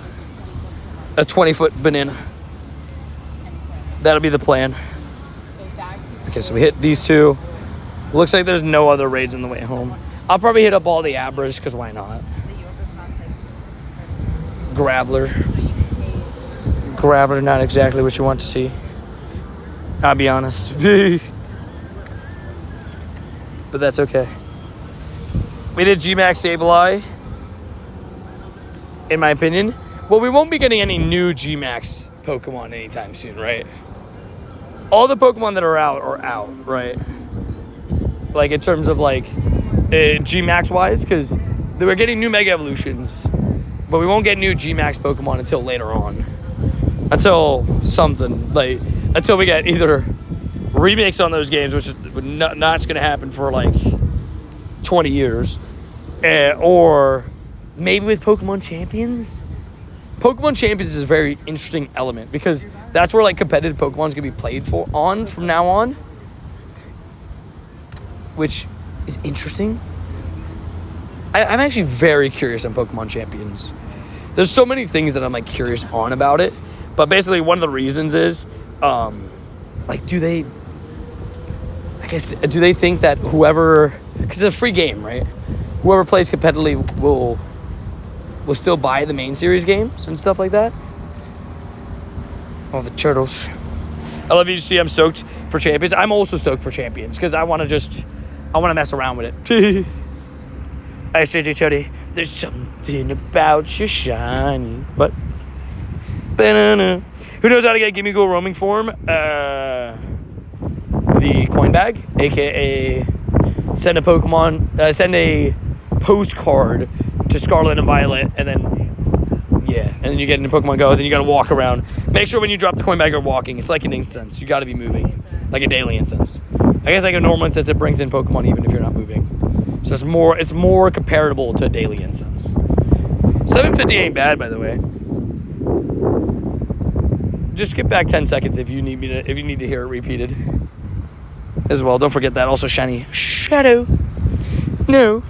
a 20-foot banana. That'll be the plan. Okay, so we hit these two. Looks like there's no other raids on the way home. I'll probably hit up all the Abras, because why not? Graveler, not exactly what you want to see. I'll be honest. But that's okay. We did G-Max Sableye, in my opinion. Well, we won't be getting any new G-Max Pokemon anytime soon, right? All the Pokemon that are out, right? Like, in terms of, like, G-Max-wise, because we're getting new Mega Evolutions, but we won't get new G-Max Pokemon until later on. Until something, like, until we get either remakes on those games, which is not going to happen for, like, 20 years, or maybe with Pokemon Champions. Pokemon Champions is a very interesting element because that's where like competitive Pokemon is gonna be played from now on, which is interesting. I'm actually very curious on Pokemon Champions. There's so many things that I'm like curious on about it, but basically one of the reasons is, like, do they think that whoever, because it's a free game, right? Whoever plays competitively will still buy the main series games and stuff like that. Oh, the turtles. I love you to see I'm stoked for Champions. I'm also stoked for Champions because I want to mess around with it. I said to Tony, there's something about you shiny. But who knows how to get Gimme Go roaming form? The coin bag, aka send a postcard to Scarlet and Violet, and then you get into Pokemon Go, then you gotta walk around. Make sure when you drop the coin bag you're walking. It's like an incense. You gotta be moving. Like a daily incense. I guess like a normal incense, it brings in Pokemon even if you're not moving. So it's more comparable to a daily incense. 750 ain't bad, by the way. Just skip back 10 seconds if you need to hear it repeated. As well. Don't forget that. Also shiny Shadow. No.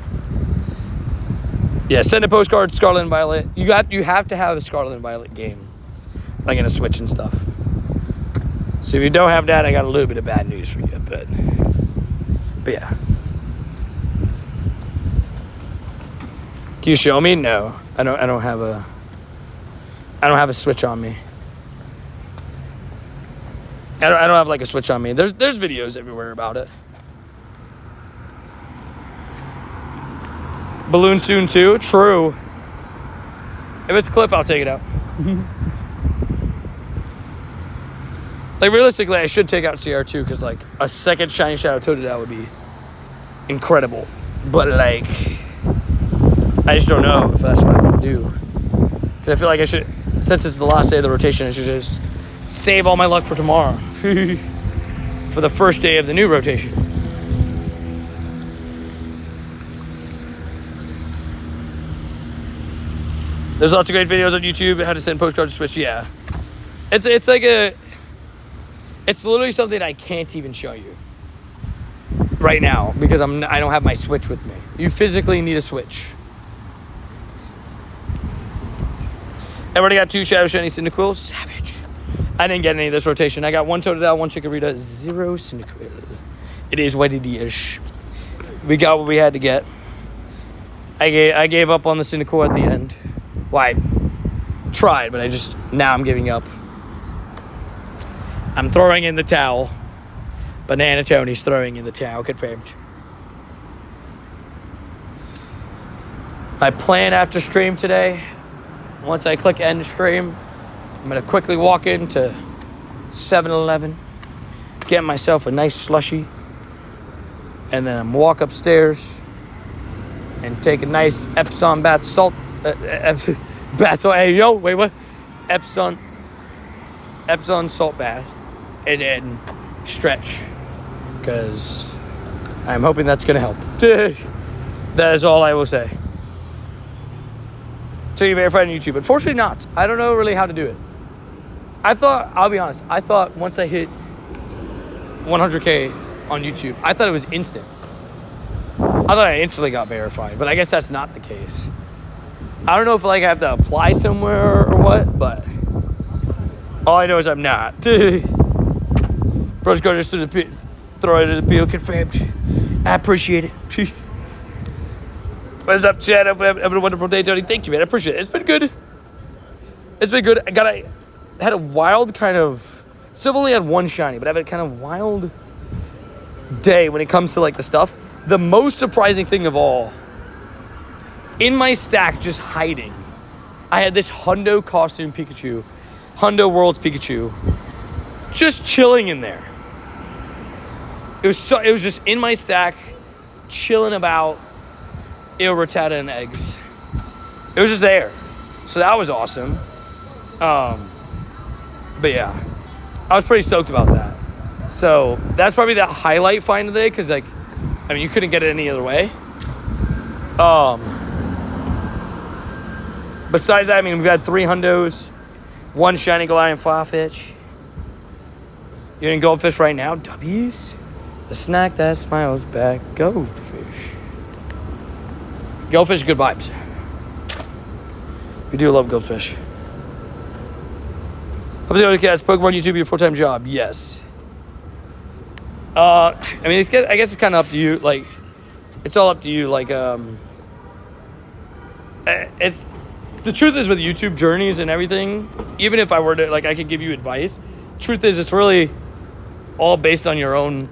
Yeah, send a postcard, Scarlet and Violet. You have to have a Scarlet and Violet game, like in a Switch and stuff. So if you don't have that, I got a little bit of bad news for you, but yeah. Can you show me? No, I don't have a Switch on me. I don't have like a Switch on me. There's videos everywhere about it. Balloon soon too. True. If it's Cliff, I'll take it out. Like realistically, I should take out CR2 because like a second shiny Shadow Totodile would be incredible. But like, I just don't know if that's what I'm gonna do. Because I feel like I should, since it's the last day of the rotation, I should just save all my luck for tomorrow. For the first day of the new rotation. There's lots of great videos on YouTube how to send postcards to Switch. Yeah, it's literally something I can't even show you right now because I don't have my Switch with me. You physically need a Switch. I already got 2 Shadow Shiny Cyndaquil. Savage. I didn't get any of this rotation. I got 1 Totodile, 1 Chikorita, 0 Cyndaquil. It is what it is. We got what we had to get. I gave up on the Cyndaquil at the end. Well, I tried, but now I'm giving up. I'm throwing in the towel. Banana Tony's throwing in the towel, confirmed. My plan after stream today, once I click end stream, I'm going to quickly walk into 7-Eleven, get myself a nice slushie, and then I'm walk upstairs and take a nice Epsom bath salt. Bath salt. Hey, yo, wait, what? Epsom salt bath, and then stretch, because I'm hoping that's going to help. That is all I will say. So you verified on YouTube. Unfortunately not. I don't know really how to do it. I'll be honest, I thought once I hit 100K on YouTube. I thought it was instant. I thought I instantly got verified, but I guess that's not the case. I don't know if like I have to apply somewhere or what, but all I know is I'm not. Bros go just through the throw it in the peel, confirmed. I appreciate it. What is up, Chad? Have a wonderful day, Tony. Thank you, man. I appreciate it. It's been good. It's been good. I had a wild kind of, still only had one shiny, but I had a kind of wild day when it comes to like the stuff. The most surprising thing of all, in my stack, just hiding, I had this Hundo costume Pikachu, Hundo World's Pikachu, just chilling in there. It was just in my stack, chilling about, Rattata and eggs. It was just there, so that was awesome. But yeah, I was pretty stoked about that. So that's probably the highlight find of the day, because like, I mean, you couldn't get it any other way. Besides that, I mean, we've got 3 Hundos, 1 shiny Galarian Farfetch. You're in Goldfish right now. W's? The snack that smiles back. Goldfish. Goldfish, good vibes. We do love Goldfish. Hope the other cast Pokemon YouTube your full-time job. Yes. I mean, I guess it's kind of up to you. Like, it's all up to you. Like, it's the truth is with YouTube journeys and everything. Even if I were to like, I could give you advice. Truth is, it's really all based on your own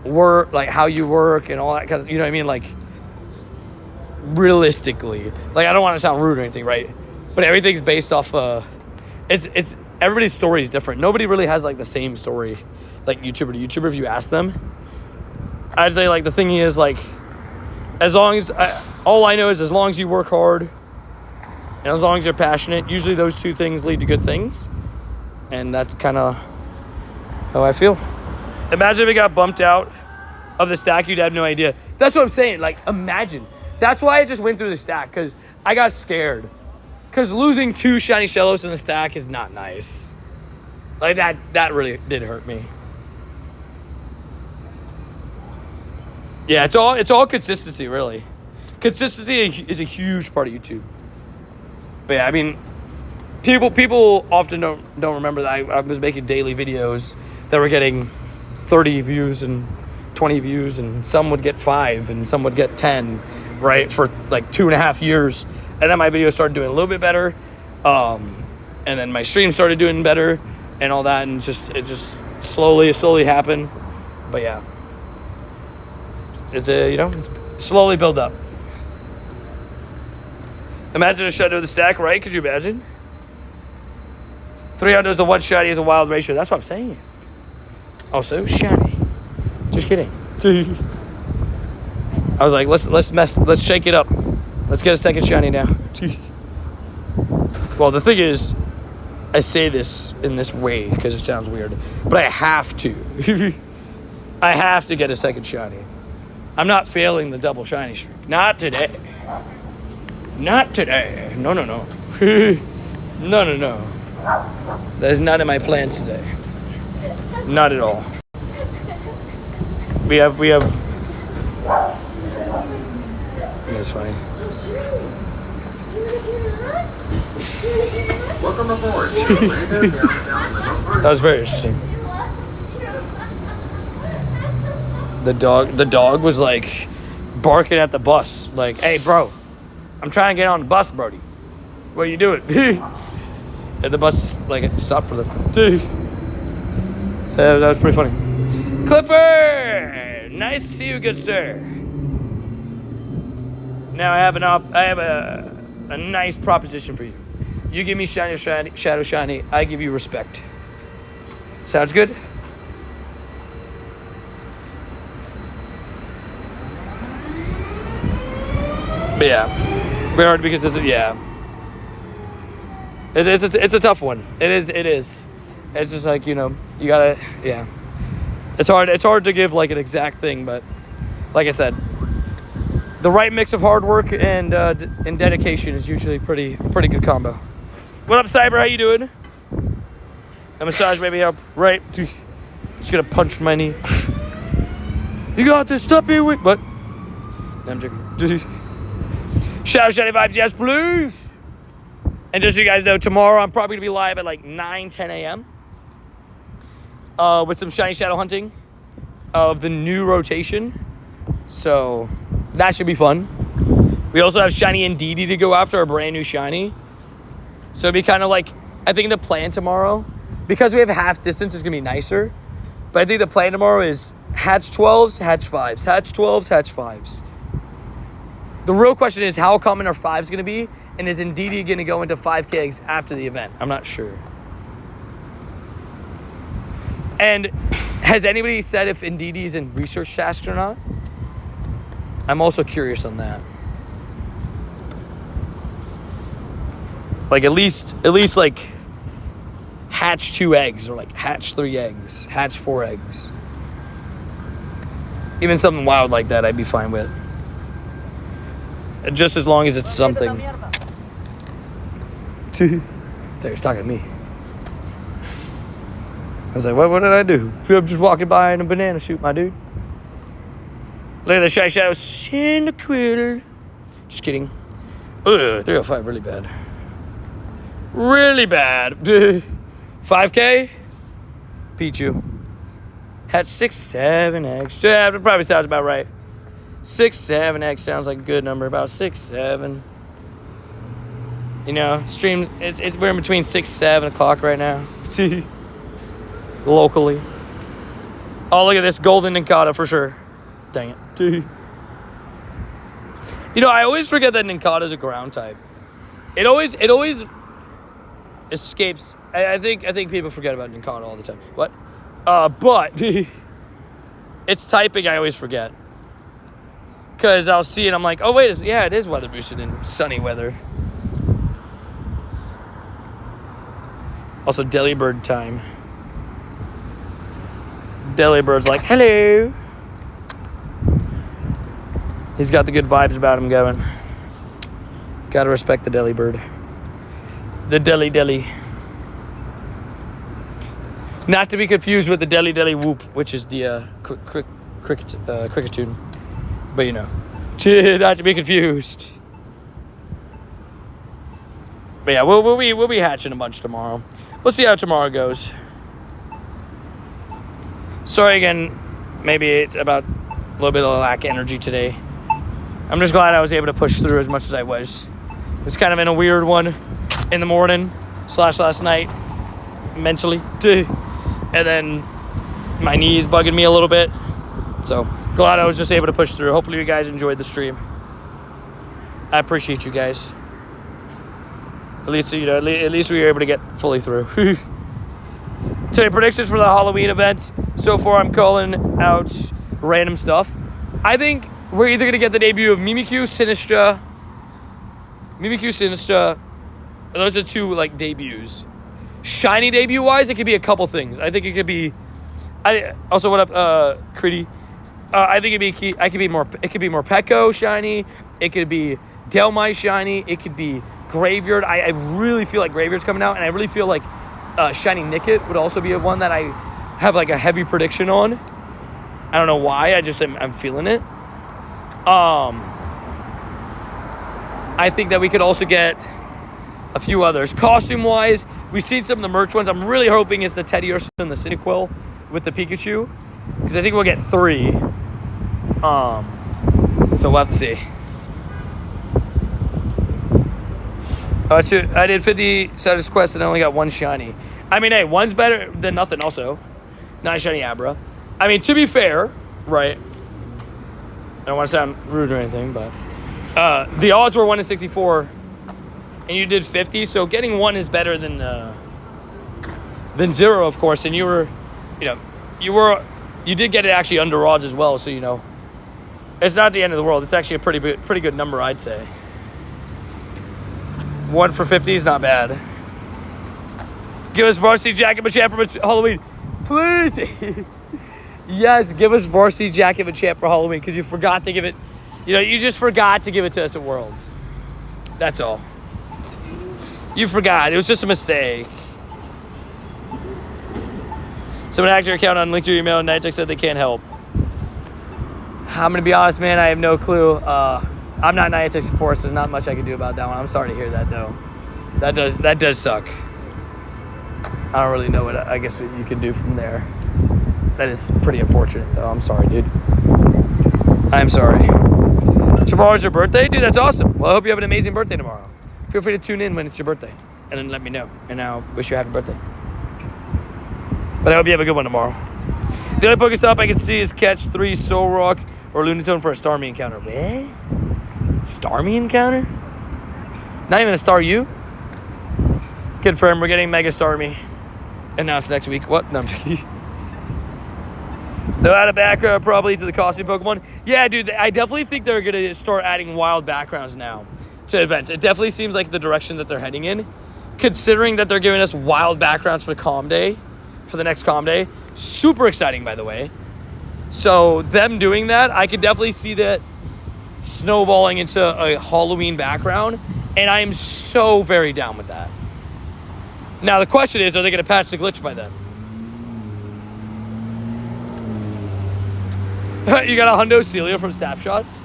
work, like how you work and all that kind of. You know what I mean? Like, realistically, like I don't want to sound rude or anything, right? But everything's based off. It's everybody's story is different. Nobody really has like the same story. Like YouTuber to YouTuber, if you ask them, I'd say like the thing is like, as long as all I know is as long as you work hard and as long as you're passionate, usually those two things lead to good things, and that's kind of how I feel. Imagine if it got bumped out of the stack, you'd have no idea. That's what I'm saying. Like imagine. That's why I just went through the stack, because I got scared. Because losing 2 shiny Shellos in the stack is not nice. Like that really did hurt me. Yeah, it's all consistency, really. Consistency is a huge part of YouTube. But yeah, I mean, people often don't remember that I was making daily videos that were getting 30 views and 20 views, and some would get 5 and some would get 10, right, for like 2.5 years. And then my videos started doing a little bit better, and then my stream started doing better and all that, and it just slowly happened. But yeah, it's it's slowly build up. Imagine a shadow of the stack, right? Could you imagine? 300 to 1 shiny is a wild ratio. That's what I'm saying. Also shiny. Just kidding. I was like, let's shake it up. Let's get a second shiny now. Well, the thing is, I say this in this way because it sounds weird, but I have to. I have to get a second shiny. I'm not failing the double shiny streak. Not today. Not today. No. No. That is not in my plans today. Not at all. We have. That's funny. Welcome aboard. That was very interesting. The dog was like barking at the bus, like, "Hey, bro, I'm trying to get on the bus, Brody. What are you doing?" And the bus like stopped for them. That was pretty funny. Clifford, nice to see you, good sir. Now I have a nice proposition for you. You give me shiny, shadow shiny. I give you respect. Sounds good? But yeah, very hard because it's a tough one. It is. It's just like, you gotta, yeah. It's hard to give like an exact thing, but like I said, the right mix of hard work and dedication is usually pretty good combo. What up, Cyber? How you doing? A massage maybe help, right? Just gonna punch my knee. You got this. Stop here. Wait. What? No, I'm joking. Shout out Shiny Vibes. Yes, please. And just so you guys know, tomorrow I'm probably gonna be live at like 9, 10 a.m. With some shiny shadow hunting of the new rotation. So that should be fun. We also have shiny Indeedee to go after, a brand new shiny. So it'd be kind of like, I think the plan tomorrow, because we have half distance, is gonna be nicer. But I think the plan tomorrow is hatch 12s, hatch 5s, hatch 12s, hatch 5s. The real question is, how common are 5s gonna be? And is Indeedee gonna go into 5 kegs after the event? I'm not sure. And has anybody said if Indeedee is in research task or not? I'm also curious on that. Like at least like hatch 2 eggs, or like hatch 3 eggs, hatch 4 eggs. Even something wild like that I'd be fine with. Just as long as it's something. There, he's talking to me. I was like, what did I do? I'm just walking by in a banana suit, my dude. Look at the Shy Shadow Cyndaquil. Just kidding. Ugh, 305, really bad. Really bad. 5K? Pikachu. Had 6, 7 eggs. Yeah, that probably sounds about right. 6, 7 eggs sounds like a good number. About 6, 7. You know, stream, we're in between 6, 7 o'clock right now. Locally. Oh, look at this golden Nincada for sure. Dang it. You know, I always forget that Nincada is a ground type. It always escapes. I think people forget about Nincada all the time. What? But it's typing I always forget. Because I'll see it, I'm like, oh wait, yeah, it is weather boosted in sunny weather. Also, Delibird time. Delibird's like, hello. He's got the good vibes about him going. Gotta respect the Delibird. The Deli. Not to be confused with the Deli Whoop, which is the cricket tune. But you know, not to be confused. But yeah, we'll be hatching a bunch tomorrow. We'll see how tomorrow goes. Sorry again, maybe it's about a little bit of lack of energy today. I'm just glad I was able to push through as much as I was. It was kind of in a weird one in the morning / last night, mentally. And then my knees bugging me a little bit. So glad I was just able to push through. Hopefully you guys enjoyed the stream. I appreciate you guys. At least, you know, at least we were able to get fully through. Today, predictions for the Halloween event. So far, I'm calling out random stuff. I think we're either going to get the debut of Mimikyu, Sinistra. Those are 2, like, debuts. Shiny debut-wise, it could be a couple things. I think it could be... Also, what up, Critty? I think it could be more Pekko shiny. It could be Delmai shiny. It could be Graveyard. I really feel like Graveyard's coming out, and I really feel like shiny Nickit would also be one that I have like a heavy prediction on. I don't know why. I'm feeling it. I think that we could also get a few others. Costume-wise, we've seen some of the merch ones. I'm really hoping it's the Teddy Ursa and the Cyndaquil with the Pikachu, because I think we'll get 3. So we'll have to see. I did 50 status quests and I only got 1 shiny. I mean, hey, 1's better than nothing also. Not shiny Abra. I mean, to be fair, right? I don't want to sound rude or anything, but the odds were 1 in 64 and you did 50, so getting 1 is better than 0, of course. And you did get it actually under odds as well, so you know. It's not the end of the world. It's actually a pretty good number, I'd say. 1 for 50 is not bad. Give us Varsity Jacket Machamp for Halloween. Please. Yes, give us Varsity Jacket Machamp for Halloween, because you forgot to give it. You know, you just forgot to give it to us at Worlds. That's all. You forgot. It was just a mistake. Someone hacked your account on linked your email and Niantic said they can't help. I'm going to be honest, man. I have no clue. I'm not Niantic support, so there's not much I can do about that one. I'm sorry to hear that, though. That does suck. I don't really know what I guess what you can do from there. That is pretty unfortunate, though. I'm sorry, dude. I'm sorry. Tomorrow's your birthday? Dude, that's awesome. Well, I hope you have an amazing birthday tomorrow. Feel free to tune in when it's your birthday and then let me know. And I'll wish you a happy birthday. But I hope you have a good one tomorrow. The only Pokestop I can see is catch 3 Solrock or Lunatone for a Starmie encounter. What? Starmie encounter? Not even a Staryu? Confirm, we're getting Mega Starmie. Announced next week. What? No, I'm joking. They'll add a background probably to the costume Pokemon. Yeah, dude, I definitely think they're going to start adding wild backgrounds now to events. It definitely seems like the direction that they're heading in. Considering that they're giving us wild backgrounds for Calm Day, for the next Calm Day. Super exciting, by the way. So them doing that, I could definitely see that snowballing into a Halloween background. And I am so very down with that. Now, the question is, are they going to patch the glitch by then? You got a Hundo Celio from Snapshots?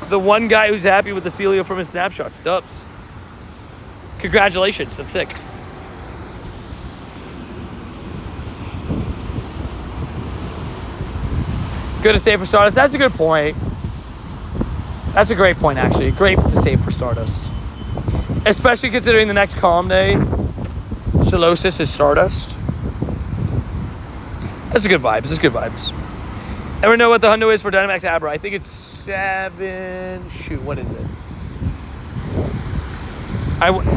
The one guy who's happy with the Celio from his Snapshots. Dubs. Congratulations. That's sick. Good to save for Stardust. That's a good point. That's a great point, actually. Great to save for Stardust. Especially considering the next Calm Day, Solosis is Stardust. That's a good vibes. That's good vibes. Ever know what the Hundo is for Dynamax Abra? I think it's 7... Shoot, what is it?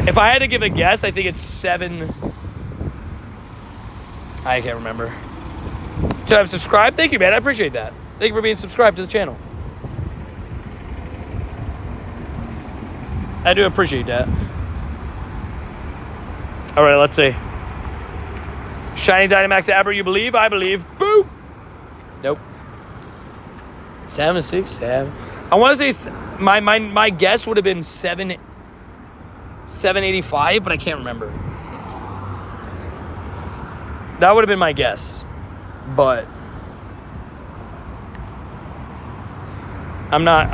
If I had to give a guess, I think it's 7... I can't remember. So I'm subscribed? Thank you, man. I appreciate that. Thank you for being subscribed to the channel. I do appreciate that. All right, let's see. Shiny Dynamax Abra, you believe? I believe. Boom! Nope. 767. I want to say my guess would have been 785, but I can't remember. That would have been my guess, but I'm not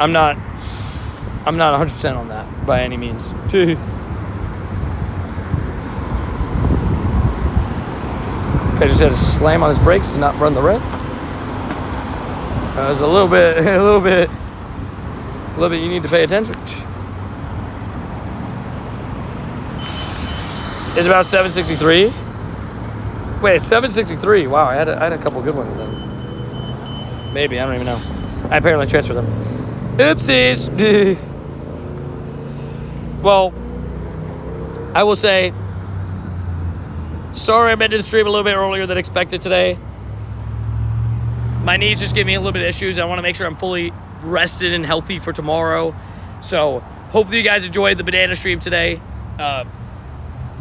100% on that by any means. I just had to slam on his brakes and not run the red. It was a little bit. You need to pay attention. It's about 763. Wait, 763. Wow, I had a couple good ones then. Maybe, I don't even know. I apparently transferred them. Oopsies. Well, I will say, sorry I ended the stream a little bit earlier than expected today. My knees just give me a little bit of issues. I want to make sure I'm fully rested and healthy for tomorrow. So hopefully you guys enjoyed the banana stream today.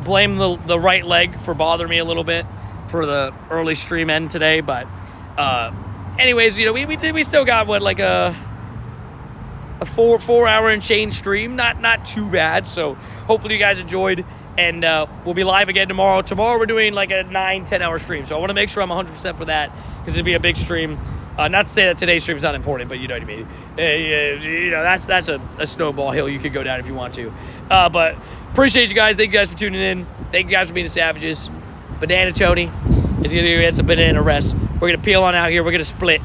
Blame the right leg for bothering me a little bit for the early stream end today. But anyways, you know, we still got what, like a 4 hour and change stream. Not too bad. So hopefully you guys enjoyed. And we'll be live again tomorrow. Tomorrow we're doing like a 9-10 hour stream. So I want to make sure I'm 100% for that, because it'd be a big stream. Not to say that today's stream is not important, but you know what I mean. You know, that's a snowball hill you could go down if you want to. But appreciate you guys. Thank you guys for tuning in. Thank you guys for being the savages. Banana Tony is going to get some banana rest. We're going to peel on out here. We're going to split.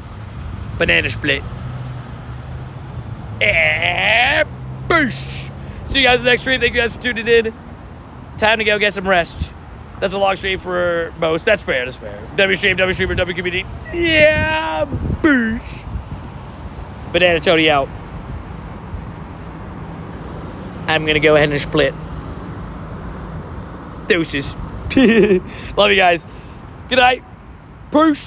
Banana split. And boosh. See you guys in the next stream. Thank you guys for tuning in. Time to go get some rest. That's a long stream for most. That's fair. W stream, W streamer, W community. Yeah, boosh. Banana Tony out. I'm going to go ahead and split. Deuces. Love you guys. Good night. Boosh.